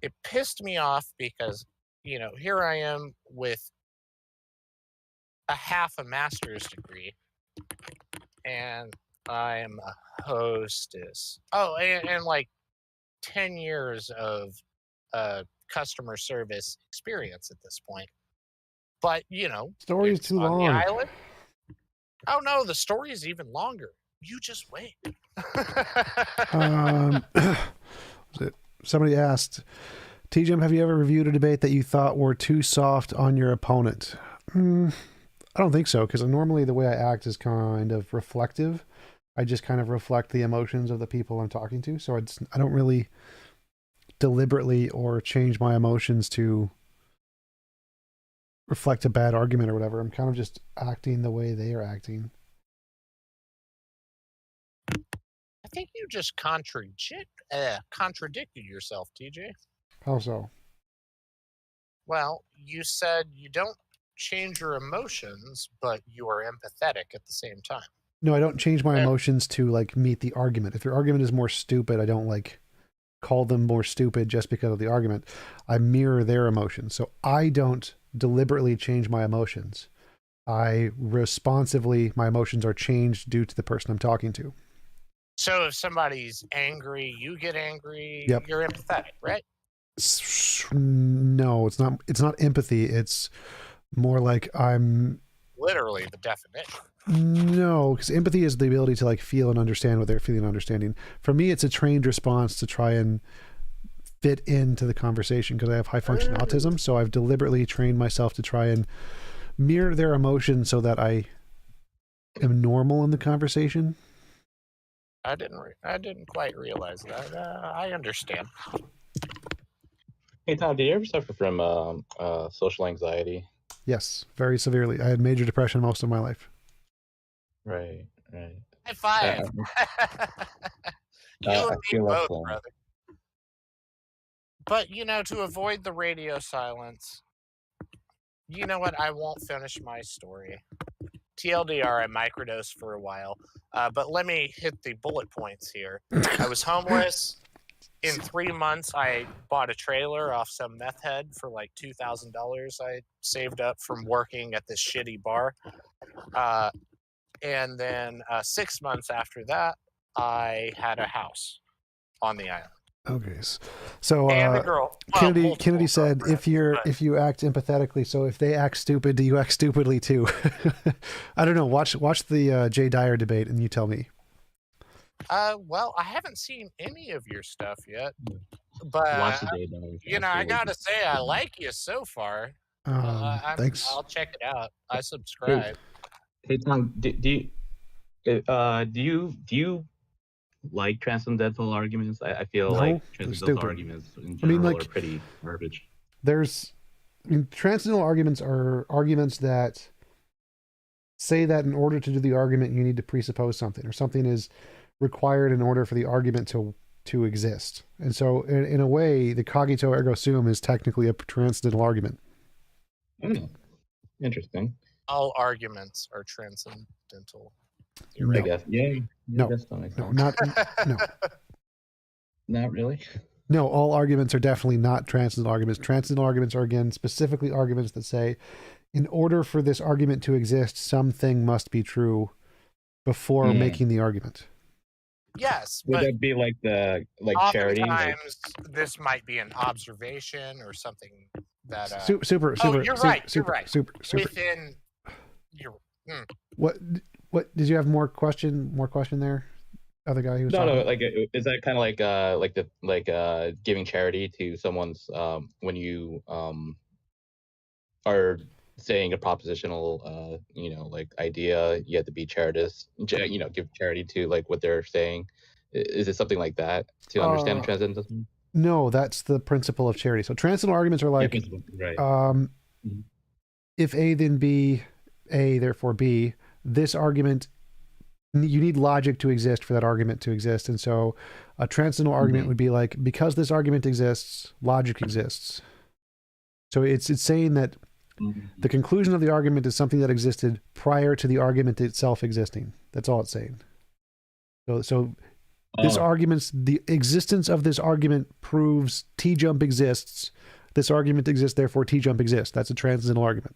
S11: It pissed me off because, you know, here I am with a half a master's degree, and I am a hostess. Oh, and like 10 years of customer service experience at this point. But, you know,
S1: Story is too
S11: on
S1: long.
S11: the island. Oh no, the story is even longer. You just wait.
S1: Somebody asked, TJump, have you ever reviewed a debate that you thought were too soft on your opponent? I don't think so, because normally the way I act is kind of reflective. I just kind of reflect the emotions of the people I'm talking to. So I don't really deliberately or change my emotions to reflect a bad argument or whatever. I'm kind of just acting the way they are acting.
S11: I think you just contradicted yourself, TJ.
S1: How so?
S11: Well, you said you don't change your emotions, but you are empathetic at the same time.
S1: No, I don't change my emotions to like meet the argument. If their argument is more stupid, I don't like call them more stupid just because of the argument. I mirror their emotions. So I don't deliberately change my emotions. My emotions are changed due to the person I'm talking to.
S11: So if somebody's angry, you get angry,
S1: Yep.
S11: You're empathetic, right?
S1: No, it's not. It's not empathy. It's more like I'm
S11: Literally the definition.
S1: No, because empathy is the ability to like feel and understand what they're feeling and understanding. For me, it's a trained response to try and fit into the conversation because I have high function autism. So I've deliberately trained myself to try and mirror their emotions so that I am normal in the conversation.
S11: I didn't quite realize that. I understand.
S15: Hey Tom, do you ever suffer from social anxiety?
S1: Yes, very severely. I had major depression most of my life.
S15: Right.
S11: High five. You and me both, brother. But, you know, to avoid the radio silence, you know what? I won't finish my story. TLDR, I microdosed for a while. But let me hit the bullet points here. I was homeless. In 3 months, I bought a trailer off some meth head for like $2,000 I saved up from working at this shitty bar. And then 6 months after that, I had a house on the island.
S1: Okay, so
S11: And a girl. Well,
S1: Kennedy said, if you act empathetically, so if they act stupid, do you act stupidly too? I don't know. Watch the Jay Dyer debate, and you tell me.
S11: Well, I haven't seen any of your stuff yet, but you know, I gotta say, I like you so far.
S1: Thanks.
S11: I'll check it out. I subscribe.
S15: Hey Tom, do you like transcendental arguments? I feel like transcendental arguments in general are pretty garbage.
S1: Transcendental arguments are arguments that say that in order to do the argument, you need to presuppose something, or something is required in order for the argument to exist. And so, in a way, the cogito ergo sum is technically a transcendental argument.
S15: Interesting.
S11: All arguments are transcendental.
S15: I guess. Yeah.
S1: No, not
S15: Not really.
S1: No, all arguments are definitely not transcendental arguments. Transcendental arguments are, again, specifically arguments that say, in order for this argument to exist, something must be true before making the argument.
S11: Yes,
S15: Would
S11: but
S15: that be like the charity?
S11: oftentimes this might be an observation or something that.
S1: Super.
S11: You're right.
S1: Super.
S11: Within your.
S1: What did you have more question there? Other guy who was talking?
S15: No. Like, is that kind of giving charity to someone's when you are saying a propositional like idea, you have to be charitous, give charity to like what they're saying. Is it something like that to understand transcendentalism?
S1: No, that's the principle of charity. So transcendental arguments are like,
S15: right.
S1: If A then B, A therefore B. This argument, you need logic to exist for that argument to exist, and so a transcendental argument would be like, because this argument exists, logic exists. So it's saying that the conclusion of the argument is something that existed prior to the argument itself existing. That's all it's saying. So this argument's, the existence of this argument proves TJump exists. This argument exists, therefore TJump exists. That's a transcendental argument.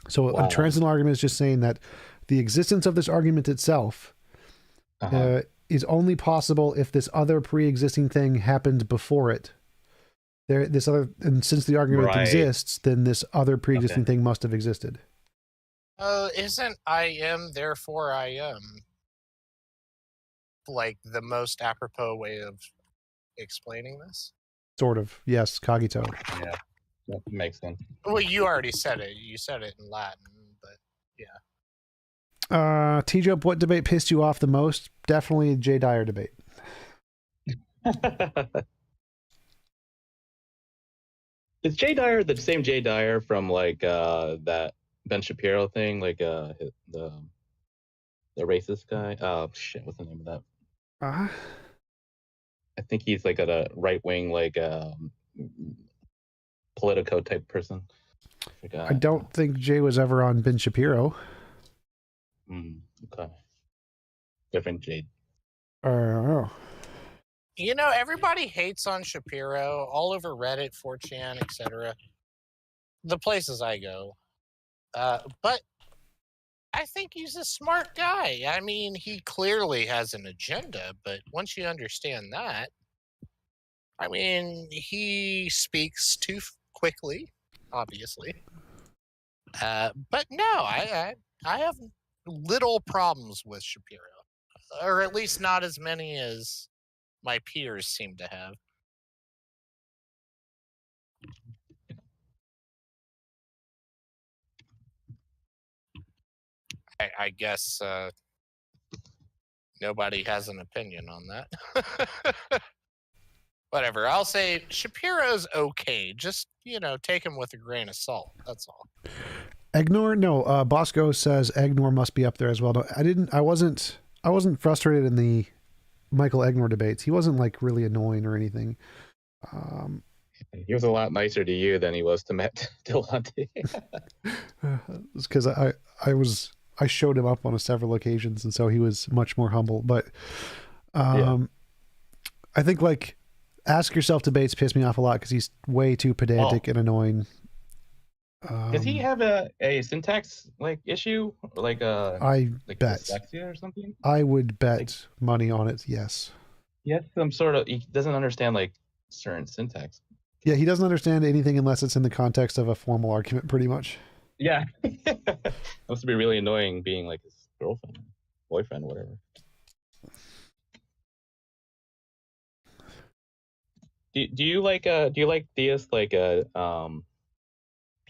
S1: So a transcendental argument is just saying that the existence of this argument itself is only possible if this other pre-existing thing happened before it. And since the argument exists, then this other pre-existing thing must have existed.
S11: Isn't I am, therefore I am, like the most apropos way of explaining this?
S1: Sort of. Yes, cogito.
S15: Yeah, that makes sense.
S11: Well, you already said it. You said it in Latin, but yeah.
S1: TJump, what debate pissed you off the most? Definitely Jay Dyer debate.
S15: Is Jay Dyer the same Jay Dyer from like that Ben Shapiro thing, like the racist guy? Oh shit, what's the name of that? I think he's like a right wing, like Politico type person.
S1: I don't think Jay was ever on Ben Shapiro.
S15: Okay. Different Jay.
S1: Oh.
S11: You know, everybody hates on Shapiro all over Reddit, 4chan, etc. The places I go. But I think he's a smart guy. I mean, he clearly has an agenda, but once you understand that, I mean, he speaks too quickly, obviously. But no, I have little problems with Shapiro, or at least not as many as my peers seem to have. I guess nobody has an opinion on that. Whatever. I'll say Shapiro's okay. Just, take him with a grain of salt. That's all.
S1: Egnor? No, Bosco says Egnor must be up there as well. No, I wasn't frustrated in the Michael Egnor debates. He wasn't like really annoying or anything.
S15: He was a lot nicer to you than he was to Matt Delonte.
S1: It's because I showed him up on several occasions, and so he was much more humble. But I think like Ask Yourself debates piss me off a lot because he's way too pedantic and annoying.
S15: Does he have a syntax like issue, like
S1: bet
S15: dyslexia or something?
S1: I would bet money on it. Yes.
S15: Yes, some sort of. He doesn't understand like certain syntax.
S1: Yeah, he doesn't understand anything unless it's in the context of a formal argument, pretty much.
S15: Yeah, must be really annoying being like his girlfriend, boyfriend, whatever. Do you like theists like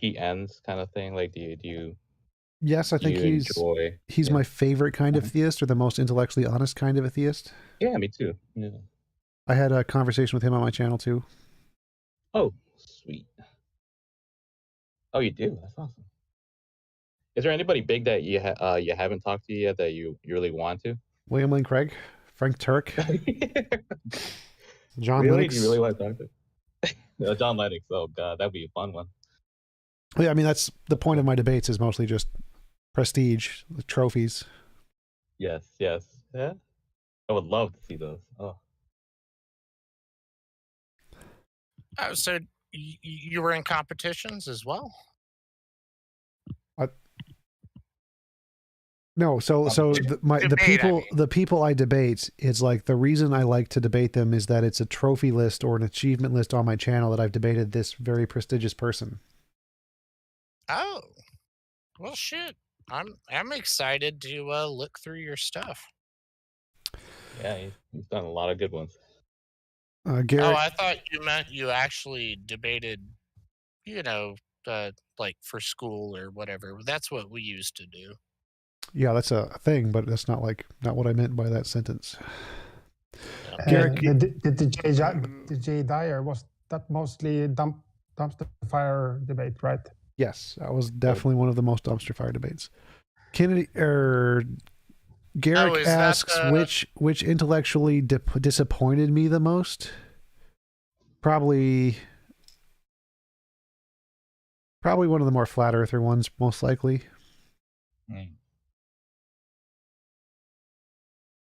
S15: PNs kind of thing? Like do you?
S1: Yes, I think he's my favorite kind of theist, or the most intellectually honest kind of a theist.
S15: Yeah, me too. Yeah.
S1: I had a conversation with him on my channel too.
S15: Oh, sweet. Oh, you do? That's awesome. Is there anybody big that you haven't talked to yet that you really want to?
S1: William Lane Craig, Frank Turek, John
S15: really?
S1: Lennox.
S15: You really want to talk to John Lennox? Oh God, that'd be a fun one.
S1: Yeah, I mean that's the point of my debates is mostly just prestige, the trophies.
S15: Yes. Yeah. I would love to see those. Oh.
S11: Oh, so you were in competitions as well?
S1: No, so the people I debate, it's like the reason I like to debate them is that it's a trophy list or an achievement list on my channel that I've debated this very prestigious person.
S11: Oh, well, shit. I'm excited to look through your stuff.
S15: Yeah, he's done a lot of good ones.
S1: Garrett,
S11: Oh, I thought you meant you actually debated, like for school or whatever. That's what we used to do.
S1: yeah, that's a thing, but that's not what I meant by that sentence. Garrett,
S18: the J Dyer, was that mostly dumpster fire debate, right?
S1: Yes, that was definitely one of the most dumpster fire debates. Garrick asks which intellectually disappointed me the most. Probably one of the more flat earther ones, most likely.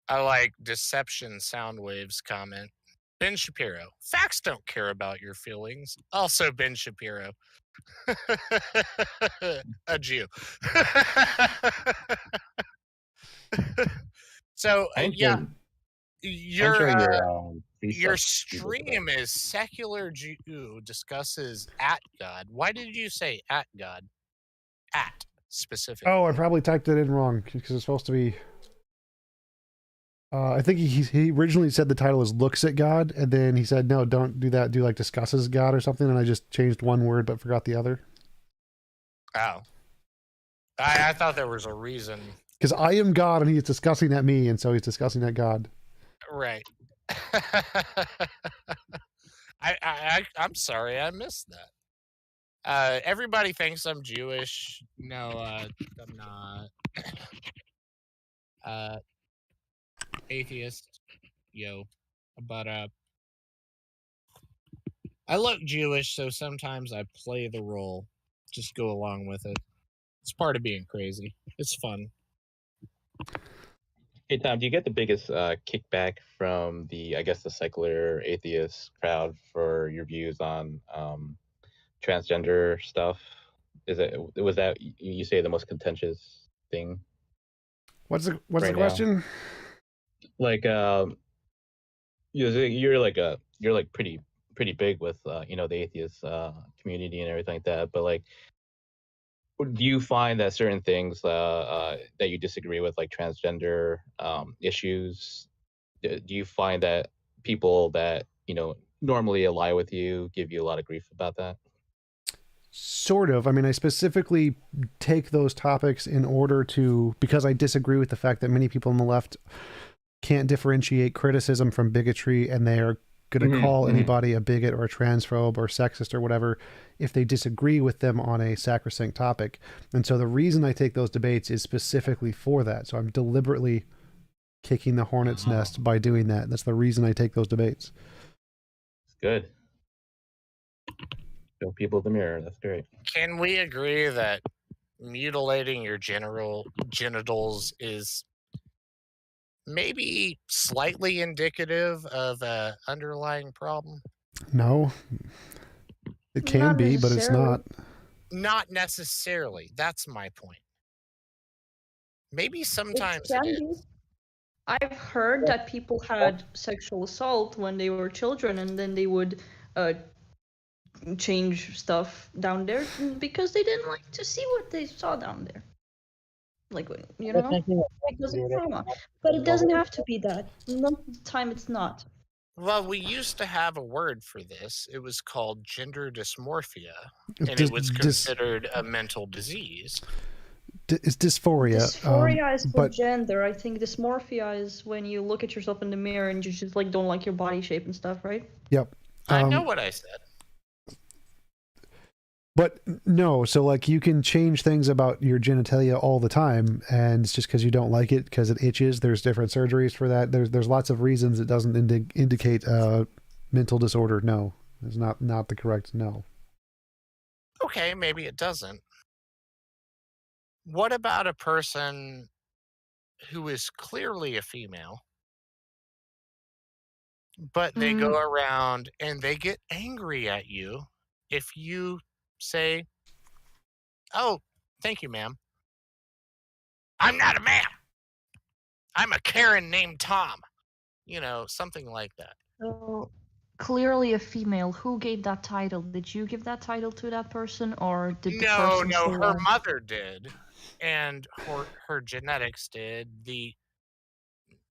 S11: I like Deception Soundwaves comment. Ben Shapiro, facts don't care about your feelings. Also Ben Shapiro. A Jew. So yeah, your stream is Secular Jew discusses at God. Why did you say at God? At specifically.
S1: Oh, I probably typed it in wrong because it's supposed to be. I think he originally said the title is looks at God, and then he said no, don't do that. Do like discusses God or something, and I just changed one word but forgot the other.
S11: Oh, I thought there was a reason.
S1: Because I am God, and he's discussing at me, and so he's discussing at God.
S11: Right. I'm sorry, I missed that. Everybody thinks I'm Jewish. No, I'm not. Atheist, but I look Jewish, so sometimes I play the role, just go along with it. It's part of being crazy. It's fun.
S15: Hey Tom, do you get the biggest kickback from the secular atheist crowd for your views on transgender stuff? Was that you say the most contentious thing?
S1: What's the question?
S15: Like you're like pretty big with the atheist community and everything like that, but like do you find that certain things that you disagree with, like transgender issues, do you find that people that normally ally with you give you a lot of grief about that?
S1: Sort of. I mean, I specifically take those topics in order to, because I disagree with the fact that many people on the left can't differentiate criticism from bigotry, and they are going to call anybody a bigot or a transphobe or sexist or whatever if they disagree with them on a sacrosanct topic. And so the reason I take those debates is specifically for that. So I'm deliberately kicking the hornet's nest by doing that. That's the reason I take those debates.
S15: Good. Show people the mirror. That's great.
S11: Can we agree that mutilating your genitals is maybe slightly indicative of an underlying problem?
S1: No. It can be, but it's not.
S11: Not necessarily. That's my point. Maybe sometimes it is.
S19: I've heard that people had sexual assault when they were children, and then they would change stuff down there because they didn't like to see what they saw down there. Like, because of trauma. But it doesn't have to be that. Most of the time it's not.
S11: Well, we used to have a word for this. It was called gender dysmorphia, and it was considered a mental disease.
S1: It's dysphoria.
S19: Dysphoria is for gender. I think dysmorphia is when you look at yourself in the mirror and you just like don't like your body shape and stuff, right?
S1: Yep.
S11: I know what I said.
S1: But no, so like you can change things about your genitalia all the time, and it's just because you don't like it because it itches. There's different surgeries for that. There's lots of reasons it doesn't indicate mental disorder. No, it's not the correct no.
S11: Okay, maybe it doesn't. What about a person who is clearly a female, but they go around and they get angry at you if you say, "Oh, thank you, ma'am. I'm not a ma'am. I'm a Karen named Tom." You know, something like that.
S19: So clearly a female. Who gave that title? Did you give that title to that person, or did the person
S11: No,
S19: say
S11: her
S19: that?
S11: mother did, and her genetics did. The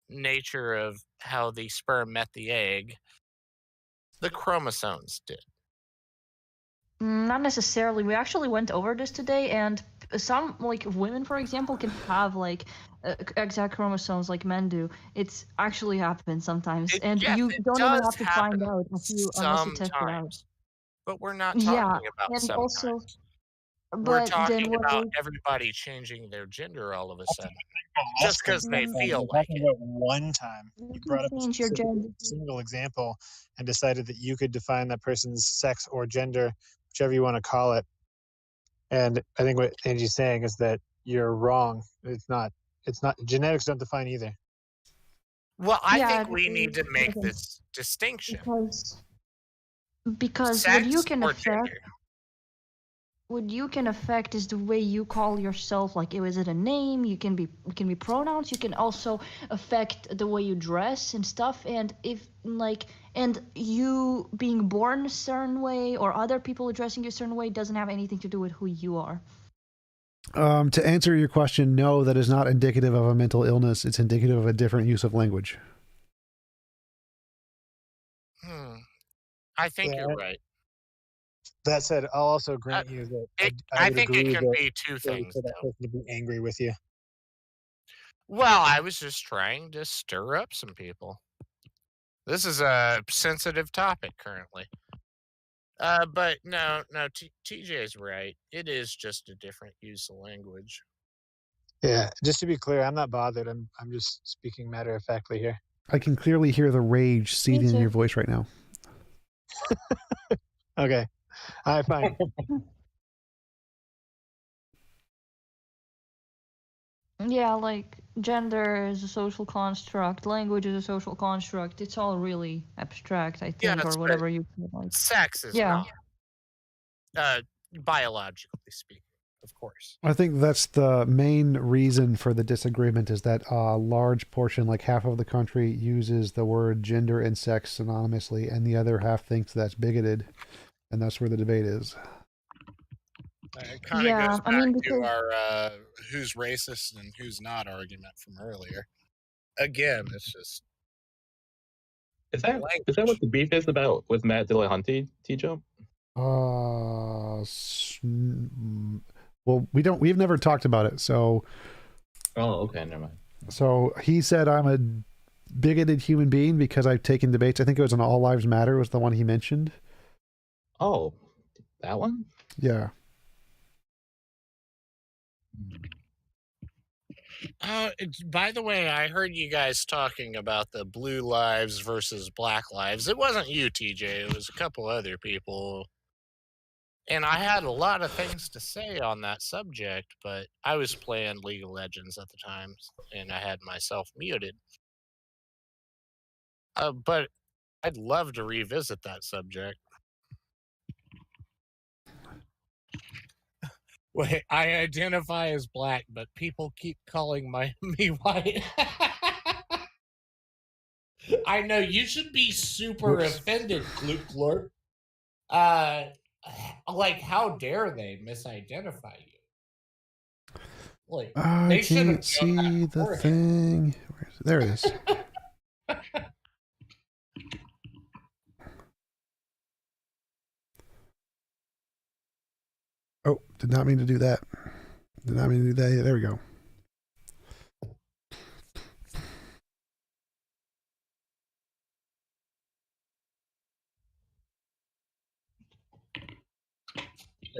S11: nature of how the sperm met the egg, the chromosomes did.
S19: Not necessarily. We actually went over this today, and some, like women, for example, can have like exact chromosomes like men do. It's actually happens sometimes, and
S11: Yes,
S19: you
S11: it
S19: don't even
S11: does
S19: have to find
S11: happen
S19: out unless you test it out.
S11: sometimes, but we're not
S19: Yeah,
S11: talking about
S19: and
S11: sometimes.
S19: also,
S11: We're
S19: but then
S11: talking
S19: what
S11: about everybody changing their gender all of a sudden, just because they
S19: Mm.
S11: feel
S20: We're
S11: like
S20: talking
S11: it.
S20: about one time.
S19: You
S20: You
S19: can
S20: brought up a
S19: change your
S20: specific
S19: gender.
S20: single example and decided that you could define that person's sex or gender, whichever you want to call it. And I think what Angie's saying is that you're wrong. It's not. Genetics don't define either.
S11: Well, I
S19: Yeah,
S11: think we need to make
S19: doesn't.
S11: this distinction.
S19: Because what you
S11: Sex
S19: can
S11: or
S19: affect,
S11: gender.
S19: what you can affect is the way you call yourself. Like, is it a name? It can be pronouns. You can also affect the way you dress and stuff. And if like, and you being born a certain way or other people addressing you a certain way doesn't have anything to do with who you are.
S1: To answer your question, no, that is not indicative of a mental illness. It's indicative of a different use of language.
S11: I think you're right.
S20: That said, I'll also grant you that I
S11: I
S20: would
S11: think it
S20: agree
S11: can
S20: that
S11: be two things,
S20: for that
S11: though.
S20: person to be angry with you.
S11: Well, I was just trying to stir up some people. This is a sensitive topic currently. But no, TJ is right. It is just a different use of language.
S20: Yeah, just to be clear, I'm not bothered. I'm just speaking matter of factly here.
S1: I can clearly hear the rage seething in your voice right now.
S20: Okay. All right, fine.
S19: Yeah, like gender is a social construct, language is a social construct. It's all really abstract, I think, or whatever you feel like.
S11: Sex is
S19: Yeah.
S11: not. Biologically speaking, of course.
S1: I think that's the main reason for the disagreement is that a large portion, like half of the country, uses the word gender and sex synonymously, and the other half thinks that's bigoted, and that's where the debate is.
S11: It kind of goes back to our who's racist and who's not argument from earlier. Again, it's just
S15: Is that what the beef is about with Matt Dillahunty, TJump?
S1: Well, we've never talked about it, so.
S15: Oh, okay, never mind.
S1: So he said I'm a bigoted human being because I've taken debates. I think it was on All Lives Matter was the one he mentioned.
S15: Oh, that one?
S1: Yeah.
S11: By the way, I heard you guys talking about the blue lives versus black lives. It wasn't you, TJ. It was a couple other people. And I had a lot of things to say on that subject, but I was playing League of Legends at the time, and I had myself muted. But I'd love to revisit that subject. Wait, I identify as black, but people keep calling me white. I know you should be super offended, Gluk. Like, how dare they misidentify you? Like,
S1: I can't see the thing. There it is. Oh, did not mean to do that. Did not mean to do that. There we go.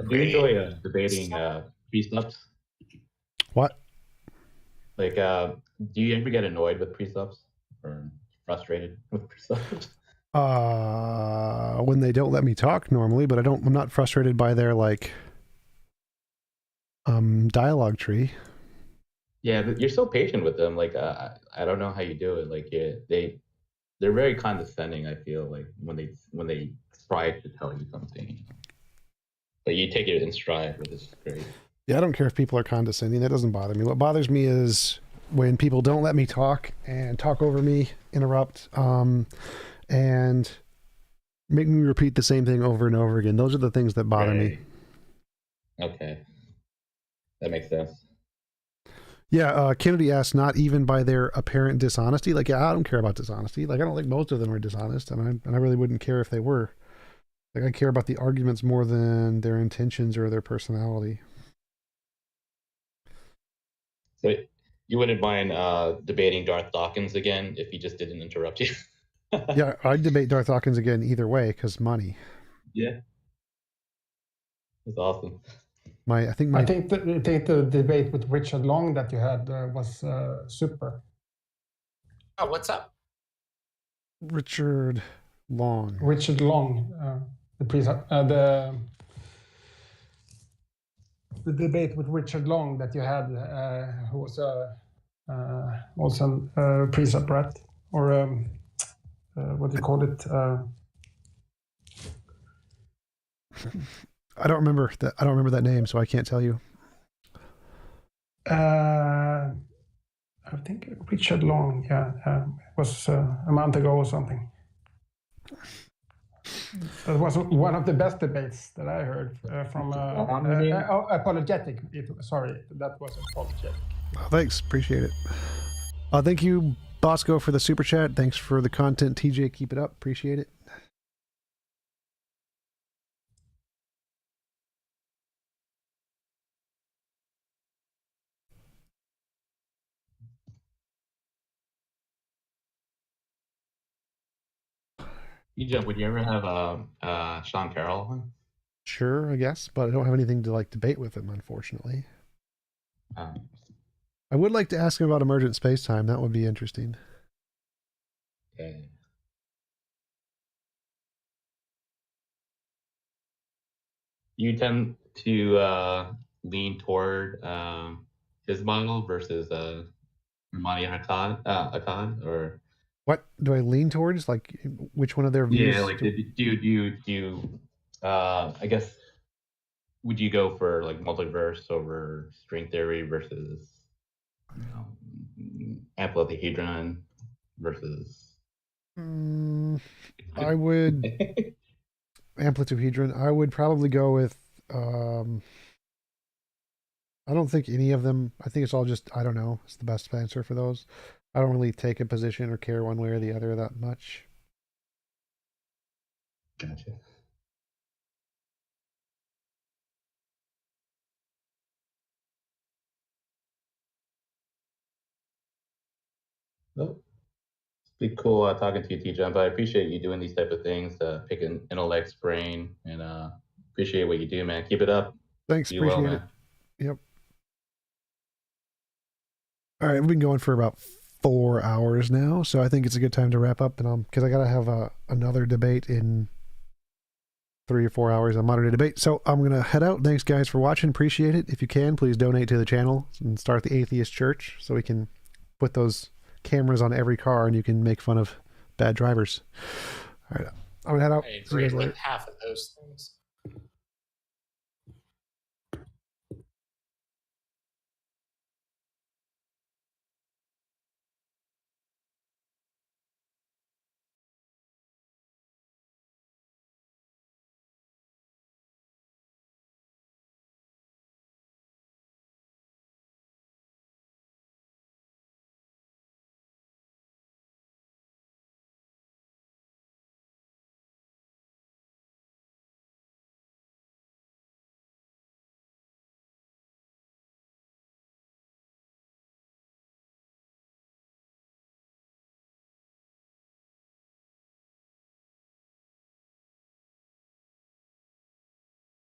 S15: Do you enjoy debating precepts?
S1: What?
S15: Like, do you ever get annoyed with precepts or frustrated with precepts?
S1: When they don't let me talk normally, but I'm not frustrated by their dialogue tree.
S15: Yeah, but you're so patient with them. Like, I don't know how you do it. Like, they're very condescending. I feel like when they try to tell you something, but you take it in stride, which is great.
S1: Yeah, I don't care if people are condescending. That doesn't bother me. What bothers me is when people don't let me talk and talk over me, interrupt, and make me repeat the same thing over and over again. Those are the things that bother me.
S15: Okay, that makes sense.
S1: Yeah, Kennedy asked, not even by their apparent dishonesty. Like, yeah, I don't care about dishonesty. Like, I don't think most of them are dishonest, and I really wouldn't care if they were. Like, I care about the arguments more than their intentions or their personality.
S15: So you wouldn't mind debating Darth Dawkins again if he just didn't interrupt you?
S1: Yeah, I'd debate Darth Dawkins again either way because money.
S15: Yeah, that's awesome.
S18: I think the debate with Richard Long that you had was super.
S6: Oh, what's up?
S1: Richard Long,
S18: the debate with Richard Long that you had, who was also a precept, right? Or what do you call it?
S1: I don't remember that. I don't remember that name, so I can't tell you.
S18: I think Richard Long. Yeah, it was a month ago or something. That was one of the best debates that I heard from apologetic. Sorry, that was apologetic.
S1: Oh, thanks, appreciate it. Thank you, Bosco, for the super chat. Thanks for the content, TJ. Keep it up. Appreciate it.
S15: TJump, would you ever have Sean Carroll on?
S1: Sure, I guess, but I don't have anything to like debate with him, unfortunately. I would like to ask him about emergent space-time. That would be interesting.
S15: Okay. You tend to lean toward his model versus Ramani Akkad, or
S1: what do I lean towards? Like, which one of their views?
S15: Yeah, like do you I guess, would you go for like multiverse over string theory versus amplitude versus?
S1: I would amplitude. I would probably go with. I don't think any of them. I think it's all just. I don't know. It's the best answer for those. I don't really take a position or care one way or the other that much.
S15: Gotcha. Well, it's been cool talking to you, TJump. I appreciate you doing these type of things, picking intellect's brain, and appreciate what you do, man. Keep it up.
S1: Thanks,
S15: Do
S1: appreciate
S15: well,
S1: it.
S15: man.
S1: Yep. All right, we've been going for about 4 hours now, so I think it's a good time to wrap up. And because I gotta have another debate in 3 or 4 hours, a modern day debate. So I'm gonna head out. Thanks, guys, for watching. Appreciate it. If you can, please donate to the channel and start the Atheist Church, so we can put those cameras on every car and you can make fun of bad drivers. All right, I'm gonna head out.
S6: I
S1: See you
S6: agree
S1: guys
S6: with
S1: later.
S6: half of those things.